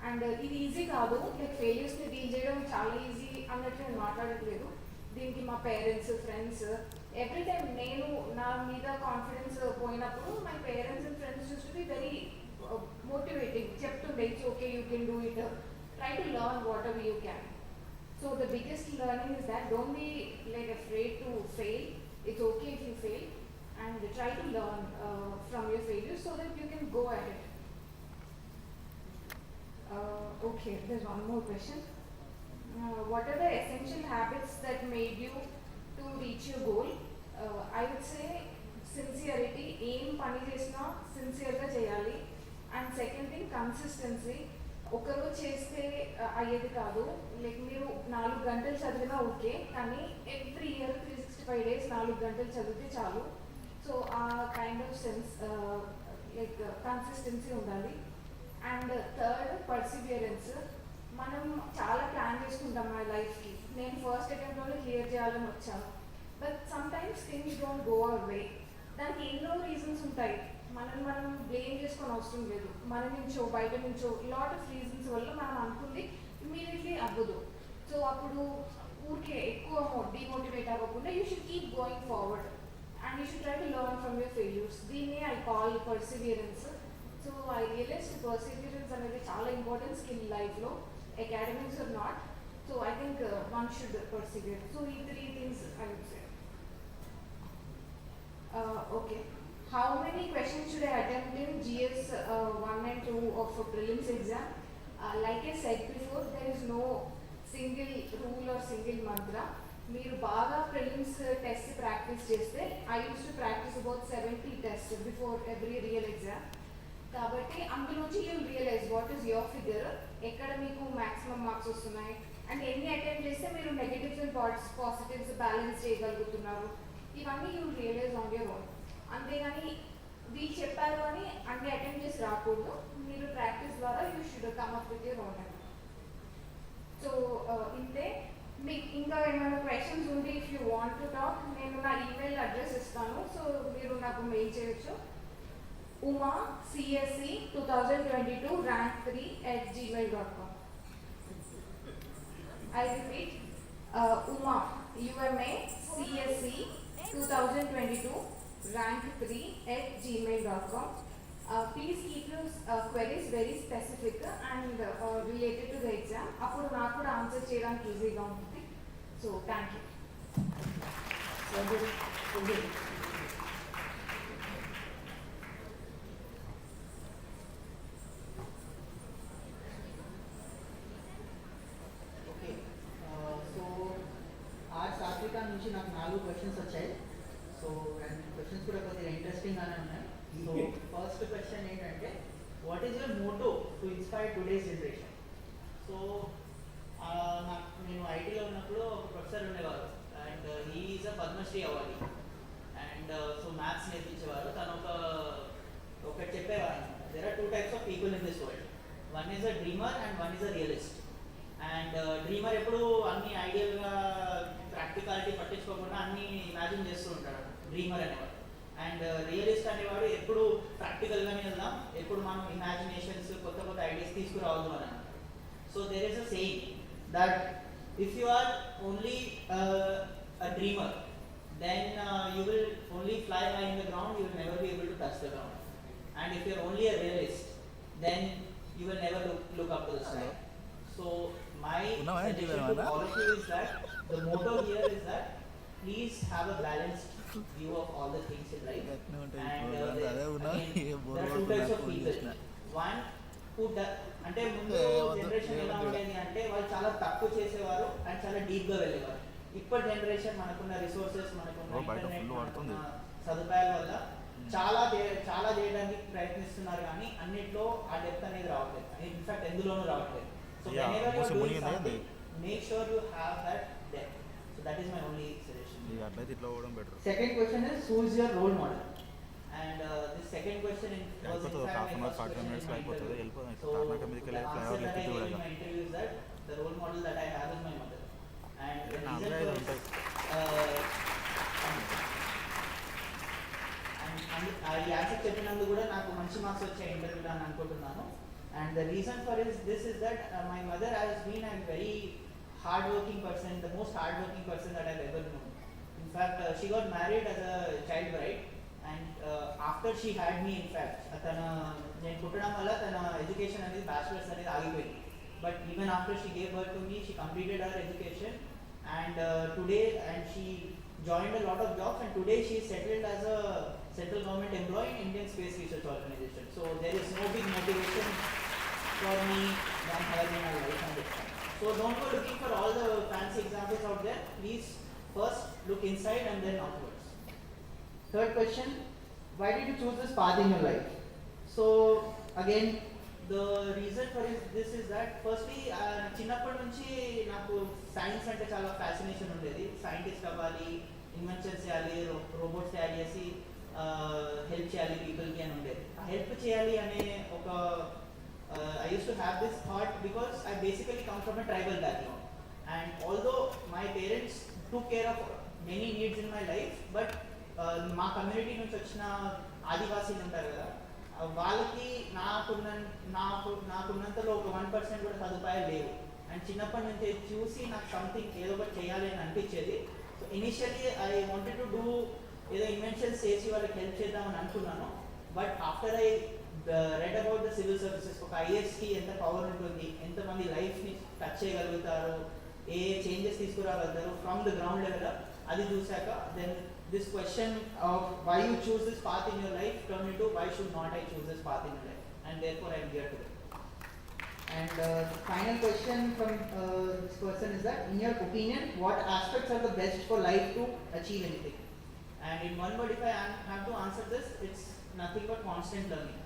అండ్ ఇది ఈజీ కాదు, లైక్ ఫెయిల్యూర్స్ని డీల్ చేయడం చాలా ఈజీ అన్నట్టు నేను మాట్లాడట్లేదు. దీనికి మా పేరెంట్స్, ఫ్రెండ్స్, ఎవ్రీ టైం నేను నా మీద కాన్ఫిడెన్స్ పోయినప్పుడు my parents and friends use to be very motivating. చెప్తుండే it's okay you can do it, try to learn whatever you can. So the biggest learning is that don't be like afraid to fail. It's okay if you fail and try to learn from your failures so that you can go ahead. Okay, there's one more question. What are the essential habits that made you to reach your goal? I would say sincerity. Aim pani chesina sincere ga cheyali. And second thing, consistency. ఒకరు చేస్తే అయ్యేది కాదు. Like మీరు 4 గంటలు చదివినా okay, కానీ every year 365 days 4 గంటలు చదివితే చాలు. సో ఆ kind of sense like consistency ఉండాలి. And third, perseverance. మనం చాలా ప్లాన్ చేసుకుంటాం మన లైఫ్కి. నేను ఫస్ట్ అటెంప్ట్లోనే క్లియర్ చేయాలని వచ్చాను, but some times things don't go our way. దానికి ఎన్నో రీజన్స్ ఉంటాయి, మనం బ్లేమ్ చేసుకొని అవసరం లేదు. మన నుంచో బయట నుంచో లాట్ ఆఫ్ రీజన్స్ వల్ల మనం అనుకుంది ఇమీడియట్లీ అవ్వదు. సో అప్పుడు ఊరికే ఎక్కువ డిమోటివేట్ అవ్వకుండా you should keep going forward and you should try to learn from your failures. దీన్ని I call perseverance. So I realize perseverance అనేది చాలా ఇంపార్టెంట్ స్కిల్ లైఫ్లో, academics or not. So I think one should persevere. So ఈ 3 things I would say. Okay. How many questions should I attempt in GS 1 and 2 of a prelims exam? Like I said before, there is no single rule or single mantra. మీరు బాగా prelims test practice చేస్తే I use to practise about 70 tests before every real exam. కాబట్టి అందులోంచి you realise what is your figure, ఎక్కడ మీకు maximum marks వస్తున్నాయి, అండ్ ఎన్ని అటెంప్ట్ చేస్తే మీరు నెగటివ్స్ అండ్ పాజిటివ్స్ బ్యాలెన్స్ చేయగలుగుతున్నారు. ఇవన్నీ you realise on your own. అంతేగాని వీళ్ళు చెప్పారు అని అన్ని అటెంప్ట్ చేసి రాకూడదు. మీరు ప్రాక్టీస్ ద్వారా you should come up with your own. So ఇంతే. మీకు ఇంకా ఏమైనా క్వశ్చన్స్ ఉంటే if you want to talk, నేను నా ఈమెయిల్ అడ్రస్ ఇస్తాను, సో మీరు నాకు మెయిల్ చేయొచ్చు. uma.csc2022 rank 3@gmail.com. I repeat, uma CSC2022 rank 3@gmail.com. Please keep your queries very specific and related to the exam. అప్పుడు నాకు కూడా ఆన్సర్ చేయడానికి ఈజీగా ఉంటుంది. So thank you. Okay, so art సాత్విక నుంచి నాకు 4 క్వశ్చన్స్ వచ్చాయి. సో అండ్ క్వశ్చన్స్ కూడా కొద్దిగా ఇంట్రెస్టింగ్గానే ఉన్నాయి. సో ఫస్ట్ క్వశ్చన్ ఏంటంటే, what is your motto to inspire today's generation? So నేను ఐటీలో ఉన్నప్పుడు ఒక ప్రొఫెసర్ ఉండేవారు, and he is a Padma Shri awardee. And so maths నేర్పించేవారు. తను ఒకటి చెప్పేవారు, there are 2 types of people in this world. One is a dreamer and one is a realist. And dreamer ఎప్పుడు అన్ని ఐడియల్గా ప్రాక్టికాలిటీ పట్టించుకోకుండా అన్ని ఇమాజిన్ చేస్తూ ఉంటాడు డ్రీమర్ అనేవాడు. అండ్ రియలిస్ట్ అనేవాడు ఎప్పుడు ప్రాక్టికల్గానే వెళ్దాం, ఎప్పుడు మనం ఇమాజినేషన్స్ కొత్త కొత్త ఐడియాస్ తీసుకురావద్దు అని అన్నాడు. So there is a saying that if you are only a dreamer, then you will only fly high in the ground, you will never be able to touch the ground. And if you are only a realist, then you will never look up to the sky. So my suggestion to all of you is that the motto here is that please have a balanced view of all the things in life. గట్టినే ఉంటాయి ఈ And programmes అదే ఉన్నా ఏ bore there are two కొడుతున్నా types of phone people. చేసిన One who అంటే ముందు ఏమొద్దు, generation ఎలా ఏమొద్దు. ఉండేది అంటే వాళ్ళు చాలా తక్కువ చేసేవారు అండ్ చాలా డీప్ గా వెళ్ళేవారు. ఇప్పటి జనరేషన్ మనకున్న రిసోర్సెస్ మనకున్న బయట ఇంటర్నెట్ full పడుతుంది. మనకున్న సదుపాయాల వల్ల చాలా చేయడానికి ప్రయత్నిస్తున్నారు కానీ అన్నిట్లో ఆ డెప్త్ అనేది రావట్లేదు. ఇన్ఫాక్ట్ ఎందులోనూ రావట్లేదు. So Yeah, whenever you most are doing మునిగిందే something, అది. make sure you have that depth. So that is my only suggestion. ఇక అట్లయితే ఇట్లా పోవడం better. Second question is, who is your role model? And this second question was in అయిపోతుంది ఒక fact half my an hour first 45 question in మినిట్స్లో my అయిపోతుంది. interview. వెళ్ళిపోదాం ఇట్లా So కర్ణాటక మీదకి the వెళ్ళి answer ఫ్లైఓవర్ that I ఎక్కితే gave in చూడగా my interview is that the role model that I have is my mother. And the reason నాలుగు ఐదు ఉంటాయి. ఈ ఆన్సర్ చెప్పినందుకు కూడా నాకు మంచి మార్క్స్ వచ్చాయి ఇంటర్వ్యూలో అని అనుకుంటున్నాను. And the reason for this is that my mother has been a very hard working person, the most hard working person that I've ever known. In fact, she got married as a child bride, and after she had me, in fact, నేను పుట్టడం వల్ల తన education అనేది bachelors అనేది ఆగిపోయింది. But even after she gave birth to me, she completed her education, and today and she joined a lot of jobs, and today she is settled as a central government employee in Indian Space Research Organization. So there is no big motivation for me than her in my life and this time. So don't go looking for all the fancy examples out there. Please first look inside and then outwards. Third question, why did you choose this path in your life? So again, the reason for this is that firstly, చిన్నప్పటి నుంచి నాకు science అంటే చాలా fascination ఉండేది. Scientist అవ్వాలి, inventions చేయాలి, robots తయారు చేసి హెల్ప్ చేయాలి పీపుల్కి అని ఉండేది. హెల్ప్ చేయాలి అనే ఒక I used to have this thought because I basically come from a tribal background, and although my parents took care of many needs in my life, but మా కమ్యూనిటీ నుంచి వచ్చిన ఆదివాసీలు ఉంటారు కదా, వాళ్ళకి నాకున్నంతలో ఒక 1% కూడా సదుపాయాలు లేవు. అండ్ చిన్నప్పటి నుంచి చూసి నాకు సంథింగ్ ఏదో ఒకటి చేయాలి అని అనిపించేది. So initially I wanted to do ఏదో ఇన్వెన్షన్స్ చేసి వాళ్ళకి హెల్ప్ చేద్దామని అనుకున్నాను. But after I read about the civil services, ఒక ఐఏఎస్కి ఎంత పవర్ ఉంటుంది, ఎంతమంది లైఫ్ని టచ్ చేయగలుగుతారు, ఏ చేంజెస్ తీసుకురాగలుగుతారు ఫ్రమ్ ద గ్రౌండ్ లెవెల్, అది చూశాక then this question of why you choose this path in your life turn into why should not I choose this path in your life, and therefore I am here today. And final question from this person is that, in your opinion, what aspects are the best for life to achieve anything? And in one word, if I have to answer this, it's nothing but constant learning.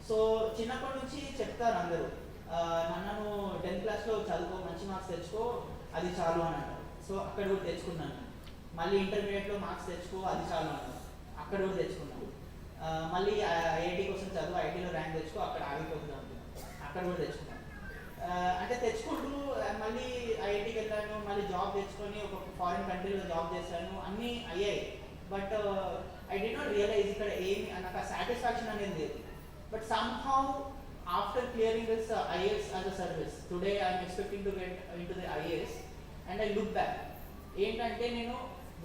So చిన్నప్పటి నుంచి చెప్తారు అందరూ, నన్ను 10th క్లాస్లో చదువుకో, మంచి marks తెచ్చుకో, అది చాలు అని అంటారు. సో అక్కడ కూడా తెచ్చుకున్నాను. మళ్ళీ ఇంటర్మీడియట్లో మార్క్స్ తెచ్చుకో, అది చాలు అన్నారు, అక్కడ కూడా తెచ్చుకున్నాను. మళ్ళీ ఐఐటి కోసం చదువు, ఐటీలో ర్యాంక్ తెచ్చుకో, అక్కడ ఆగిపోతుంది అనుకున్నాను, అక్కడ కూడా తెచ్చుకున్నాను. అంటే తెచ్చుకుంటూ మళ్ళీ ఐఐటికి వెళ్ళాను, మళ్ళీ జాబ్ తెచ్చుకొని ఒక ఫారిన్ కంట్రీలో జాబ్ చేశాను, అన్నీ అయ్యాయి. But I didn't realise ఇక్కడ ఏమి నాకు ఆ సాటిస్ఫాక్షన్ అనేది లేదు. But somehow, after clearing this IAS as a service, today I am expecting to get into the IAS, and I look back. ఏంటంటే నేను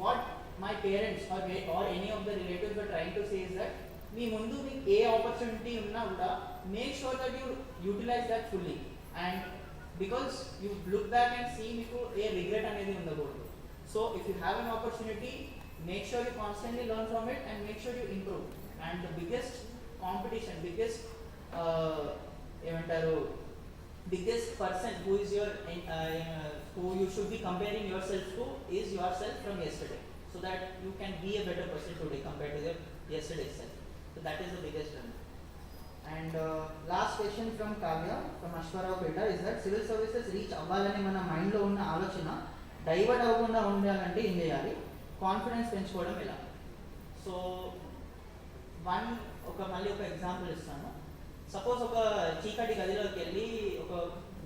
what my parents or any of the relatives were trying to say is that, మీ ముందు మీకు ఏ opportunity ఉన్నా కూడా make sure that you utilize that fully, and because you look back and see మీకు ఏ regret అనేది ఉండకూడదు. So if you have an opportunity, make sure you constantly learn from it and make sure you improve. And the biggest competition, biggest biggest person who is your who you should be comparing yourself to is yourself from yesterday, so that you can be a better person today compared to your yesterday's self. So that is the biggest one. And last question from Kavya from Ashwarapeta is that, civil services reach అవ్వాలని మన మైండ్లో ఉన్న ఆలోచన divert అవ్వకుండా ఉండాలంటే ఏం చేయాలి, confidence పెంచుకోవడం ఎలా? సో మళ్ళీ ఒక ఎగ్జాంపుల్ ఇస్తాను. సపోజ్ ఒక చీకటి గదిలోకి వెళ్ళి ఒక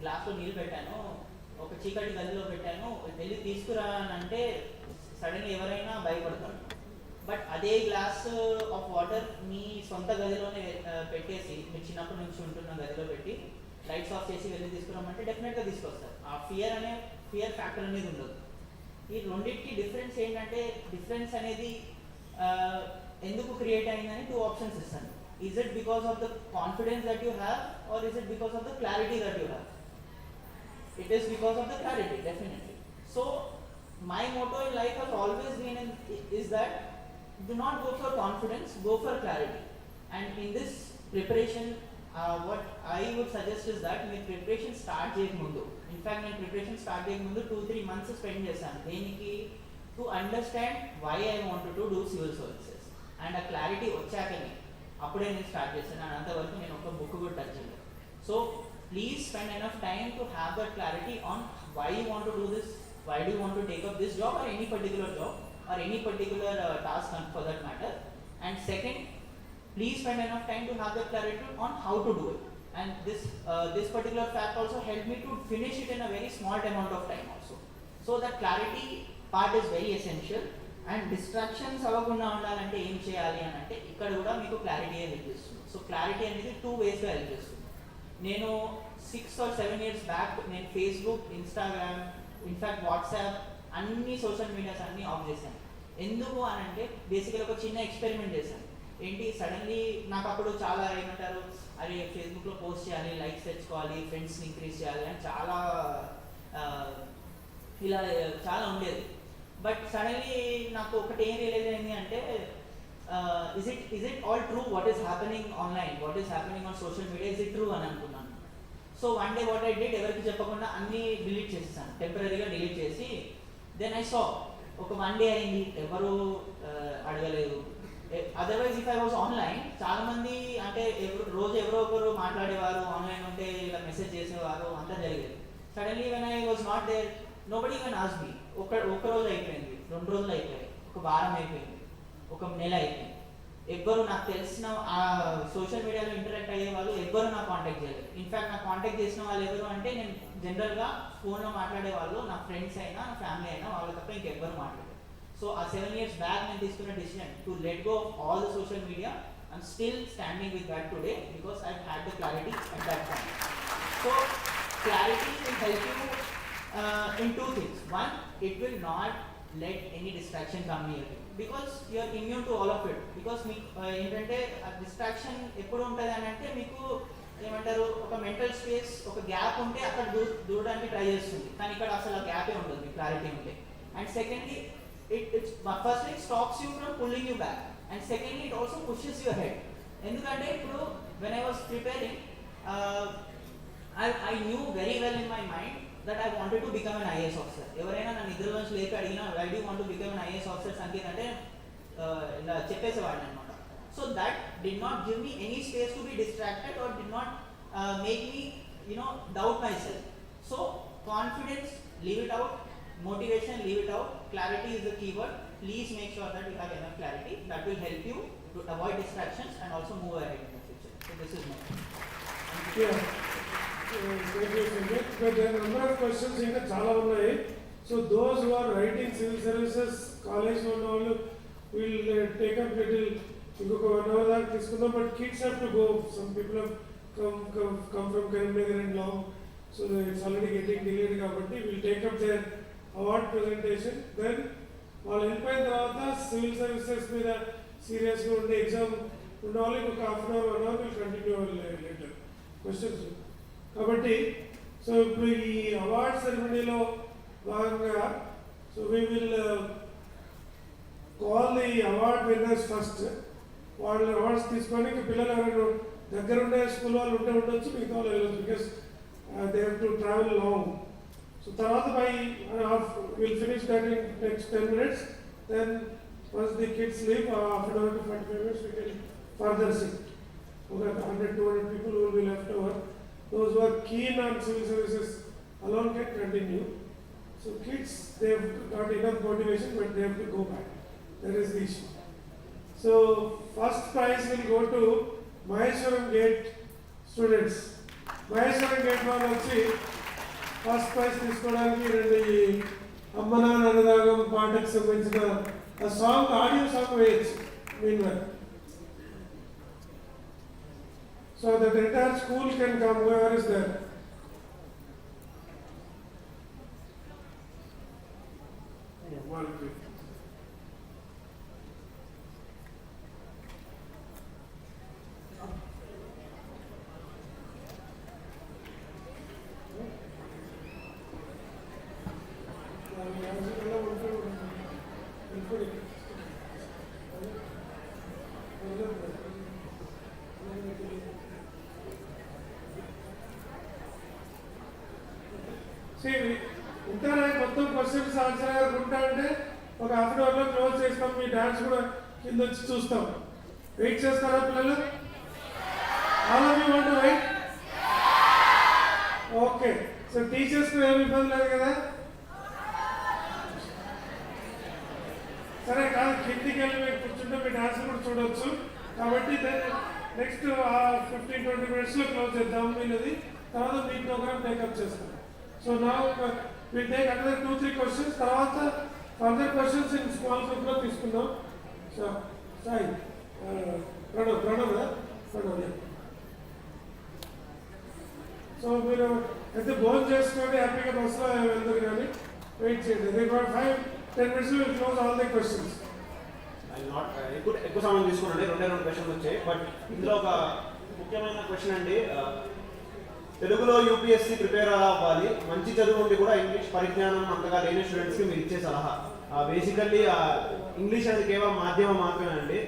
గ్లాస్లో నీళ్ళు పెట్టాను, ఒక చీకటి గదిలో పెట్టాను, వెళ్ళి తీసుకురానంటే సడన్గా ఎవరైనా భయపడతారు. బట్ అదే గ్లాస్ ఆఫ్ వాటర్ మీ సొంత గదిలోనే పెట్టేసి, మీరు చిన్నప్పటి నుంచి ఉంటున్న గదిలో పెట్టి లైట్స్ ఆఫ్ చేసి వెళ్ళి తీసుకురామంటే డెఫినెట్గా తీసుకొస్తారు. ఆ ఫియర్ ఫ్యాక్టర్ అనేది ఉండదు. ఈ రెండింటికి డిఫరెన్స్ ఏంటంటే, డిఫరెన్స్ అనేది ఎందుకు క్రియేట్ అయిందని 2 ఆప్షన్స్ ఇస్తాను. Is it because of the confidence that you have, or is it because of the clarity that you have? It is because of the clarity, definitely. So my motto in life has always been is that do not go for confidence, go for clarity. And in this preparation, what I would suggest is that my preparation start mundu. In fact, my preparation start mundu 2-3 months spend chesaను దేనికి to understand why I wanted to do civil services. And a clarity వచ్చాకనే అప్పుడే నేను start చేశాను. And అంతవరకు నేను ఒక book కూడా touch చేయలేదు. So please spend enough time to have that clarity on why you want to do this, why do you want to take up this job or any particular job or any particular task for that matter. And second, please spend enough time to have that clarity on how to do it. And this particular fact also helped me to finish it in a very small amount of time also. So that clarity part is very essential. And distractions అవ్వకుండా ఉండాలంటే ఏం చేయాలి అని అంటే ఇక్కడ కూడా మీకు clarity help చేస్తుంది. సో క్లారిటీ అనేది 2 waysగా హెల్ప్ చేస్తుంది. నేను 6 or 7 years బ్యాక్ నేను ఫేస్బుక్, ఇన్స్టాగ్రామ్, ఇన్ఫ్యాక్ట్ వాట్సాప్ అన్ని సోషల్ మీడియాస్ అన్నీ ఆఫ్ చేశాను. ఎందుకు అని అంటే బేసికల్గా ఒక చిన్న ఎక్స్పెరిమెంట్ చేశాను. ఏంటి సడన్లీ నాకు అప్పుడు చాలా ఏమంటారు, అరే ఫేస్బుక్లో పోస్ట్ చేయాలి, లైక్స్ తెచ్చుకోవాలి, ఫ్రెండ్స్ని ఇంక్రీజ్ చేయాలి అని చాలా ఇలా చాలా ఉండేది. బట్ సడన్లీ నాకు ఒకటి ఏం రియలైజ్ అయింది అంటే is it all true what is happening online, what is happening on social media, is it true అని అనుకున్నాను. So one day what I did, ఎవరికి చెప్పకుండా అన్నీ డిలీట్ చేసేసాను, టెంపరీగా డిలీట్ చేసి దెన్ ఐ సా ఒక 1 day అయింది, ఎవరు అడగలేదు. Otherwise if I was online చాలా మంది అంటే రోజు ఎవరో ఒకరు మాట్లాడేవారు, ఆన్లైన్ ఉంటే ఇలా మెసేజ్ చేసేవారు, అంతా జరిగేది. Suddenly when I was not there nobody even asked me. ఒక రోజు అయిపోయింది, 2 రోజులు అయిపోయాయి, ఒక వారం అయిపోయింది, ఒక నెల అయిపోయింది. ఎవ్వరు నాకు తెలిసిన ఆ సోషల్ మీడియాలో ఇంటరాక్ట్ అయ్యే వాళ్ళు ఎవ్వరు నాకు కాంటాక్ట్ చేయలేదు. ఇన్ఫ్యాక్ట్ నాకు కాంటాక్ట్ చేసిన వాళ్ళు ఎవరు అంటే నేను జనరల్గా ఫోన్లో మాట్లాడే వాళ్ళు నా ఫ్రెండ్స్ అయినా నా ఫ్యామిలీ అయినా వాళ్ళు తప్ప ఇంకెవ్వరు మాట్లాడలేదు. సో ఆ 7 years బ్యాక్ నేను తీసుకున్న decision to let go of all the social media. I'm still standing with that today because I had the clarity at that time. So clarity will help you in 2 things. One, it will not let any distraction come near you because you are immune to all of it. Because మీకు ఏంటంటే ఆ distraction ఎప్పుడు ఉంటుంది అని అంటే మీకు ఏమంటారు, ఒక మెంటల్ స్పేస్, ఒక గ్యాప్ ఉంటే అక్కడ దూరడానికి ట్రై చేస్తుంది, కానీ ఇక్కడ అసలు ఆ గ్యాపే ఉంటుంది మీకు క్లారిటీ ఉంటే. And secondly firstly it stops you from pulling you back, and secondly it also pushes you head. ఎందుకంటే ఇప్పుడు when I was preparing I knew very well in my mind that I wanted to become an IAS officer. ఎవరైనా నా నిద్ర నుంచి లేపి అడిగినా why do you want to become an IAS officer Sanket అంటే ఇలా చెప్పేసేవాడిని అనమాట. So that did not give me any space to be distracted or did not make me doubt myself. So confidence, leave it out. Motivation, leave it out. Clarity is the key word. Please make sure that you have enough clarity. That will help you to avoid distractions and also move ahead in the future. So this is my thank you. But there are a number of questions ఇంకా చాలా ఉన్నాయి. So those who are writing civil services college లో ఉన్న వాళ్ళు will take up little ఇంకొక 1 hour దాకా తీసుకుందాం. But kids have to go. Some people have come from Karimnagar and long, so it's already getting delayed కాబట్టి we'll take up their award presentation. Then వాళ్ళు వెళ్ళిపోయిన తర్వాత సివిల్ సర్వీసెస్ మీద సీరియస్గా ఉండే ఎగ్జామ్ ఉన్న వాళ్ళు ఇంకొక 1/2 hour 1 hour will continue later questions. కాబట్టి సో ఇప్పుడు ఈ అవార్డ్ సెరమనీలో భాగంగా so we will call the award winners first. వాళ్ళు అవార్డ్స్ తీసుకొని పిల్లలు ఎవరైనా దగ్గర ఉండే స్కూల్ వాళ్ళు ఉంటే ఉండొచ్చు, మిగతా వాళ్ళు వెళ్ళొచ్చు because they have to travel long. So తర్వాత by will finish that in next 10 minutes. Then once the kids leave 1/2 hour to 45 minutes we can further sit. Okay, 100-200 people will be left over. Those who are keen on civil services alone can continue. So kids, they have got enough motivation, but they have to go back. That is the issue. So first prize will go to Maheshwaram Gate students. Maheshwaram Gate వాళ్ళు వచ్చి first prize తీసుకోవడానికి రెండు అమ్మనా నన్నదాగం పాటకు సంబంధించిన ఆ song audio song వేయచ్చు meanwhile. So that entire school can come. Whoever is there. ఉంటారా మొత్తం క్వశ్చన్స్ ఆన్సర్ ఉంటా అంటే ఒక హాఫ్ అన్ అవర్లో క్లోజ్ చేస్తాం. మీ డాన్స్ కూడా కింద వచ్చి చూస్తాం. వెయిట్ చేస్తారా పిల్లలు? All of you want to wait? Okay. So టీచర్స్కి ఏమి ఇబ్బంది లేదు కదా? సరే కాదు, కిందికి వెళ్ళి మీరు కూర్చుంటే మీ డాన్స్ కూడా చూడవచ్చు. కాబట్టి నెక్స్ట్ 15-20 minutesలో క్లోజ్ చేద్దాం మీది. తర్వాత మీ ప్రోగ్రామ్ టేకప్ చేస్తాం. సో నా విల్ టేక్ అనదర్ 2-3 questions. తర్వాత ఫర్దర్ క్వశ్చన్స్ ఇన్ స్మాల్ గ్రూప్లో తీసుకుందాం. సో సాయి ప్రణవ్. సో మీరు అయితే భోజనం చేసుకోండి, హ్యాపీగా బస్సులో వెళ్తారు. కానీ వెయిట్ చేయండి. రేపు 5-10 minutes will close all the questions. ఎక్కువ సమయం తీసుకున్నాండి. 2 క్వశ్చన్స్ వచ్చాయి. బట్ ఇందులో ఒక ముఖ్యమైన క్వశ్చన్ అండి, తెలుగులో యూపీఎస్సీ ప్రిపేర్ అవ్వాలి, మంచి చదువు ఉండి కూడా ఇంగ్లీష్ పరిజ్ఞానం అంతగా లేని స్టూడెంట్స్కి మీరు ఇచ్చే సలహా. బేసికల్లీ ఇంగ్లీష్ అనేది కేవలం మాధ్యమం మాత్రమే అండి.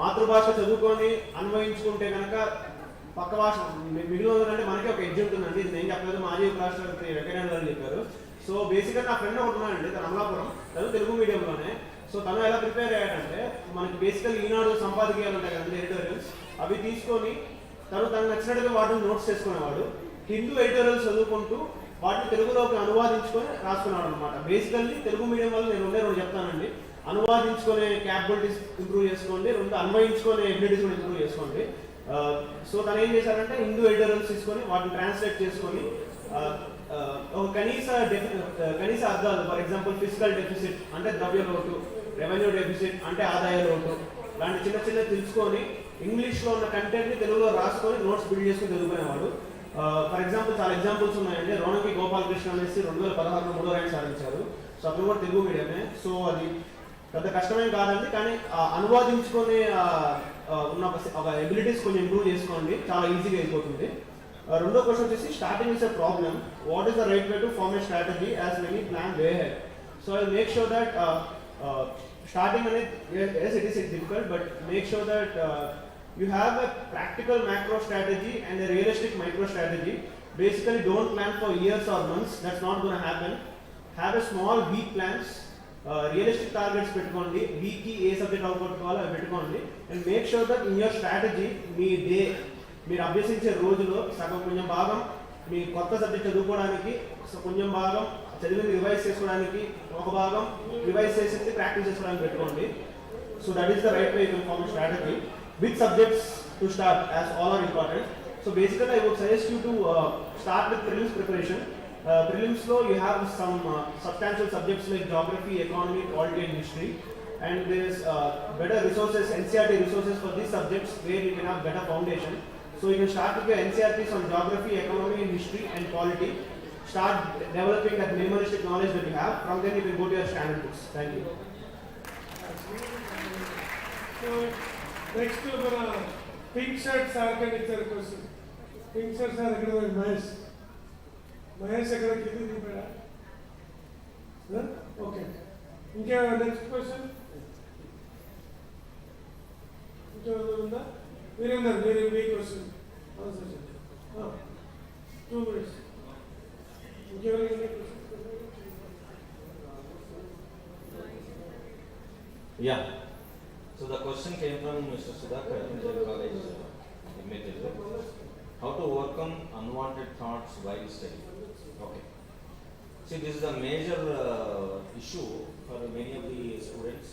మాతృభాష చదువుకొని అన్వయించుకుంటే కనుక పక్క భాష మిగిలినంటే మనకి ఒక ఎడ్జ్ ఉంటుందండి. ఇది నేను చెప్పలేదు, మాజీ ఉపరాష్ట్రపతి వెంకయ్య గారు చెప్పారు. సో బేసిక్గా నా ఫ్రెండ్ ఒకటి ఉన్నాడండి, తను అమలాపురం, తను తెలుగు మీడియంలోనే. సో తను ఎలా ప్రిపేర్ అయ్యాడంటే, మనకి బేసికల్ ఈనాడు సంపాదకీయాలు ఉంటాయి కదండి, ఎడిటోరియల్స్, అవి తీసుకొని తనకు నచ్చినట్టుగా వాటిని నోట్స్ చేసుకునేవాడు. హిందూ ఎడిటోరియల్స్ చదువుకుంటూ వాటిని తెలుగులోకి అనువాదించుకొని రాసుకున్నాడు అనమాట. బేసికల్లీ తెలుగు మీడియం వల్ల నేను 2 చెప్తానండి. అనువాదించుకునే క్యాపబిలిటీస్ ఇంప్రూవ్ చేసుకోండి, 2 అన్వయించుకునే ఎబిలిటీస్ కూడా ఇంప్రూవ్ చేసుకోండి. సో తను ఏం చేశారంటే, హిందూ ఎడిటోరియల్స్ తీసుకొని వాటిని ట్రాన్స్లేట్ చేసుకొని ఒక కనీస అర్థాలు, ఫర్ ఎగ్జాంపుల్ ఫిజికల్ డెఫిసిట్ అంటే ద్రవ్య లోటు, రెవెన్యూ డెఫిసిట్ అంటే ఆదాయ లోటు, లాంటి చిన్న తెలుసుకొని ఇంగ్లీష్లో ఉన్న కంటెంట్ని తెలుగులో రాసుకొని నోట్స్ బిల్డ్ చేసుకుని చదువుకునేవాడు. ఫర్ ఎగ్జాంపుల్ చాలా ఎగ్జాంపుల్స్ ఉన్నాయండి. రోణకి గోపాలకృష్ణ అనేసి 2016లో 3వ ర్యాంక్ సాధించారు. సో అతను కూడా తెలుగు మీడియమే. సో అది పెద్ద కష్టమేం కాదండి, కానీ అనువాదించుకొని ఉన్న ఒక ఎబిలిటీస్ కొంచెం ఇంప్రూవ్ చేసుకోండి, చాలా ఈజీగా అయిపోతుంది. 2వ క్వశ్చన్ వచ్చేసి, starting is a problem, what is the right way to form a strategy as many plan way head. So I make sure that starting అనేది, yes it is difficult, but make sure that you have a practical macro strategy and a realistic micro strategy. Basically don't plan for years or months, that's not going to happen. Have a small week plans, realistic targets పెట్టుకోండి, week కి ఏ subject అవగొట్టుకోవాలో అవి పెట్టుకోండి. And make sure that in your strategy me day మీరు అభ్యసించే రోజులో సగం కొంచెం భాగం మీ కొత్త సబ్జెక్ట్ చదువుకోవడానికి, కొంచెం భాగం చదివింది రివైజ్ చేసుకోవడానికి, ఒక భాగం రివైజ్ చేసింది ప్రాక్టీస్ చేసుకోవడానికి పెట్టుకోండి. So that is the right way you can form strategy. With subjects to start as all are important. So basically I would suggest you to start with prelims preparation. ప్రిలిమ్స్లో you have some substantial subjects like geography, economy, polity and history. And there is better resources, NCERT resources for these subjects where you can have better foundation. So you can start with your NCERTs on geography, economy, and history and polity. Start developing that minimalistic knowledge that you have. From then you can go to your standard books. Thank you. So next మన pink shirt sir కి ఇచ్చారు question. Pink shirt sir ఎక్కడ పోయి? మహేష్ ఎక్కడ కింద దింపాడా? Okay. ఇంకా next question ఇంకేమన్నా? వీరేందర్, మీరు మీ క్వశ్చన్ ఆన్సర్ చేయండి. 2 minutes. ఇంకెవరైనా question? Yeah. So the question came from Mr. Sudhakar, Engineering College, Immediately. How to overcome unwanted thoughts while studying? Okay. See, this is a major issue for many of the students,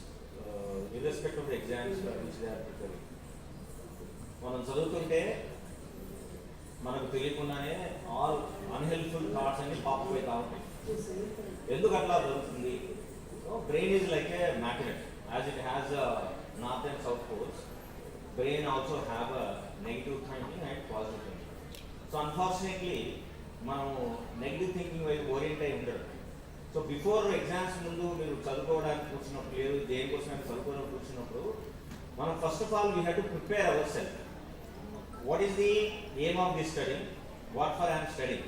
irrespective of the exams for which they are preparing. మనం చదువుతుంటే మనకు తెలియకుండానే all unhelpful thoughts అన్ని pop up అవుతా ఉంటాయి. ఎందుకు అట్లా జరుగుతుంది? Brain is like a magnet. As it has a north and south poles, brain also have a negative thinking and positive thinking. So unfortunately, మనం నెగిటివ్ థింకింగ్ వైపు ఓరియంట్ అయి ఉండరు. సో బిఫోర్ ఎగ్జామ్స్ ముందు మీరు చదువుకోవడానికి కూర్చున్నప్పుడు, లేదు దేనికోసం చదువుకోవడానికి కూర్చున్నప్పుడు, మనం first of all we have to prepare our self. What is the aim of the study? What for I'm study?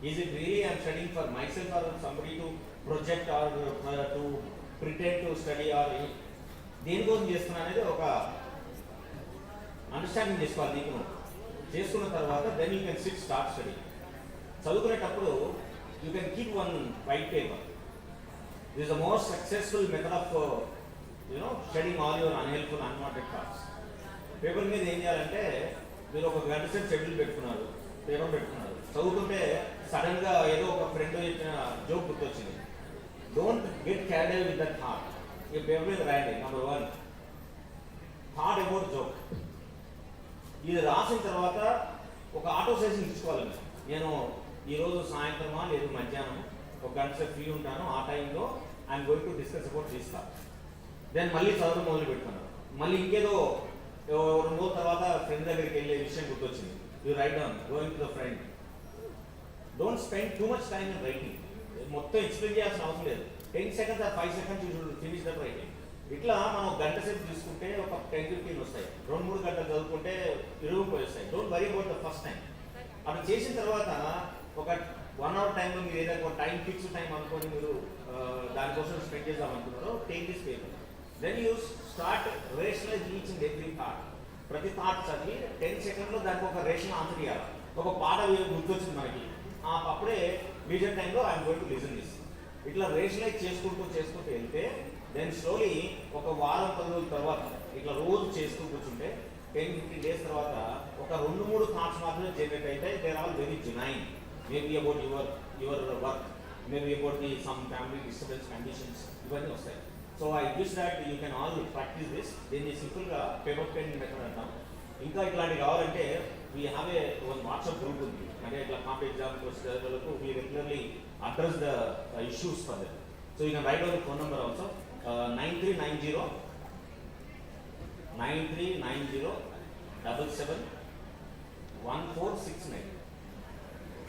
Is it really I'm studying for my self or somebody to project or to pretend to study or దేనికోసం చేస్తున్నా అనేది ఒక understanding చేసుకోవాలి. నీకు చేసుకున్న తర్వాత then you can start study. చదువుకునేటప్పుడు you can keep one white paper. This is the most successful method of shedding all your unhelpful, unwanted thoughts. Paper మీద ఏం చేయాలంటే మీరు ఒక గంట సేపు షెడ్యూల్ పెట్టుకున్నారు, పేపర్ పెట్టుకున్నారు, చదువుతుంటే సడన్గా ఏదో ఒక ఫ్రెండ్ చెప్పిన జోక్ గుర్తొచ్చింది. Don't get carried with that thought. ఈ పేపర్ మీద రాయండి. Number 1, thought about joke. ఇది రాసిన తర్వాత ఒక ఆటో సెషన్ ఇచ్చుకోవాలి. నేను ఈరోజు సాయంత్రమా లేదు మధ్యాహ్నం ఒక గంట సేపు ఫ్రీ ఉంటాను, ఆ టైంలో I'm going to discuss about this thought. Then మళ్ళీ చదవడం మొదలు పెట్టుకున్నాను. మళ్ళీ ఇంకేదో 2 రోజుల తర్వాత ఫ్రెండ్ దగ్గరికి వెళ్ళే విషయం గుర్తొచ్చింది. You right down, going to the friend. Don't spend too much time in writing. మొత్తం ఎక్స్ప్లెయిన్ చేయాల్సిన అవసరం లేదు. 10 seconds or 5 seconds you should finish that writing. ఇట్లా మనం గంట సేపు తీసుకుంటే ఒక 10-15 వస్తాయి. 2-3 గంటలు చదువుకుంటే 20 వస్తాయి. Don't worry about the first time. అట్లా చేసిన తర్వాత ఒక 1 hour టైంలో మీరు ఏదైనా ఒక టైం ఫిక్స్ టైం అనుకొని మీరు దానికోసం స్పెండ్ చేద్దాం అనుకున్నారో, take this paper. Then you start rationalise each and every thought. ప్రతి థాట్ చదివి 10 seconds దానికి ఒక రేషనల్ ఆన్సర్ ఇవ్వాలి. ఒక పాట గుర్తొచ్చింది మనకి, అప్పుడే లీజర్ టైంలో I'm going to listen this. ఇట్లా రేషనలైజ్ చేసుకుంటూ వెళ్తే దెన్ స్లోలీ ఒక వారం 10 రోజుల తర్వాత ఇట్లా రోజు చేస్తూ కూర్చుంటే 10-15 days తర్వాత ఒక 2-3 థాట్స్ మాత్రమే జనరేట్ అయితే they are all very genuine. Maybe about your work, maybe about some family disturbance conditions, ఇవన్నీ వస్తాయి. So I wish that you can all practise this. దీన్ని సింపుల్గా పేపర్ పెన్ మెథడ్ అంటాం. ఇంకా ఇట్లాంటివి కావాలంటే we have a one WhatsApp group ఉంది. అంటే ఇట్లా కాంపిటేటివ్ ఎగ్జామ్కి వచ్చే వరకు we regularly address the issues for that. So you can write down the phone number also. 9390771469.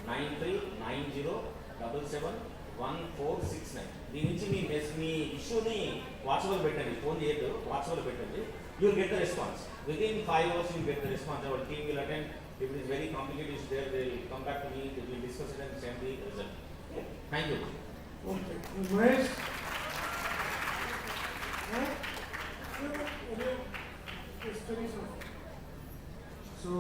9390771469. దీని నుంచి మీ ఇష్యూని వాట్సాప్లో పెట్టండి. ఫోన్ చేయొద్దు, వాట్సాప్లో పెట్టండి. You will get the response. Within 5 hours you will get the response. Our team will attend. If it is very complicated issue there, they will come back to me. They will discuss it and send the result. Okay. Thank you. Okay. Mahesh. So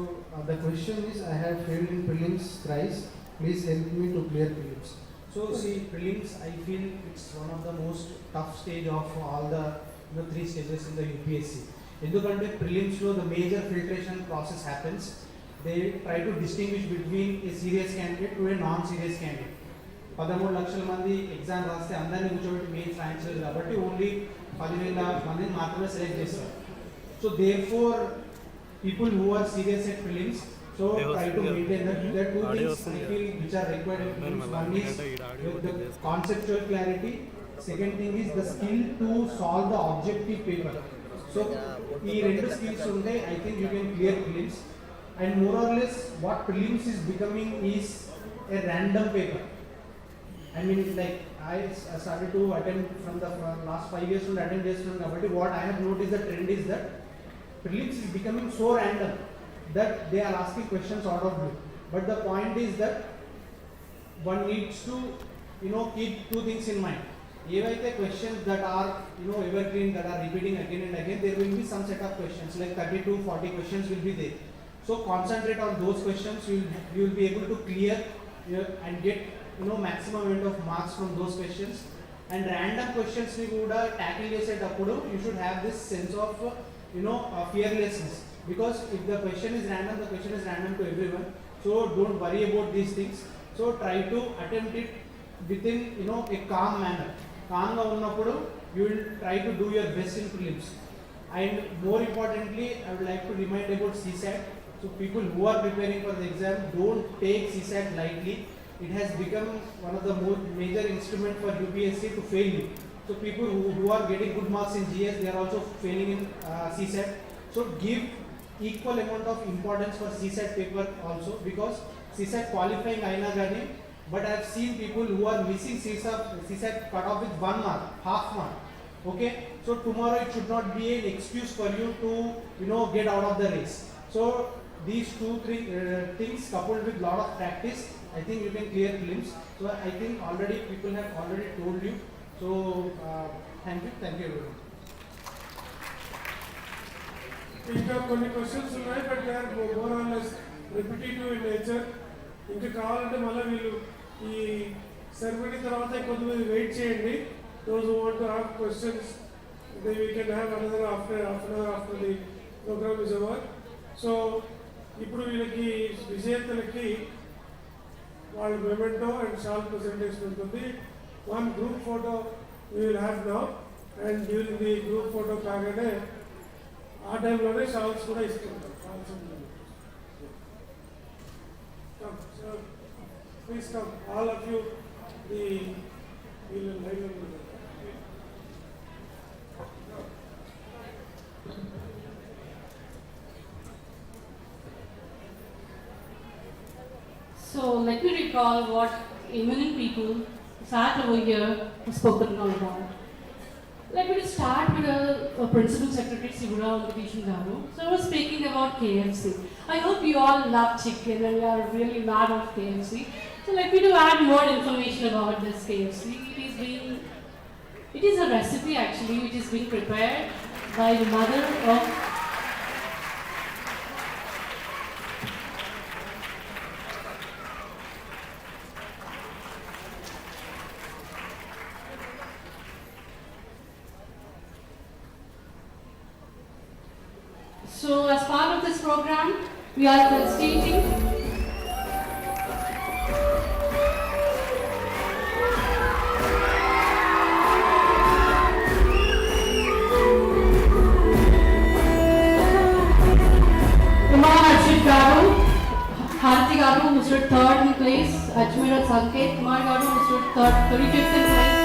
the question is, I have failed in prelims thrice. Please help me to clear prelims. So see, prelims, I feel it's one of the most tough stage of all the 3 stages in the UPSC. ఎందుకంటే ప్రిలిమ్స్లో the major filtration process happens. They try to distinguish between a serious candidate to a non serious candidate. 13 లక్షల మంది exam రాస్తే అందరినీ కూర్చోబెట్టి mains రాయించలేదు కాబట్టి only 10,000 మందిని మాత్రమే సెలెక్ట్ చేస్తారు. So therefore people who are serious at prelims, so try to maintain that. There are 2 things I feel which are required in prelims. One is the conceptual clarity. Second thing is the skill to solve the objective paper. So ఈ 2 skills ఉంటే I think you can clear prelims. And more or less what prelims is becoming is a random paper. I mean, like I started to attend from the last 5 years to attend చేస్తున్నాను కాబట్టి what I have noticed the trend is that prelims is becoming so random that they are asking questions out of blue. But the point is that one needs to keep 2 things in mind. ఏవైతే questions that are evergreen, that are repeating again and again, there will be some set of questions like 30-40 questions will be there. So concentrate on those questions. You will be able to clear and get maximum amount of marks from those questions. And random questions ni kuda tackle chesetappudu you should have this sense of fearlessness, because if the question is random, the question is random to everyone. So don't worry about these things. So try to attempt it within a calm manner. Calmga unnappudu you will try to do your best in prelims. And more importantly, I would like to remind about CSAT. So people who are preparing for the exam, don't take CSAT lightly. It has become one of the major instrument for UPSC to fail you. So people who are getting good marks in GS, they are also failing in CSAT. So give equal amount of importance for CSAT paper also, because CSAT qualifying aina gani, but I have seen people who are missing CSAT cut off with 1 mark, half mark. Okay, so tomorrow it should not be an excuse for you to get out of the race. So these 2-3 things coupled with lot of practice, I think you can clear prelims. So I think already people have already told you. So thank you everyone. ఇంకా కొన్ని questions ఉన్నాయి, but they are more or less repetitive in nature. ఇంకా కావాలంటే మళ్ళీ వీళ్ళు ఈ ceremony తర్వాత కొంతమంది వెయిట్ చేయండి. Those who want to have questions they we can have another after the programme is over. So ఇప్పుడు వీళ్ళకి విజేతలకి వాళ్ళ మెమెంటో అండ్ షాల్ ప్రెజెంటేషన్ ఉంటుంది. One group photo we will have now and during the group photo కాగానే ఆ టైంలోనే shawls కూడా ఇస్తుంటాం. Shawls please come all of you. The వీళ్ళు live So let me recall what eminent people sat over here have spoken all about. Let me start with Principal Secretary Sivura Venkateshan Garu. So I was speaking about KFC. I hope you all love chicken and you are really mad of KFC. So let me add more information about this KFC. It is a recipe actually which is being prepared by the mother of So as part of this program, we are felicitating Harthi Garu, who stood third in place, Ajmera Sanket Kumar Garu, who stood 35th in place,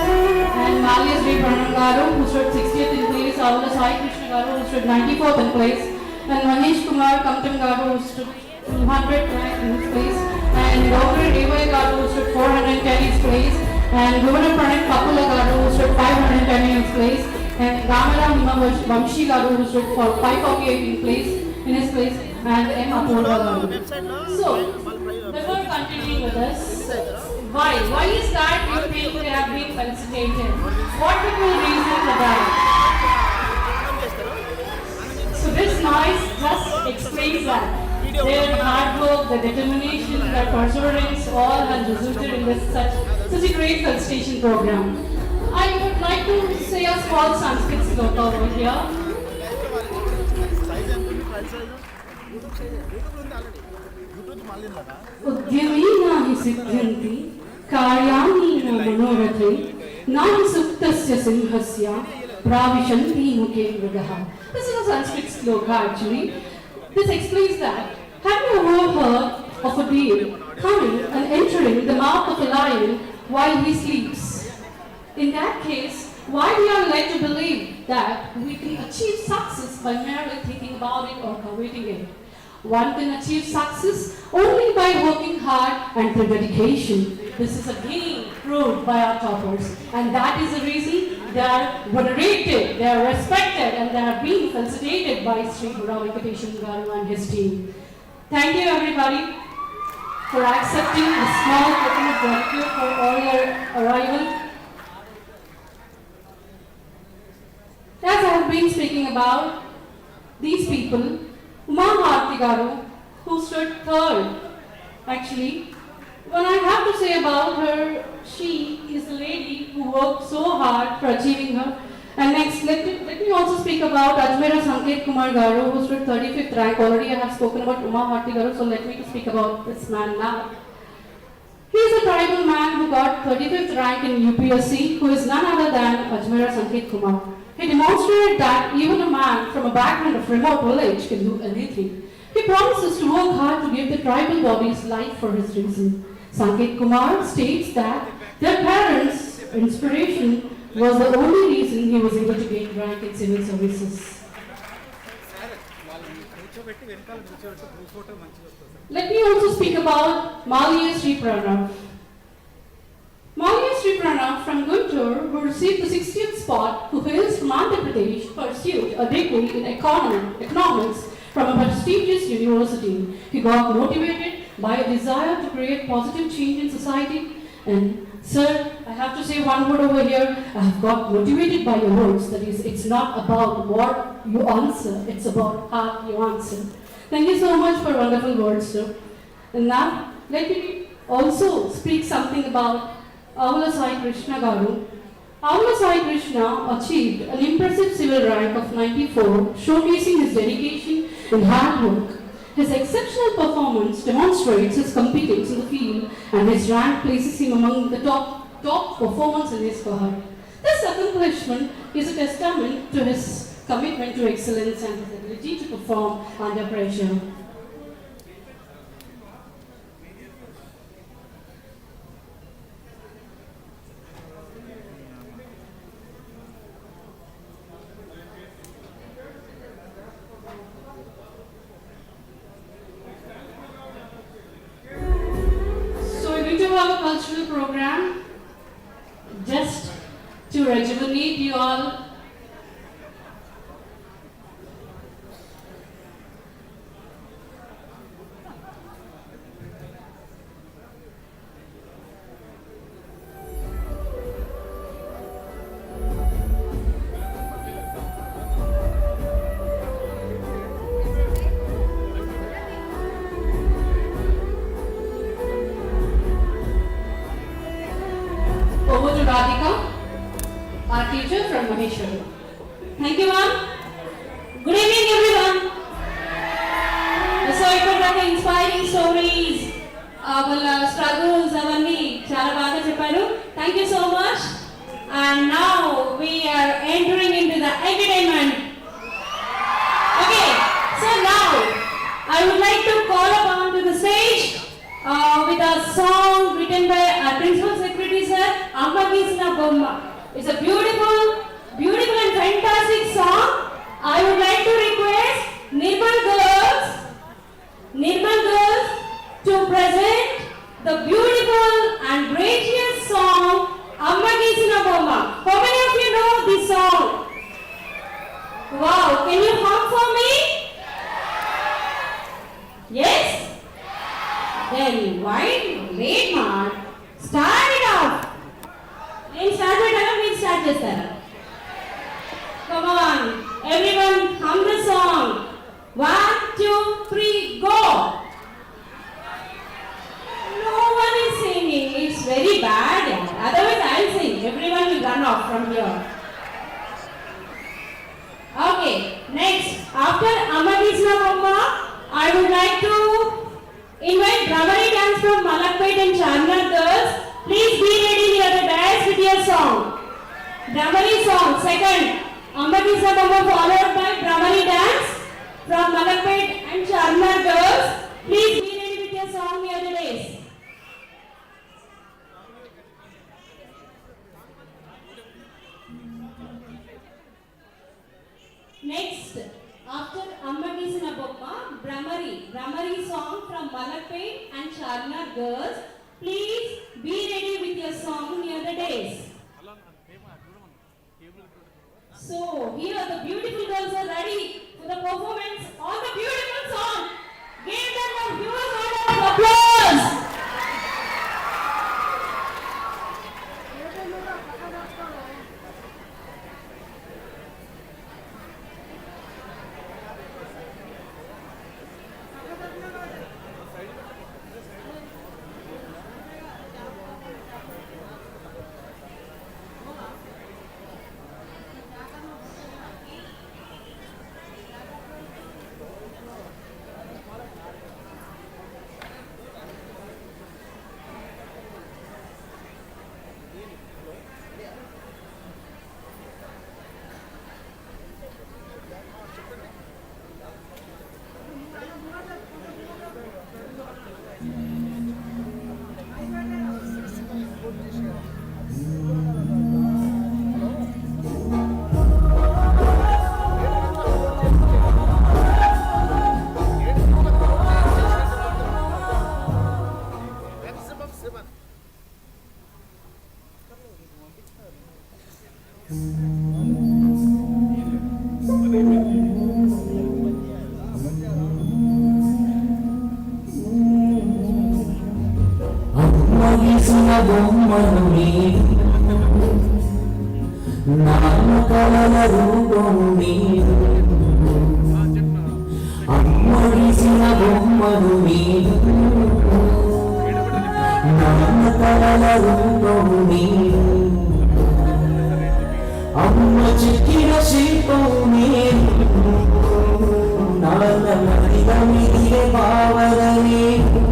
and Malia Sri Pranam Garu, who stood 60th in place, Avula Sai Krishna Garu, who stood 94th in place, and Manish Kumar Kamtam Garu, who stood 200th in his place, and Dr. Revay Garu, who stood 410 in his place, and Governor Pranay Kapula Garu, who stood 510 in his place, and Ramara Vamshi Garu, who stood for 548 in his place, and M. Apurva Garu. So, before continuing with this, why is that you think they have been felicitated? What would be the reason for that? So this noise just explains that. Their hard work, their determination, their perseverance all has resulted in this such a great felicitation program. I would like to say a small Sanskrit sloka over here. उद्यमी नाहि सिद्ध्यन्ति कार्याणि न मनोरथे नाहि सुप्तस्य सिंहस्य pravishanti मुखे मृगः. This is a Sanskrit sloka actually. This explains that. Have you ever heard of a deer coming and entering the mouth of a lion while he sleeps? In that case, why we are led to believe that we can achieve success by merely thinking about it or coveting it? One can achieve success only by working hard and through dedication. This is again proved by our toppers, and that is the reason they are venerated, they are respected, and they are being felicitated by Sri Venkateshan Garu and his team. Thank you everybody for accepting the small token of gratitude for all your arrival. As I have been speaking about these people, Harthi Garu, who stood third. Actually, when I have to say about her, she is a lady who worked so hard for achieving her. And next, let me also speak about Ajmera Sanket Kumar Garu, who stood 35th rank. Already I have spoken about Harthi Garu, so let me speak about this man now. He is a tribal man who got 35th rank in UPSC, who is none other than Ajmera Sanket Kumar. He demonstrated that even a man from a background of remote village can do anything. He promises to work hard to give the tribal bodies life for his reason. Sanket Kumar states that their parents' inspiration was the only reason he was able to gain rank in civil services. Let me also speak about Malia Sri Pranam. Malia Sri Pranam from Guntur, who received the 60th spot, who hails from Andhra Pradesh, pursued a degree in economics from a prestigious university. He got motivated by a desire to create positive change in society. And sir, I have to say one word over here. I have got motivated by your words. That is, it's not about what you answer, it's about how you answer. Thank you so much for wonderful words, sir. And now, let me also speak something about Avula Sai Krishna Garu. Avula Sai Krishna achieved an impressive civil rank of 94, showcasing his dedication and hard work. His exceptional performance demonstrates his competence in the field, and his rank places him among the top performers in his cohort. This accomplishment is a testament to his commitment to excellence and his ability to perform under pressure. So we're going to have a cultural program just to rejuvenate you all. Over to Radhika, our teacher from Maheshwari. Thank you, ma'am. Good evening, everyone. So, ఇక్కడ inspiring stories, వాళ్ళ struggles అవన్నీ చాలా బాగా చెప్పారు. Thank you so much. And now we are entering into the entertainment. Okay, so now I would like to call upon to the stage with a song written by our Principal Secretary Sir, Amma Gisna Bomma. It's a beautiful and fantastic song. I would like to request Nirmal girls to present the beautiful and gracious song, Amma Gisna Bomma. How many of you know this song? Wow, can you hum for me? Yes? Then why wait, man? Start it off. Then start it up. We start this. Come on, everyone, hum the song. 1, 2, 3, go. No one is singing. It's very bad. Otherwise, I'll sing. Everyone will run off from here. Okay. Next, after Amma Gisna Bomma, I would like to invite Brahmani dance from Malakpet and Charnar girls. Please be ready near the dais with your song. Brahmani song, second. Amma Gisna Bomma followed by Brahmani dance from Malakpet and Charnar girls. Please be ready with your song near the dais. Next, after Amma Gisna Bomma, Brahmari song from Malakpet and Charnar girls. Please be ready with your song near the dais. So, here the beautiful girls are ready for the performance of the beautiful song. Give them a huge round of applause. బొమ్మను నీవు నామకలల రూపం నీవు అమ్మడిసిన బొమ్మను నీవు నామకలల కళల రూపము నీవు అమ్మ చెక్కిన శిల్పము నీవు నాన్న మరిద మిగిలే భావన నీవు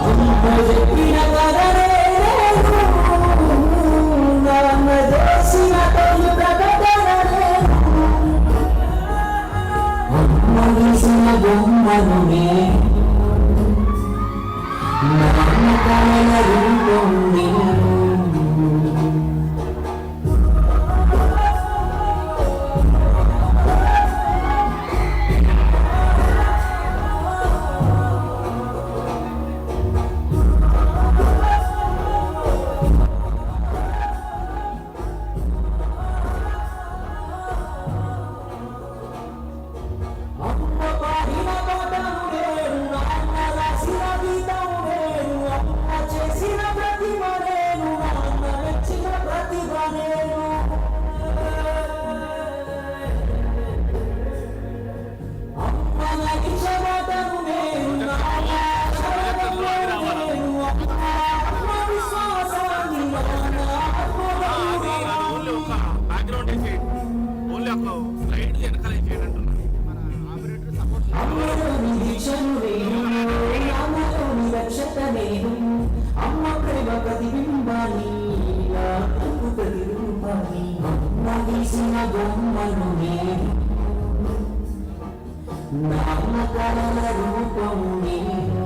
అమ్మ చెప్పిన కథనే నాన్న చేసిన తొలి ప్రకటన అమ్మ వేసిన బొమ్మను నేను నాన్న కళల రూపం నీవు అమ్మ ప్రేమ ప్రతిబింబాన్ని ప్రతిరూపాన్ని అమ్మ వేసిన బొమ్మను నేను నాన్న కళల రూపం నేను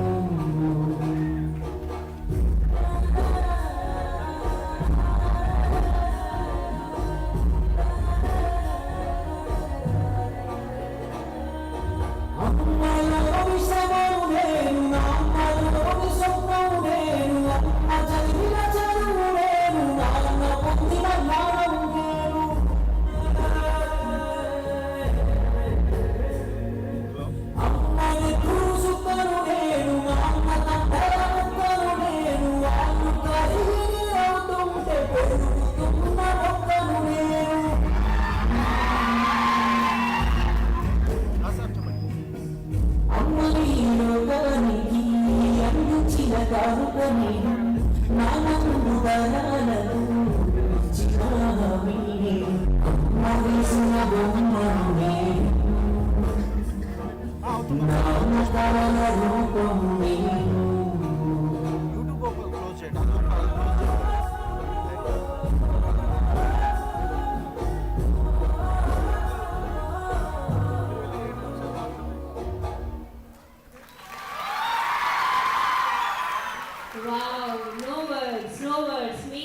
Wow, no words, no words. మీ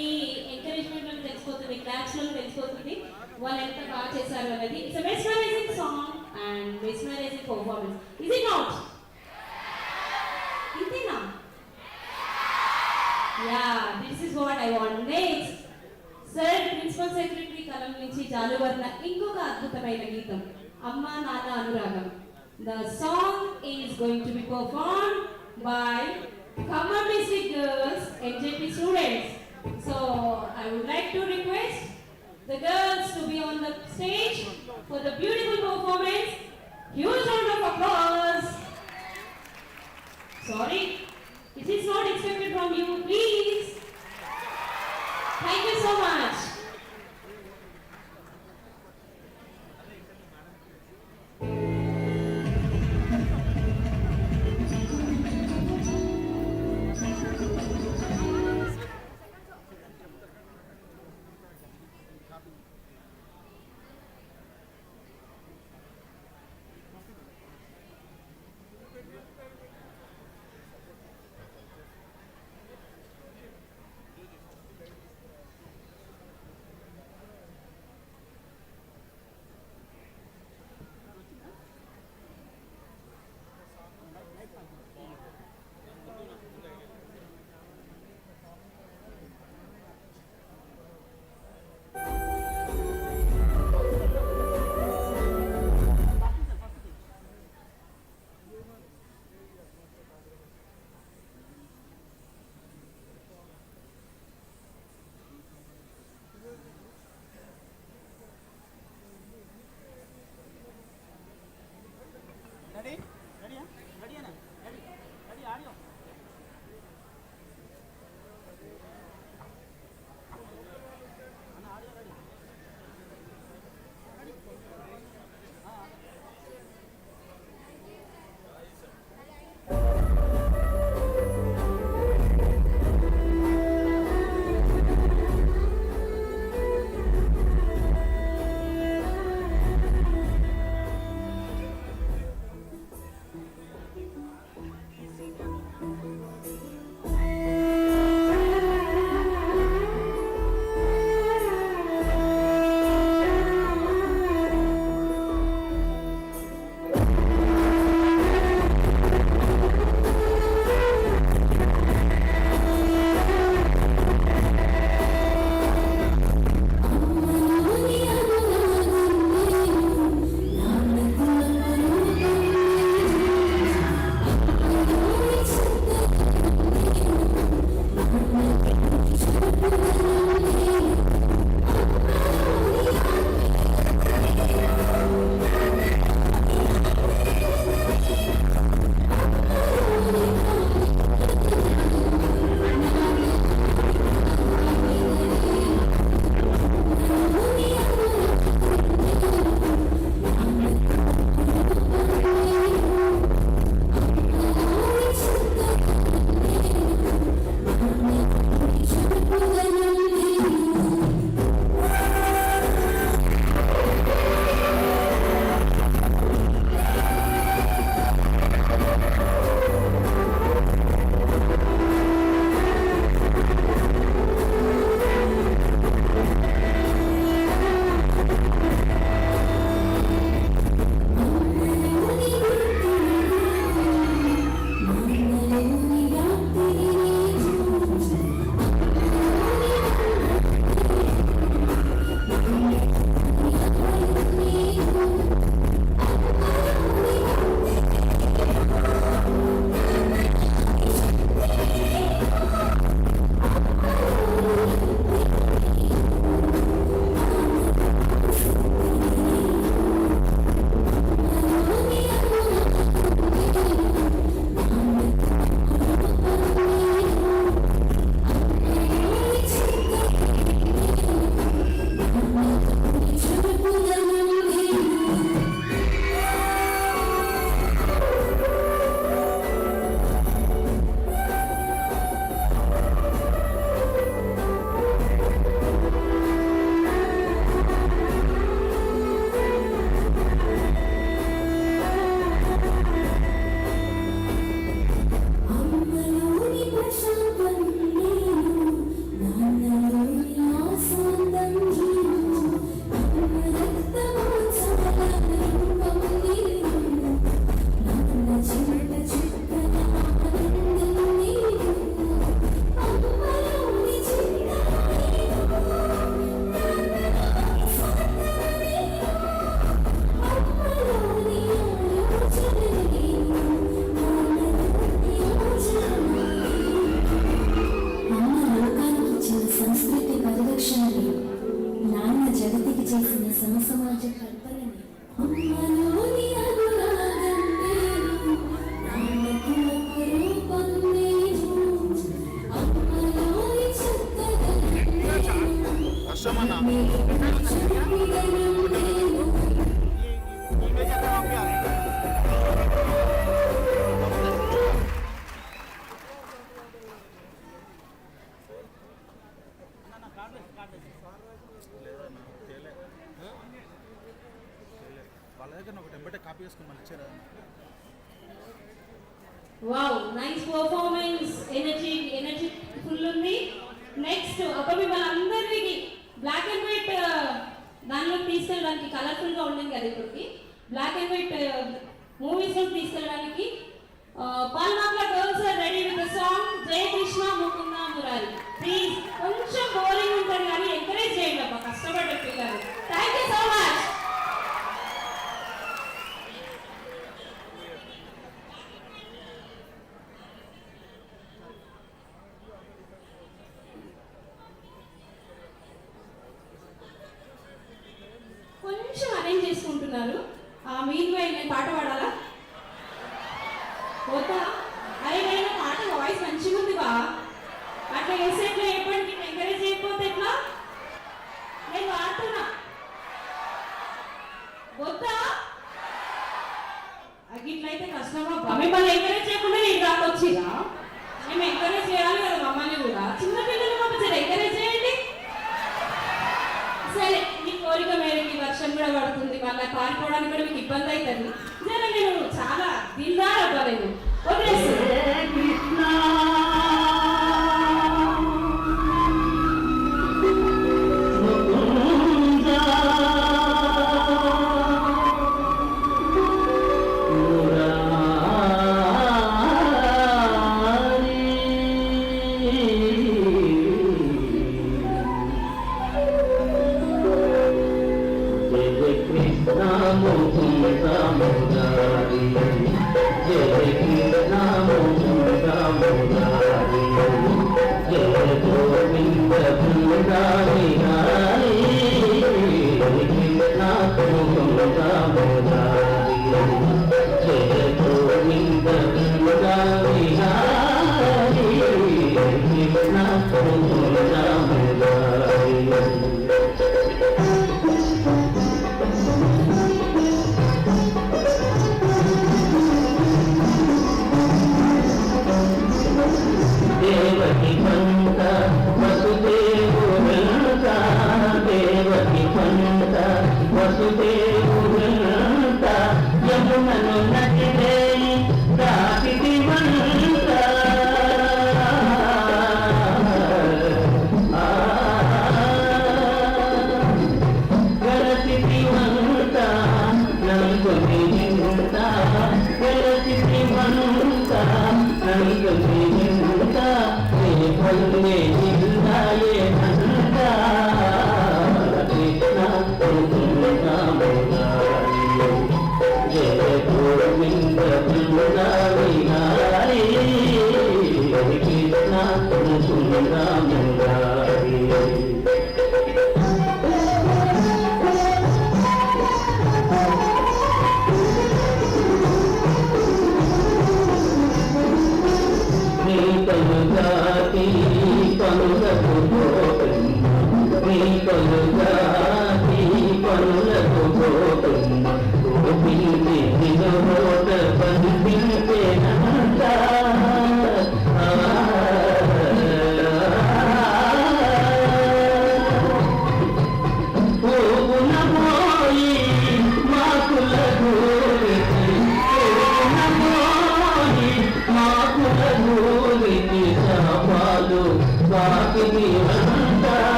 encouragement లో తెలిసిపోతుంది, క్లాప్స్ లో తెలిసిపోతుంది వాళ్ళు ఎంత బాగా చేశారు అనేది. It's a mesmerizing song and mesmerizing performance. Is it not? ఇంతేనా? Yeah, this is what I want. Next, sir, principal secretary కలం నుంచి జాలువర్ణ ఇంకొక అద్భుతమైన గీతం అమ్మా నాన్న అనురాగం. The song is going to be performed by Khammam district girls, NJP students. So I would like to request the girls to be on the stage for the beautiful performance. Huge round of applause. Sorry, it is not expected from you, please. Thank you so much. చేసుకుని మళ్ళీ ఇచ్చారా? Wow, nice performance. Energy full ఉంది. Next అప్పుడు మిమ్మల్ని అందరికి black and white దానిలో తీసుకెళ్ళడానికి, కలర్ఫుల్గా ఉండింది కదా ఇప్పటికి, బ్లాక్ అండ్ వైట్ మూవీస్లో తీసుకెళ్ళడానికి పాల్మాక్ల girls are ready with the song Jaya Krishna Mukunda Murari. Please, కొంచెం బోరింగ్ ఉంటుంది కానీ ఎంకరేజ్ చేయండి అబ్బా, కష్టపడ్డ పిల్లలు. Thank you so much. కొంచెం అరేంజ్ చేసుకుంటున్నారు. మీరు నేను పాట పాడాలా? పోతా? అరే నేను పాట వాయిస్ మంచిగా ఉంది బా, అట్లా వేస్తే ఎట్లా చెప్పండి, ఎంకరేజ్ చేయకపోతే ఎట్లా? నేను వాడుతున్నా పోతా? ఇట్లయితే కష్టమా బా, మిమ్మల్ని ఎంకరేజ్ చేయకుండా నేను రాకొచ్చిరా? మేము ఎంకరేజ్ చేయాలి కదా మమ్మల్ని కూడా. చిన్నపిల్లలు పంపించారు, ఎంకరేజ్ చేయండి. సరే, మీ కోరిక మేరకు ఈ వర్షం కూడా పడుతుంది, మళ్ళీ పారిపోవడానికి కూడా మీకు ఇబ్బంది అవుతుంది. సరే, నేను చాలా దిల్దార్ అబ్బా, నేను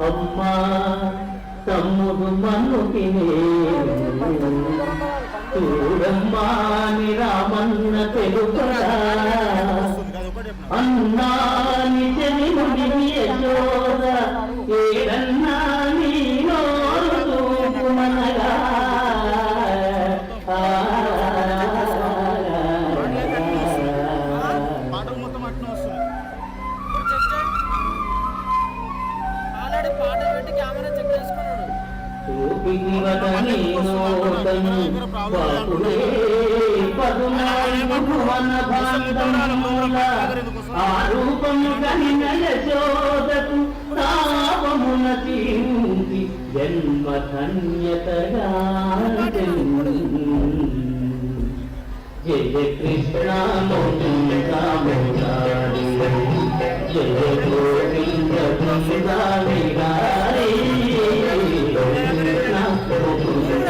అమ్మా తమ్ముడు మనుకి చూడమ్మా ని రామన్న తెలుపడా అన్నా ని చెలిముడి యశోద ఏడన్నా నీ నోరు చూపుమనగా పాటలు మొత్తం అట్నే వస్తుంది. పదునాలుగు భువన భాండముల ఆ రూపము కలిగిన యశోదకు తాపమున తీంచి జన్మ ధన్యతగా జయ కృష్ణ ముకుంద మురారి జయ గోవింద బృంద విహారీ కృష్ణ ముకుంద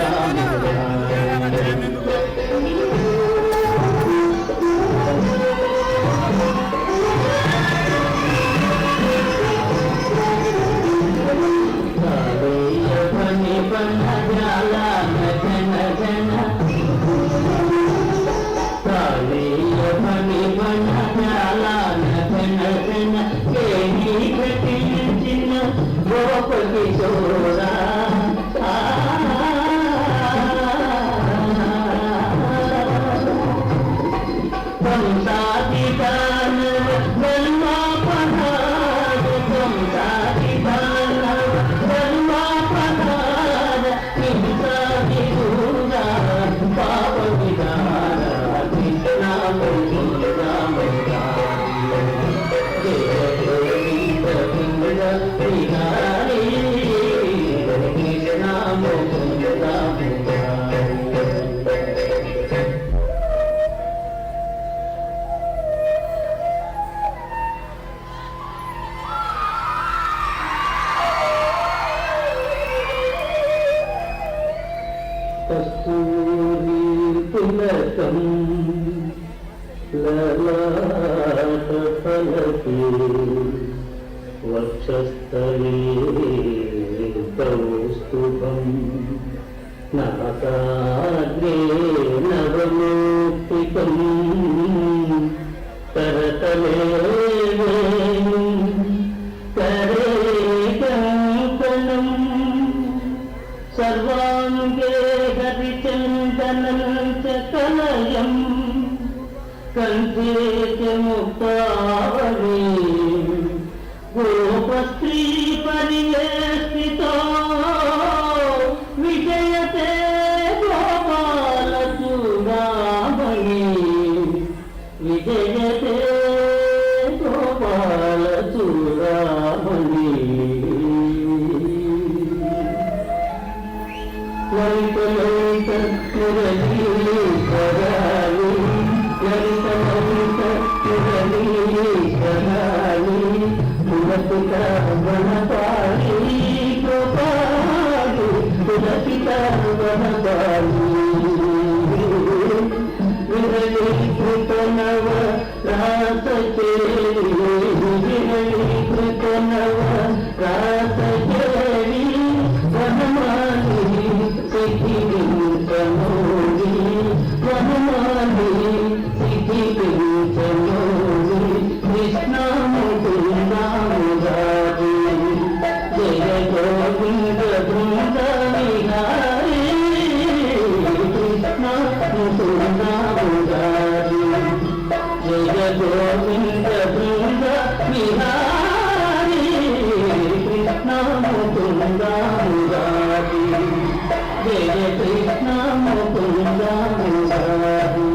వక్షస్థలే కౌస్తుభం నాసాగ్రే నవమూర్తికం కరతలే కరే కంకణం సర్వాంగే హరిచందనం చ కలయం కంఠే చ ముక్తావళి గోపస్త్రీ పరివేష్టితో విజయతే గోపాల చూడామణి విజయతే గోపాల చూడామణి లలిత లలిత మురళీశ్వరాలి లలిత లలిత మురళీశ్వరాలి పులసిత వనపాలి గోపాలి పులసిత వనపాలి విరళీకృత నవ రాస చేరి విరళీకృత నవ రాస చేరి వనమాలి సిద్ధించమోగి వనమాలి సిద్ధించమోగి కృష్ణ ముకుంద మురారి జయ గోవింద బృంద విహారీ కృష్ణ ముకుంద మురారి జయ గోవింద బృంద విహారీ కృష్ణ ముకుంద మురారి జయ కృష్ణ ముకుంద మురారి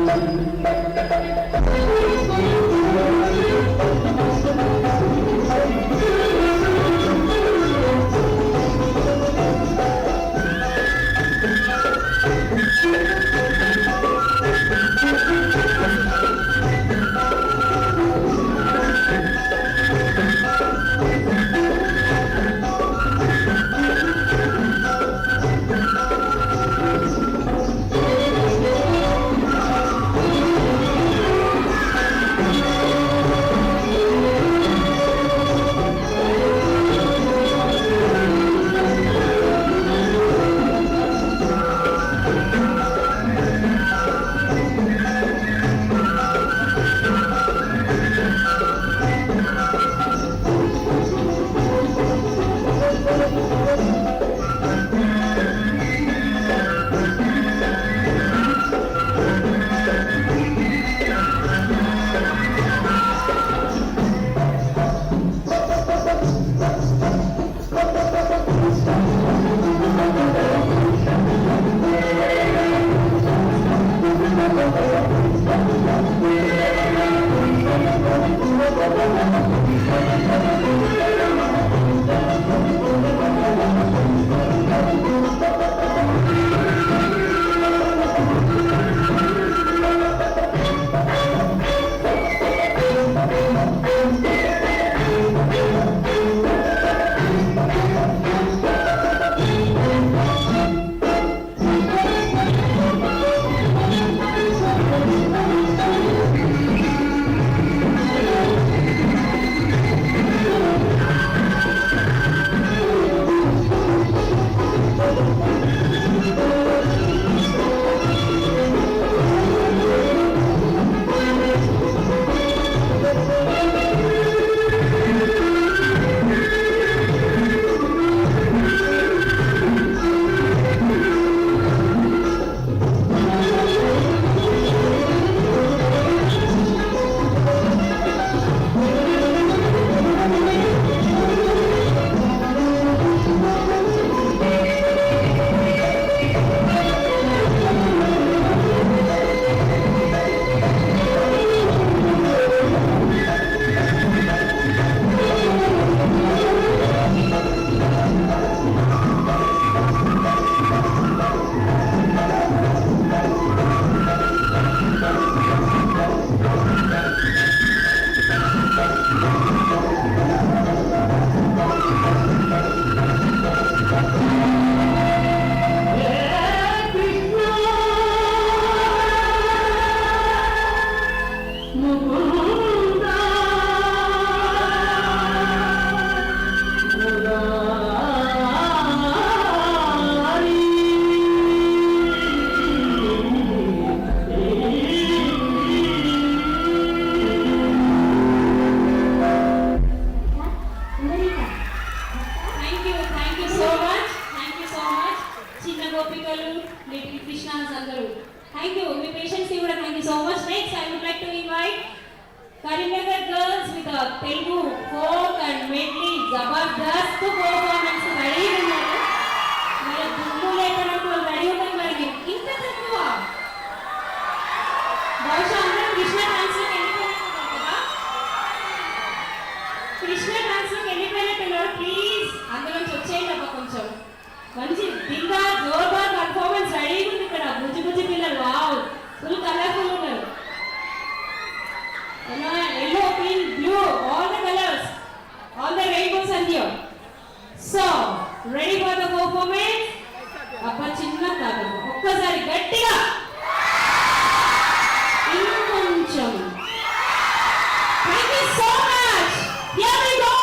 పిల్లలు, లిటిల్ కృష్ణాస్ అందరూ. థ్యాంక్ యూ, మీ పేషెన్స్ కూడా thank you so much. Next I would like to invite Karimnagar girls with Telugu folk and medley జబర్దస్త్ పర్ఫార్మెన్స్ రెడీ ఉన్నారు. మరి దుమ్ము లేకడానికి వాళ్ళు రెడీ ఉన్నారు. మరి ఇంత తక్కువ బహుశా అందరం కృష్ణ డాన్స్లోకి వెళ్ళిపోయినట్టున్నారు కదా. కృష్ణ డాన్స్లోకి వెళ్ళిపోయినట్టున్నారు. ప్లీజ్ అందులోంచి వచ్చేయండి అబ్బా కొంచెం. మంచి దింగా జోర్దార్ పర్ఫార్మెన్స్ రెడీ ఉంది ఇక్కడ. బుజ్జి బుజ్జి పిల్లలు వావ్ ఫుల్ కలర్ఫుల్ ఉన్నారు. Yellow, pink, blue, all the colors, all the rainbows are here. So, ready for the performance? Appa chinna kaadu. Okkasari gattiga. Inkoncham. Thank you so much. Here we go.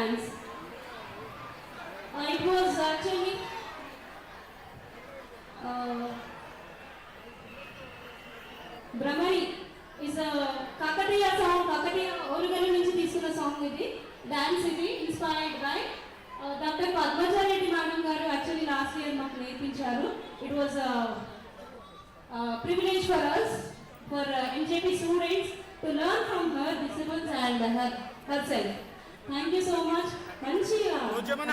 dance. It was actually Brahmani is a Kakatiya song, Kakatiya Orugalu nunchi తీసుకున్న song ఇది. Dance ఇది inspired by doctor Padmaja Reddy madam గారు actually last year మాకు నేర్పించారు. It was privilege for us, for NJP students to learn from her disciplines and herself. Thank you so much. మంచిగా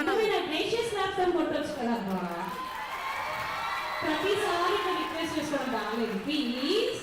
అందమైన gracious claps అని కొట్టొచ్చు కదా. ప్రతిసారి రిక్వెస్ట్ చేసుకోవడం బాగాలేదు ప్లీజ్.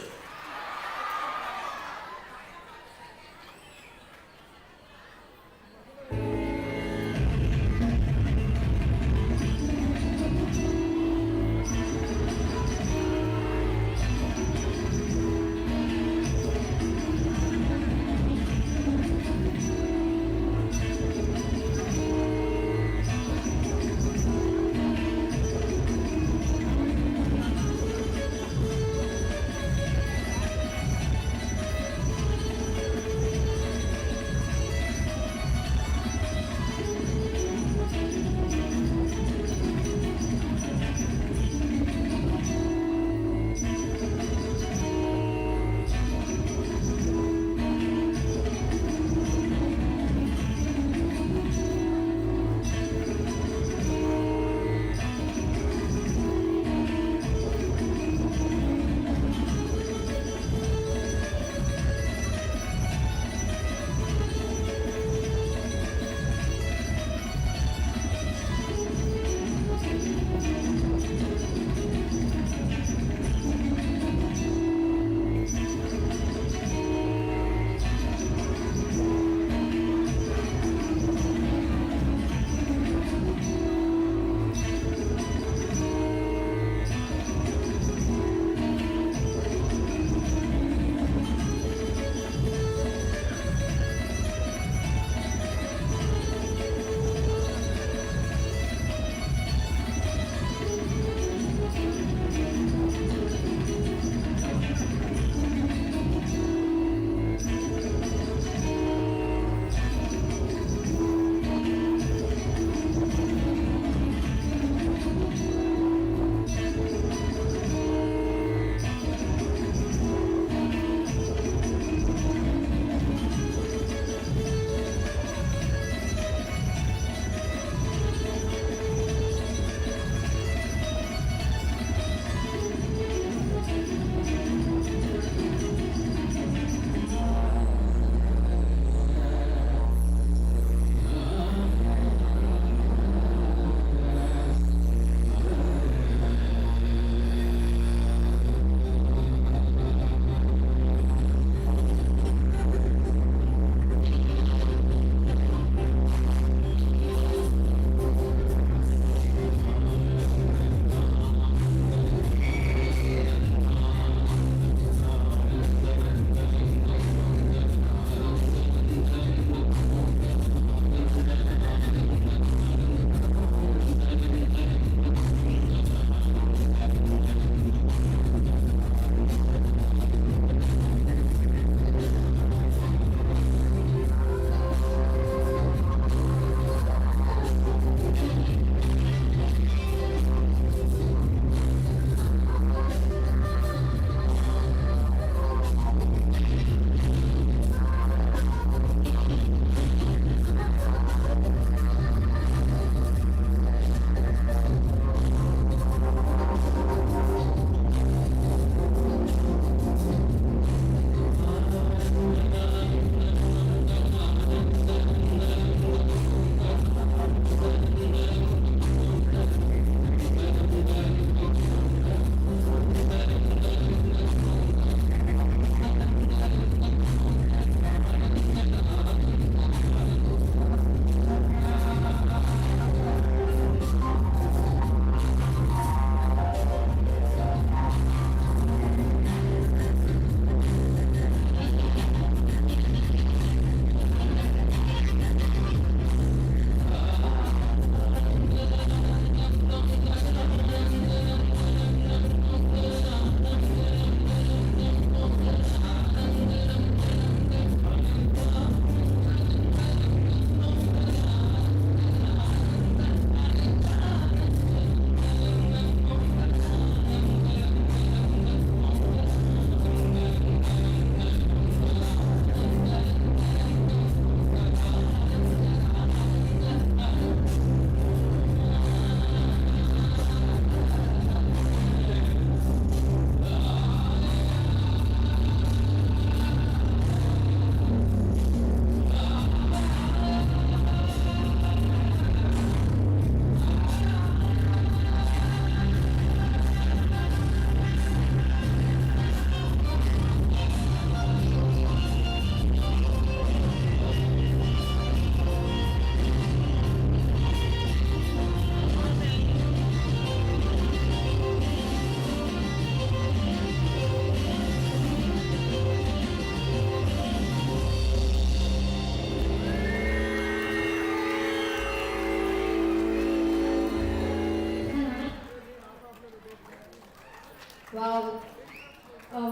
వావ్,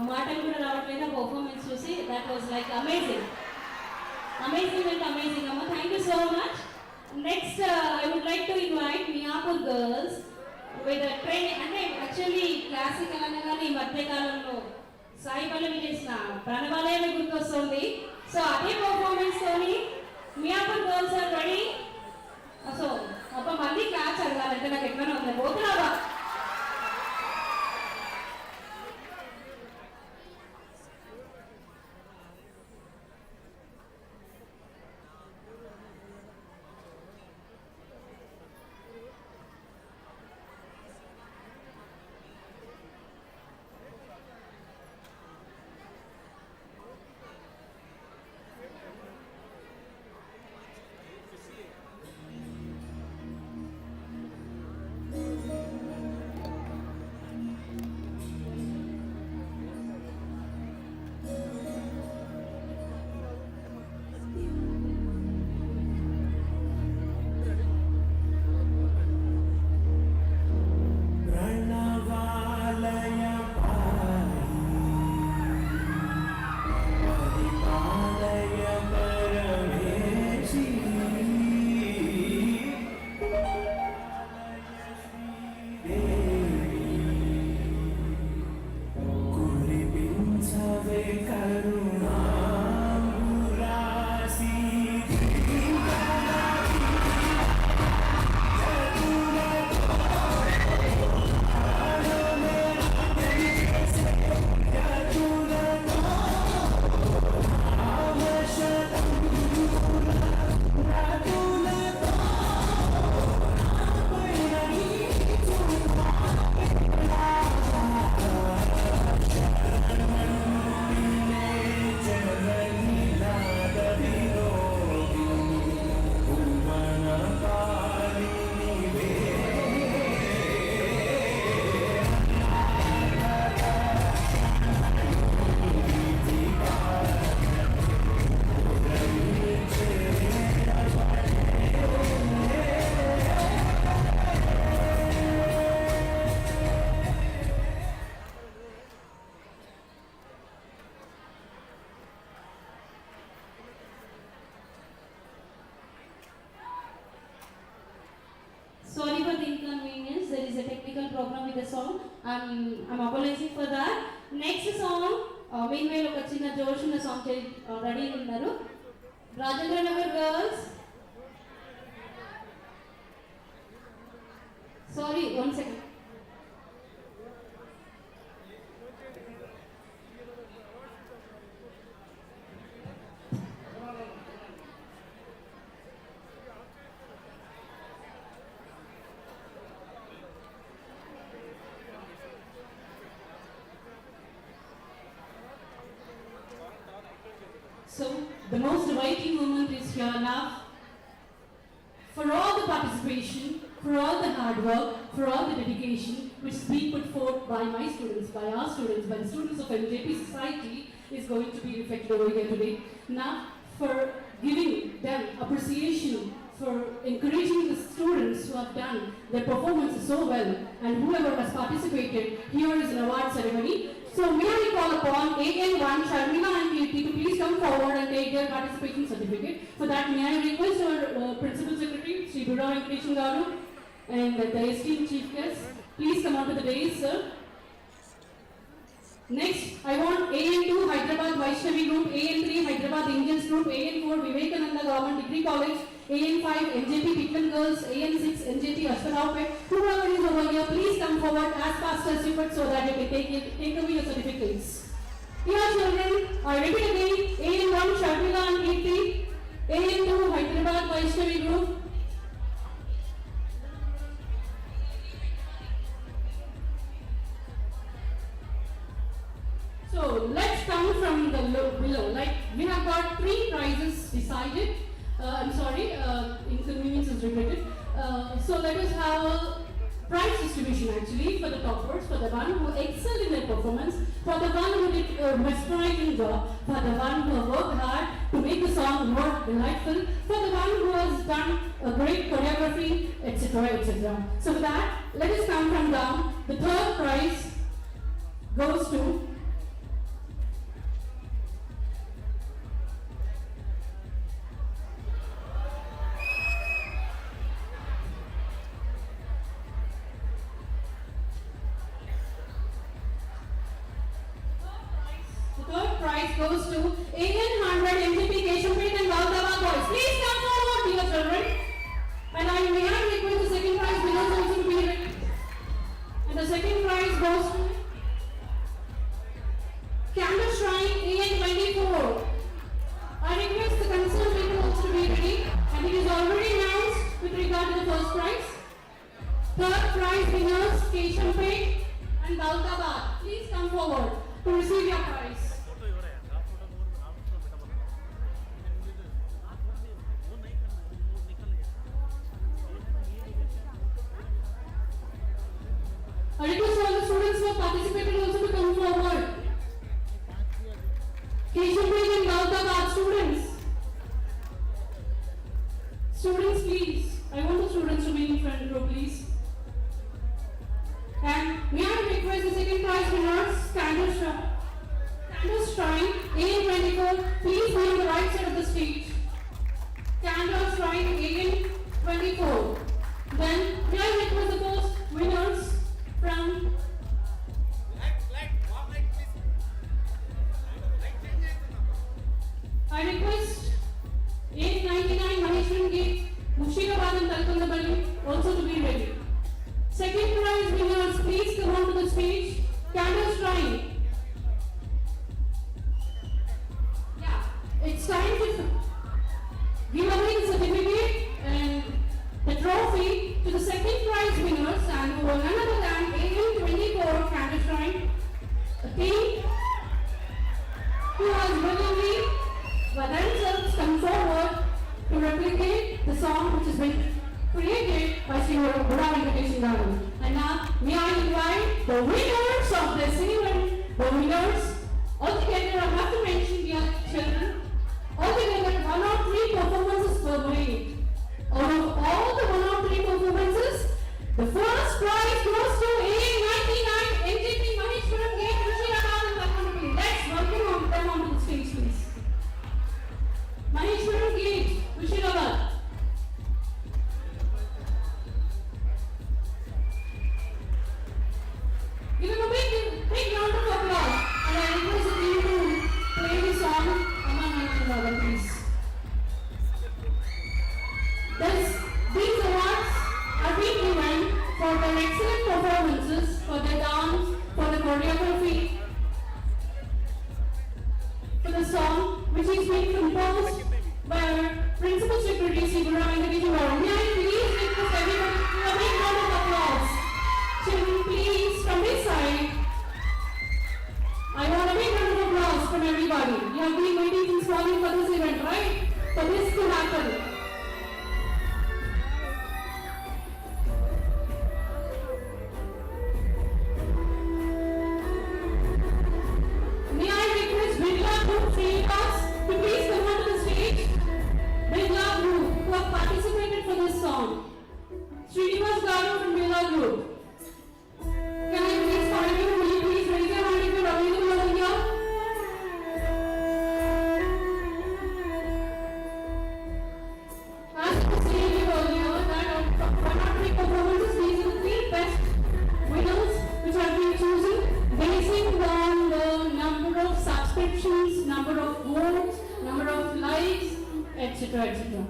మాటలు కూడా రావట్లేదు పర్ఫార్మెన్స్ చూసి. That was like amazing, amazing and amazing అమ్మ. Thank you so much. Next I would like to invite Miyapur girls with training. అంటే యాక్చువల్లీ క్లాసికల్ అనగానే ఈ మధ్యకాలంలో సాయి పల్లవి చేసిన ప్రణవాలయమే గుర్తొస్తుంది. సో అదే పర్ఫార్మెన్స్ తోని Miyapur girls are ready. So ఒక మళ్ళీ క్లాస్ అడగాలంటే నాకు ఎట్లనే ఉంది, పోతున్నావా? Sorry for the inconvenience. There is a technical problem with the song. I'm apologizing for that. Next song, meanwhile ఒక చిన్న జోష్ ఉన్న సాంగ్ రెడీ ఉన్నారు. Rajendra Nagar girls. Sorry, 1 second. So the most inviting moment is here now. For all the participation, for all the hard work, for all the dedication which is being put forth by my students, by our students, by the students of MJP Society is going to be reflected over here today. Now, for giving them appreciation, for encouraging the students who have done their performances so well, and whoever has participated, here is an award ceremony. So may I call upon AN1 Sharmila and Kirti to please come forward and take their participation certificate. For that, may I request our Principal Secretary, Sri Bura Venkateshan Garu, and the esteemed Chief Guest, please come onto the dais, sir. Next, I want AN2 Hyderabad Vaishnavi Group, AN3 Hyderabad Indians Group, AN4 Vivekananda Government Degree College, AN5 MJP Pitman Girls, AN6 MJP Ashwarapet. Whoever is over here, please come forward as fast as you could so that you can take away your certificates. Here children, I repeat again, AN1 Sharmila and Kirti, AN2 Hyderabad Vaishnavi Group. So let's come from the below. Like we have got 3 prizes decided. I'm sorry, inconvenience is regretted. So let us have a prize distribution actually for the toppers, for the one who excelled in their performance, for the one who did a mesmerizing job, for the one who worked hard to make the song more delightful, for the one who has done a great choreography, etc., etc. So for that, let us come from down. The third prize goes to the third prize goes to Alien 100 MGP Keshampet and Gautama boys. Please come forward, dear children. And I may I request the second prize winners also to be ready. And the second prize goes to Candle Shrine AN24. I request the concerned people also to be ready, and it is already announced with regard to the first prize. Third prize winners Keshampet and Gautama. Please come forward to receive your prize. I request all the students who have participated also to come forward. Keshampet and Gautama, students. Students, please. I want the students to be in front row, please. And may I request the second prize winners, Candle Shrine AN24. Please be on the right side of the stage. Candle Shrine AN24. Then may I request the first winners from I request 899 Maheshwaran Gate, Mushirabad and Talkandapalli also to be ready. Second prize winners, please come on to the stage. Candle Shrine. Yeah, it's time to give away the certificate and the trophy to the second prize winners, and who are none other than AM24 Candle Shrine, a team who has willingly by themselves come forward to replicate the song which has been created by Sri Buddha Venkateshan Garu. And now may I invite the winners of this event, the winners. Altogether I have to mention, dear children, altogether 103 performances were made. Out of all the 103 performances, the first prize goes to A99 NGP Maheshwaran Gate, Mushirabad and Talkandapalli. Let's welcome them onto the stage, please. Maheshwaran Gate, Vishwa. Give him a big round of applause. And I request the team to play the song Amman Anandavan, please. These awards are being given for their excellent performances, for their dance, for the choreography, for the song which is being composed by our Principal Secretary Sri Buddha Venkateshan Garu. May I please request everyone to a big round of applause. Children, please, from this side. I want a big round of applause from everybody. You have been waiting since morning for this event, right? For this to happen. May I request Vishwa Group Srinivas to please come onto the stage. Vishwa Group, who have participated for this song. Srinivas Garu from Vishwa Group. Can I please find you? Will you please raise your hand if you're available over here? As I was saying earlier, that one or three performances, these are the three best winners which have been chosen basing on the number of subscriptions, number of votes, number of likes, etc. etc.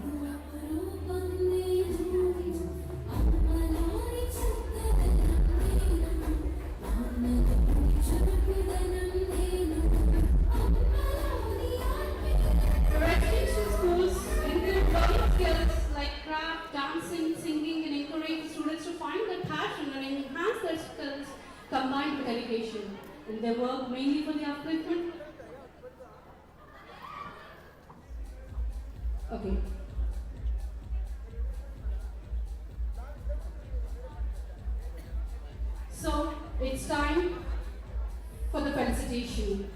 Residential schools include learning skills like craft, dancing, singing, and encourage students to find their passion and enhance their skills combined with education. And they work mainly for the upliftment. Okay. So it's time for the felicitation.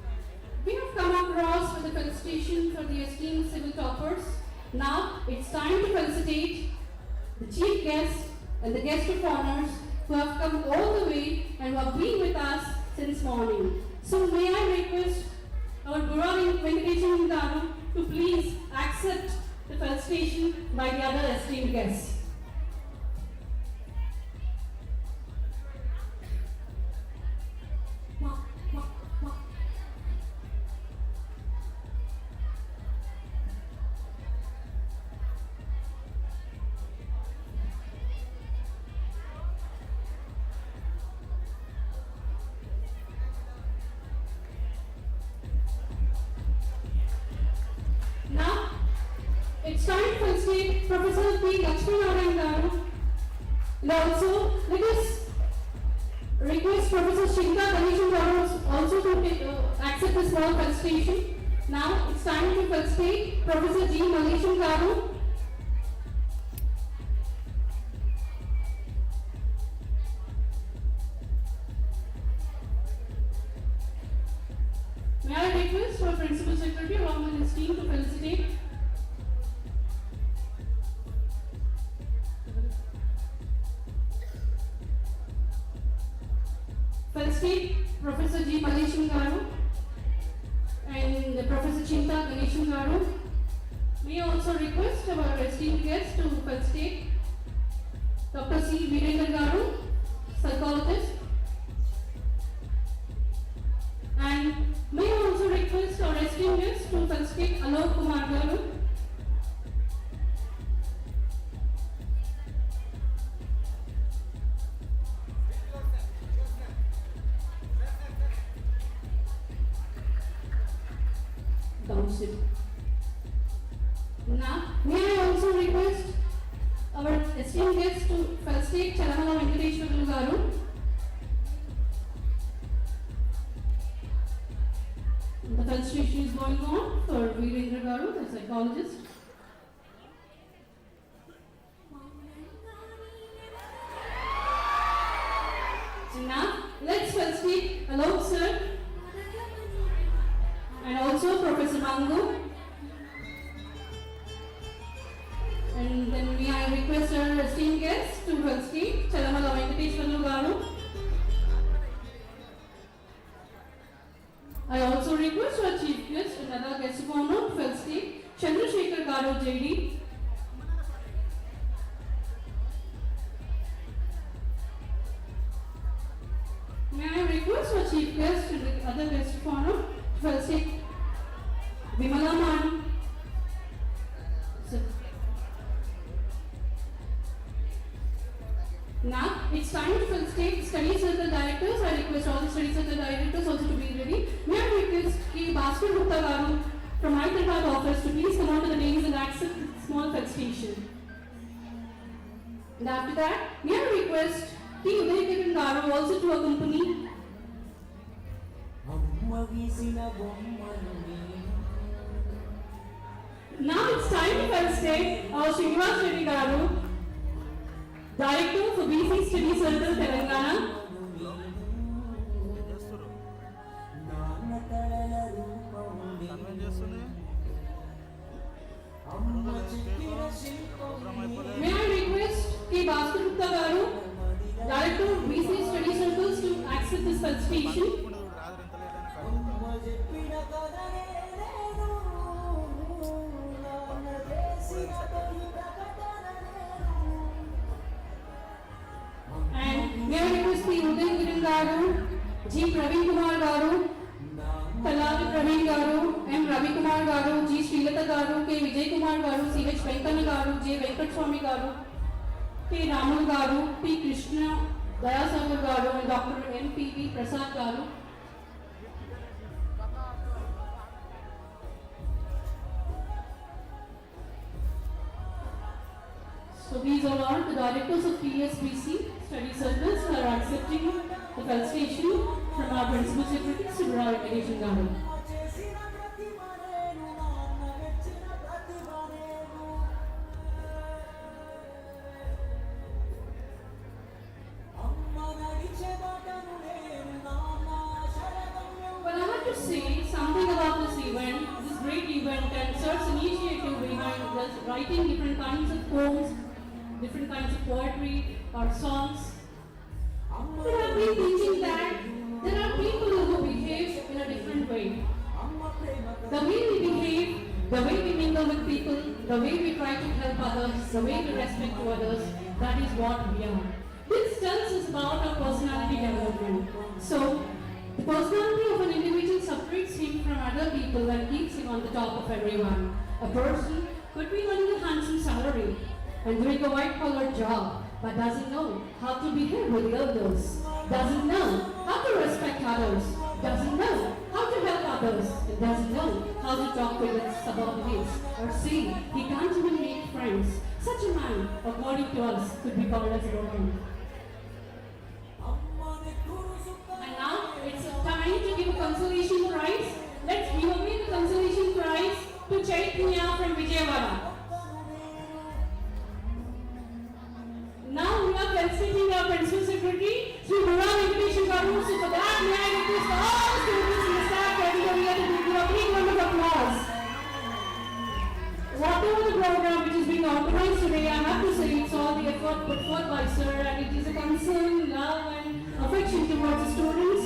We have come across with the felicitation for the esteemed civil toppers. Now it's time to felicitate the chief guest and the guest of honors who have come all the way and who have been with us since morning. So may I request our Guru Venkateshan Garu to please accept the felicitation by the other esteemed guests. Now, it's time to state Professor P. Lakshminarayan Garu. And also, let us request Professor Shinta Ganeshan Garu also to accept a small felicitation. Now, it's time to felicitate Professor G. Maleshan Garu. May I request our Principal Secretary along with his team to felicitate Professor G. Maleshan Garu and Professor Chinta Ganeshan Garu. May I also request our esteemed guests to felicitate Dr. C. Virendra Garu, psychologist. And may I also request our esteemed guests to felicitate Alok Kumar Garu. Township. Now, may I also request our esteemed guests to felicitate Chalamala Venkateshwarlu Garu. The felicitation is going on for Virendra Garu, the psychologist. So now, let's felicitate Alok sir and also Professor Mangu. And then may I request our esteemed guests to felicitate Chalamala Venkateshwarlu Garu. I also request our chief guest and other guests of honor to felicitate Chandrasekhar Garu JD. May I request our chief guest and the other guests of honor to felicitate Vimala Manu. Now it's time to felicitate study circle directors. I request all the study circle directors also to be ready. May I request K. Bhaskar Gupta Garu from Hyderabad office to please come on to the dais and accept small felicitation. And after that, may I request T. Udayakiran Garu also to accompany. Now it's time to felicitate our Srinivas Garu, Director for BC Study Circle, Telangana. May I request K. Bhaskar Gupta Garu, Director of BC Study Circles to accept this felicitation. And may I request P. Udayakiran Garu, G. Praveen Kumar Garu, Talal Praveen Garu, M. Ravi Kumar Garu, G. Srilata Garu, K. Vijay Kumar Garu, C. H. Venkana Garu, J. Venkat Swami Garu, K. Raman Garu, P. Krishna Dayasagar Garu, and Dr. M. P. V. Prasad Garu. So these all are the directors of PSBC study circles who are accepting the felicitation from our principal secretary, Tagore Auditorium. Well, I have to say something about this event, this great event, and Sir's initiative behind this, writing different kinds of poems, different kinds of poetry or songs. There have been thinking that there are people who the way we respect to others, that is what we are. This tells us about our personality development. So, the personality of an individual separates him from other people and keeps him on the top of everyone. A person could be earning a handsome salary and doing a white-collar job, but doesn't know how to behave with the others, doesn't know how to respect others, doesn't know how to help others, and doesn't know how to talk with his subordinates, or say he can't even make friends. Such a man, according to us, could be called as a broken. And now it's time to give a consolation prize. Let's give away the consolation prize to Chaitanya from Vijayawada. Now we are felicitating our principal secretary, Sri Bhuran Invitation Garu. So for that, may I request all the students in the staff category to give a big round of applause. Whatever the program which is being organized today, I have to say it's all the effort put forth by sir, and it is a concern, love and affection towards the students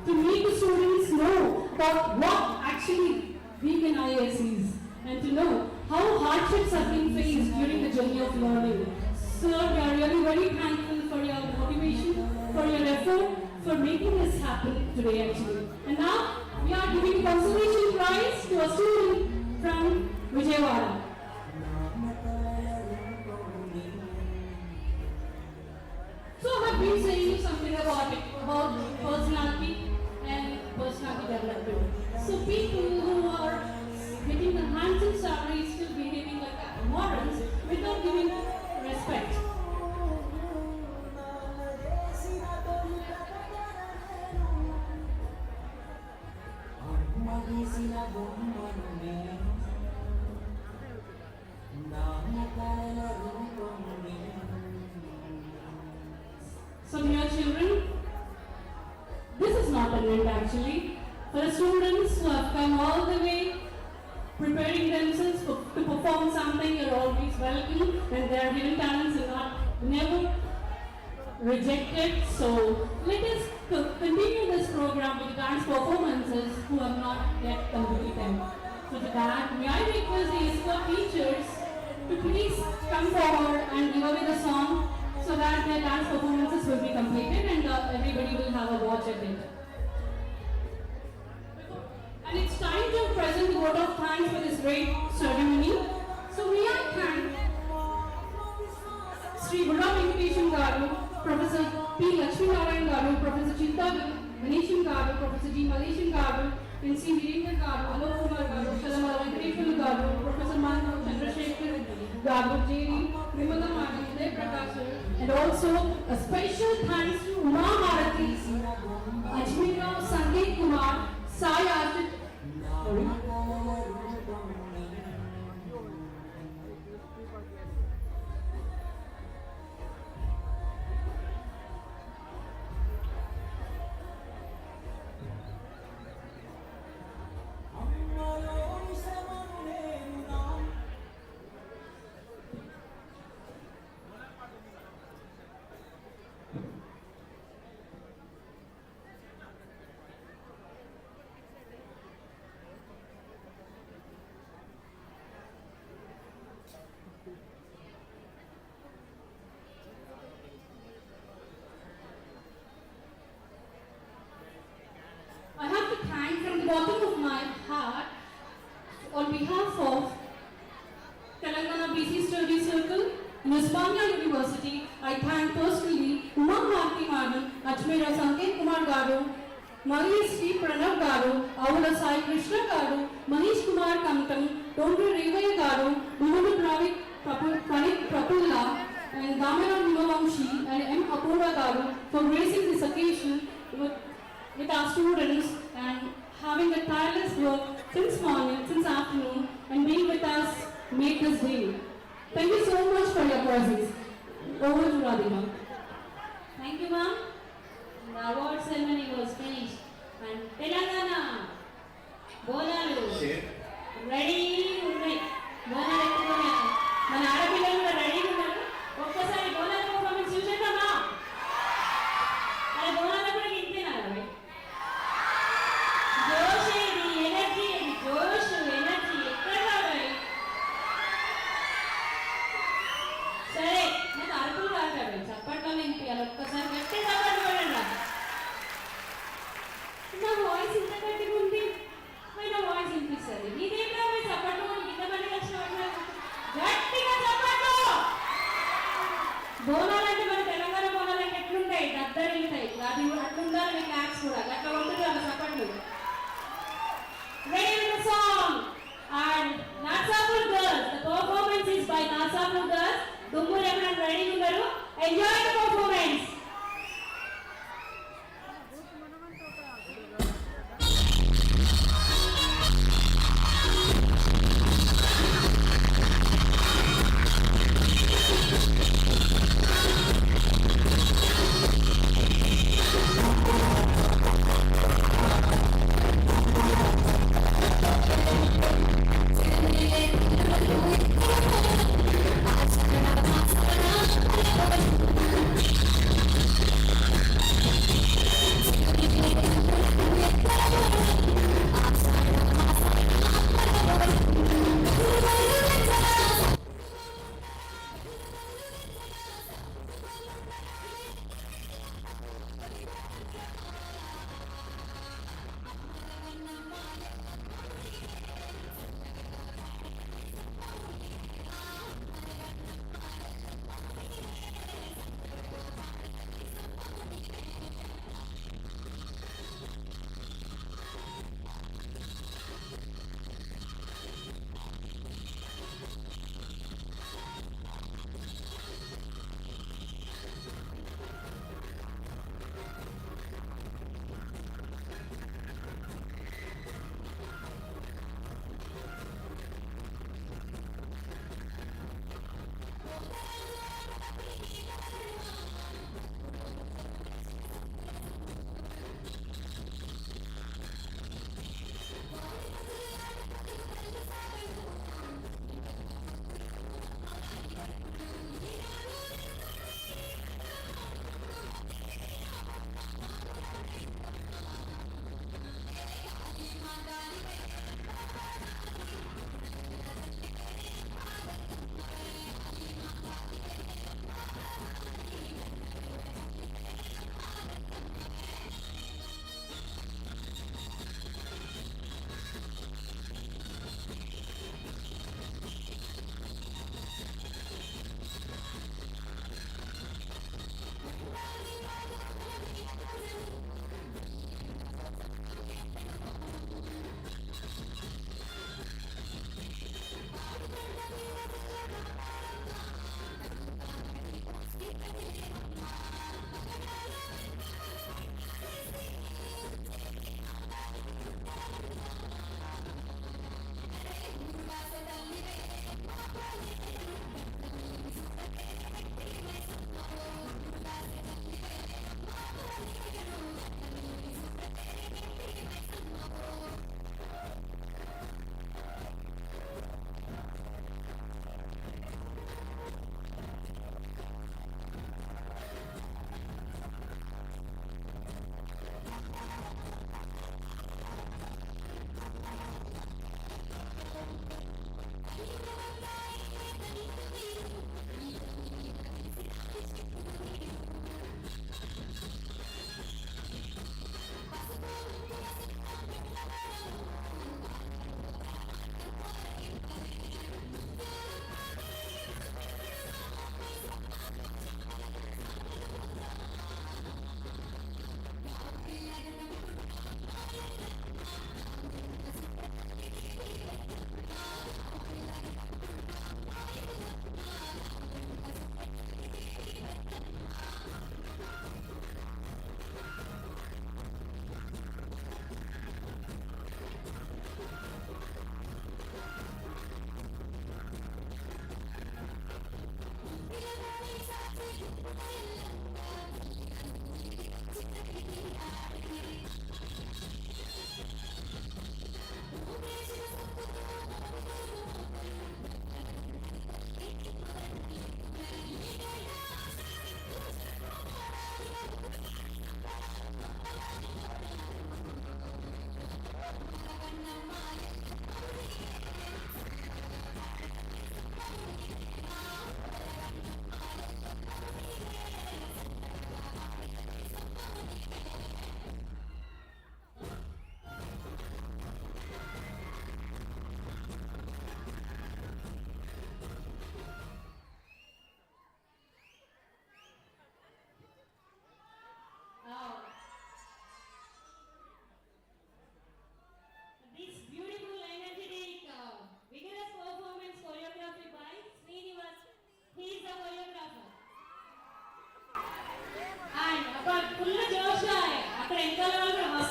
to make the students know about what actually week in IAS is, and to know how hardships have been faced during the journey of learning. Sir, we are really very thankful for your motivation, for your effort, for making this happen today actually. And now we are giving consolation prize to a student from Vijayawada. So I have been saying you something about it, about personality and personality development. So people who are getting the handsome salary still behaving like morons without giving respect. So dear children, this is not an end actually. For the students who have come all the way preparing themselves to perform something, you're always welcome, and their hidden talents are not never rejected. So let us continue this program with dance performances who have not yet completed. So to that, may I request the escort teachers to please come forward and give away the song so that their dance performances will be completed and everybody will have a watch at it. And it's time to present the vote of thanks for this great ceremony. So may I thank Sri Bhuran Invitation Garu, Professor P. Lakshmi Narayan Garu, Professor Chinta Ganeshan Garu, Professor G. Malaysian Garu, and C. Virendra Garu, Alok Kumar Garu, Shalamala Venkateshwar Garu, Professor Manu Chandrasekhar Garu, J.D. Vimala Madam, Jay Prakash, and also a special thanks to Uma Bharati, Ajmera Sangeet Kumar, Sai Archit. I have to thank from the bottom of my heart on behalf of Telangana BC Study Circle in Osmania University. I thank personally Uma Bharati Madam, Ajmera Sangeet Kumar Garu, Marie Sri Pranav Garu, Avula Sai Krishna Garu, Manish Kumar Kamtam, Dondru Revaya Garu, Umadu Pranit Prapulla, and Damana Nimavamshi and M. Apura Garu for gracing this occasion with our students and having a tireless work since morning, since afternoon, and being with us make this day. Thank you so much for your presence. Over to Radhika. Thank you, ma'am. The award ceremony was finished. And Telangana, Bonalu, ready, Bonalu ఎత్తుకునే మన ఆడపిల్లలు కూడా రెడీగా ఉన్నారు. ఒక్కసారి Bonalu performance చూసేద్దామా? అరే బోనాలు కూడా ఇంతేనా? జోష్ ఏది, ఎనర్జీ ఏది, జోష్ ఎనర్జీ ఎక్కడ కావాలి? కూడా అట్లా ఉంటుంది అలా చెప్పండి. Ready with the song and Narsapur girls. The performance is by Narsapur girls. Dummu Lemon ready unnaru. Enjoy the performance.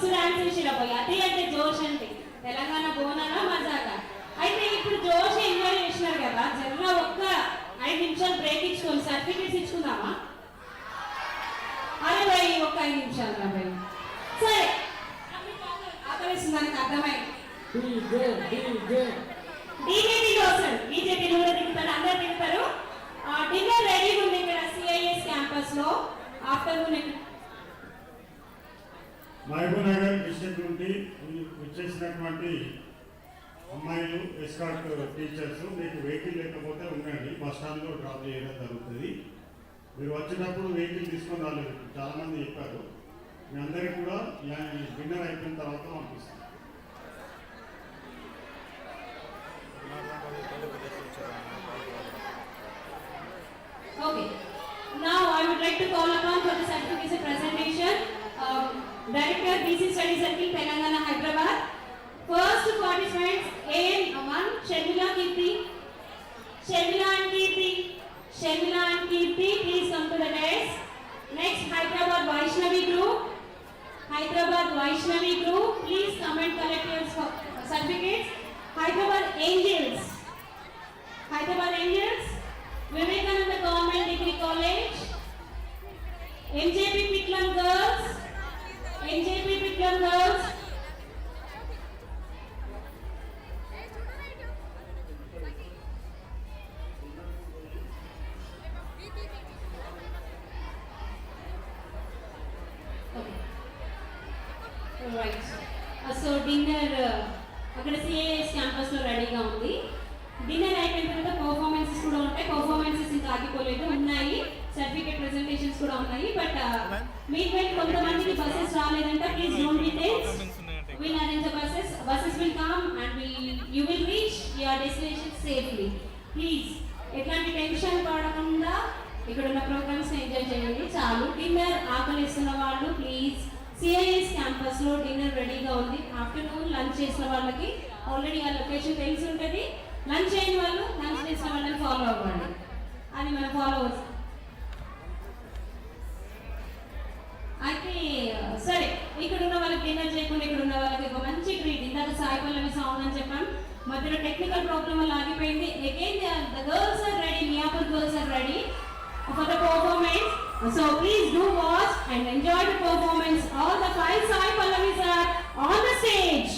మస్తు డాన్స్ చేసిరపోయి అది అంటే జోష్ అంటే తెలంగాణ బోనాల మజాగా. అయితే ఇప్పుడు జోష్ ఎంజాయ్ చేసినారు కదా, జర్ర ఒక్క 5 నిమిషాలు బ్రేక్ ఇచ్చుకొని సర్టిఫికేట్స్ ఇచ్చుకుందామా? అరే భయ్ ఒక్క 5 నిమిషాలు రా భయ్. సరే ఆకలిస్తుంది నాకు అర్థమైంది. డీజే వస్తాడు, డీజే కూడా దిగుతాడు, అందరు దిగుతారు. డిన్నర్ రెడీ ఉంది ఇక్కడ సిఐఎస్ క్యాంపస్ లో. ఆఫ్టర్నూన్ మహబూబ్నగర్ డిస్ట్రిక్ట్ నుండి వచ్చేసినటువంటి అమ్మాయిలు, ఎస్కార్ట్ టీచర్స్, మీకు వెహికల్ లేకపోతే ఉండండి, బస్ స్టాండ్లో డ్రాప్ చేయడం జరుగుతుంది. మీరు వచ్చేటప్పుడు వెహికల్ తీసుకొని రాలేదు, చాలామంది చెప్పారు. మీ అందరికీ కూడా డిన్నర్ అయిపోయిన తర్వాత పంపిస్తాం. Okay. Now I would like to call upon for the certificate presentation Director BC Study Circle Telangana Hyderabad. First participants AN1 Sharmila Kirti. Sharmila and Kirti. Sharmila and Kirti, please come to the desk. Next Hyderabad Vaishnavi Group. Hyderabad Vaishnavi Group, please come and collect your certificates. Hyderabad Angels. Hyderabad Angels. Vivekananda Government Degree College, MJP Pitlam Girls, MJP Pitlam Girls, right. So dinner అక్కడ CIS campus లో రెడీగా ఉంది. Dinner అయిపోయిన తర్వాత performances కూడా ఉంటాయి. Performances ఇంకా ఆగిపోలేదు, ఉన్నాయి. సర్టిఫికేట్ ప్రెజెంటేషన్స్ కూడా ఉన్నాయి. బట్ మీకు కొంతమందికి బస్సెస్ రాలేదంట, please don't be tensed. Will arrange buses will come and you will reach your destination safely. Please ఎట్లాంటి టెన్షన్ పడకుండా ఇక్కడ ఉన్న ప్రోగ్రామ్స్ ఎంజాయ్ చేయండి చాలు. డిన్నర్ ఆకలిస్తున్న వాళ్ళు ప్లీజ్ సిఐఎస్ క్యాంపస్ లో డిన్నర్ రెడీగా ఉంది. ఆఫ్టర్నూన్ లంచ్ చేసిన వాళ్ళకి ఆల్రెడీ ఆ లొకేషన్ తెలిసి ఉంటుంది. లంచ్ చేయని వాళ్ళు లంచ్ చేసిన వాళ్ళని ఫాలో అవ్వండి, అది మన ఫాలోవర్స్. అయితే సరే, ఇక్కడ ఉన్న వాళ్ళకి డిన్నర్ చేయకుండా ఇక్కడ ఉన్న వాళ్ళకి ఒక మంచి ట్రీట్. ఇందాక సాయి పల్లవి సాంగ్ అని చెప్పాను, మధ్యలో టెక్నికల్ ప్రాబ్లమ్ వల్ల ఆగిపోయింది. Again the girls are ready, Miyapur girls are ready for the performance. So please do watch and enjoy the performance. All the 5 Sai Pallavis are on the stage.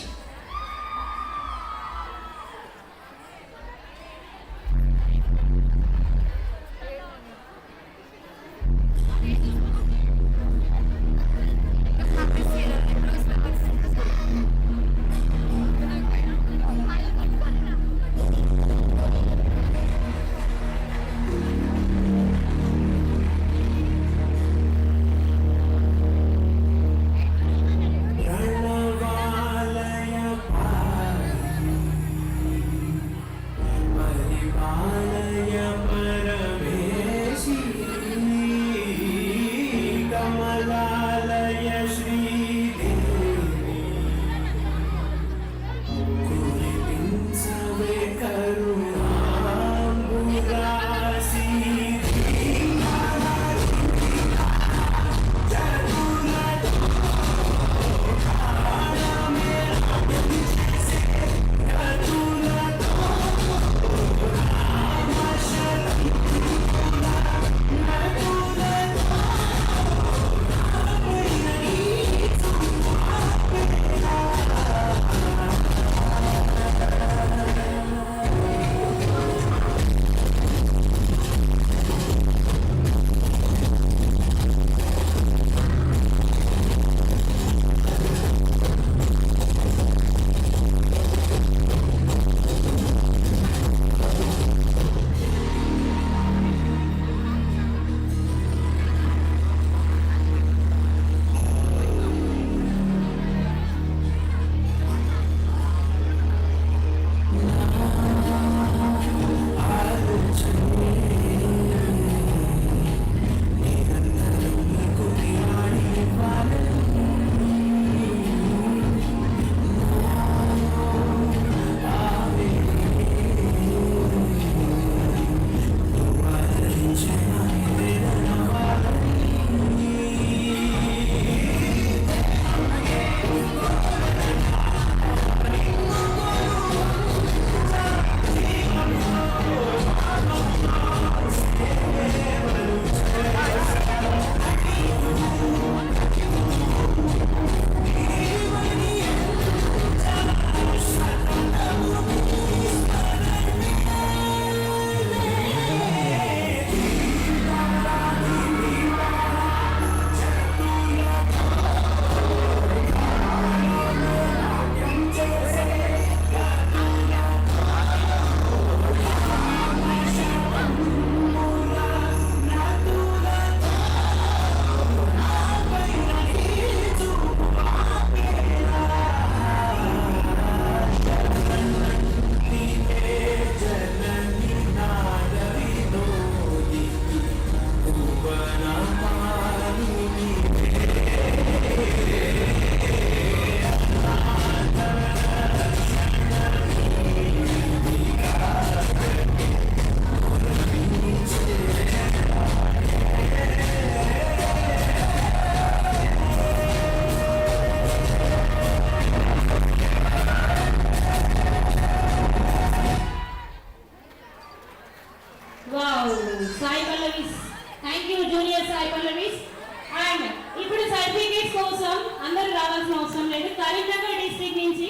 Karimnagar district నుంచి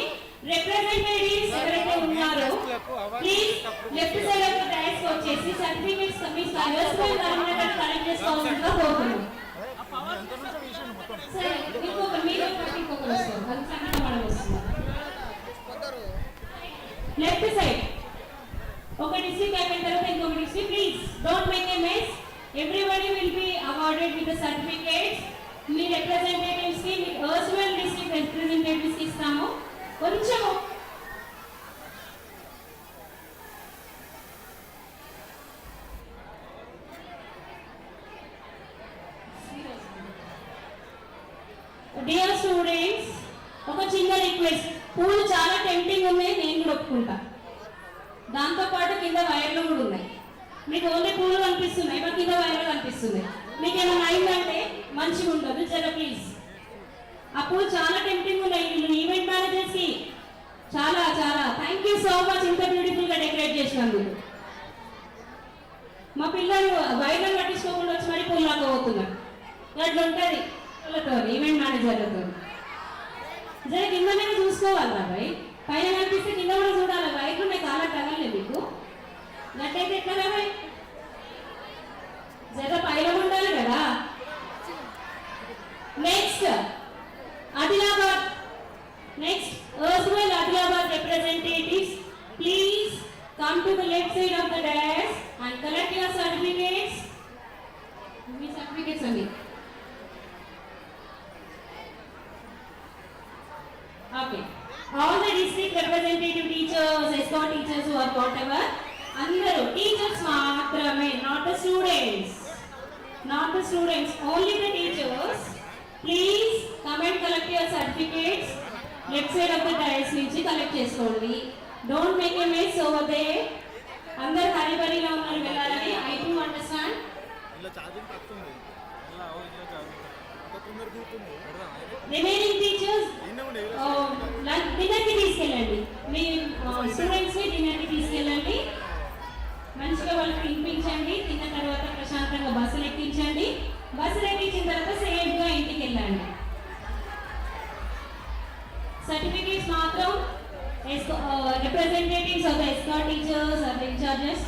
representatives ఎవరైతే ఉన్నారో please left side of the dais వచ్చేసి certificates మీ service Karimnagar collect చేసుకోవాల్సిందిగా కోరుతున్నాం. సరే ఇంకొక మీరు ఇంకొకరు వస్తారు అది సంగీతం మనం వస్తున్నారు లెఫ్ట్ సైడ్ ఒక డిస్ట్రిక్ట్ అయిపోయిన తర్వాత ఇంకొక district please don't make a mess everybody will be awarded with the certificates me representatives కి మీ ఓస్మన్ డిస్ట్రిక్ట్ రిప్రజెంటేటివ్స్ కి ఇస్తాము కొంచెం డియర్ స్టూడెంట్స్ ఒక చిన్న రిక్వెస్ట్ పూలు చాలా టెంప్టింగ్ ఉన్నాయి నేను కూడా ఒప్పుకుంటా దాంతో పాటు కింద వైర్లు కూడా ఉన్నాయి మీకు ఓన్లీ పూలు కనిపిస్తున్నాయి మా కింద వైర్లు కనిపిస్తున్నాయి మీకు ఏమైనా అయిందంటే మంచిగా ఉండదు జర ప్లీజ్ ఆ పూలు చాలా టెంప్టింగ్ ఉన్నాయి ఈవెంట్ మేనేజర్స్ కి చాలా చాలా థ్యాంక్ యూ సో మచ్ ఇంత బ్యూటిఫుల్ గా డెకరేట్ చేసినందుకు మా పిల్లలు వైర్లను పట్టించుకోకుండా వచ్చి మరి పూలు లాక్కపోతున్నారు అట్లా ఉంటుంది ఈవెంట్ మేనేజర్లతో జర కిందనే చూసుకోవాలి బాబాయ్ పైన కనిపిస్తే కింద కూడా చూడాలి వైర్లు ఉన్నాయి చాలా తగలలేదు మీకు గట్టయితే ఎట్లా బాబాయ్ జర పైన ఉండాలి కదా next Adilabad next Oswald Adilabad representatives please come to the left side of the dais and collect your certificates me certificates అండి okay all the district representative teachers escort teachers who are whatever andaru teachers maatrame not the students only the teachers please come and collect your certificates left side of the dais nunchi collect cheskondi don't make a mess over there andaru haribari ga unnaru vellalani I do understand illa charging takkundi illa o illa charging తొందర కూర్చుంది remaining teachers dinner కి తీసుకెళ్ళండి మీ students ని dinner కి తీసుకెళ్ళండి మంచిగా వాళ్ళకి తినిపించండి తిన్న తర్వాత ప్రశాంతంగా బస్సులు ఎక్కించండి బస్సులు ఎక్కించిన తర్వాత సేఫ్ గా ఇంటికి వెళ్ళండి సర్టిఫికేట్స్ మాత్రం representatives of the escort teachers or the incharges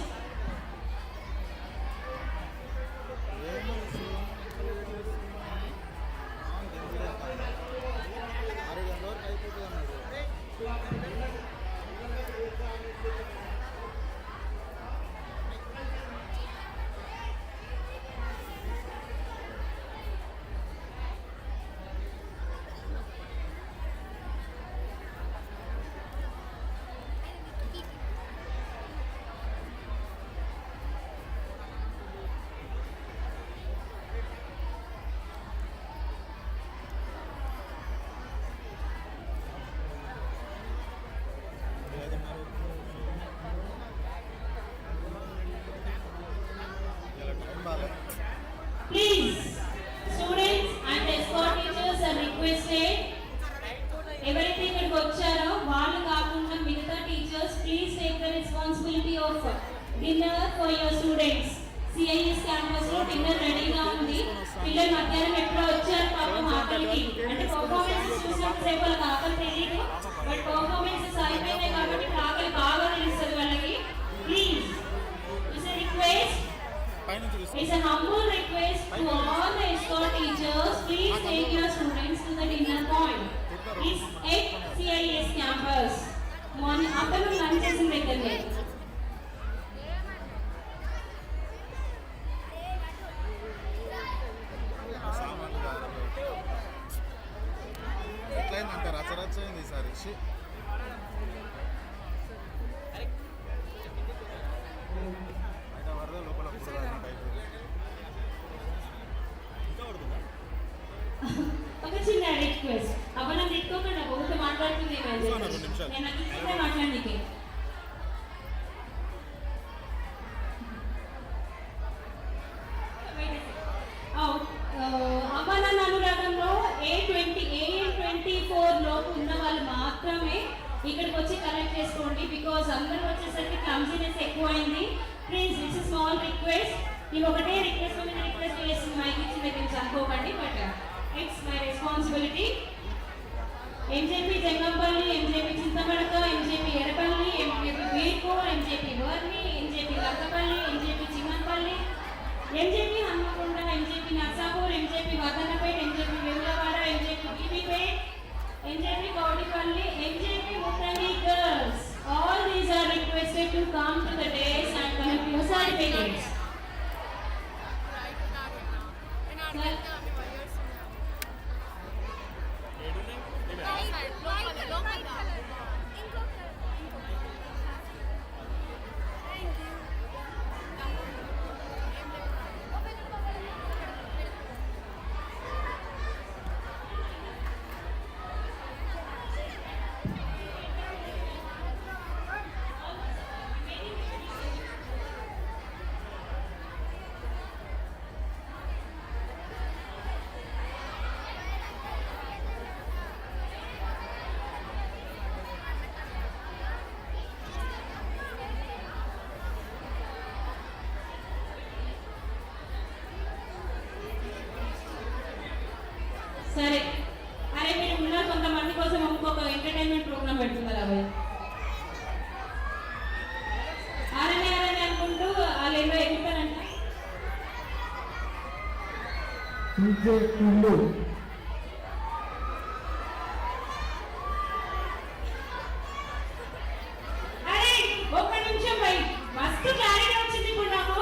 Please, students and escort teachers are requested. ఎవరైతే ఇక్కడికి వచ్చారో వాళ్ళు కాకుండా మిగతా teachers please take the responsibility of dinner for your students. CIS campus లో డిన్నర్ రెడీగా ఉంది. పిల్లలు మధ్యాహ్నం ఎప్పుడో వచ్చారు పాపం ఆకలికి, అంటే పర్ఫార్మెన్స్ చూసినప్పుడు వాళ్ళకి ఆకలి తెలియదు, బట్ పర్ఫార్మెన్సెస్ అయిపోయినాయి కాబట్టి ఆకలి బాగా తెలుస్తుంది వాళ్ళకి. Please it's a request, it's a humble request to all the escort teachers, please take your students to the dinner point. It's at CIS campus. Morning afternoon lunch is in దగ్గరనే. ఎట్లయిందంటే రచరచ్చయింది ఈసారి. ఒక చిన్న రిక్వెస్ట్, అవన్న తిట్టుకోకుండా ఒకటి మాట్లాడుతుంది నేను అది మాట్లాడడానికి. Amaran అనురాగంలో A24 లోపు ఉన్న వాళ్ళు మాత్రమే ఇక్కడికి వచ్చి కలెక్ట్ చేసుకోండి, బికాస్ అందరూ వచ్చేసరికి క్లమ్జీనెస్ ఎక్కువైంది. Please it's small request. నేను ఒకటే రిక్వెస్ట్ మీద రిక్వెస్ట్ చేస్తుంది, మైక్ ఇచ్చి దగ్గర అనుకోకండి, but it's my responsibility. MJP Jangampalli, MJP Chintamadaka, MJP Errapalli, MJP Veerpur, MJP Varni, MJP Lakkapalli, MJP Chimanpalli, MJP Hanamkonda, MJP Narsapur, MJP Vadanapet, MJP Vemulawada, MJP Bibipet, MJP Kowdipalli, MJP Muttani girls. All these are requested to come to the dais and collect your certificates. సరే, అరే మీరు ఉన్న కొంతమంది కోసం ఇంకొక entertainment programme పెడుతున్నారు. అరనే అరనే అనుకుంటూ వాళ్ళు ఏదో ఎగుతారంట. అరే ఒక్క నిమిషం పై మస్తు క్లారిటీ వచ్చింది. ఇప్పుడు నాకు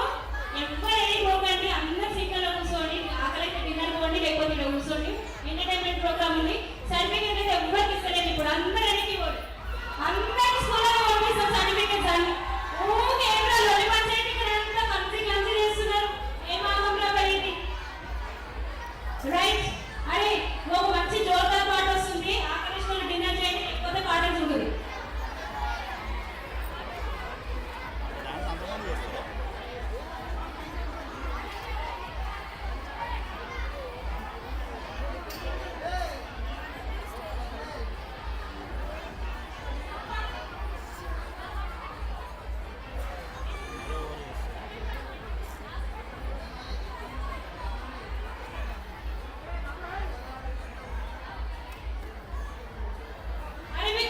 ఎవ్వరు పోకండి, అందరు సీట్లలో కూర్చోండి. ఆకలైతే డిన్నర్ పోండి, లేకపోతే ఇక్కడ కూర్చోండి. ఎంటర్టైన్మెంట్ ప్రోగ్రామ్ ఉంది. సర్టిఫికేట్ అయితే ఎవరికి ఇస్తలేదు. ఇప్పుడు అందరూ వెనక్కి పోండి. అందరికి స్కూల్లో పంపిస్తాం సర్టిఫికేట్స్ అన్ని. ఊరికే ఏమైనా లొలి పంచాయతీ ఇక్కడ అంతా కంచి చేస్తున్నారు. ఏ మాగంలో పోయింది రైట్. అరే ఒక మంచి జోర్దార్ పాట వస్తుంది. ఆకలిష్ణ డిన్నర్ చేయండి, లేకపోతే పాట చూడండి.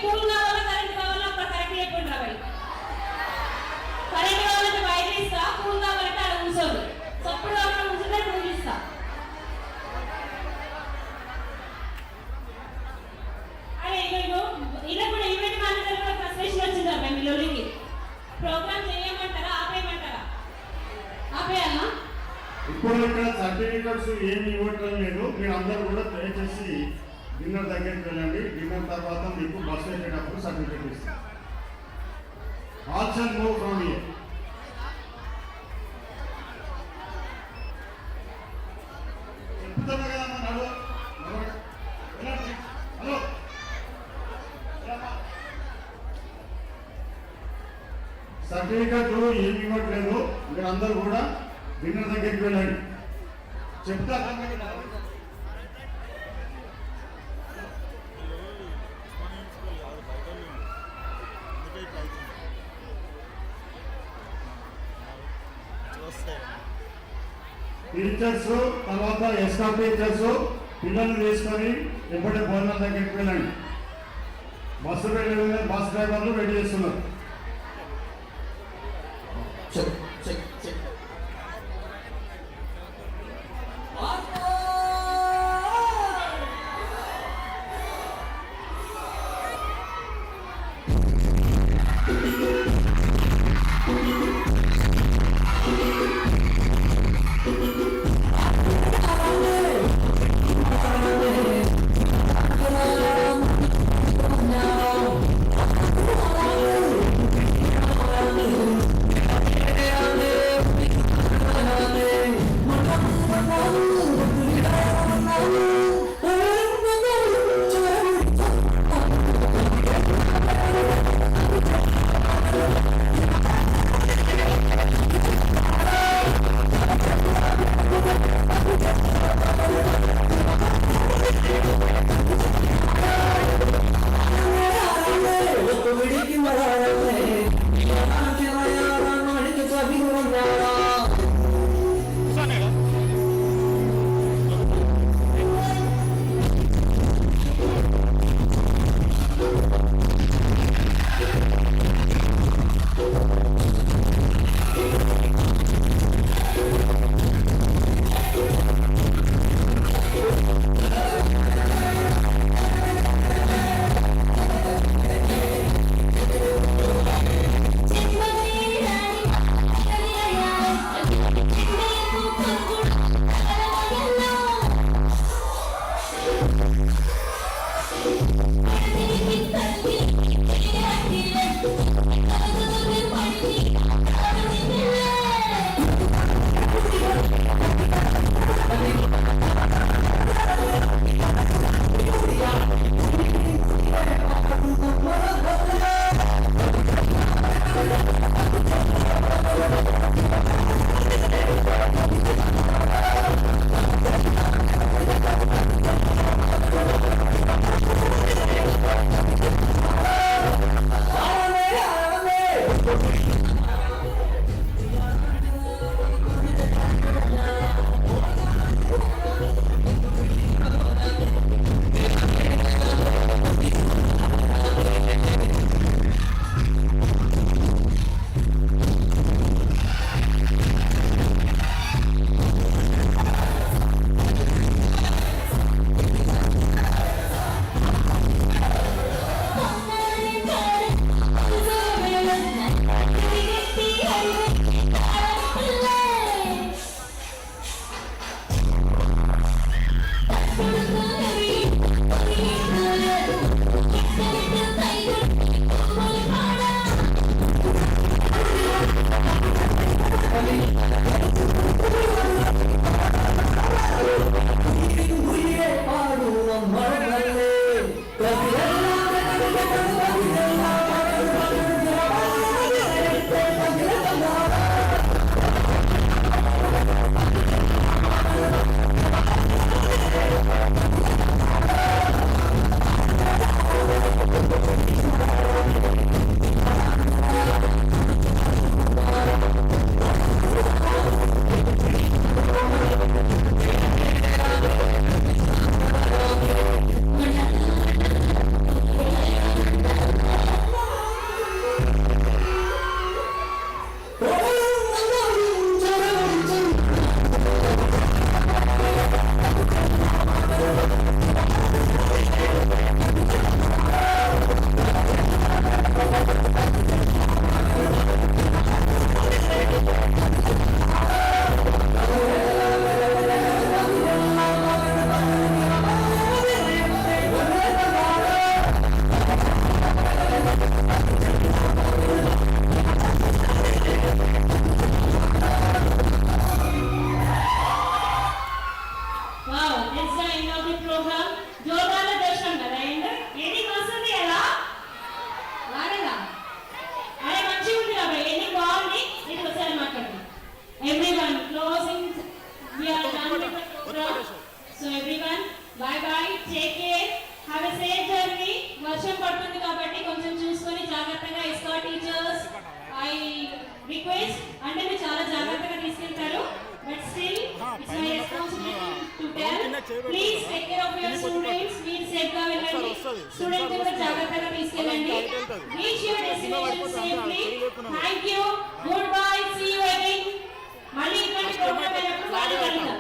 కూల్ కావాలా కరెంట్ కావాలా అక్కడ కరెక్ట్ చెప్పండి రా. కరెంట్ కావాలంటే బయట ఇస్తా, కూల్ కావాలంటే అక్కడ కూర్చోండి. చప్పుడు కావాలంటే కూర్చుంటే కూల్ ఇస్తా. అరే ఇలా కూడా ఈవెంట్ మేనేజర్ కూడా ఫ్రస్ట్రేషన్ వచ్చిందా మేము లోలికి. ప్రోగ్రామ్ చేయమంటారా ఆపేయమంటారా? ఆపేయాలా? ఇప్పుడు ఇక్కడ సర్టిఫికెట్స్ ఏమి ఇవ్వటం లేదు. మీరు అందరూ కూడా దయచేసి డిన్నర్ దగ్గరికి వెళ్ళండి. డిన్నర్ తర్వాత మీకు బస్సు ఎక్కేటప్పుడు సర్టిఫికేట్ ఇస్తాం. Olson move from here. చెప్తున్నా కదా నడు. హలో సర్టిఫికెట్ ఏమి ఇవ్వట్లేదు. మీరు అందరూ కూడా డిన్నర్ దగ్గరికి వెళ్ళండి. చెప్తా టీచర్స్ తర్వాత ఎస్కా టీచర్స్ పిల్లల్ని తీసుకొని ఎప్పుడే భోజనం దగ్గరికి వెళ్ళండి. బస్సు వెళ్ళి బస్ డ్రైవర్లు రెడీ చేస్తున్నారు. వర్షం పడుతుంది కాబట్టి కొంచెం చూసుకొని జాగ్రత్తగా ఎస్కార్ట్ టీచర్స్ ఐ రిక్వెస్ట్, అంటే మీరు చాలా జాగ్రత్తగా తీసుకెళ్తారు, but still it's my responsibility to tell, please take care of your students, మీరు సేఫ్ గా వెళ్ళండి, స్టూడెంట్స్ కూడా జాగ్రత్తగా తీసుకెళ్ళండి, reach your destination safely. Thank you, good bye, see you again. మళ్ళీ ఇట్లాంటి ప్రోగ్రామ్ అయినప్పుడు మళ్ళీ కలుద్దాం.